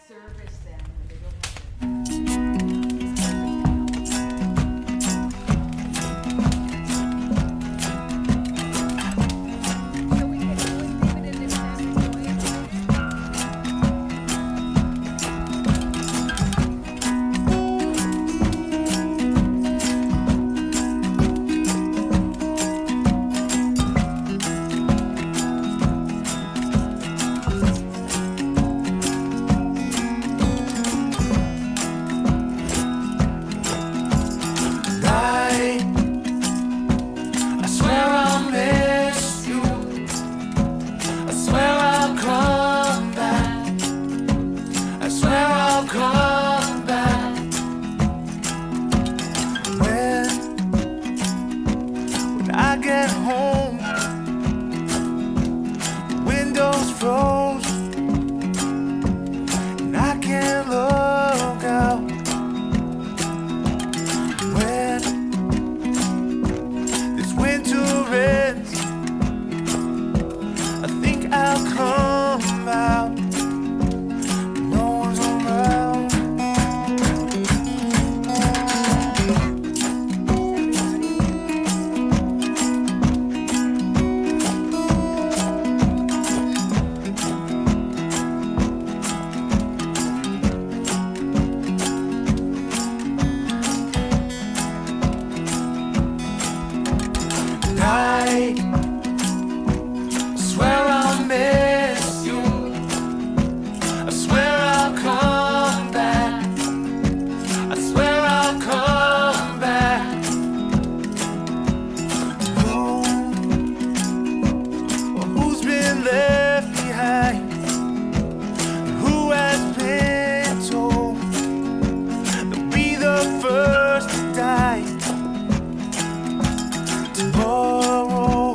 service them when they don't have I swear I'll miss you. I swear I'll come back. I swear I'll come back. When I get home, the windows froze, and I can't look out. When this winter ends, I think I'll come out. No one's around. I swear I'll miss you. I swear I'll come back. I swear I'll come back. Who's been left behind? Who has been told to be the first to die? Tomorrow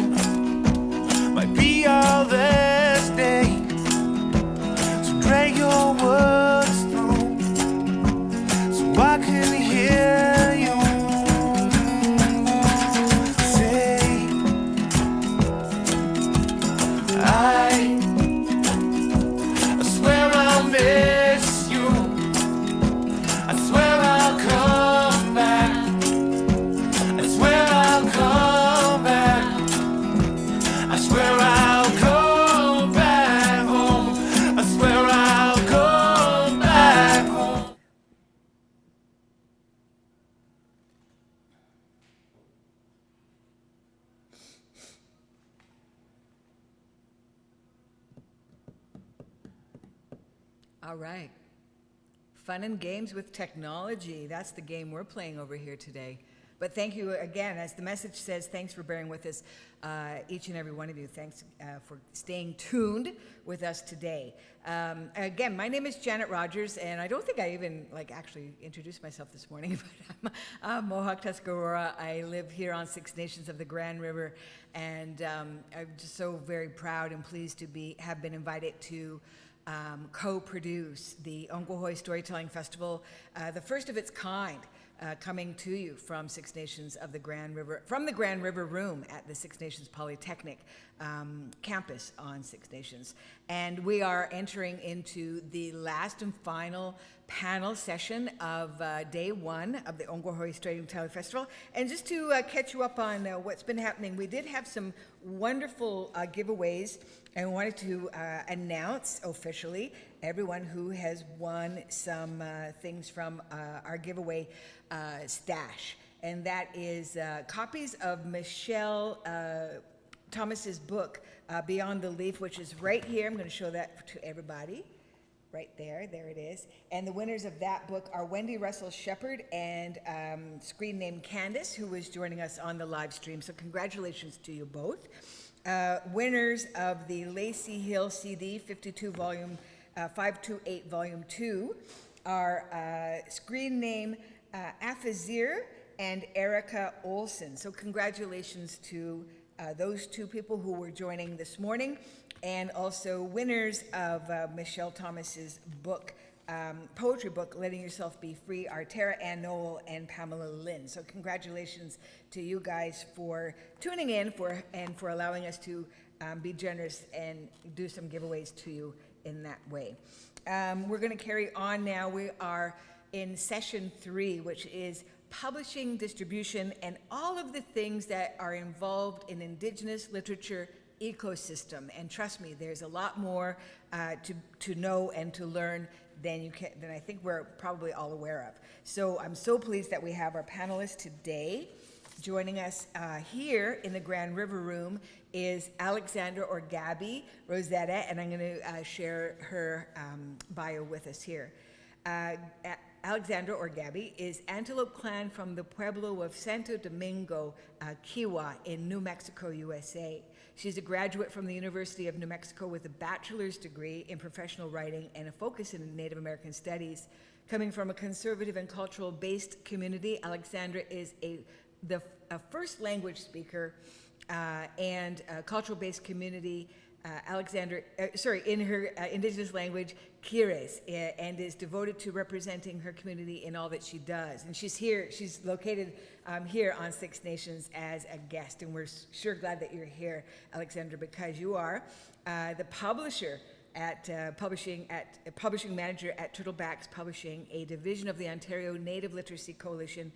might be our last day, so drag your words through so I can hear you say, I swear I'll miss you. I swear I'll come back. I swear I'll come back. I swear I'll come back home. I swear I'll come back home. All right. Fun and games with technology. That's the game we're playing over here today. But thank you again. As the message says, thanks for bearing with us, each and every one of you. Thanks for staying tuned with us today. Again, my name is Janet Rogers, and I don't think I even actually introduced myself this morning, but I'm Mohawk Tuscarora. I live here on Six Nations of the Grand River, and I'm just so very proud and pleased to have been invited to co-produce the Ogwehoweh Storytelling Festival, the first of its kind, coming to you from Six Nations of the Grand River, from the Grand River Room at the Six Nations Polytechnic campus on Six Nations. And we are entering into the last and final panel session of day one of the Ogwehoweh Storytelling Festival. And just to catch you up on what's been happening, we did have some wonderful giveaways, and wanted to announce officially everyone who has won some things from our giveaway stash. And that is copies of Michelle Thomas's book, Beyond the Leaf, which is right here. I'm going to show that to everybody. Right there it is. And the winners of that book are Wendy Russell Shepherd and screen name Candace, who is joining us on the live stream. So congratulations to you both. Winners of the Lacey Hill CD 528 Volume 2 are screen name Afazir and Erica Olson. So congratulations to those two people who were joining this morning, and also winners of Michelle Thomas's book, poetry book, Letting Yourself Be Free, are Tara Ann Noel and Pamela Lynn. So congratulations to you guys for tuning in and for allowing us to be generous and do some giveaways to you in that way. We're going to carry on now. We are in session 3, which is publishing, distribution, and all of the things that are involved in Indigenous literature ecosystem. And trust me, there's a lot more to know and to learn than I think we're probably all aware of. So I'm so pleased that we have our panelists today. Joining us here in the Grand River Room is Alexandra Ogwehoweh Rosetta, and I'm going to share her bio with us here. Alexandra Ogwehoweh is Antelope Clan from the Pueblo of Santo Domingo, Kiowa in New Mexico, USA. She's a graduate from the University of New Mexico with a bachelor's degree in professional writing and a focus in Native American studies. Coming from a conservative and cultural-based community, Alexandra is a first language speaker and a cultural-based community. In her Indigenous language, Kires, and is devoted to representing her community in all that she does. And she's located here on Six Nations as a guest, and we're sure glad that you're here, Alexandra, because you are the publisher publishing manager at Turtlebacks Publishing, a division of the Ontario Native Literacy Coalition.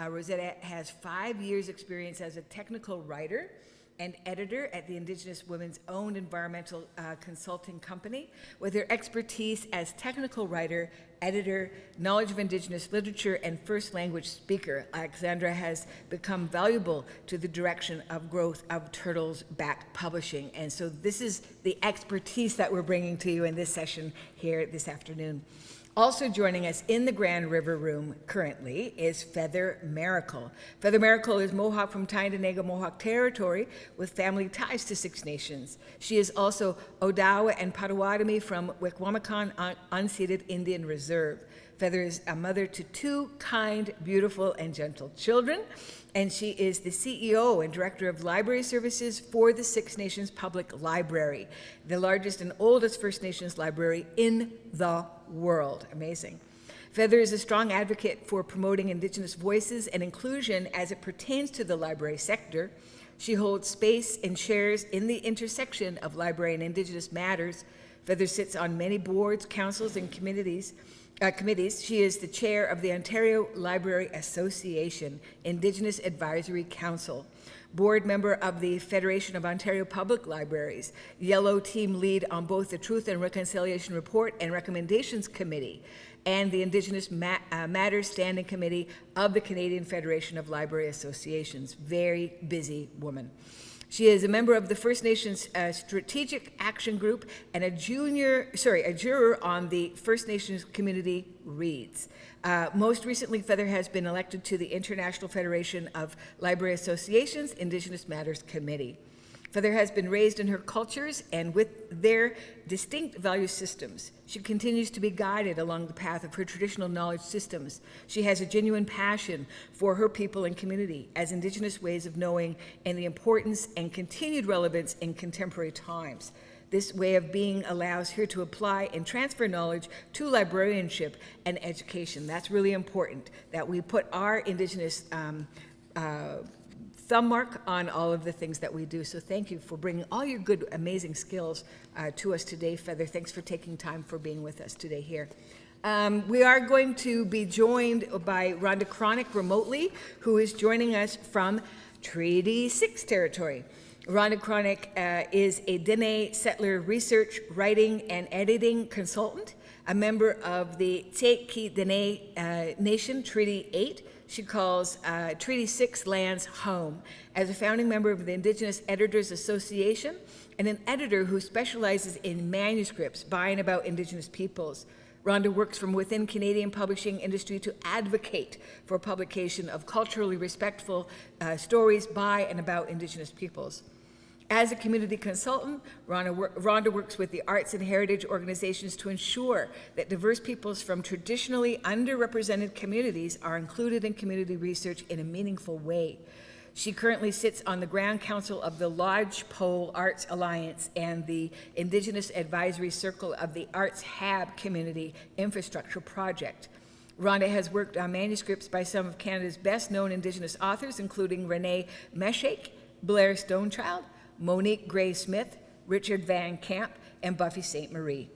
Rosetta has 5 years' experience as a technical writer and editor at the Indigenous women's-owned environmental consulting company. With her expertise as technical writer, editor, knowledge of Indigenous literature, and first language speaker, Alexandra has become valuable to the direction of growth of Turtleback Publishing. And so this is the expertise that we're bringing to you in this session here this afternoon. Also joining us in the Grand River Room currently is Feather Miracle. Feather Miracle is Mohawk from Tyendinaga Mohawk territory with family ties to Six Nations. She is also Odawa and Potawatomi from Wikwamakan Unceded Indian Reserve. Feather is a mother to 2 kind, beautiful, and gentle children, and she is the CEO and Director of Library Services for the Six Nations Public Library, the largest and oldest First Nations library in the world. Amazing. Feather is a strong advocate for promoting Indigenous voices and inclusion as it pertains to the library sector. She holds space and shares in the intersection of library and Indigenous matters. Feather sits on many boards, councils, and committees. She is the chair of the Ontario Library Association Indigenous Advisory Council, board member of the Federation of Ontario Public Libraries, Yellow Team lead on both the Truth and Reconciliation Report and Recommendations Committee, and the Indigenous Matters Standing Committee of the Canadian Federation of Library Associations. Very busy woman. She is a member of the First Nations Strategic Action Group and a juror on the First Nations Community Reads. Most recently, Feather has been elected to the International Federation of Library Associations Indigenous Matters Committee. Feather has been raised in her cultures and with their distinct value systems. She continues to be guided along the path of her traditional knowledge systems. She has a genuine passion for her people and community as Indigenous ways of knowing and the importance and continued relevance in contemporary times. This way of being allows her to apply and transfer knowledge to librarianship and education. That's really important, that we put our Indigenous thumb mark on all of the things that we do. So thank you for bringing all your good, amazing skills to us today, Feather. Thanks for taking time for being with us today here. We are going to be joined by Rhonda Cronick remotely, who is joining us from Treaty 6 territory. Rhonda Cronick is a Dene settler research, writing, and editing consultant, a member of the Tseiki Dene Nation, Treaty 8. She calls Treaty 6 lands home. As a founding member of the Indigenous Editors Association and an editor who specializes in manuscripts by and about Indigenous peoples, Rhonda works from within Canadian publishing industry to advocate for publication of culturally respectful stories by and about Indigenous peoples. As a community consultant, Rhonda works with the arts and heritage organizations to ensure that diverse peoples from traditionally underrepresented communities are included in community research in a meaningful way. She currently sits on the Grand Council of the Lodgepole Arts Alliance and the Indigenous Advisory Circle of the Arts Hab Community Infrastructure Project. Rhonda has worked on manuscripts by some of Canada's best-known Indigenous authors, including Renee Meshake, Blair Stonechild, Monique Gray-Smith, Richard Van Camp, and Buffy St. Marie.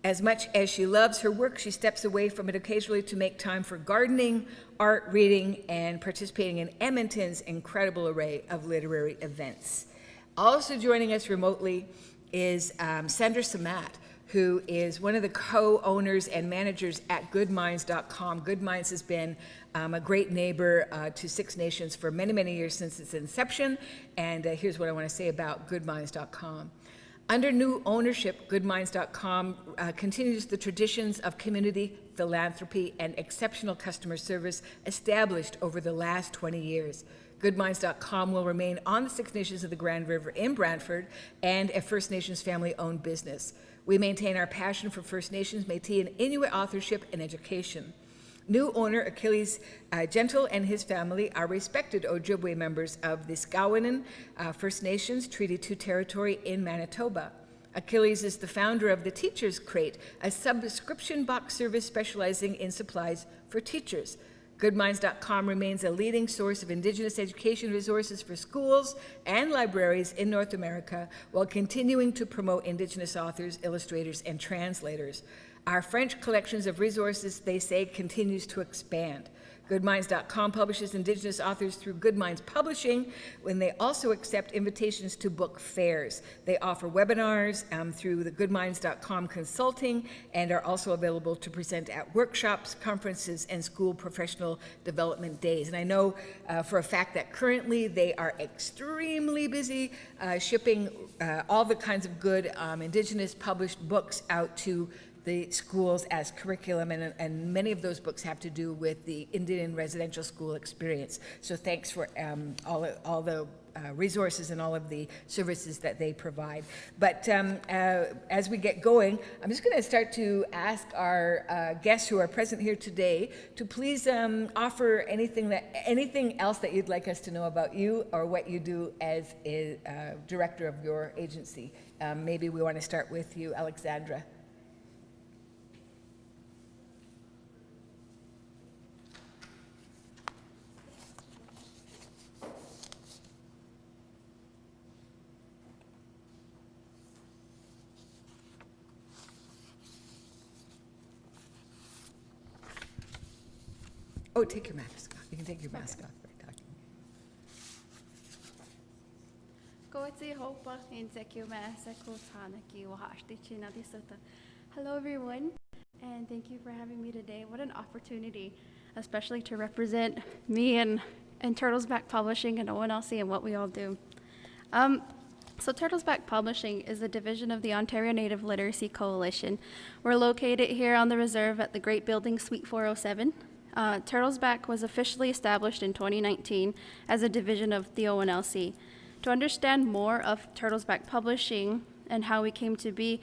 As much as she loves her work, she steps away from it occasionally to make time for gardening, art, reading, and participating in Edmonton's incredible array of literary events. Also joining us remotely is Sandra Samat, who is one of the co-owners and managers at goodminds.com. Good Minds has been a great neighbor to Six Nations for many, many years since its inception, and here's what I want to say about goodminds.com. Under new ownership, goodminds.com continues the traditions of community, philanthropy, and exceptional customer service established over the last 20 years. Goodminds.com will remain on the Six Nations of the Grand River in Brantford and a First Nations family-owned business. We maintain our passion for First Nations, Métis, and Inuit authorship and education. New owner Achilles Gentle and his family are respected Ojibwe members of the Skowhenan First Nations Treaty 2 territory in Manitoba. Achilles is the founder of the Teacher's Crate, a subscription box service specializing in supplies for teachers. Goodminds.com remains a leading source of Indigenous education resources for schools and libraries in North America while continuing to promote Indigenous authors, illustrators, and translators. Our French collections of resources, they say, continues to expand. Goodminds.com publishes Indigenous authors through Good Minds Publishing, when they also accept invitations to book fairs. They offer webinars through the Goodminds.com consulting and are also available to present at workshops, conferences, and school professional development days. And I know for a fact that currently they are extremely busy shipping all the kinds of good Indigenous published books out to the schools as curriculum, and many of those books have to do with the Indian residential school experience. So thanks for all the resources and all of the services that they provide. But as we get going, I'm just going to start to ask our guests who are present here today to please offer anything else that you'd like us to know about you or what you do as a director of your agency. Maybe we want to start with you, Alexandra. Oh, take your mask off. You can take your mask off. Hello, everyone, and thank you for having me today. What an opportunity, especially to represent me and Turtles Back Publishing and ONLC and what we all do. So Turtles Back Publishing is a division of the Ontario Native Literacy Coalition. We're located here on the reserve at the Great Building, Suite 407. Turtles Back was officially established in 2019 as a division of the ONLC. To understand more of Turtles Back Publishing and how we came to be,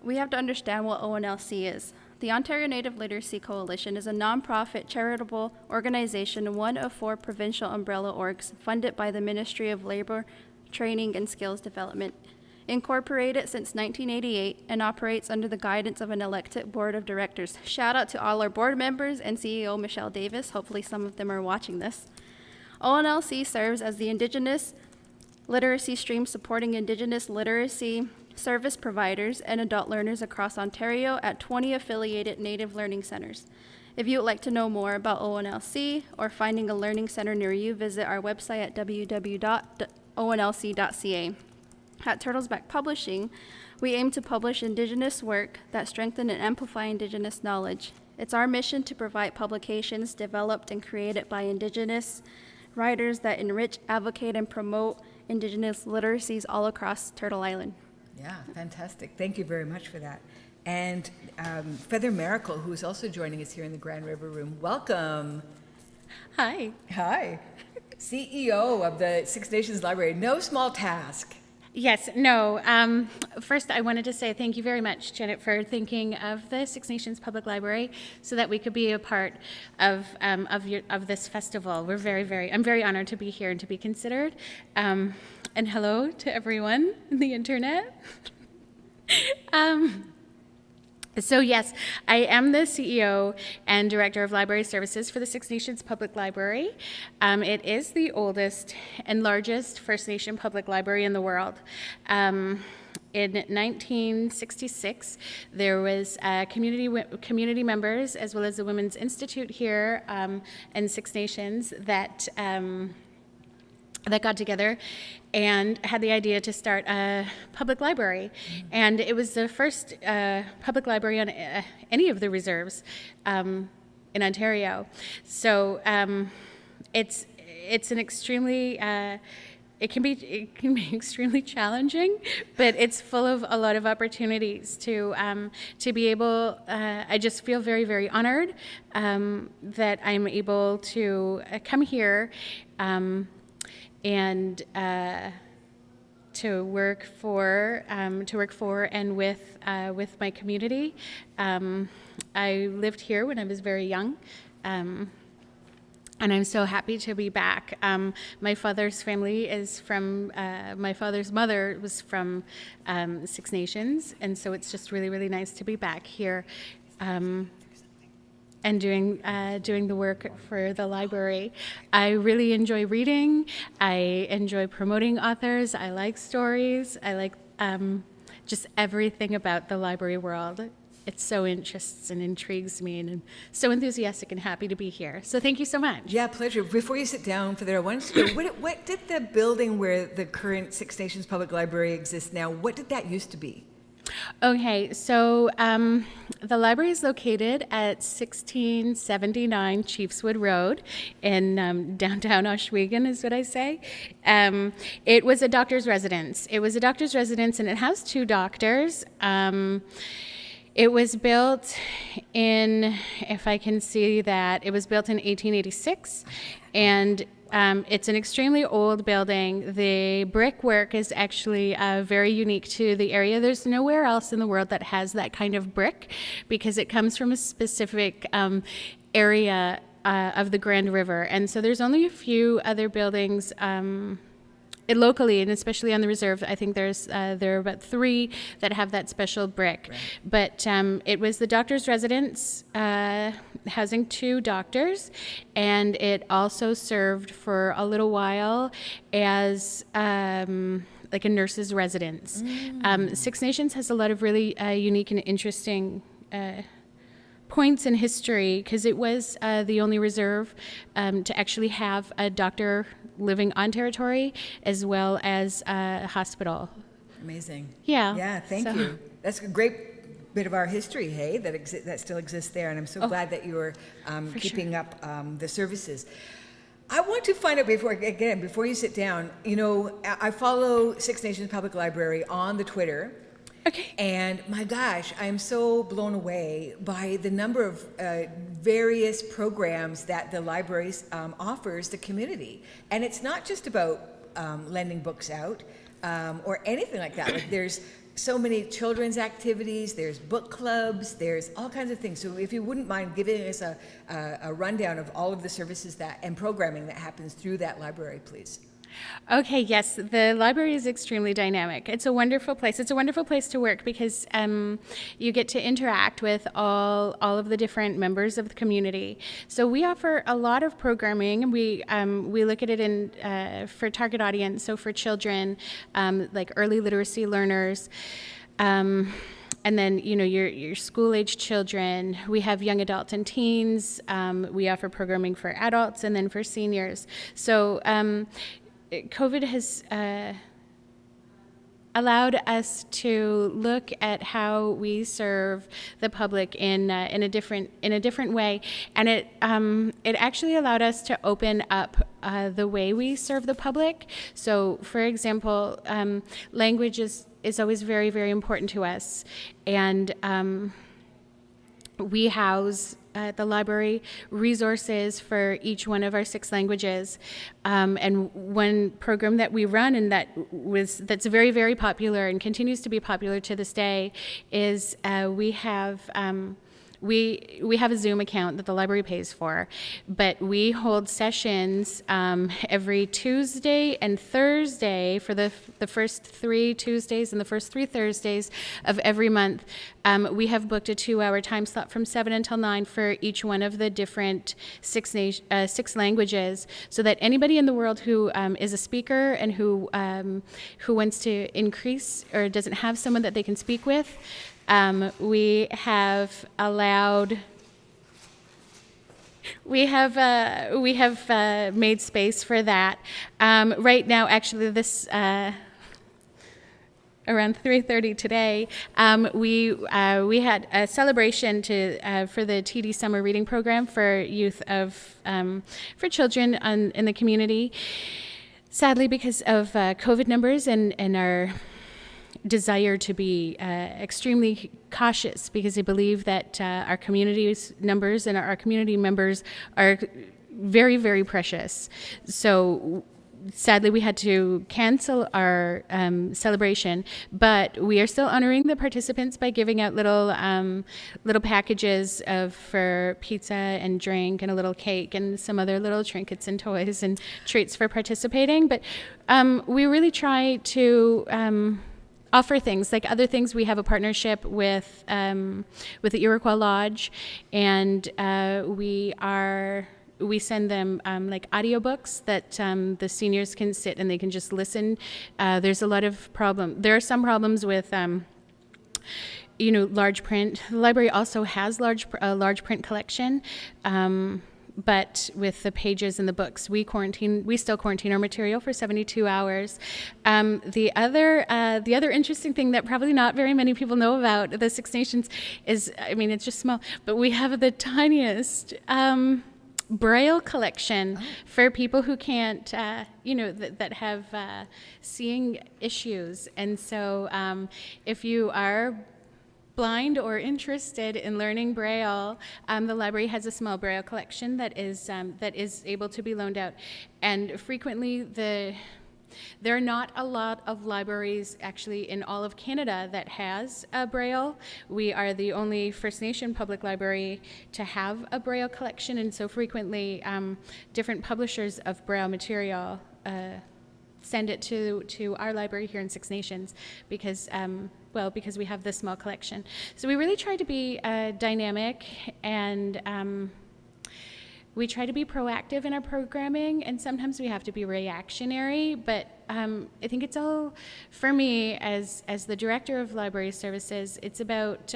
we have to understand what ONLC is. The Ontario Native Literacy Coalition is a nonprofit charitable organization, one of 4 provincial umbrella orgs funded by the Ministry of Labor, Training, and Skills Development. Incorporated since 1988 and operates under the guidance of an elected board of directors. Shout out to all our board members and CEO Michelle Davis. Hopefully some of them are watching this. ONLC serves as the Indigenous literacy stream supporting Indigenous literacy service providers and adult learners across Ontario at 20 affiliated Native Learning Centers. If you would like to know more about ONLC or finding a learning center near you, visit our website at www.onlc.ca. At Turtles Back Publishing, we aim to publish Indigenous work that strengthen and amplify Indigenous knowledge. It's our mission to provide publications developed and created by Indigenous writers that enrich, advocate, and promote Indigenous literacies all across Turtle Island. Yeah, fantastic. Thank you very much for that. And Feather Miracle, who's also joining us here in the Grand River Room. Welcome. Hi. Hi. CEO of the Six Nations Library. No small task. Yes, no. First, I wanted to say thank you very much, Janet, for thinking of the Six Nations Public Library so that we could be a part of this festival. I'm very honored to be here and to be considered. And hello to everyone on the internet. So yes, I am the CEO and Director of Library Services for the Six Nations Public Library. It is the oldest and largest First Nation public library in the world. In 1966, there was community members as well as the Women's Institute here and Six Nations that got together and had the idea to start a public library. And it was the first public library on any of the reserves in Ontario. So it's an extremely it can be extremely challenging, but it's full of a lot of opportunities to be able. I just feel very, very honored that I'm able to come here and to work for and with my community. I lived here when I was very young. And I'm so happy to be back. My father's family is from, my father's mother was from Six Nations, and so it's just really, really nice to be back here and doing the work for the library. I really enjoy reading. I enjoy promoting authors. I like stories. I like just everything about the library world. It so interests and intrigues me, and I'm so enthusiastic and happy to be here. So thank you so much. Yeah, pleasure. Before you sit down for there, I wanted to know, what did the building where the current Six Nations Public Library exists now, what did that used to be? Okay, so the library is located at 1679 Chiefswood Road in downtown Ohsweken, is what I say. It was a doctor's residence. It was a doctor's residence, and it has two doctors. It was built in, if I can see that, it was built in 1886, and it's an extremely old building. The brickwork is actually very unique to the area. There's nowhere else in the world that has that kind of brick because it comes from a specific area of the Grand River. And so there's only a few other buildings locally, and especially on the reserve. I think there are about 3 that have that special brick. Right. But it was the doctor's residence, housing 2 doctors, and it also served for a little while as like a nurse's residence. Six Nations has a lot of really unique and interesting points in history because it was the only reserve to actually have a doctor living on territory as well as a hospital. Amazing. Yeah. Yeah, thank you. That's a great bit of our history, hey, that still exists there, and I'm so glad that you're keeping up the services. I want to find out before you sit down, you know, I follow Six Nations Public Library on the Twitter. Okay. And my gosh, I'm so blown away by the number of various programs that the library offers the community. And it's not just about lending books out or anything like that. Like there's so many children's activities, there's book clubs, there's all kinds of things. So if you wouldn't mind giving us a rundown of all of the services and programming that happens through that library, please. Okay, yes, the library is extremely dynamic. It's a wonderful place. It's a wonderful place to work because you get to interact with all of the different members of the community. So we offer a lot of programming. We look at it in for target audience, so for children, like early literacy learners. And then, you know, your school-age children. We have young adults and teens. We offer programming for adults and then for seniors. So COVID has allowed us to look at how we serve the public in a different way, and it actually allowed us to open up the way we serve the public. So, for example, language is always very, very important to us, and we house at the library resources for each one of our 6 languages, and one program that we run and that's very, very popular and continues to be popular to this day is we have we have a Zoom account that the library pays for, but we hold sessions every Tuesday and Thursday for the first 3 Tuesdays and the first 3 Thursdays of every month. We have booked a 2-hour time slot from 7 until 9 for each one of the different six languages, so that anybody in the world who is a speaker and who wants to increase or doesn't have someone that they can speak with, we have made space for that. Right now, actually, this around 3:30 today, we had a celebration for the TD Summer Reading Program for youth for children in the community. Sadly, because of COVID numbers and our desire to be extremely cautious, because they believe that our community's numbers and our community members are very, very precious. So sadly, we had to cancel our celebration, but we are still honoring the participants by giving out little packages for pizza and drink and a little cake and some other little trinkets and toys and treats for participating. But we really try to offer things like other things. We have a partnership with the Iroquois Lodge, and we send them like audiobooks that the seniors can sit and they can just listen. There's a lot of there are some problems with large print. The library also has a large print collection. But with the pages and the books, we still quarantine our material for 72 hours. The other interesting thing that probably not very many people know about the Six Nations is, it's just small, but we have the tiniest Braille collection for people who can't, that have seeing issues. And so if you are blind or interested in learning Braille, the library has a small Braille collection that is able to be loaned out. And frequently there are not a lot of libraries actually in all of Canada that has a Braille. We are the only First Nation public library to have a Braille collection, and so frequently different publishers of Braille material send it to our library here in Six Nations because we have this small collection. So we really try to be dynamic, and we try to be proactive in our programming, and sometimes we have to be reactionary, but I think it's all, for me, as the director of library services, it's about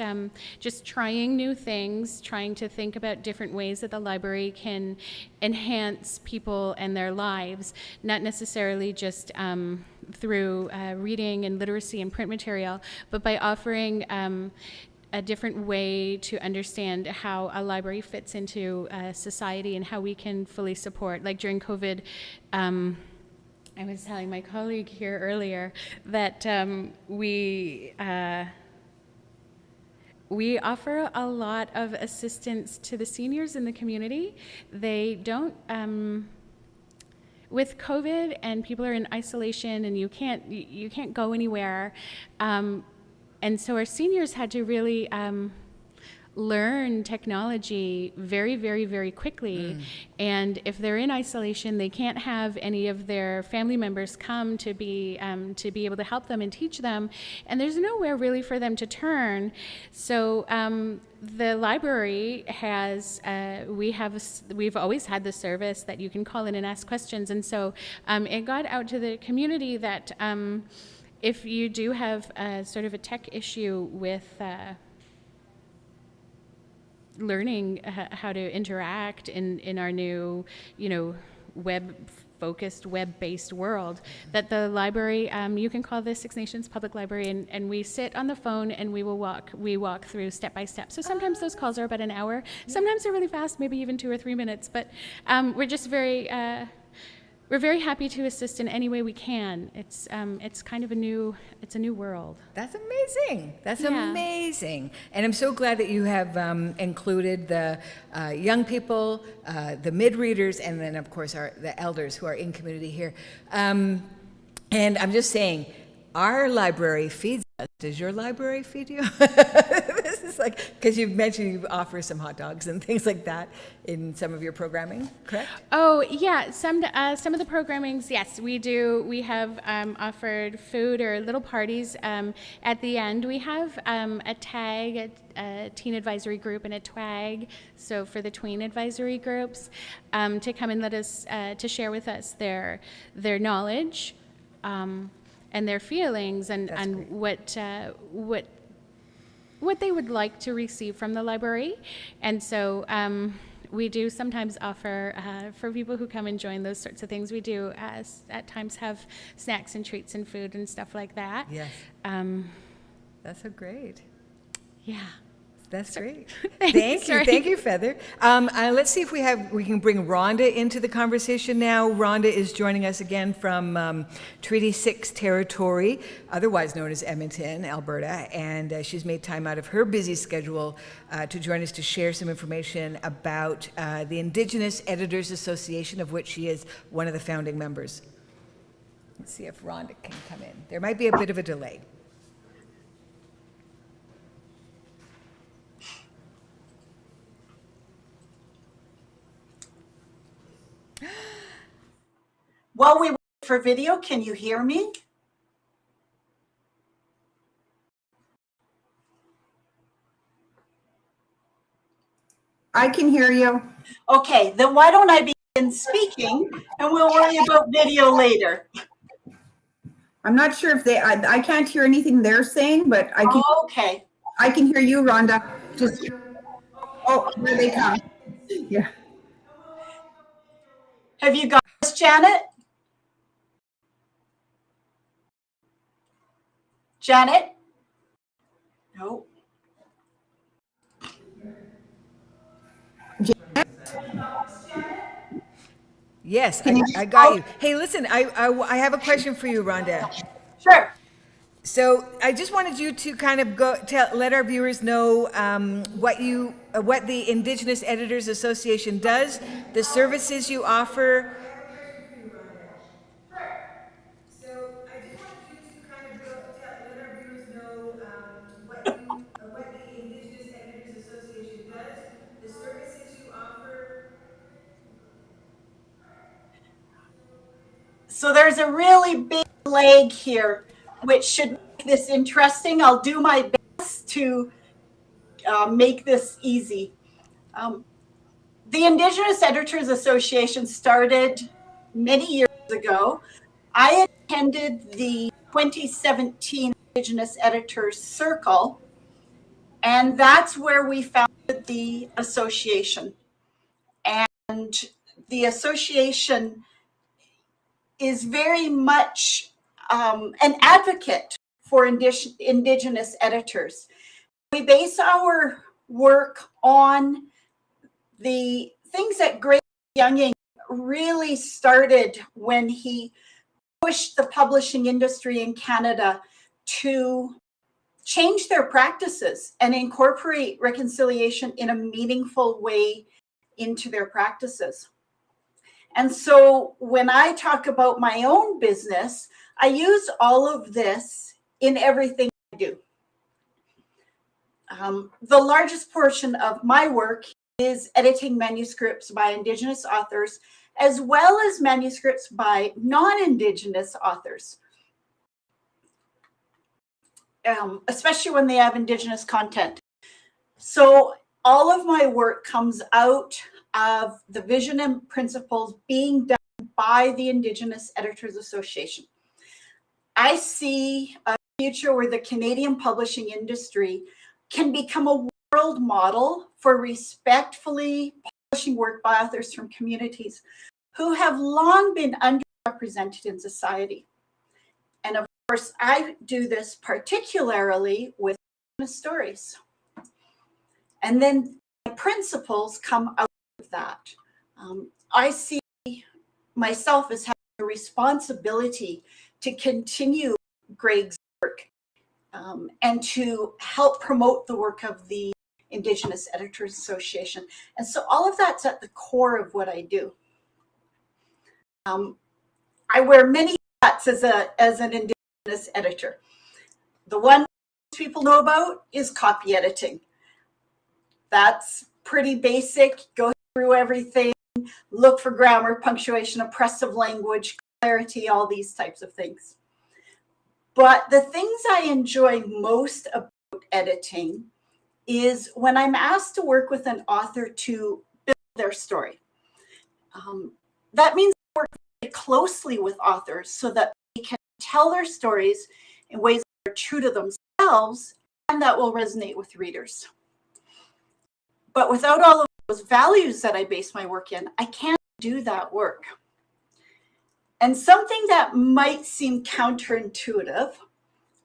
just trying new things, trying to think about different ways that the library can enhance people and their lives, not necessarily just through reading and literacy and print material, but by offering a different way to understand how a library fits into society and how we can fully support. Like during COVID, I was telling my colleague here earlier that we offer a lot of assistance to the seniors in the community. They don't, with COVID and people are in isolation and you can't go anywhere, and so our seniors had to really learn technology very, very, very quickly. And if they're in isolation, they can't have any of their family members come to be able to help them and teach them. And there's nowhere really for them to turn. So the library has, we've always had the service that you can call in and ask questions. And so it got out to the community that if you do have sort of a tech issue with learning how to interact in our new, web-focused, web-based world, that the library, you can call the Six Nations Public Library, and we sit on the phone and we walk through step by step. So sometimes those calls are about an hour. Sometimes they're really fast, maybe even 2 or 3 minutes. But we're just we're very happy to assist in any way we can. It's kind of a new world. That's amazing. That's Yeah. amazing. And I'm so glad that you have included the young people, the mid-readers, and then of course the elders who are in community here. And I'm just saying, our library feeds us. Does your library feed you? This is like, because you've mentioned you offer some hot dogs and things like that in some of your programming, correct? Oh yeah, some of the programmings, yes, we do. We have offered food or little parties. At the end, we have a tag, a teen advisory group, and a twag. So for the tween advisory groups, to come and let us to share with us their knowledge and their feelings and what they would like to receive from the library. And so we do sometimes offer, for people who come and join those sorts of things, we do at times have snacks and treats and food and stuff like that. Yes. That's so great. Yeah. That's great. Thanks. Thank you, Feather. Let's see if we can bring Rhonda into the conversation now. Rhonda is joining us again from Treaty 6 territory, otherwise known as Edmonton, Alberta, and she's made time out of her busy schedule to join us to share some information about the Indigenous Editors Association, of which she is one of the founding members. Let's see if Rhonda can come in. There might be a bit of a delay. While we wait for video, can you hear me? I can hear you. Okay, then why don't I begin speaking and we'll worry about video later. I'm not sure if I can't hear anything they're saying, but I can. Okay. I can hear you, Rhonda. Just, oh, here they come. Yeah. Have you got this, Janet? Janet? No. Yes, I got you. Hey, listen, I have a question for you, Rhonda. Sure. So I just wanted you to kind of let our viewers know what the Indigenous Editors Association does, the services you offer. So I just wanted you to kind of let our viewers know what the Indigenous Editors Association does, the services you offer. So there's a really big leg here, which should make this interesting. I'll do my best to make this easy. The Indigenous Editors Association started many years ago. I attended the 2017 Indigenous Editors Circle, and that's where we founded the association. And the association is very much an advocate for Indigenous editors. We base our work on the things that Greg Younging really started when he pushed the publishing industry in Canada to change their practices and incorporate reconciliation in a meaningful way into their practices. And so when I talk about my own business, I use all of this in everything I do. The largest portion of my work is editing manuscripts by Indigenous authors, as well as manuscripts by non-Indigenous authors, especially when they have Indigenous content. So all of my work comes out of the vision and principles being done by the Indigenous Editors Association. I see a future where the Canadian publishing industry can become a world model for respectfully publishing work by authors from communities who have long been underrepresented in society. And of course, I do this particularly with stories. And then the principles come out of that. I see myself as having a responsibility to continue Greg's work and to help promote the work of the Indigenous Editors Association. And so all of that's at the core of what I do. I wear many hats as an Indigenous editor. The one people know about is copy editing. That's pretty basic. Go through everything, look for grammar, punctuation, oppressive language, clarity, all these types of things. But the things I enjoy most about editing is when I'm asked to work with an author to build their story. That means I work very closely with authors so that they can tell their stories in ways that are true to themselves and that will resonate with readers. But without all of those values that I base my work in, I can't do that work. And something that might seem counterintuitive,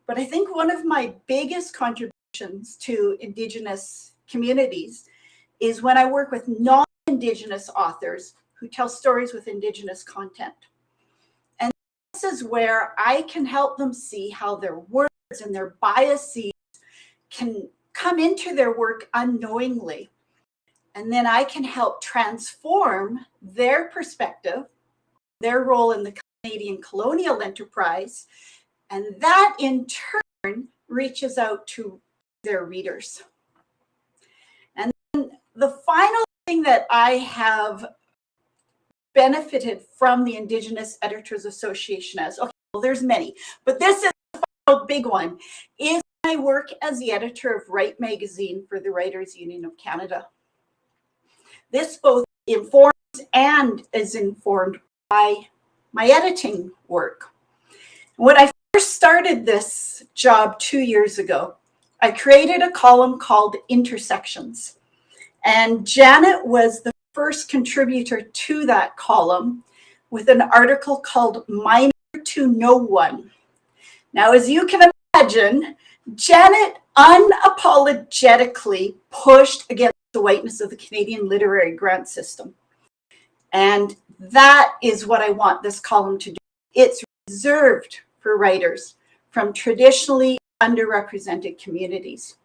but I think one of my biggest contributions to Indigenous communities is when I work with non-Indigenous authors who tell stories with Indigenous content. And this is where I can help them see how their words and their biases can come into their work unknowingly. And then I can help transform their perspective, their role in the Canadian colonial enterprise, and that in turn reaches out to their readers. And then the final thing that I have benefited from the Indigenous Editors Association as, okay, well, there's many, but this is the final big one, is my work as the editor of Write magazine for the Writers Union of Canada. This both informs and is informed by my editing work. When I first started this job 2 years ago, I created a column called Intersections. And Janet was the first contributor to that column with an article called Minor to No One. Now, as you can imagine, Janet unapologetically pushed against the whiteness of the Canadian literary grant system. And that is what I want this column to do. It's reserved for writers from traditionally underrepresented communities.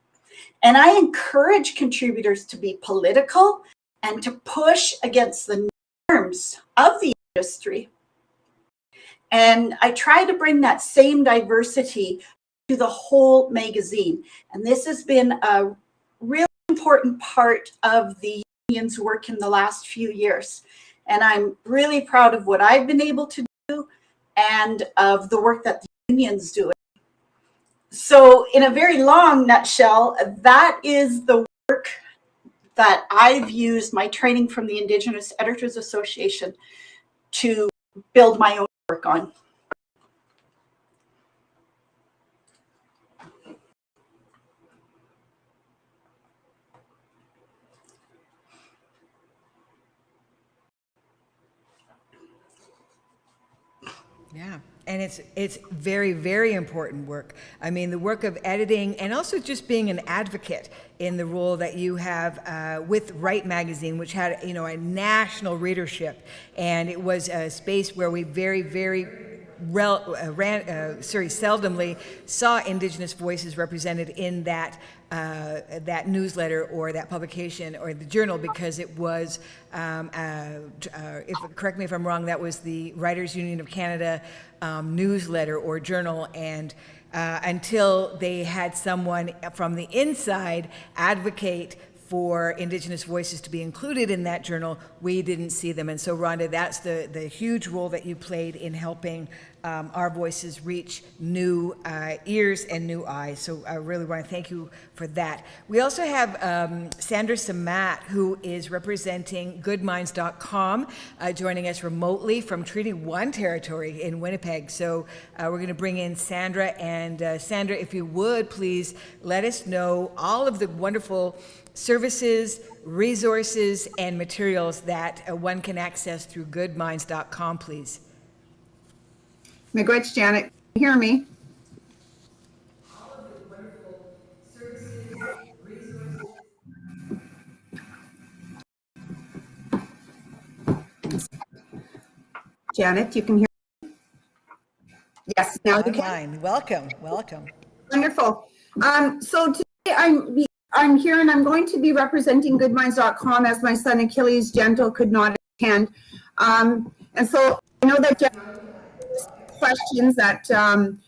And I encourage contributors to be political and to push against the norms of the industry. And I try to bring that same diversity to the whole magazine. And this has been a really important part of the union's work in the last few years. And I'm really proud of what I've been able to do and of the work that the union's doing. So in a very long nutshell, that is the work that I've used my training from the Indigenous Editors Association to build my own work on. Yeah, and it's very, very important work. I mean, the work of editing and also just being an advocate in the role that you have with Write magazine, which had, you know, a national readership, and it was a space where we very, very seldomly saw Indigenous voices represented in that that newsletter or that publication or the journal, because it was, correct me if I'm wrong, that was the Writers Union of Canada newsletter or journal, and until they had someone from the inside advocate for Indigenous voices to be included in that journal, we didn't see them. And so, Rhonda, that's the huge role that you played in helping our voices reach new ears and new eyes. So I really want to thank you for that. We also have Sandra Samat, who is representing goodminds.com, joining us remotely from Treaty 1 territory in Winnipeg. So we're going to bring in Sandra. And Sandra, if you would, please let us know all of the wonderful services, resources, and materials that one can access through goodminds.com, please. Miigwech, Janet, can you hear me? All of the wonderful services, resources. Janet, you can hear me? Yes, now you can. Online. Welcome, welcome. Wonderful. So today I'm here and I'm going to be representing goodminds.com as my son Achilles Gentle could not attend. And so I know that Janet questions that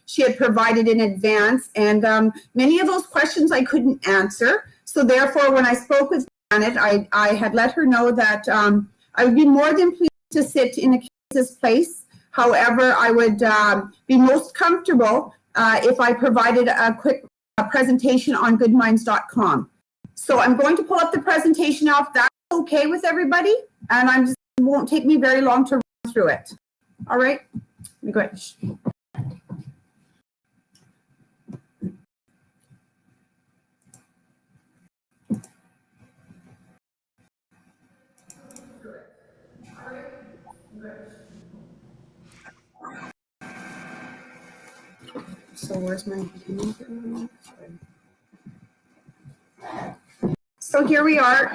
she had provided in advance, and many of those questions I couldn't answer. So therefore, when I spoke with Janet, I had let her know that I would be more than pleased to sit in Achilles' place. However, I would be most comfortable if I provided a quick presentation on goodminds.com. So I'm going to pull up the presentation now, if that's okay with everybody, and it won't take me very long to run through it. All right, let me go ahead. So where's my, so here we are.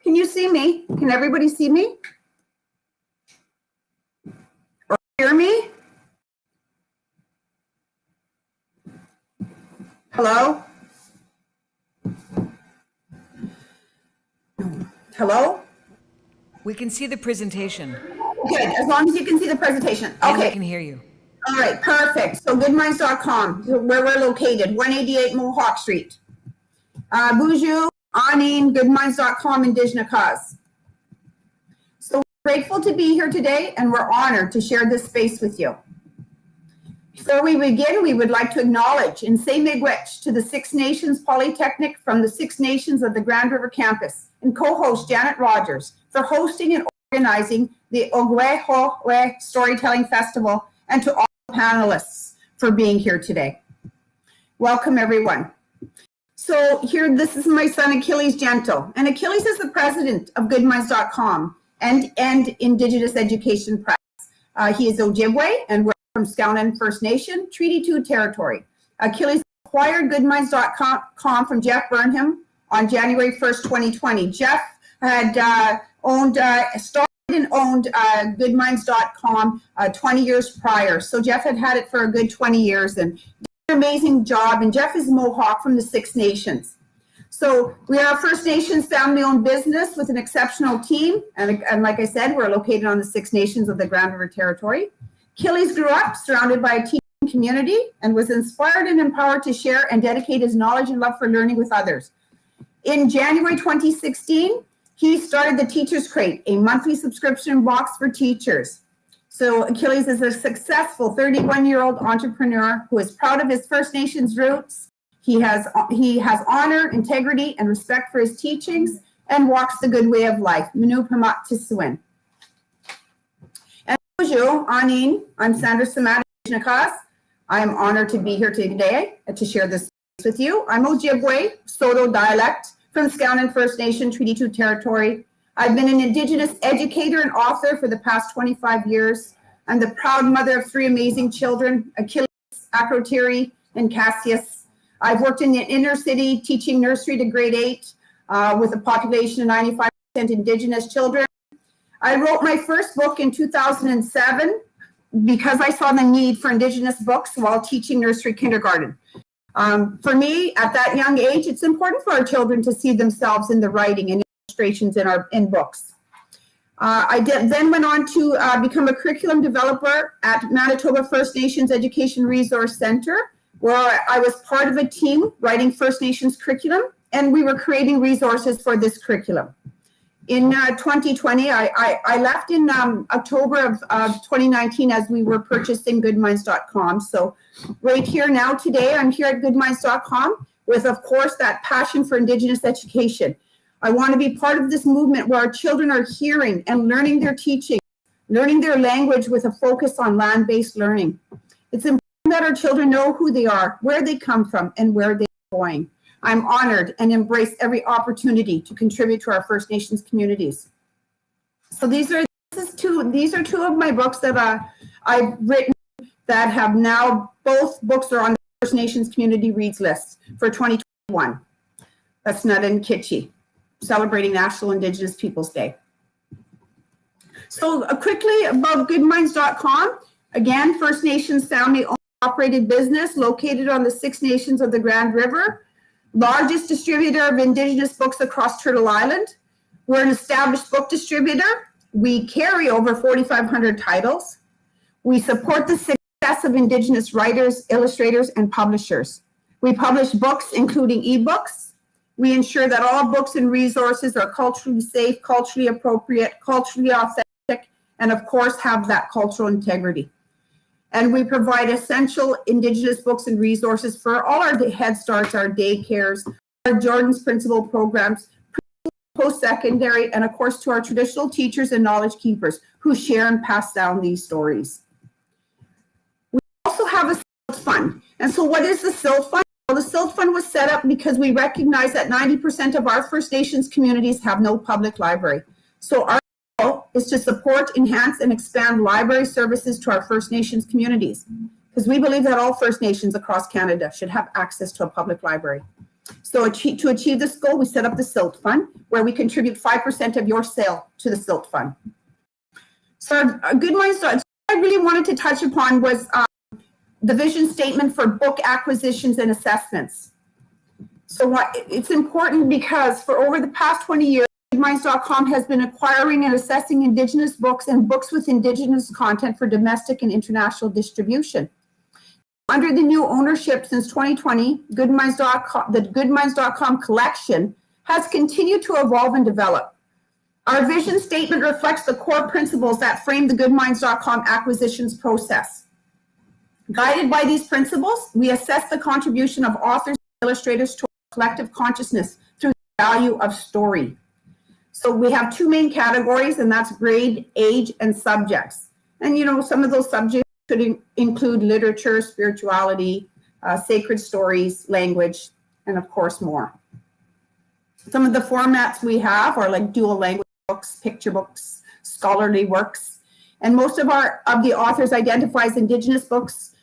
Can you see me? Can everybody see me? Or hear me? Hello? Hello? We can see the presentation. Good, as long as you can see the presentation. And we Okay. can hear you. All right, perfect. So goodminds.com, where we're located, 188 Mohawk Street. Bonjour, Anine, goodminds.com, Indigenous cause. So we're grateful to be here today, and we're honored to share this space with you. Before we begin, we would like to acknowledge and say miigwech to the Six Nations Polytechnic from the Six Nations of the Grand River campus and co-host Janet Rogers for hosting and organizing the Ogwehoweh Storytelling Festival, and to all panelists for being here today. Welcome, everyone. So here, this is my son, Achilles Gentle. And Achilles is the president of goodminds.com and Indigenous Education Press. He is Ojibwe, and we're from Skowhenan First Nation, Treaty 2 territory. Achilles acquired goodminds.com from Jeff Burnham on January 1st, 2020. Jeff had started and owned goodminds.com 20 years prior. So Jeff had it for a good 20 years and did an amazing job. And Jeff is Mohawk from the Six Nations. So we are a First Nations family-owned business with an exceptional team. And like I said, we're located on the Six Nations of the Grand River Territory. Achilles grew up surrounded by a teaching community and was inspired and empowered to share and dedicate his knowledge and love for learning with others. In January 2016, he started the Teacher's Crate, a monthly subscription box for teachers. So Achilles is a successful 31-year-old entrepreneur who is proud of his First Nations roots. He has honor, integrity, and respect for his teachings and walks the good way of life. Manu Pamat Tisuin. And bonjour, Anine. I'm Sandra Samad Nakas. I am honored to be here today to share this with you. I'm Ojibwe, Soto dialect, from Skowhenan First Nation, Treaty 2 territory. I've been an Indigenous educator and author for the past 25 years. I'm the proud mother of 3 amazing children, Achilles, Akrotiri, and Cassius. I've worked in the inner city teaching nursery to grade 8 with a population of 95% Indigenous children. I wrote my first book in 2007 because I saw the need for Indigenous books while teaching nursery kindergarten. For me, at that young age, it's important for our children to see themselves in the writing and illustrations in books. I then went on to become a curriculum developer at Manitoba First Nations Education Resource Center, where I was part of a team writing First Nations curriculum, and we were creating resources for this curriculum. In 2020, I left in October of 2019 as we were purchasing goodminds.com. So right here now today, I'm here at goodminds.com with, of course, that passion for Indigenous education. I want to be part of this movement where our children are hearing and learning their teaching, learning their language with a focus on land-based learning. It's important that our children know who they are, where they come from, and where they're going. I'm honored and embrace every opportunity to contribute to our First Nations communities. So these are two of my books that I've written that have now, both books are on the First Nations Community Reads list for 2021. That's Nutta and Kitchi, celebrating National Indigenous Peoples Day. So quickly about goodminds.com, again, First Nations family-owned operated business located on the Six Nations of the Grand River. Largest distributor of Indigenous books across Turtle Island. We're an established book distributor. We carry over 4,500 titles. We support the success of Indigenous writers, illustrators, and publishers. We publish books including ebooks, We ensure that all books and resources are culturally safe, culturally appropriate, culturally authentic, and of course have that cultural integrity. And we provide essential Indigenous books and resources for all our Head Starts, our daycares, our Jordan's Principal programs, post-secondary, and of course to our traditional teachers and knowledge keepers who share and pass down these stories. We also have a SILT fund. And so what is the SILT fund? Well, the SILT fund was set up because we recognize that 90% of our First Nations communities have no public library. So our goal is to support, enhance, and expand library services to our First Nations communities, because we believe that all First Nations across Canada should have access to a public library. So to achieve this goal, we set up the SILT fund, where we contribute 5% of your sale to the SILT fund. So our Good Minds, what I really wanted to touch upon was the vision statement for book acquisitions and assessments. So it's important because for over the past 20 years, goodminds.com has been acquiring and assessing Indigenous books and books with Indigenous content for domestic and international distribution. Under the new ownership since 2020, goodminds.com, the goodminds.com collection has continued to evolve and develop. Our vision statement reflects the core principles that frame the goodminds.com acquisitions process. Guided by these principles, we assess the contribution of authors and illustrators to our collective consciousness through the value of story. So we have two main categories, and that's grade, age, and subjects. And you know, some of those subjects could include literature, spirituality, sacred stories, language, and of course more. Some of the formats we have are like dual language books, picture books, scholarly works. And most of the authors identify as Indigenous books.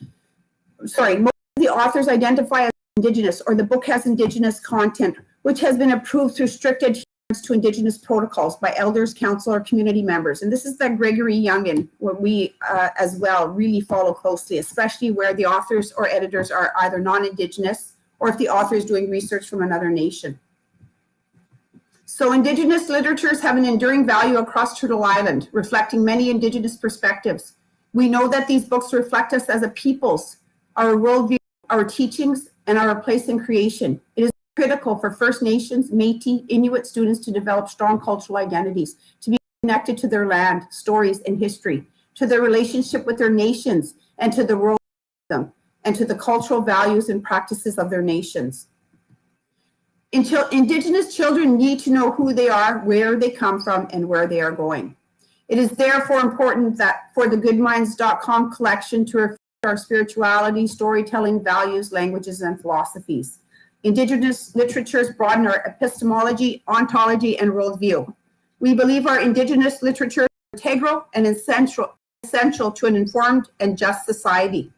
Sorry, most of the authors identify as Indigenous, or the book has Indigenous content, which has been approved through strict adherence to Indigenous protocols by elders, council, or community members. And this is that Gregory Youngin, where we as well really follow closely, especially where the authors or editors are either non-Indigenous or if the author is doing research from another nation. So Indigenous literatures have an enduring value across Turtle Island, reflecting many Indigenous perspectives. We know that these books reflect us as a peoples, our worldview, our teachings, and our place in creation. It is critical for First Nations, Métis, Inuit students to develop strong cultural identities, to be connected to their land, stories, and history, to their relationship with their nations, and to the world around them, and to the cultural values and practices of their nations. Indigenous children need to know who they are, where they come from, and where they are going. It is therefore important that for the goodminds.com collection to reflect our spirituality, storytelling, values, languages, and philosophies. Indigenous literatures broaden our epistemology, ontology, and worldview. We believe our Indigenous literature is integral and essential to an informed and just society.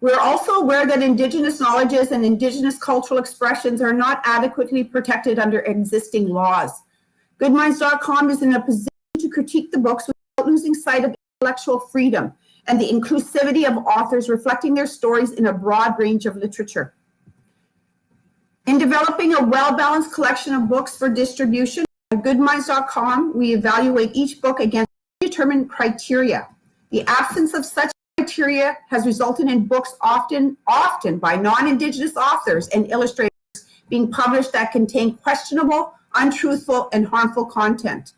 We're also aware that Indigenous knowledges and Indigenous cultural expressions are not adequately protected under existing laws. Goodminds.com is in a position to critique the books without losing sight of intellectual freedom and the inclusivity of authors reflecting their stories in a broad range of literature. In developing a well-balanced collection of books for distribution, at goodminds.com, we evaluate each book against predetermined criteria. The absence of such criteria has resulted in books often by non-Indigenous authors and illustrators being published that contain questionable, untruthful, and harmful content.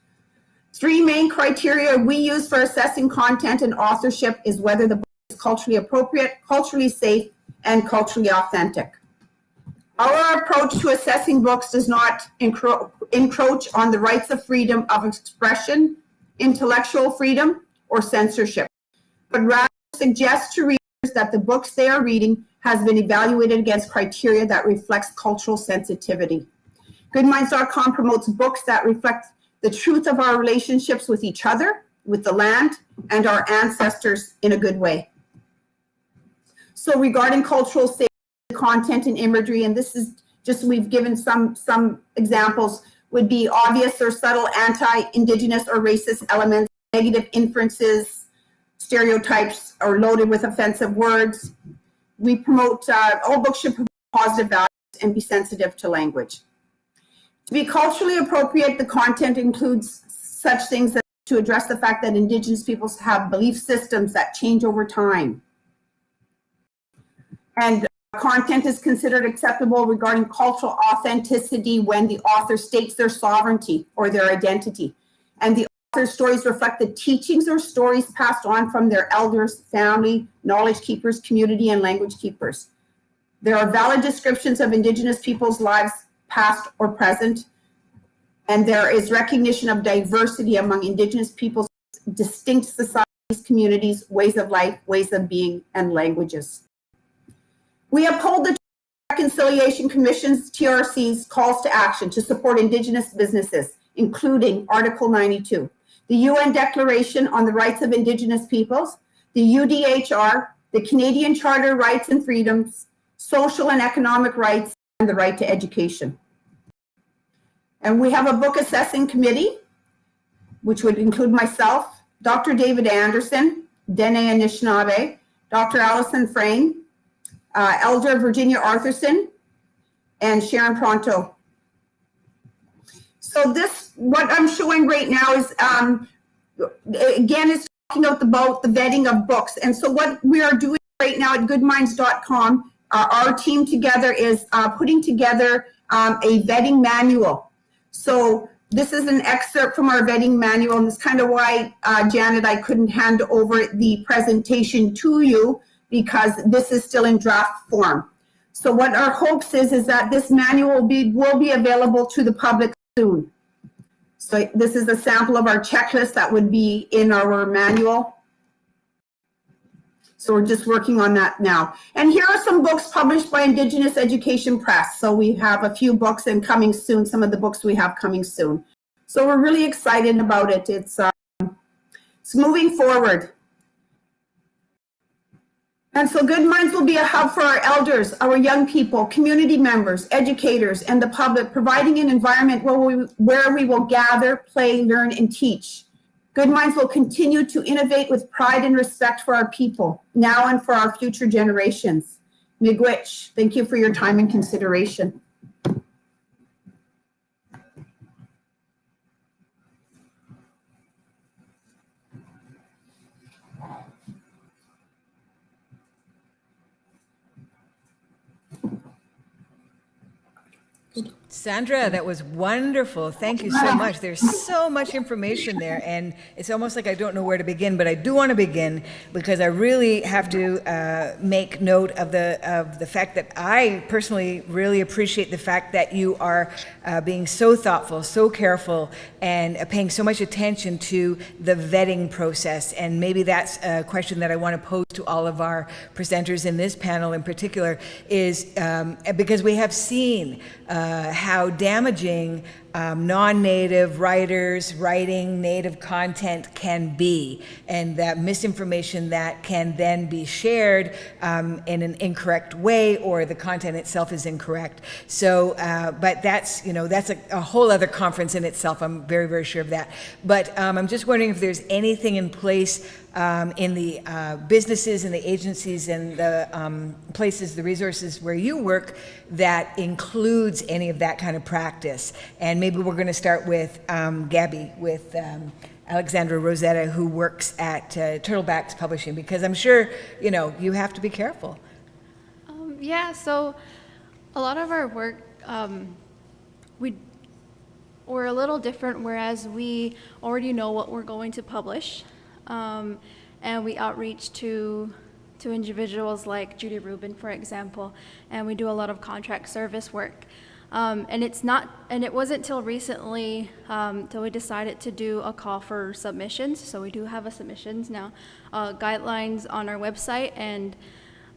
Three main criteria we use for assessing content and authorship is whether the book is culturally appropriate, culturally safe, and culturally authentic. Our approach to assessing books does not encroach on the rights of freedom of expression, intellectual freedom, or censorship, but rather suggests to readers that the books they are reading has been evaluated against criteria that reflects cultural sensitivity. Goodminds.com promotes books that reflect the truth of our relationships with each other, with the land, and our ancestors in a good way. So regarding cultural safety, content and imagery, and this is just, we've given some examples, would be obvious or subtle anti-Indigenous or racist elements, negative inferences, stereotypes, or loaded with offensive words. We promote, all books should promote positive values and be sensitive to language. To be culturally appropriate, the content includes such things as to address the fact that Indigenous peoples have belief systems that change over time. And Content is considered acceptable regarding cultural authenticity when the author states their sovereignty or their identity. And the author's stories reflect the teachings or stories passed on from their elders, family, knowledge keepers, community, and language keepers. There are valid descriptions of Indigenous peoples' lives, past or present, and there is recognition of diversity among Indigenous peoples' distinct societies, communities, ways of life, ways of being, and languages. We uphold the Reconciliation Commission's TRC's calls to action to support Indigenous businesses, including Article 92, the UN Declaration on the Rights of Indigenous Peoples, the UDHR, the Canadian Charter of Rights and Freedoms, social and economic rights, and the right to education. And we have a book assessing committee, which would include myself, Dr. David Anderson, Dene Anishinaabe, Dr. Allison Frayne, Elder Virginia Arthurson, and Sharon Pronto. So this, what I'm showing right now is, again, is talking about the vetting of books. And so what we are doing right now at goodminds.com, our team together is putting together a vetting manual. So this is an excerpt from our vetting manual, and it's kind of why, Janet, I couldn't hand over the presentation to you, because this is still in draft form. So what our hopes is that this manual will be available to the public soon. So this is a sample of our checklist that would be in our manual. So we're just working on that now. And here are some books published by Indigenous Education Press. So we have a few books and coming soon, some of the books we have coming soon. So we're really excited about it. It's moving forward. And so Good Minds will be a hub for our elders, our young people, community members, educators, and the public, providing an environment where we will gather, play, learn, and teach. Good Minds will continue to innovate with pride and respect for our people, now and for our future generations. Miigwech, thank you for your time and consideration. Sandra, that was wonderful. Thank you so much. There's so much information there, and it's almost like I don't know where to begin, but I do want to begin because I really have to make note of the fact that I personally really appreciate the fact that you are being so thoughtful, so careful, and paying so much attention to the vetting process. And maybe that's a question that I want to pose to all of our presenters in this panel in particular, is because we have seen how damaging non-native writers writing native content can be, and that misinformation that can then be shared in an incorrect way, or the content itself is incorrect. So, but that's, that's a whole other conference in itself. I'm very, very sure of that. But I'm just wondering if there's anything in place in the businesses and the agencies and the places, the resources where you work, that includes any of that kind of practice. And maybe we're going to start with Gabby, with Alexandra Rosetta, who works at Turtlebacks Publishing, because I'm sure, you have to be careful. Yeah, so a lot of our work, we're a little different, whereas we already know what we're going to publish. And we outreach to individuals like Judy Rubin, for example, and we do a lot of contract service work. And it wasn't till recently till we decided to do a call for submissions. So we do have a submissions now, guidelines on our website, and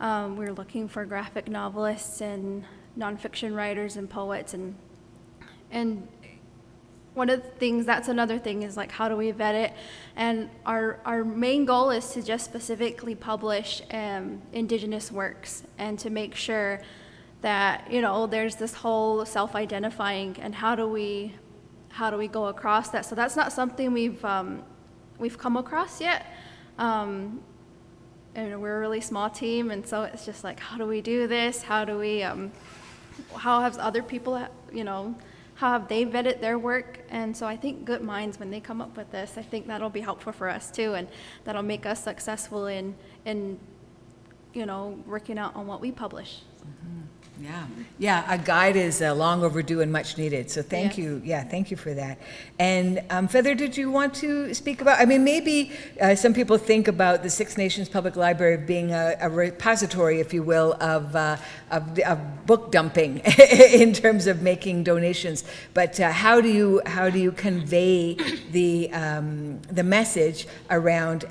we're looking for graphic novelists and nonfiction writers and poets, and one of the things, that's another thing, is like, how do we vet it? And our main goal is to just specifically publish Indigenous works, and to make sure that, there's this whole self-identifying, and how do we go across that? So that's not something we've come across yet. And we're a really small team, and so it's just like, how do we do this? How do we, how have other people, how have they vetted their work? And so I think Good Minds, when they come up with this, I think that'll be helpful for us too, and that'll make us successful in working out on what we publish. Yeah, a guide is long overdue and much needed, so thank you. Yeah, thank you for that. And Feather, did you want to speak about, I mean, maybe some people think about the Six Nations Public Library being a repository, if you will, of book dumping in terms of making donations, but how do you convey the message around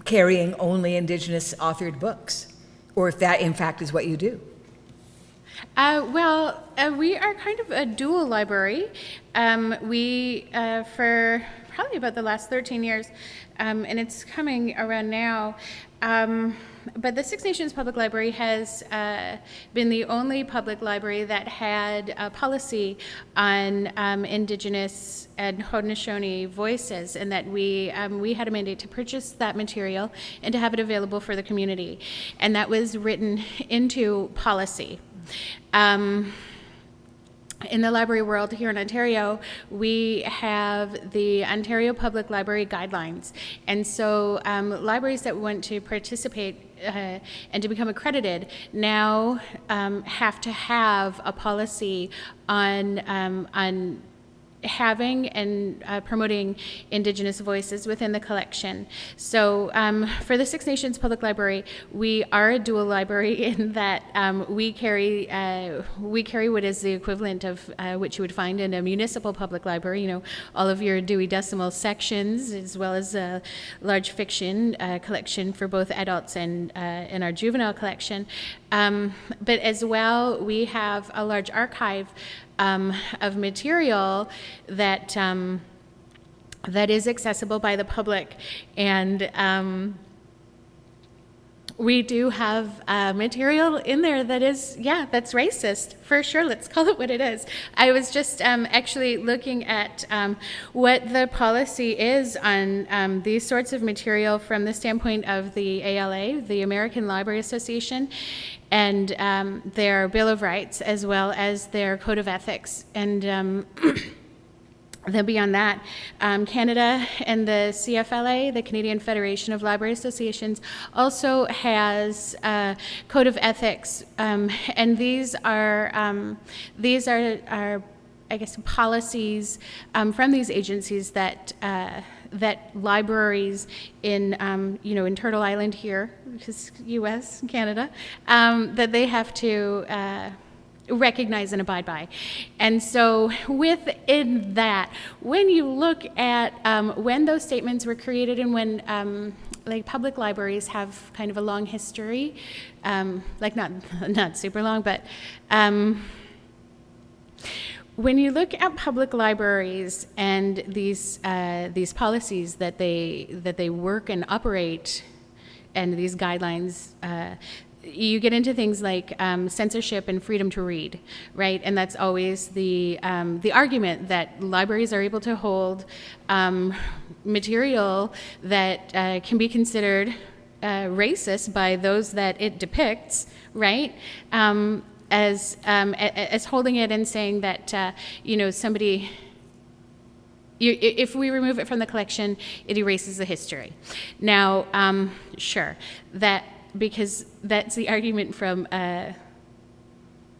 carrying only Indigenous authored books, or if that in fact is what you do? We are kind of a dual library. We, for probably about the last 13 years, and it's coming around now, but the Six Nations Public Library has been the only public library that had a policy on Indigenous and Haudenosaunee voices, and that we had a mandate to purchase that material and to have it available for the community. And that was written into policy. In the library world here in Ontario, we have the Ontario Public Library Guidelines. And so libraries that want to participate and to become accredited now have to have a policy on having and promoting Indigenous voices within the collection. So for the Six Nations Public Library, we are a dual library in that we carry what is the equivalent of what you would find in a municipal public library, you know, all of your Dewey Decimal sections, as well as a large fiction collection for both adults and our juvenile collection. But as well, we have a large archive of material that that is accessible by the public, and we do have material in there that is, that's racist, for sure. Let's call it what it is. I was just actually looking at what the policy is on these sorts of material from the standpoint of the ALA, the American Library Association, and their Bill of Rights, as well as their Code of Ethics. And then beyond that, Canada and the CFLA, the Canadian Federation of Library Associations, also has a Code of Ethics, and these are I guess policies from these agencies that that libraries in in Turtle Island here, which is U.S. and Canada, that they have to recognize and abide by. And so within that, when you look at when those statements were created and when like public libraries have kind of a long history, like not super long, but when you look at public libraries and these policies that they work and operate, and these guidelines, you get into things like censorship and freedom to read, right? And that's always the argument that libraries are able to hold material that can be considered racist by those that it depicts, right? As holding it and saying that somebody, if we remove it from the collection, it erases the history. Now, sure, because that's the argument from, I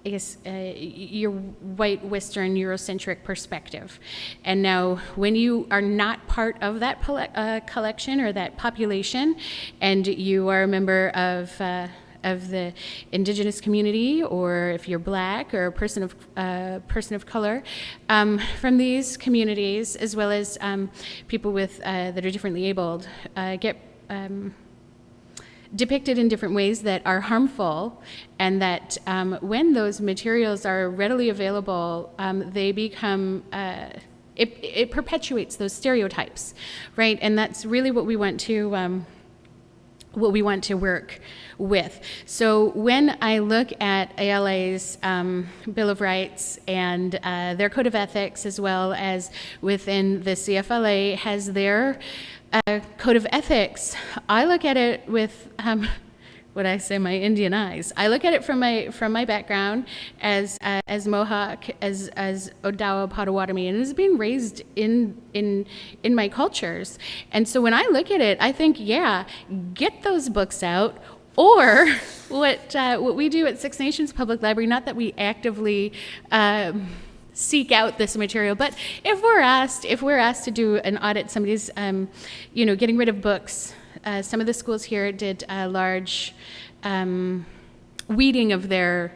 guess, your white, Western, Eurocentric perspective. And now, when you are not part of that collection or that population, and you are a member of the Indigenous community, or if you're Black or a person of color, from these communities, as well as people with that are differently abled, get depicted in different ways that are harmful, and that when those materials are readily available, they become it perpetuates those stereotypes, right? And that's really what we want to work with. So when I look at ALA's Bill of Rights and their Code of Ethics, as well as within the CFLA has their Code of Ethics, I look at it with what I say, my Indian eyes. I look at it from my background as Mohawk, as Odawa Potawatomi, and as being raised in my cultures. And so when I look at it, I think, yeah, get those books out, Or what we do at Six Nations Public Library, not that we actively seek out this material, but if we're asked to do an audit, somebody's getting rid of books. Some of the schools here did a large weeding of their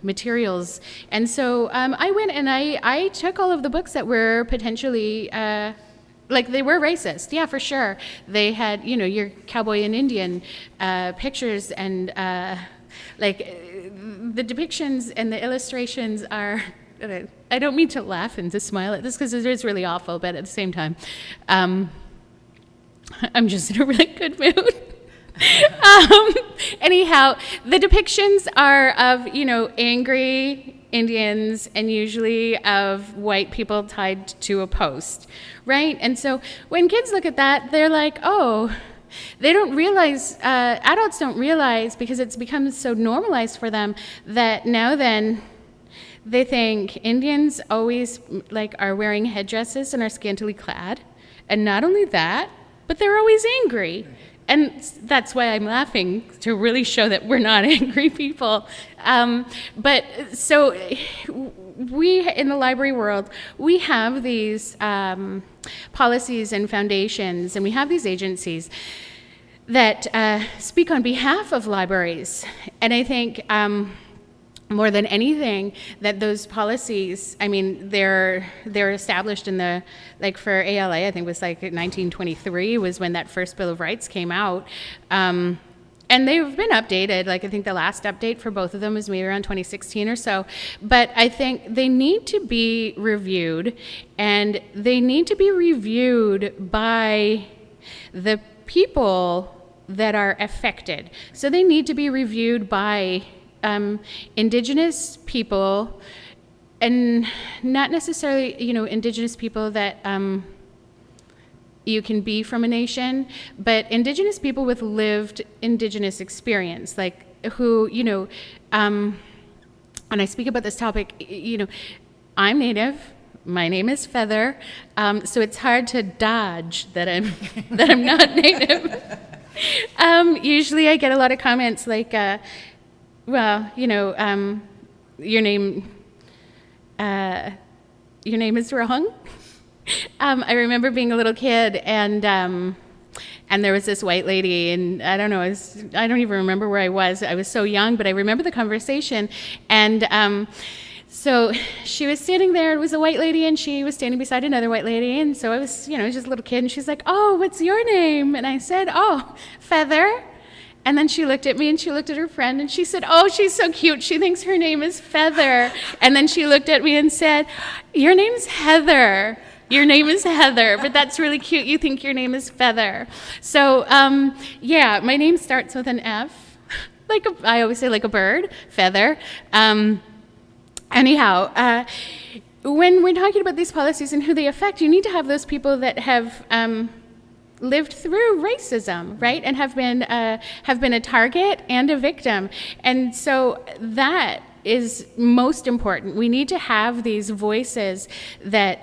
materials, and so I went and I took all of the books that were potentially they were racist. Yeah, for sure. They had, your cowboy and Indian pictures, and the depictions and the illustrations are, I don't mean to laugh and to smile at this because it is really awful, but at the same time, I'm just in a really good mood. Anyhow, the depictions are of, angry Indians and usually of white people tied to a post, right? And so when kids look at that, they're like, oh, they don't realize, adults don't realize, because it's become so normalized for them, that now then they think Indians always are wearing headdresses and are scantily clad. And not only that, but they're always angry. And that's why I'm laughing, to really show that we're not angry people. But so we, in the library world, we have these policies and foundations, and we have these agencies that speak on behalf of libraries. And I think more than anything, that those policies, they're established in the, for ALA, I think it was 1923 was when that first Bill of Rights came out. And they've been updated. I think the last update for both of them was maybe around 2016 or so. But I think they need to be reviewed, and they need to be reviewed by the people that are affected. So they need to be reviewed by Indigenous people, and not necessarily, Indigenous people that you can be from a nation, but Indigenous people with lived Indigenous experience, who, and I speak about this topic, I'm Native, my name is Feather, so it's hard to dodge that I'm not Native. Usually I get a lot of comments well, your name is wrong. I remember being a little kid, and there was this white lady, and I don't even remember where I was. I was so young, but I remember the conversation. And so she was standing there. It was a white lady, and she was standing beside another white lady. And so I was, just a little kid, and she's like, "Oh, what's your name?" And I said, "Oh, Feather." And then she looked at me and she looked at her friend and she said, "Oh, she's so cute. She thinks her name is Feather." And then she looked at me and said, "Your name's Heather. Your name is Heather, but that's really cute. You think your name is Feather." So, yeah, my name starts with an F. I always say like a bird, feather. Anyhow, when we're talking about these policies and who they affect, you need to have those people that have lived through racism, right, and have been a target and a victim. And so that is most important. We need to have these voices that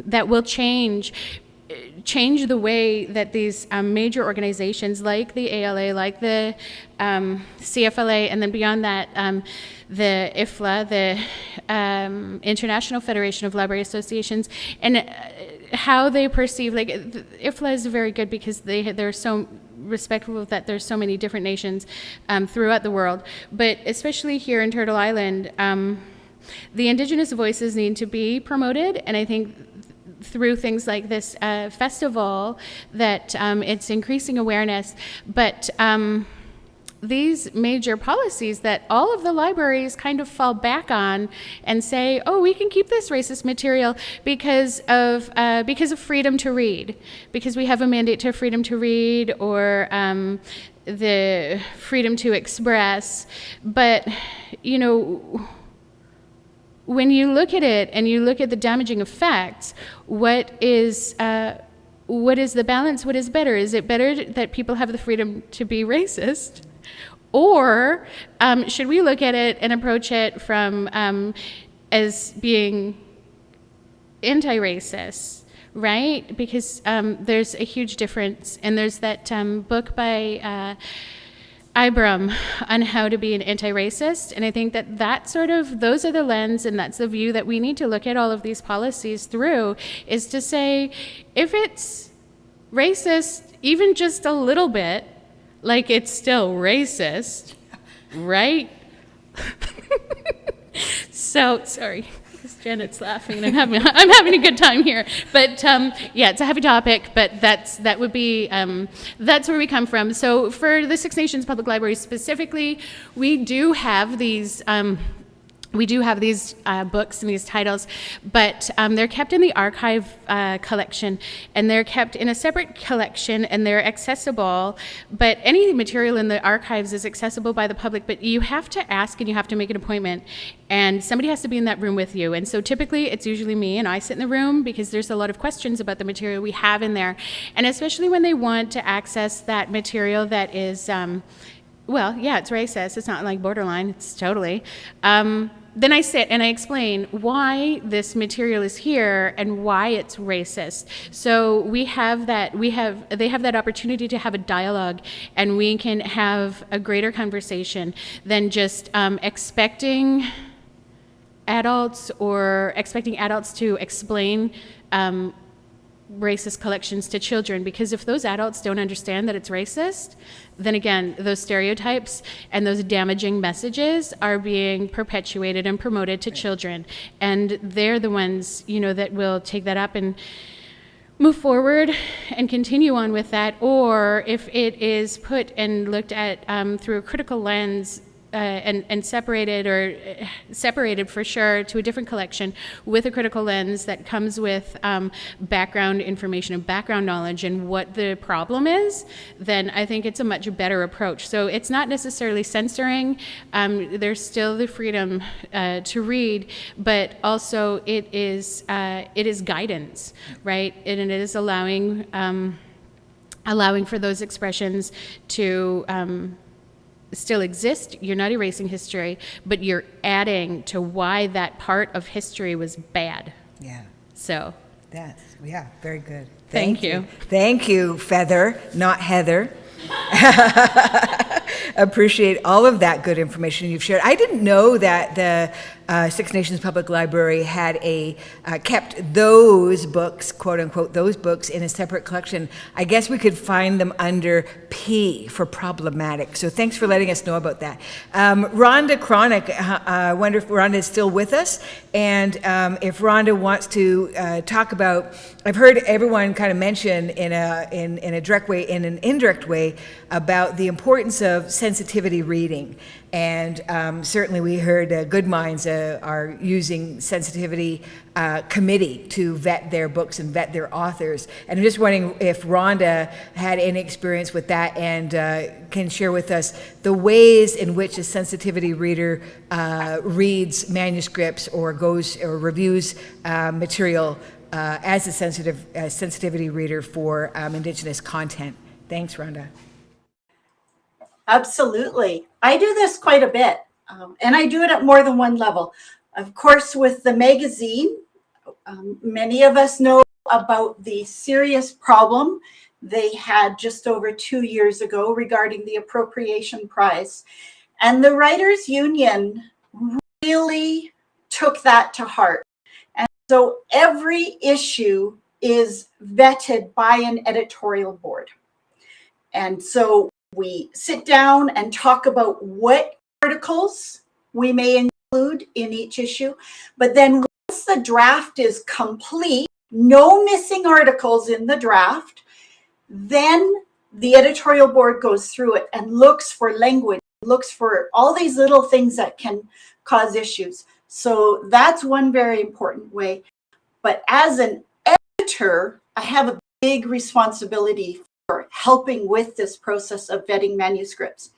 that will change the way that these major organizations like the ALA, like the CFLA, and then beyond that, the IFLA, the International Federation of Library Associations, and how they perceive, IFLA is very good because they're so respectful of that there's so many different nations throughout the world, but especially here in Turtle Island, the Indigenous voices need to be promoted, and I think through things like this festival that it's increasing awareness, but these major policies that all of the libraries kind of fall back on and say, "Oh, we can keep this racist material because of freedom to read, because we have a mandate to freedom to read, or the freedom to express." But when you look at it and you look at the damaging effects, what is the balance? What is better? Is it better that people have the freedom to be racist? Or should we look at it and approach it from as being anti-racist, right? Because there's a huge difference. And there's that book by Ibram on how to be an anti-racist. And I think that those are the lens and that's the view that we need to look at all of these policies through, is to say, if it's racist, even just a little bit, like it's still racist, right? So, sorry, because Janet's laughing and I'm having a good time here. But yeah, it's a heavy topic, but that's where we come from. So for the Six Nations Public Library specifically, we do have these books and these titles, but they're kept in the archive collection, and they're kept in a separate collection, and they're accessible. But any material in the archives is accessible by the public, but you have to ask and you have to make an appointment, and somebody has to be in that room with you. And so typically it's usually me, and I sit in the room because there's a lot of questions about the material we have in there. And especially when they want to access that material that is, well, yeah, it's racist. It's not like borderline, it's totally. Then I sit and I explain why this material is here and why it's racist. So they have that opportunity to have a dialogue, and we can have a greater conversation than just expecting adults to explain racist collections to children, because if those adults don't understand that it's racist, then again, those stereotypes and those damaging messages are being perpetuated and promoted to children. And they're the ones, that will take that up and move forward and continue on with that. Or if it is put and looked at through a critical lens, and separated for sure to a different collection with a critical lens that comes with background information and background knowledge and what the problem is, then I think it's a much better approach. So it's not necessarily censoring. There's still the freedom to read, but also it is guidance, right? And it is allowing for those expressions to still exist. You're not erasing history, but you're adding to why that part of history was bad. Yeah. So very good. Thank you. Thank you, Feather, not Heather. Appreciate all of that good information you've shared. I didn't know that the Six Nations Public Library had kept those books, quote unquote, those books in a separate collection. I guess we could find them under P for problematic. So thanks for letting us know about that. Rhonda Cronick, I wonder if Rhonda is still with us, and if Rhonda wants to talk about, I've heard everyone kind of mention in a direct way, in an indirect way, about the importance of sensitivity reading. And certainly we heard Good Minds are using sensitivity committee to vet their books and vet their authors. And I'm just wondering if Rhonda had any experience with that and can share with us the ways in which a sensitivity reader reads manuscripts or reviews material as a sensitivity reader for Indigenous content. Thanks, Rhonda. Absolutely. I do this quite a bit, and I do it at more than one level. Of course, with the magazine, many of us know about the serious problem they had just over 2 years ago regarding the appropriation prize. And the Writers Union really took that to heart. And so every issue is vetted by an editorial board. And so we sit down and talk about what articles we may include in each issue. But then once the draft is complete, no missing articles in the draft, then the editorial board goes through it and looks for language, looks for all these little things that can cause issues. So that's one very important way. But as an editor, I have a big responsibility for helping with this process of vetting manuscripts.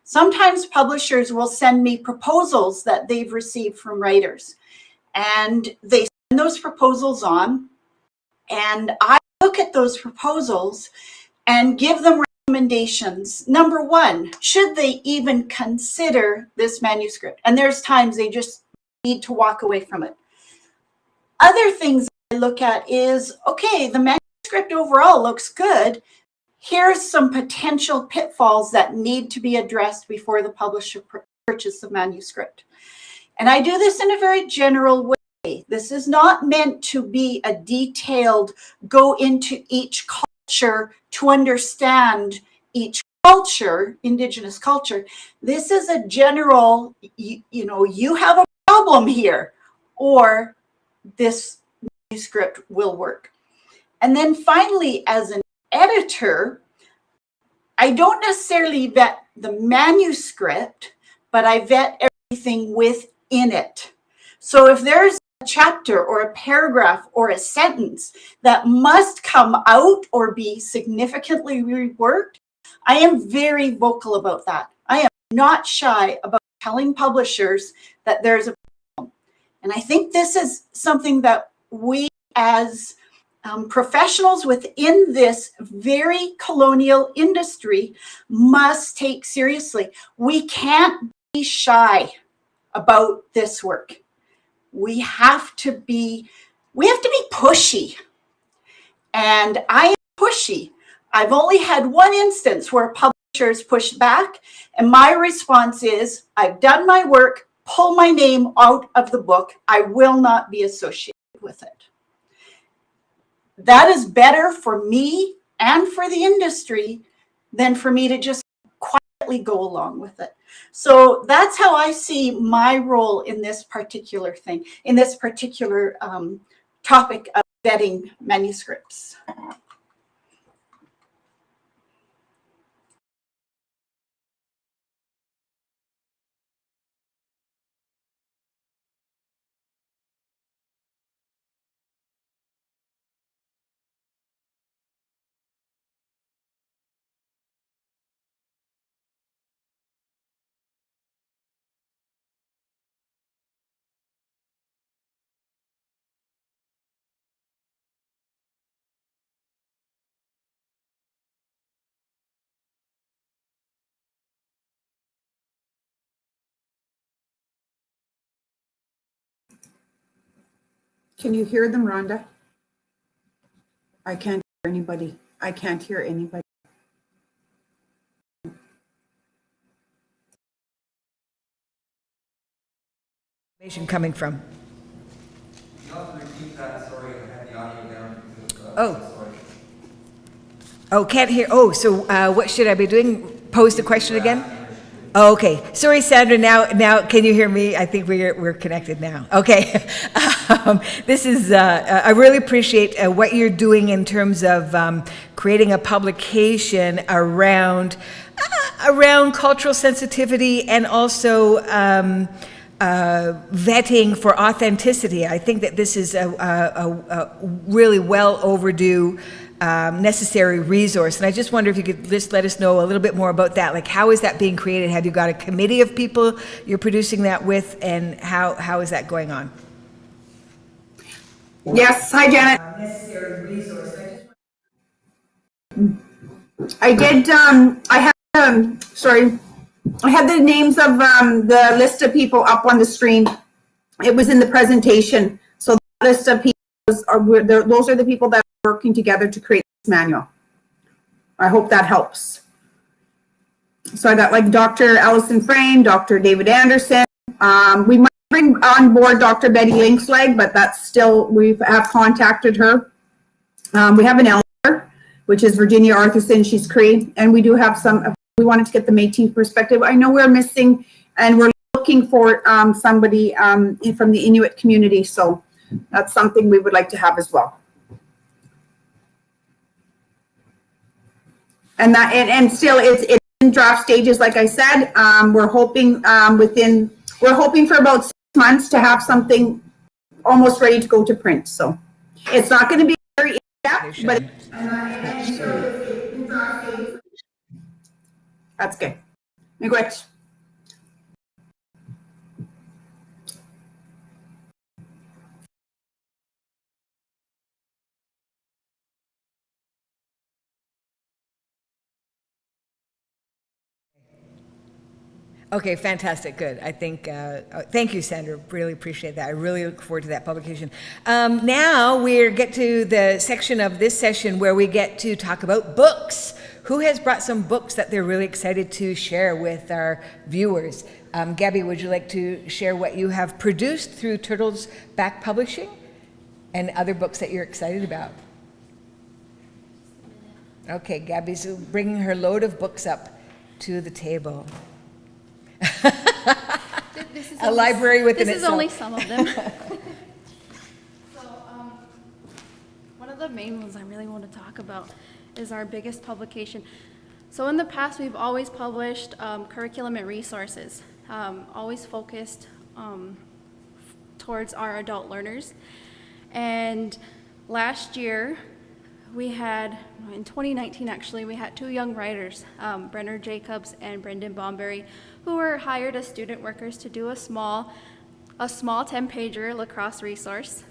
Sometimes publishers will send me proposals that they've received from writers, and they send those proposals on, and I look at those proposals and give them recommendations. Number one, should they even consider this manuscript? And there's times they just need to walk away from it. Other things I look at is, okay, the manuscript overall looks good. Here's some potential pitfalls that need to be addressed before the publisher purchases the manuscript. And I do this in a very general way. This is not meant to be a detailed go into each culture to understand each culture, Indigenous culture. This is a general, you know, you have a problem here, or this manuscript will work. And then finally, as an editor, I don't necessarily vet the manuscript, but I vet everything within it. So if there's a chapter or a paragraph or a sentence that must come out or be significantly reworked, I am very vocal about that. I am not shy about telling publishers that there's a problem. And I think this is something that we as professionals within this very colonial industry must take seriously. We can't be shy about this work. We have to be pushy. And I am pushy. I've only had one instance where publishers pushed back, and my response is, I've done my work, pull my name out of the book. I will not be associated with it. That is better for me and for the industry than for me to just quietly go along with it. So that's how I see my role in this particular thing, in this particular topic of vetting manuscripts. Can you hear them, Rhonda? I can't hear anybody. I can't hear anybody. Information coming from? Can you also repeat that story? I had the audio down because of Oh. the story. Oh, can't hear. Oh, so what should I be doing? Pose the question again? Oh, okay. Sorry, Sandra. Now, can you hear me? I think we're connected now. Okay. This is. I really appreciate what you're doing in terms of creating a publication around cultural sensitivity and also vetting for authenticity. I think that this is a really well overdue necessary resource. And I just wonder if you could just let us know a little bit more about that. Like, how is that being created? Have you got a committee of people you're producing that with, and how is that going on? Yes, hi Janet. Necessary resource. I did, I had the names of the list of people up on the screen. It was in the presentation. So the list of people, those are the people that are working together to create this manual. I hope that helps. So I got like Dr. Allison Frame, Dr. David Anderson. We might bring on board Dr. Betty Linkslag, but that's still, we have contacted her. We have an elder, which is Virginia Arthurson, she's Cree, and we do have some, we wanted to get the Métis perspective. I know we're missing, and we're looking for somebody from the Inuit community, so that's something we would like to have as well. And that, and still it's in draft stages, like I said. We're hoping we're hoping for about 6 months to have something almost ready to go to print. So it's not going to be very in-depth, but that's good. Miigwech. Okay, fantastic, good. I think, thank you, Sandra, really appreciate that. I really look forward to that publication. Now we get to the section of this session where we get to talk about books. Who has brought some books that they're really excited to share with our viewers? Gabby, would you like to share what you have produced through Turtles Back Publishing and other books that you're excited about? Okay, Gabby's bringing her load of books up to the table. A library within itself. This is only some of them. So, one of the main ones I really want to talk about is our biggest publication. So in the past, we've always published curriculum and resources, always focused towards our adult learners. And last year, we had, in 2019 actually, we had 2 young writers, Brenner Jacobs and Brendan Bomberry, who were hired as student workers to do a small 10-pager lacrosse resource,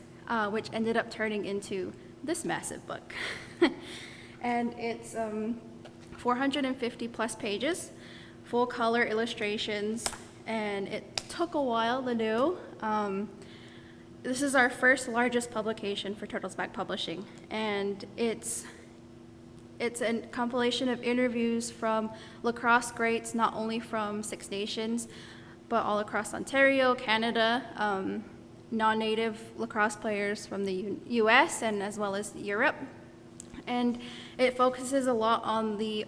which ended up turning into this massive book. And it's 450 plus pages, full color illustrations, and it took a while to do. This is our first largest publication for Turtles Back Publishing, and it's a compilation of interviews from lacrosse greats, not only from Six Nations, but all across Ontario, Canada, non-native lacrosse players from the US and as well as Europe. And it focuses a lot on the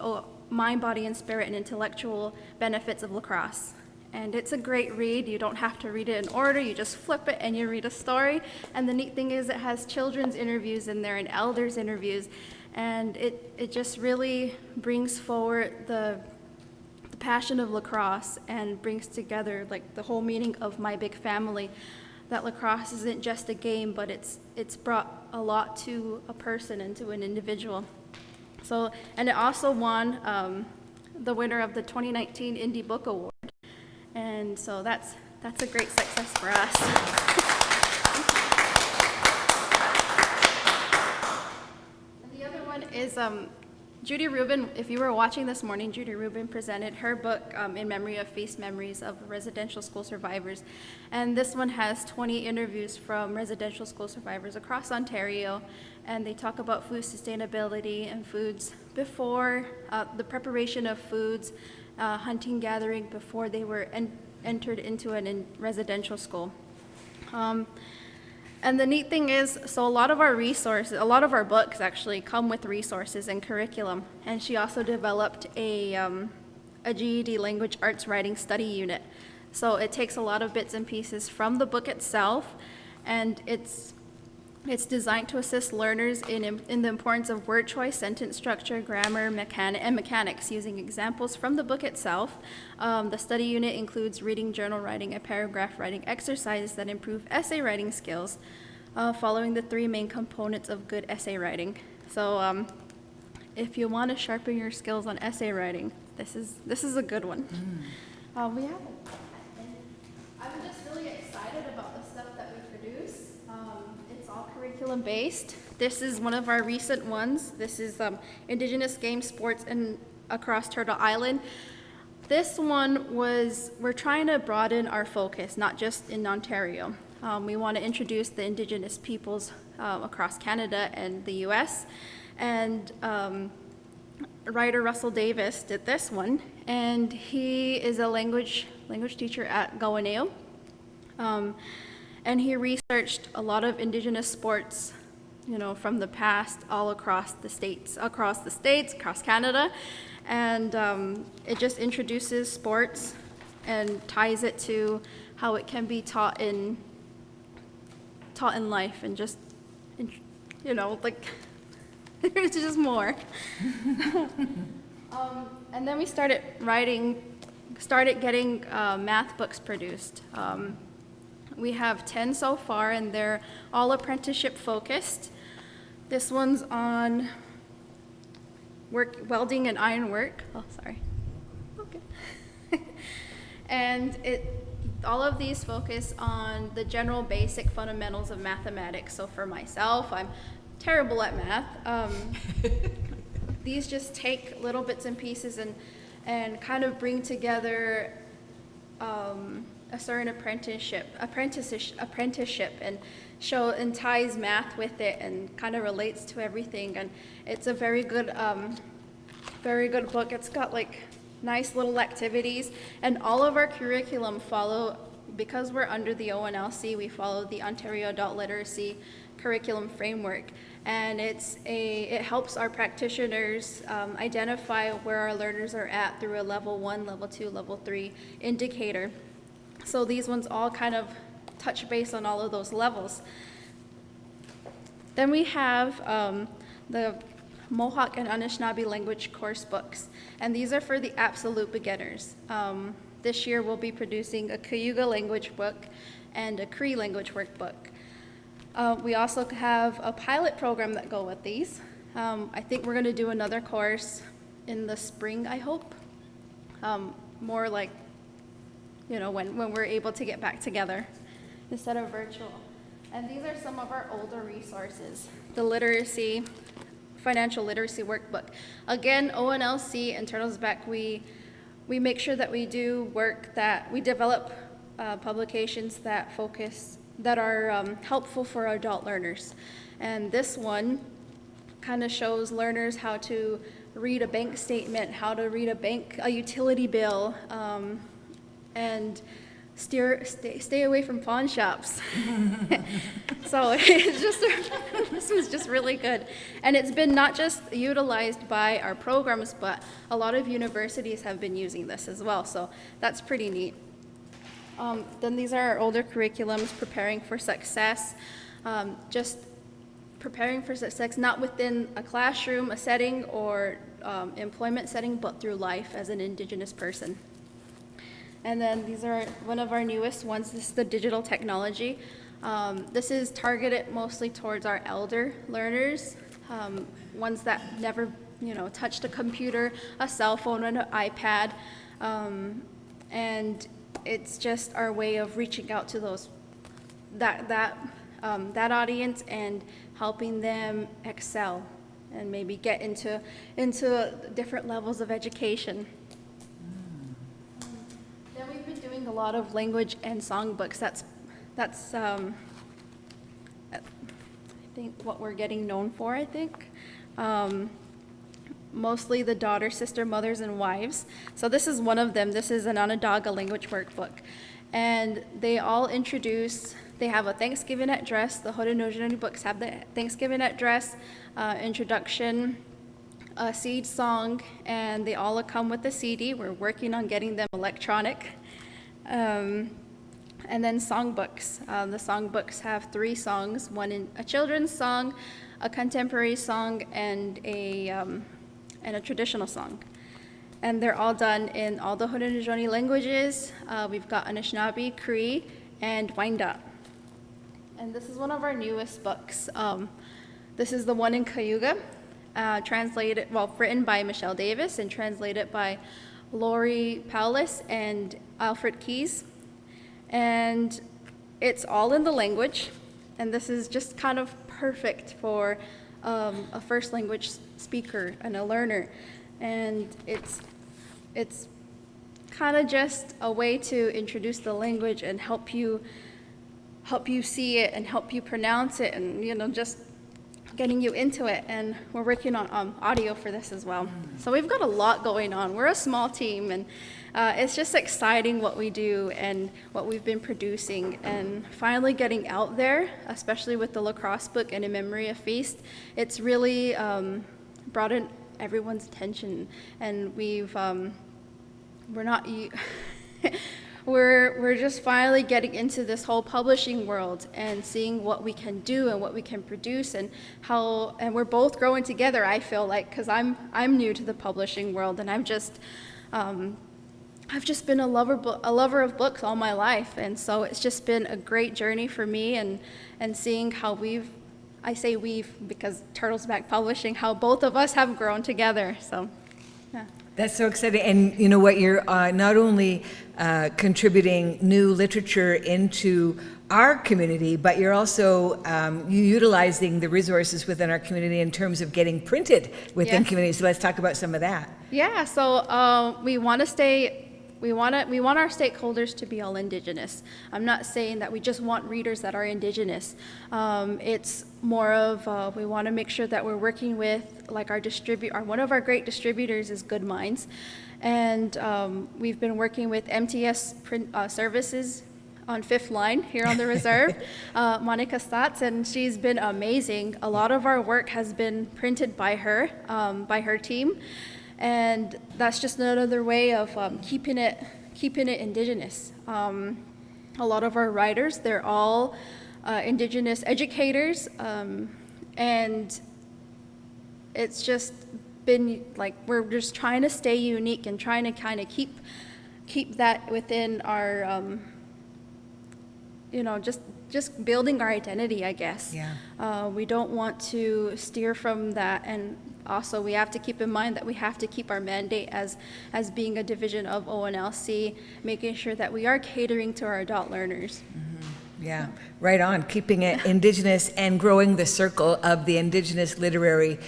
mind, body, and spirit and intellectual benefits of lacrosse. And it's a great read. You don't have to read it in order. You just flip it and you read a story. And the neat thing is it has children's interviews in there and elders' interviews. And it just really brings forward the passion of lacrosse and brings together like the whole meaning of My Big Family, that lacrosse isn't just a game, but it's brought a lot to a person and to an individual. So, and it also won the winner of the 2019 Indie Book Award. And so that's a great success for us. And the other one is Judy Rubin. If you were watching this morning, Judy Rubin presented her book in memory of Feast Memories of Residential School Survivors. And this one has 20 interviews from residential school survivors across Ontario. And they talk about food sustainability and foods before, the preparation of foods, hunting, gathering before they were entered into a residential school. And the neat thing is, so a lot of our books actually come with resources and curriculum. And she also developed a GED language arts writing study unit. So it takes a lot of bits and pieces from the book itself, and it's designed to assist learners in the importance of word choice, sentence structure, grammar, and mechanics using examples from the book itself. The study unit includes reading, journal writing, and paragraph writing exercises that improve essay writing skills, following the 3 main components of good essay writing. So if you want to sharpen your skills on essay writing, this is a good one. We have I'm just really excited about the stuff that we produce. It's all curriculum based. This is one of our recent ones. This is Indigenous Games, Sports, and across Turtle Island. This one we're trying to broaden our focus, not just in Ontario. We want to introduce the Indigenous peoples across Canada and the US. And writer Russell Davis did this one, and he is a language teacher at Ogwehoweh. And he researched a lot of Indigenous sports, from the past all across the states, across Canada. And it just introduces sports and ties it to how it can be taught in life, and just, like, there's just more. And then we started getting math books produced. We have 10 so far, and they're all apprenticeship focused. This one's on welding and ironwork. Oh, sorry. Okay. And all of these focus on the general basic fundamentals of mathematics. So for myself, I'm terrible at math. These just take little bits and pieces and kind of bring together a certain apprenticeship and ties math with it and kind of relates to everything. And it's a very good book. It's got like nice little activities, and all of our curriculum follow, because we're under the ONLC, we follow the Ontario Adult Literacy Curriculum Framework. And it helps our practitioners identify where our learners are at through a level 1, level 2, level 3 indicator. So these ones all kind of touch base on all of those levels. Then we have the Mohawk and Anishinaabe language course books, and these are for the absolute beginners. This year we'll be producing a Cayuga language book and a Cree language workbook. We also have a pilot program that go with these. I think we're going to do another course in the spring, I hope. More like, when we're able to get back together instead of virtual. And these are some of our older resources. The financial literacy workbook. Again, ONLC and Turtles Back, we make sure that we do work that we develop publications that are helpful for adult learners. And this one kind of shows learners how to read a bank statement, how to read a utility bill, and stay away from pawn shops. So this was just really good. And it's been not just utilized by our programs, but a lot of universities have been using this as well. So that's pretty neat. Then these are our older curriculums, Preparing for Success. Just preparing for success, not within a classroom, a setting, or employment setting, but through life as an Indigenous person. And then these are one of our newest ones. This is the digital technology. This is targeted mostly towards our elder learners, ones that never, touched a computer, a cell phone, and an iPad. And it's just our way of reaching out to that audience and helping them excel and maybe get into different levels of education. Then we've been doing a lot of language and songbooks. That's I think what we're getting known for, I think. Mostly the daughter, sister, mothers, and wives. So this is one of them. This is an Onondaga language workbook. And they all they have a Thanksgiving address. The Haudenosaunee books have the Thanksgiving address, introduction, a seed song, and they all come with a CD. We're working on getting them electronic. And then songbooks. The songbooks have 3 songs, one in a children's song, a contemporary song, and a traditional song. And they're all done in all the Haudenosaunee languages. We've got Anishinaabe, Cree, and Wyandot. And this is one of our newest books. This is the one in Cayuga, written by Michelle Davis and translated by Lori Paulus and Alfred Keyes. And it's all in the language. And this is just kind of perfect for a first language speaker and a learner. And it's kind of just a way to introduce the language and help you see it and help you pronounce it, and just getting you into it. And we're working on audio for this as well. So we've got a lot going on. We're a small team, and it's just exciting what we do and what we've been producing, and finally getting out there, especially with the lacrosse book and In Memory of Feast. It's really brought in everyone's attention, and we're just finally getting into this whole publishing world and seeing what we can do and what we can produce, and we're both growing together, I feel like, because I'm new to the publishing world, and I've just been a lover of books all my life, and so it's just been a great journey for me, and seeing how I say we've because Turtles Back Publishing, how both of us have grown together. So, yeah. That's so exciting. And you know what, you're not only contributing new literature into our community, but you're also utilizing the resources within our community in terms of getting printed within communities. So let's talk about some of that. Yeah, so we want to stay we want our stakeholders to be all Indigenous. I'm not saying that we just want readers that are Indigenous. It's more of we want to make sure that we're working with, like, one of our great distributors is Good Minds, and we've been working with MTS Services on Fifth Line here on the Reserve, Monica Stotz, and she's been amazing. A lot of our work has been printed by her team, and that's just another way of keeping it Indigenous. A lot of our writers, they're all Indigenous educators, and it's just been like we're just trying to stay unique and trying to kind of keep that within our just building our identity, I guess. Yeah. We don't want to steer from that, and also we have to keep in mind that we have to keep our mandate as being a division of ONLC, making sure that we are catering to our adult learners. Mm-hmm. Yeah, right on. Keeping it Indigenous and growing the circle of the Indigenous literary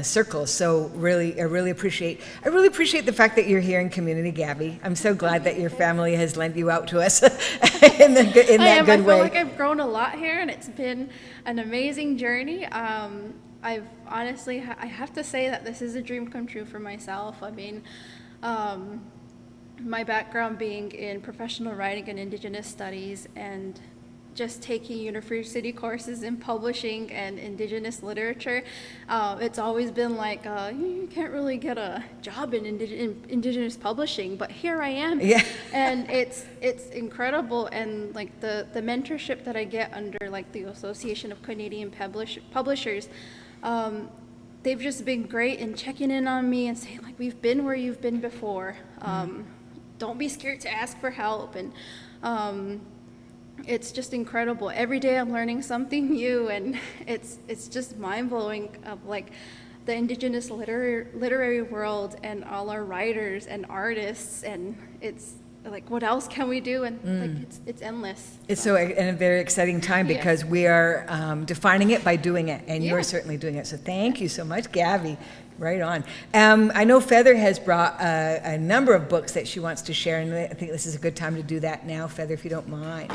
circle. So I really appreciate the fact that you're here in community, Gabby. I'm so glad that your family has lent you out to us in that good way. I feel like I've grown a lot here, and it's been an amazing journey. I've honestly, I have to say that this is a dream come true for myself. I mean, my background being in professional writing and Indigenous studies, and just taking university courses in publishing and Indigenous literature, it's always been like, you can't really get a job in Indigenous publishing, but here I am. Yeah. And it's incredible, and like the mentorship that I get under like the Association of Canadian Publishers, they've just been great in checking in on me and saying, like, we've been where you've been before. Don't be scared to ask for help. And it's just incredible. Every day I'm learning something new, and it's just mind-blowing of like the Indigenous literary world and all our writers and artists, and it's like, what else can we do? And like it's endless. It's so a very exciting time because we are defining it by doing it, and you're certainly doing it. So thank you so much, Gabby. Right on. I know Feather has brought a number of books that she wants to share, and I think this is a good time to do that now, Feather, if you don't mind.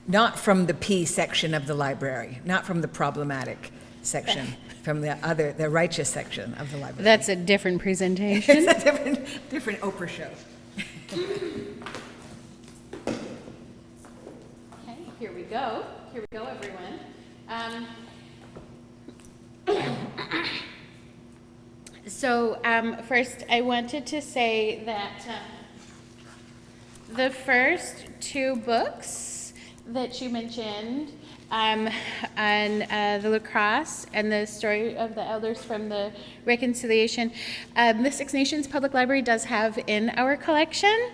Not from the P section of the library, not from the problematic section, from the righteous section of the library. That's a different presentation. It's a different Oprah show. Okay, here we go. Here we go, everyone. So first, I wanted to say that the first two books that you mentioned, on the lacrosse and the story of the elders from the reconciliation, the Six Nations Public Library does have in our collection,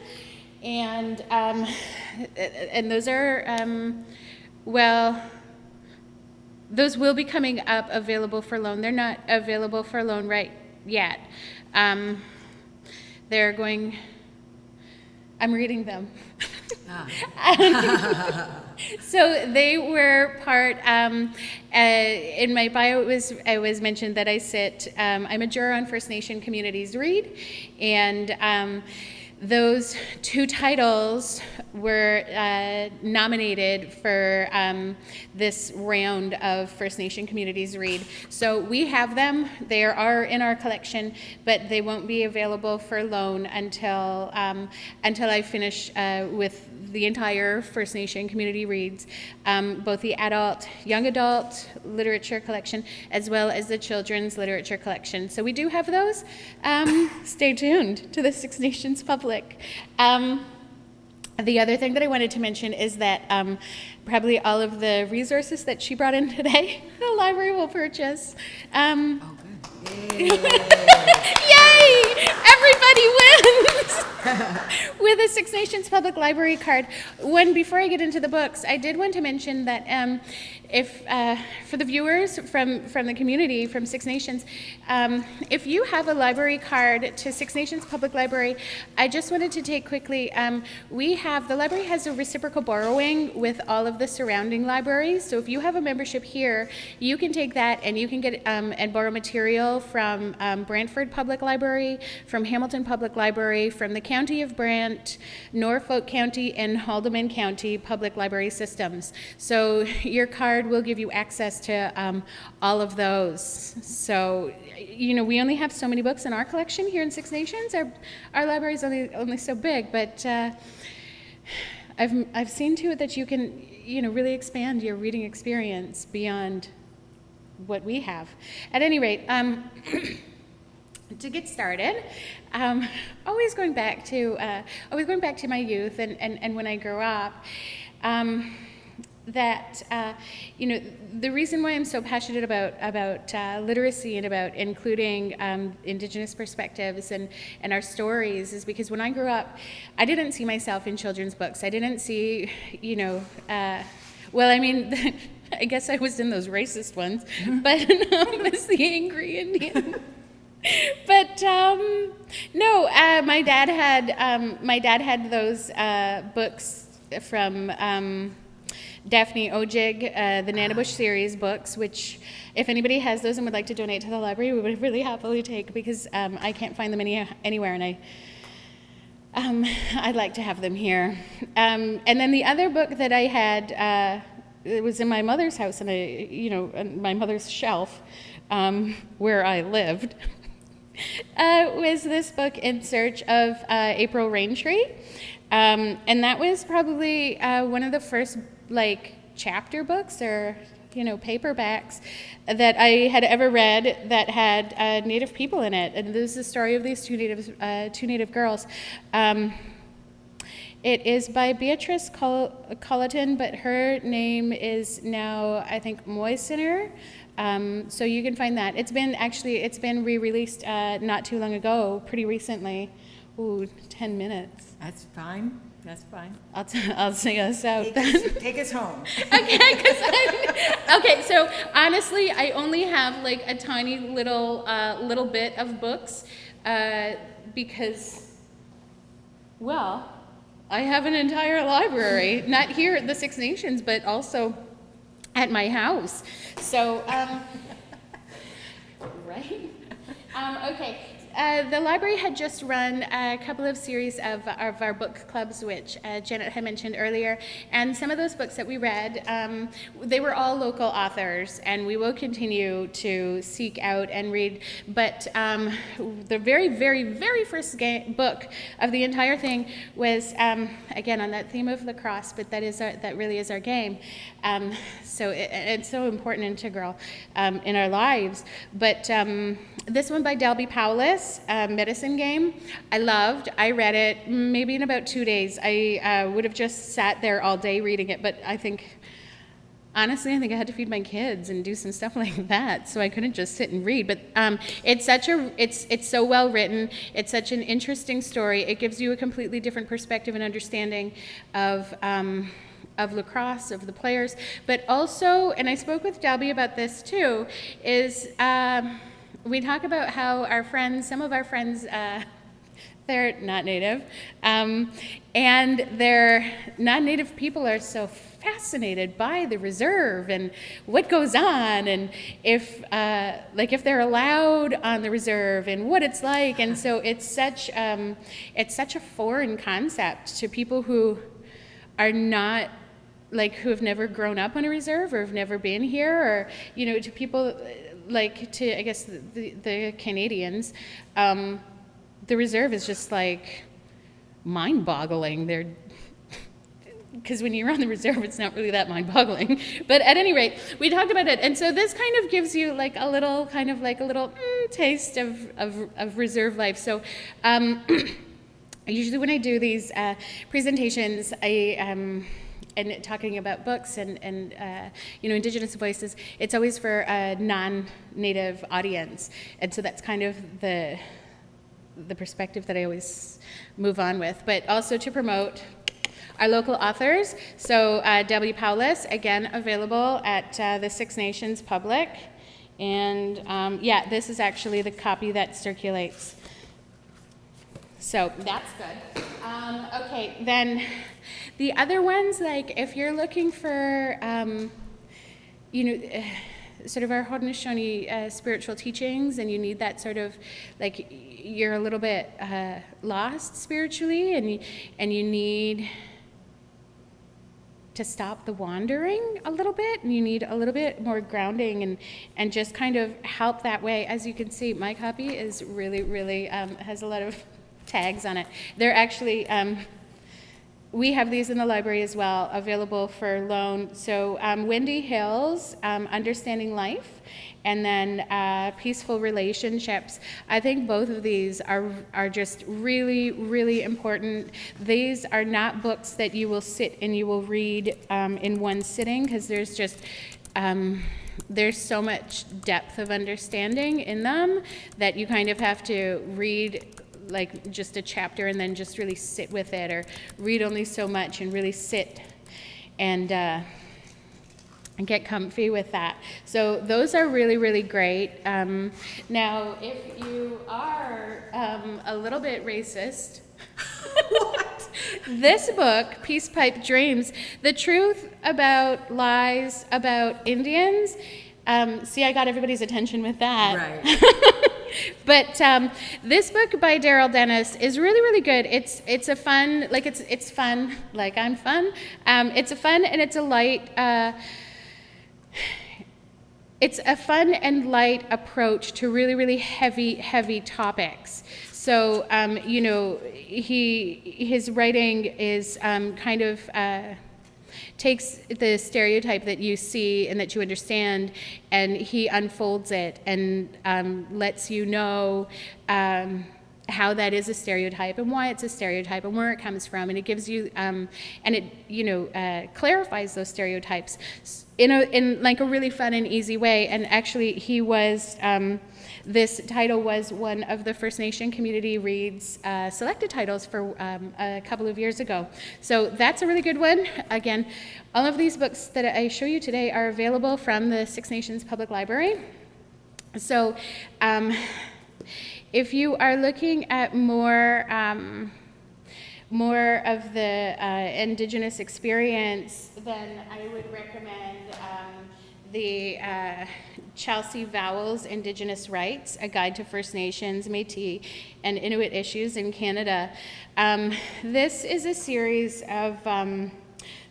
and those are those will be coming up available for loan. They're not available for loan right yet. They're going. I'm reading them. So they were part, in my bio it was mentioned that I'm a juror on First Nation Communities Read, and those two titles were nominated for this round of First Nation Communities Read. So we have them. They are in our collection, but they won't be available for loan until I finish with the entire First Nation Community Reads, both the young adult literature collection, as well as the children's literature collection. So we do have those. Stay tuned to the Six Nations Public. The other thing that I wanted to mention is that probably all of the resources that she brought in today, the library will purchase. Yay! everybody wins with a Six Nations Public Library card. Before I get into the books, I did want to mention that if for the viewers from the community, from Six Nations, if you have a library card to Six Nations Public Library, I just wanted to take quickly, the library has a reciprocal borrowing with all of the surrounding libraries. So if you have a membership here, you can take that and you can get and borrow material from Brantford Public Library, from Hamilton Public Library, from the County of Brant, Norfolk County, and Haldimand County Public Library systems. So your card will give you access to all of those. So, we only have so many books in our collection here in Six Nations. Our library is only so big, but I've seen to it that you can, really expand your reading experience beyond what we have. At any rate, to get started, always going back to my youth and when I grew up. The reason why I'm so passionate about literacy and about including Indigenous perspectives and our stories is because when I grew up, I didn't see myself in children's books. I didn't see, I guess I was in those racist ones, but I was the angry Indian. But no, my dad had those books from Daphne Ojig, the Nanabush series books, which if anybody has those and would like to donate to the library, we would really happily take, because I can't find them anywhere, and I'd like to have them here. And then the other book that I had, it was in my mother's house, and on my mother's shelf, where I lived, was this book, In Search of April Raintree. And that was probably one of the first chapter books or paperbacks that I had ever read that had Native people in it, and this is the story of these two Native girls. It is by Beatrice Colleton, but her name is now, I think, Moisener. So you can find that. It's been re-released not too long ago, pretty recently. Ooh, 10 minutes. That's fine. That's fine. I'll sing us out. Take us home. Okay, so honestly, I only have a tiny little bit of books because, well, I have an entire library, not here at the Six Nations, but also at my house. So, right? Okay. The library had just run a couple of series of our book clubs, which Janet had mentioned earlier, and some of those books that we read, they were all local authors, and we will continue to seek out and read, but the very, very, very first book of the entire thing was, again, on that theme of lacrosse, but that really is our game. So it's so important and integral in our lives. But this one by Delby Powless, Medicine Game, I read it maybe in about 2 days. I would have just sat there all day reading it, but honestly, I think I had to feed my kids and do some stuff like that, so I couldn't just sit and read. But it's so well written. It's such an interesting story. It gives you a completely different perspective and understanding of lacrosse, of the players, but also, and I spoke with Delby about this too, is we talk about how some of our friends, they're not Native, and their non-Native people are so fascinated by the reserve and what goes on, and if they're allowed on the reserve and what it's like, and so it's such a foreign concept to people who are not, who have never grown up on a reserve or have never been here, or to people to, I guess, the Canadians, the reserve is just mind-boggling. Because when you're on the reserve, it's not really that mind-boggling. But at any rate, we talked about it, and so this kind of gives you a little taste of reserve life. So usually when I do these presentations, and talking about books and Indigenous voices, it's always for a non-Native audience, and so that's kind of the the perspective that I always move on with, but also to promote our local authors. So W. Paulus, again, available at the Six Nations Public. And yeah, this is actually the copy that circulates. So that's good. Okay, then the other ones, like if you're looking for, sort of our Haudenosaunee spiritual teachings, and you need that sort of, like, you're a little bit lost spiritually, and you need to stop the wandering a little bit, and you need a little bit more grounding and just kind of help that way. As you can see, my copy is really has a lot of tags on it. They're actually, we have these in the library as well, available for loan. So Wendy Hill's Understanding Life, and then Peaceful Relationships. I think both of these are just really important. These are not books that you will sit and you will read in one sitting, because there's just there's so much depth of understanding in them that you kind of have to read like just a chapter and then just really sit with it, or read only so much and really sit and get comfy with that. So those are really great. Now, if you are a little bit racist, what? This book, Peace Pipe Dreams, The Truth About Lies About Indians. See, I got everybody's attention with that. Right. But this book by Daryl Dennis is really good. It's a fun, like it's fun, like I'm fun. It's a fun and it's a light. It's a fun and light approach to really heavy topics. So his writing is kind of takes the stereotype that you see and that you understand, and he unfolds it and lets you know how that is a stereotype and why it's a stereotype and where it comes from, and it gives you and it clarifies those stereotypes in like a really fun and easy way. And actually, he was this title was one of the First Nation Community Reads selected titles for a couple of years ago. So that's a really good one. Again, all of these books that I show you today are available from the Six Nations Public Library. So if you are looking at more of the Indigenous experience, then I would recommend the Chelsea Vowell's Indigenous Rights, A Guide to First Nations, Métis, and Inuit Issues in Canada. This is a series of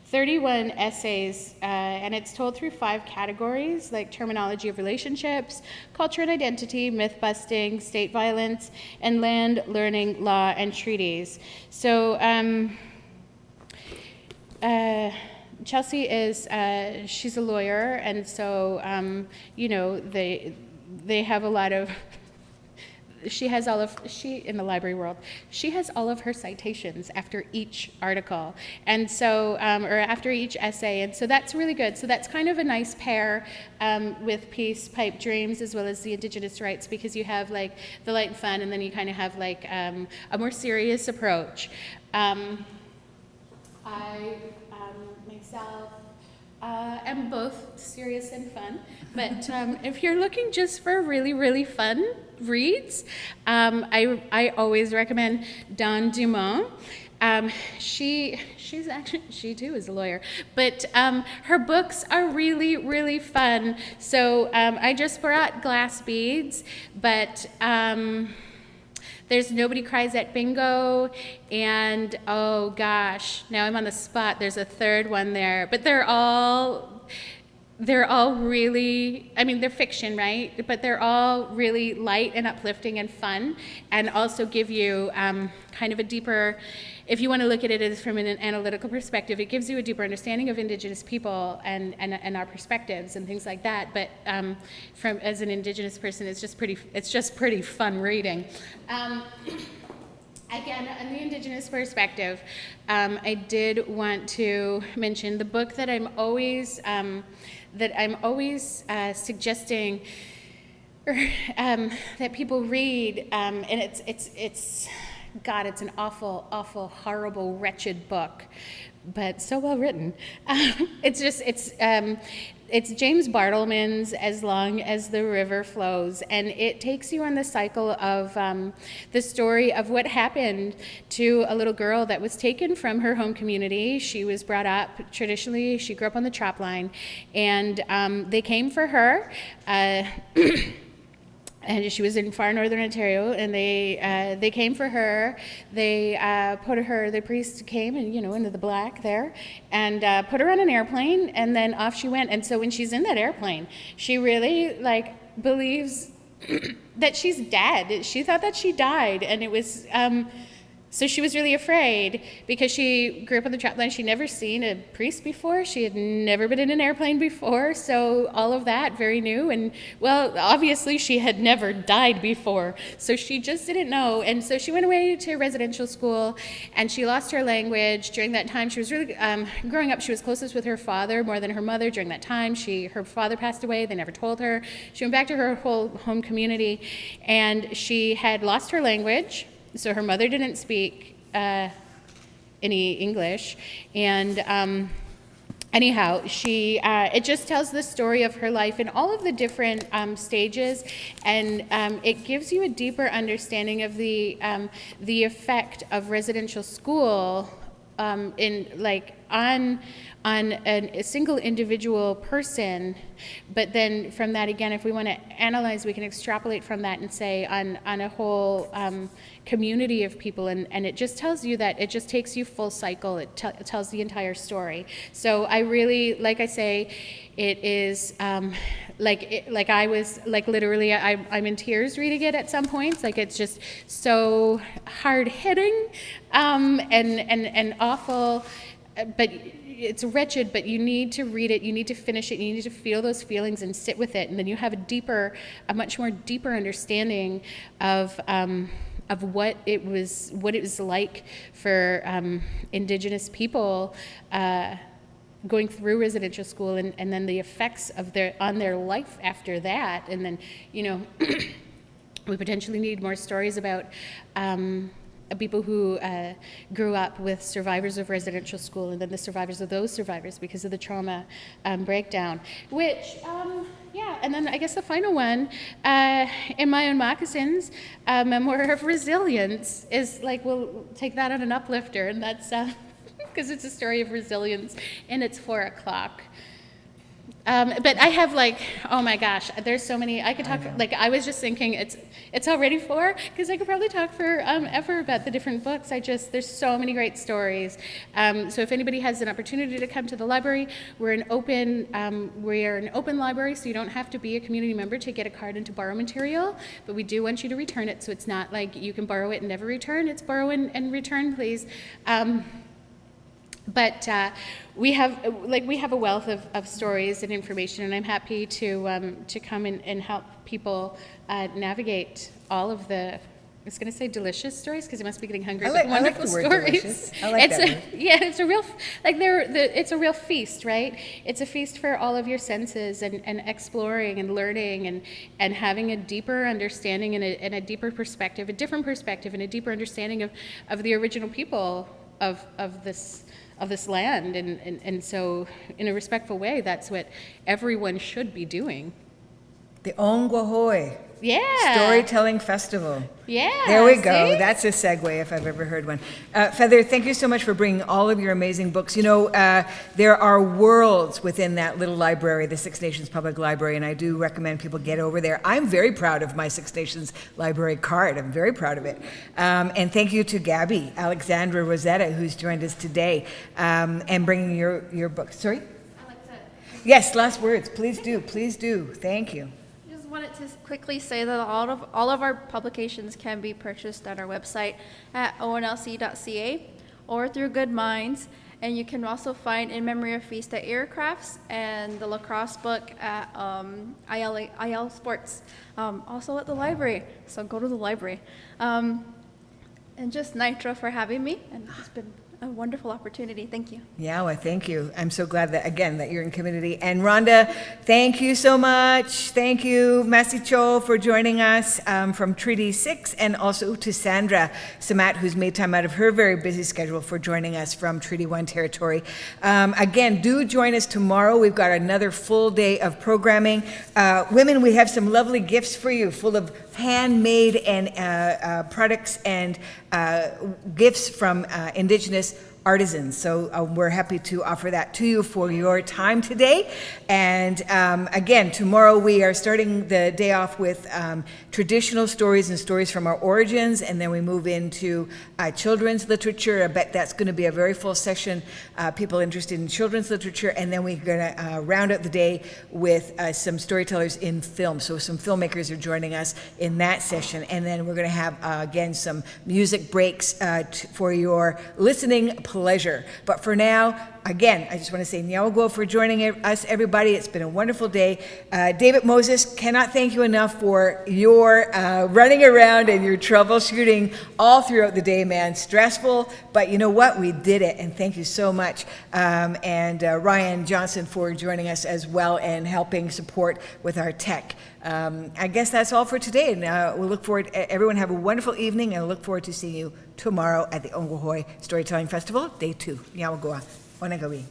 31 essays, and it's told through 5 categories, like terminology of relationships, culture and identity, myth-busting, state violence, and land, learning, law, and treaties. So Chelsea is, she's a lawyer, and so, they have a lot of, in the library world, she has all of her citations after each article, and so, or after each essay, and so that's really good. So that's kind of a nice pair with Peace Pipe Dreams as well as the Indigenous Rights, because you have like the light and fun, and then you kind of have like a more serious approach. Myself am both serious and fun, but if you're looking just for really fun reads, I always recommend Dawn Dumont. She too is a lawyer, but her books are really fun. So I just brought Glass Beads, but there's Nobody Cries at Bingo, and oh gosh, now I'm on the spot, there's a third one there, but they're all really, I mean, they're fiction, right? But they're all really light and uplifting and fun, and also give you kind of a deeper, if you want to look at it as from an analytical perspective, it gives you a deeper understanding of Indigenous people and our perspectives and things like that. But from as an Indigenous person, it's just pretty fun reading. Again, on the Indigenous perspective, I did want to mention the book that I'm always suggesting that people read, and it's God, it's an awful, awful, horrible, wretched book, but so well written. It's James Bartleman's As Long as the River Flows, and it takes you on the cycle of the story of what happened to a little girl that was taken from her home community. She was brought up traditionally, she grew up on the trap line, and they came for her. And she was in far northern Ontario, and they came for her. They put her. The priest came and into the black there, and put her on an airplane, and then off she went. And so when she's in that airplane, she really believes that she's dead. She thought that she died, and it was. So she was really afraid because she grew up on the trap line. She'd never seen a priest before. She had never been in an airplane before. So all of that, very new. And well, obviously she had never died before. So she just didn't know. And so she went away to residential school, and she lost her language. During that time, she was really, growing up, she was closest with her father more than her mother. During that time, her father passed away. They never told her. She went back to her whole home community, and she had lost her language. So her mother didn't speak any English, and anyhow, it just tells the story of her life in all of the different stages, and it gives you a deeper understanding of the effect of residential school on a single individual person. But then from that, again, if we want to analyze, we can extrapolate from that and say on a whole community of people, and it just tells you that it just takes you full cycle. It tells the entire story. So I really, like I say, it is like I was literally I'm in tears reading it at some points. It's just so hard hitting and awful, but it's wretched, but you need to read it, you need to finish it, you need to feel those feelings and sit with it, and then you have a much more deeper understanding of what it was like for Indigenous people going through residential school, and then the effects on their life after that, and then we potentially need more stories about people who grew up with survivors of residential school, and then the survivors of those survivors because of the trauma breakdown, which, and then I guess the final one, In My Own Moccasins, Memoir of Resilience, is we'll take that on an uplifter, and that's because it's a story of resilience, and it's 4:00. But I have oh my gosh, there's so many. I could talk, I was just thinking it's already 4, because I could probably talk for ever about the different books. There's so many great stories. So if anybody has an opportunity to come to the library, we're an open library, so you don't have to be a community member to get a card and to borrow material, but we do want you to return it, so it's not like you can borrow it and never return. It's borrow and return, please. But we have a wealth of stories and information, and I'm happy to come and help people navigate all of the, I was going to say delicious stories because I must be getting hungry. I like the word delicious. I like that word. Yeah, it's a real it's a real feast, right? It's a feast for all of your senses, and exploring and learning and having a deeper understanding and a deeper perspective, a different perspective, and a deeper understanding of the original people of this land, and so in a respectful way, that's what everyone should be doing. The Ogwehoweh Storytelling Festival. Yeah. There we go. See? That's a segue if I've ever heard one. Feather, thank you so much for bringing all of your amazing books. There are worlds within that little library, the Six Nations Public Library, and I do recommend people get over there. I'm very proud of my Six Nations Library card. I'm very proud of it. And thank you to Gabby, Alexandra Rosetta, who's joined us today, and bringing your book. Sorry? Alexa. Yes, last words. Please do. Please do. Thank you. I wanted to quickly say that all of our publications can be purchased at our website at onlc.ca or through Good Minds, and you can also find In Memory of Feast at Aircrafts and the lacrosse book at IL Sports, also at the library, so go to the library. And just Nitro for having me, and it's been a wonderful opportunity. Thank you. Yeah, well, thank you. I'm so glad that, again, that you're in community. And Rhonda, thank you so much. Thank you, Masicho, for joining us from Treaty 6, and also to Sandra Samat, who's made time out of her very busy schedule for joining us from Treaty 1 territory. Again, do join us tomorrow. We've got another full day of programming. Women, we have some lovely gifts for you, full of handmade and products and gifts from Indigenous artisans. So we're happy to offer that to you for your time today. And again, tomorrow we are starting the day off with traditional stories and stories from our origins, and then we move into children's literature. I bet that's going to be a very full session, people interested in children's literature, and then we're going to round out the day with some storytellers in film. So some filmmakers are joining us in that session, and then we're going to have, again, some music breaks for your listening pleasure. But for now, again, I just want to say Nyawago for joining us, everybody. It's been a wonderful day. David Moses, cannot thank you enough for your running around and your troubleshooting all throughout the day, man. Stressful, but you know what? We did it, and thank you so much. And Ryan Johnson for joining us as well and helping support with our tech. I guess that's all for today, and we'll look forward. Everyone have a wonderful evening, and I look forward to seeing you tomorrow at the Ogwehoweh Storytelling Festival, Day 2. Nyawagoa. Onagawi.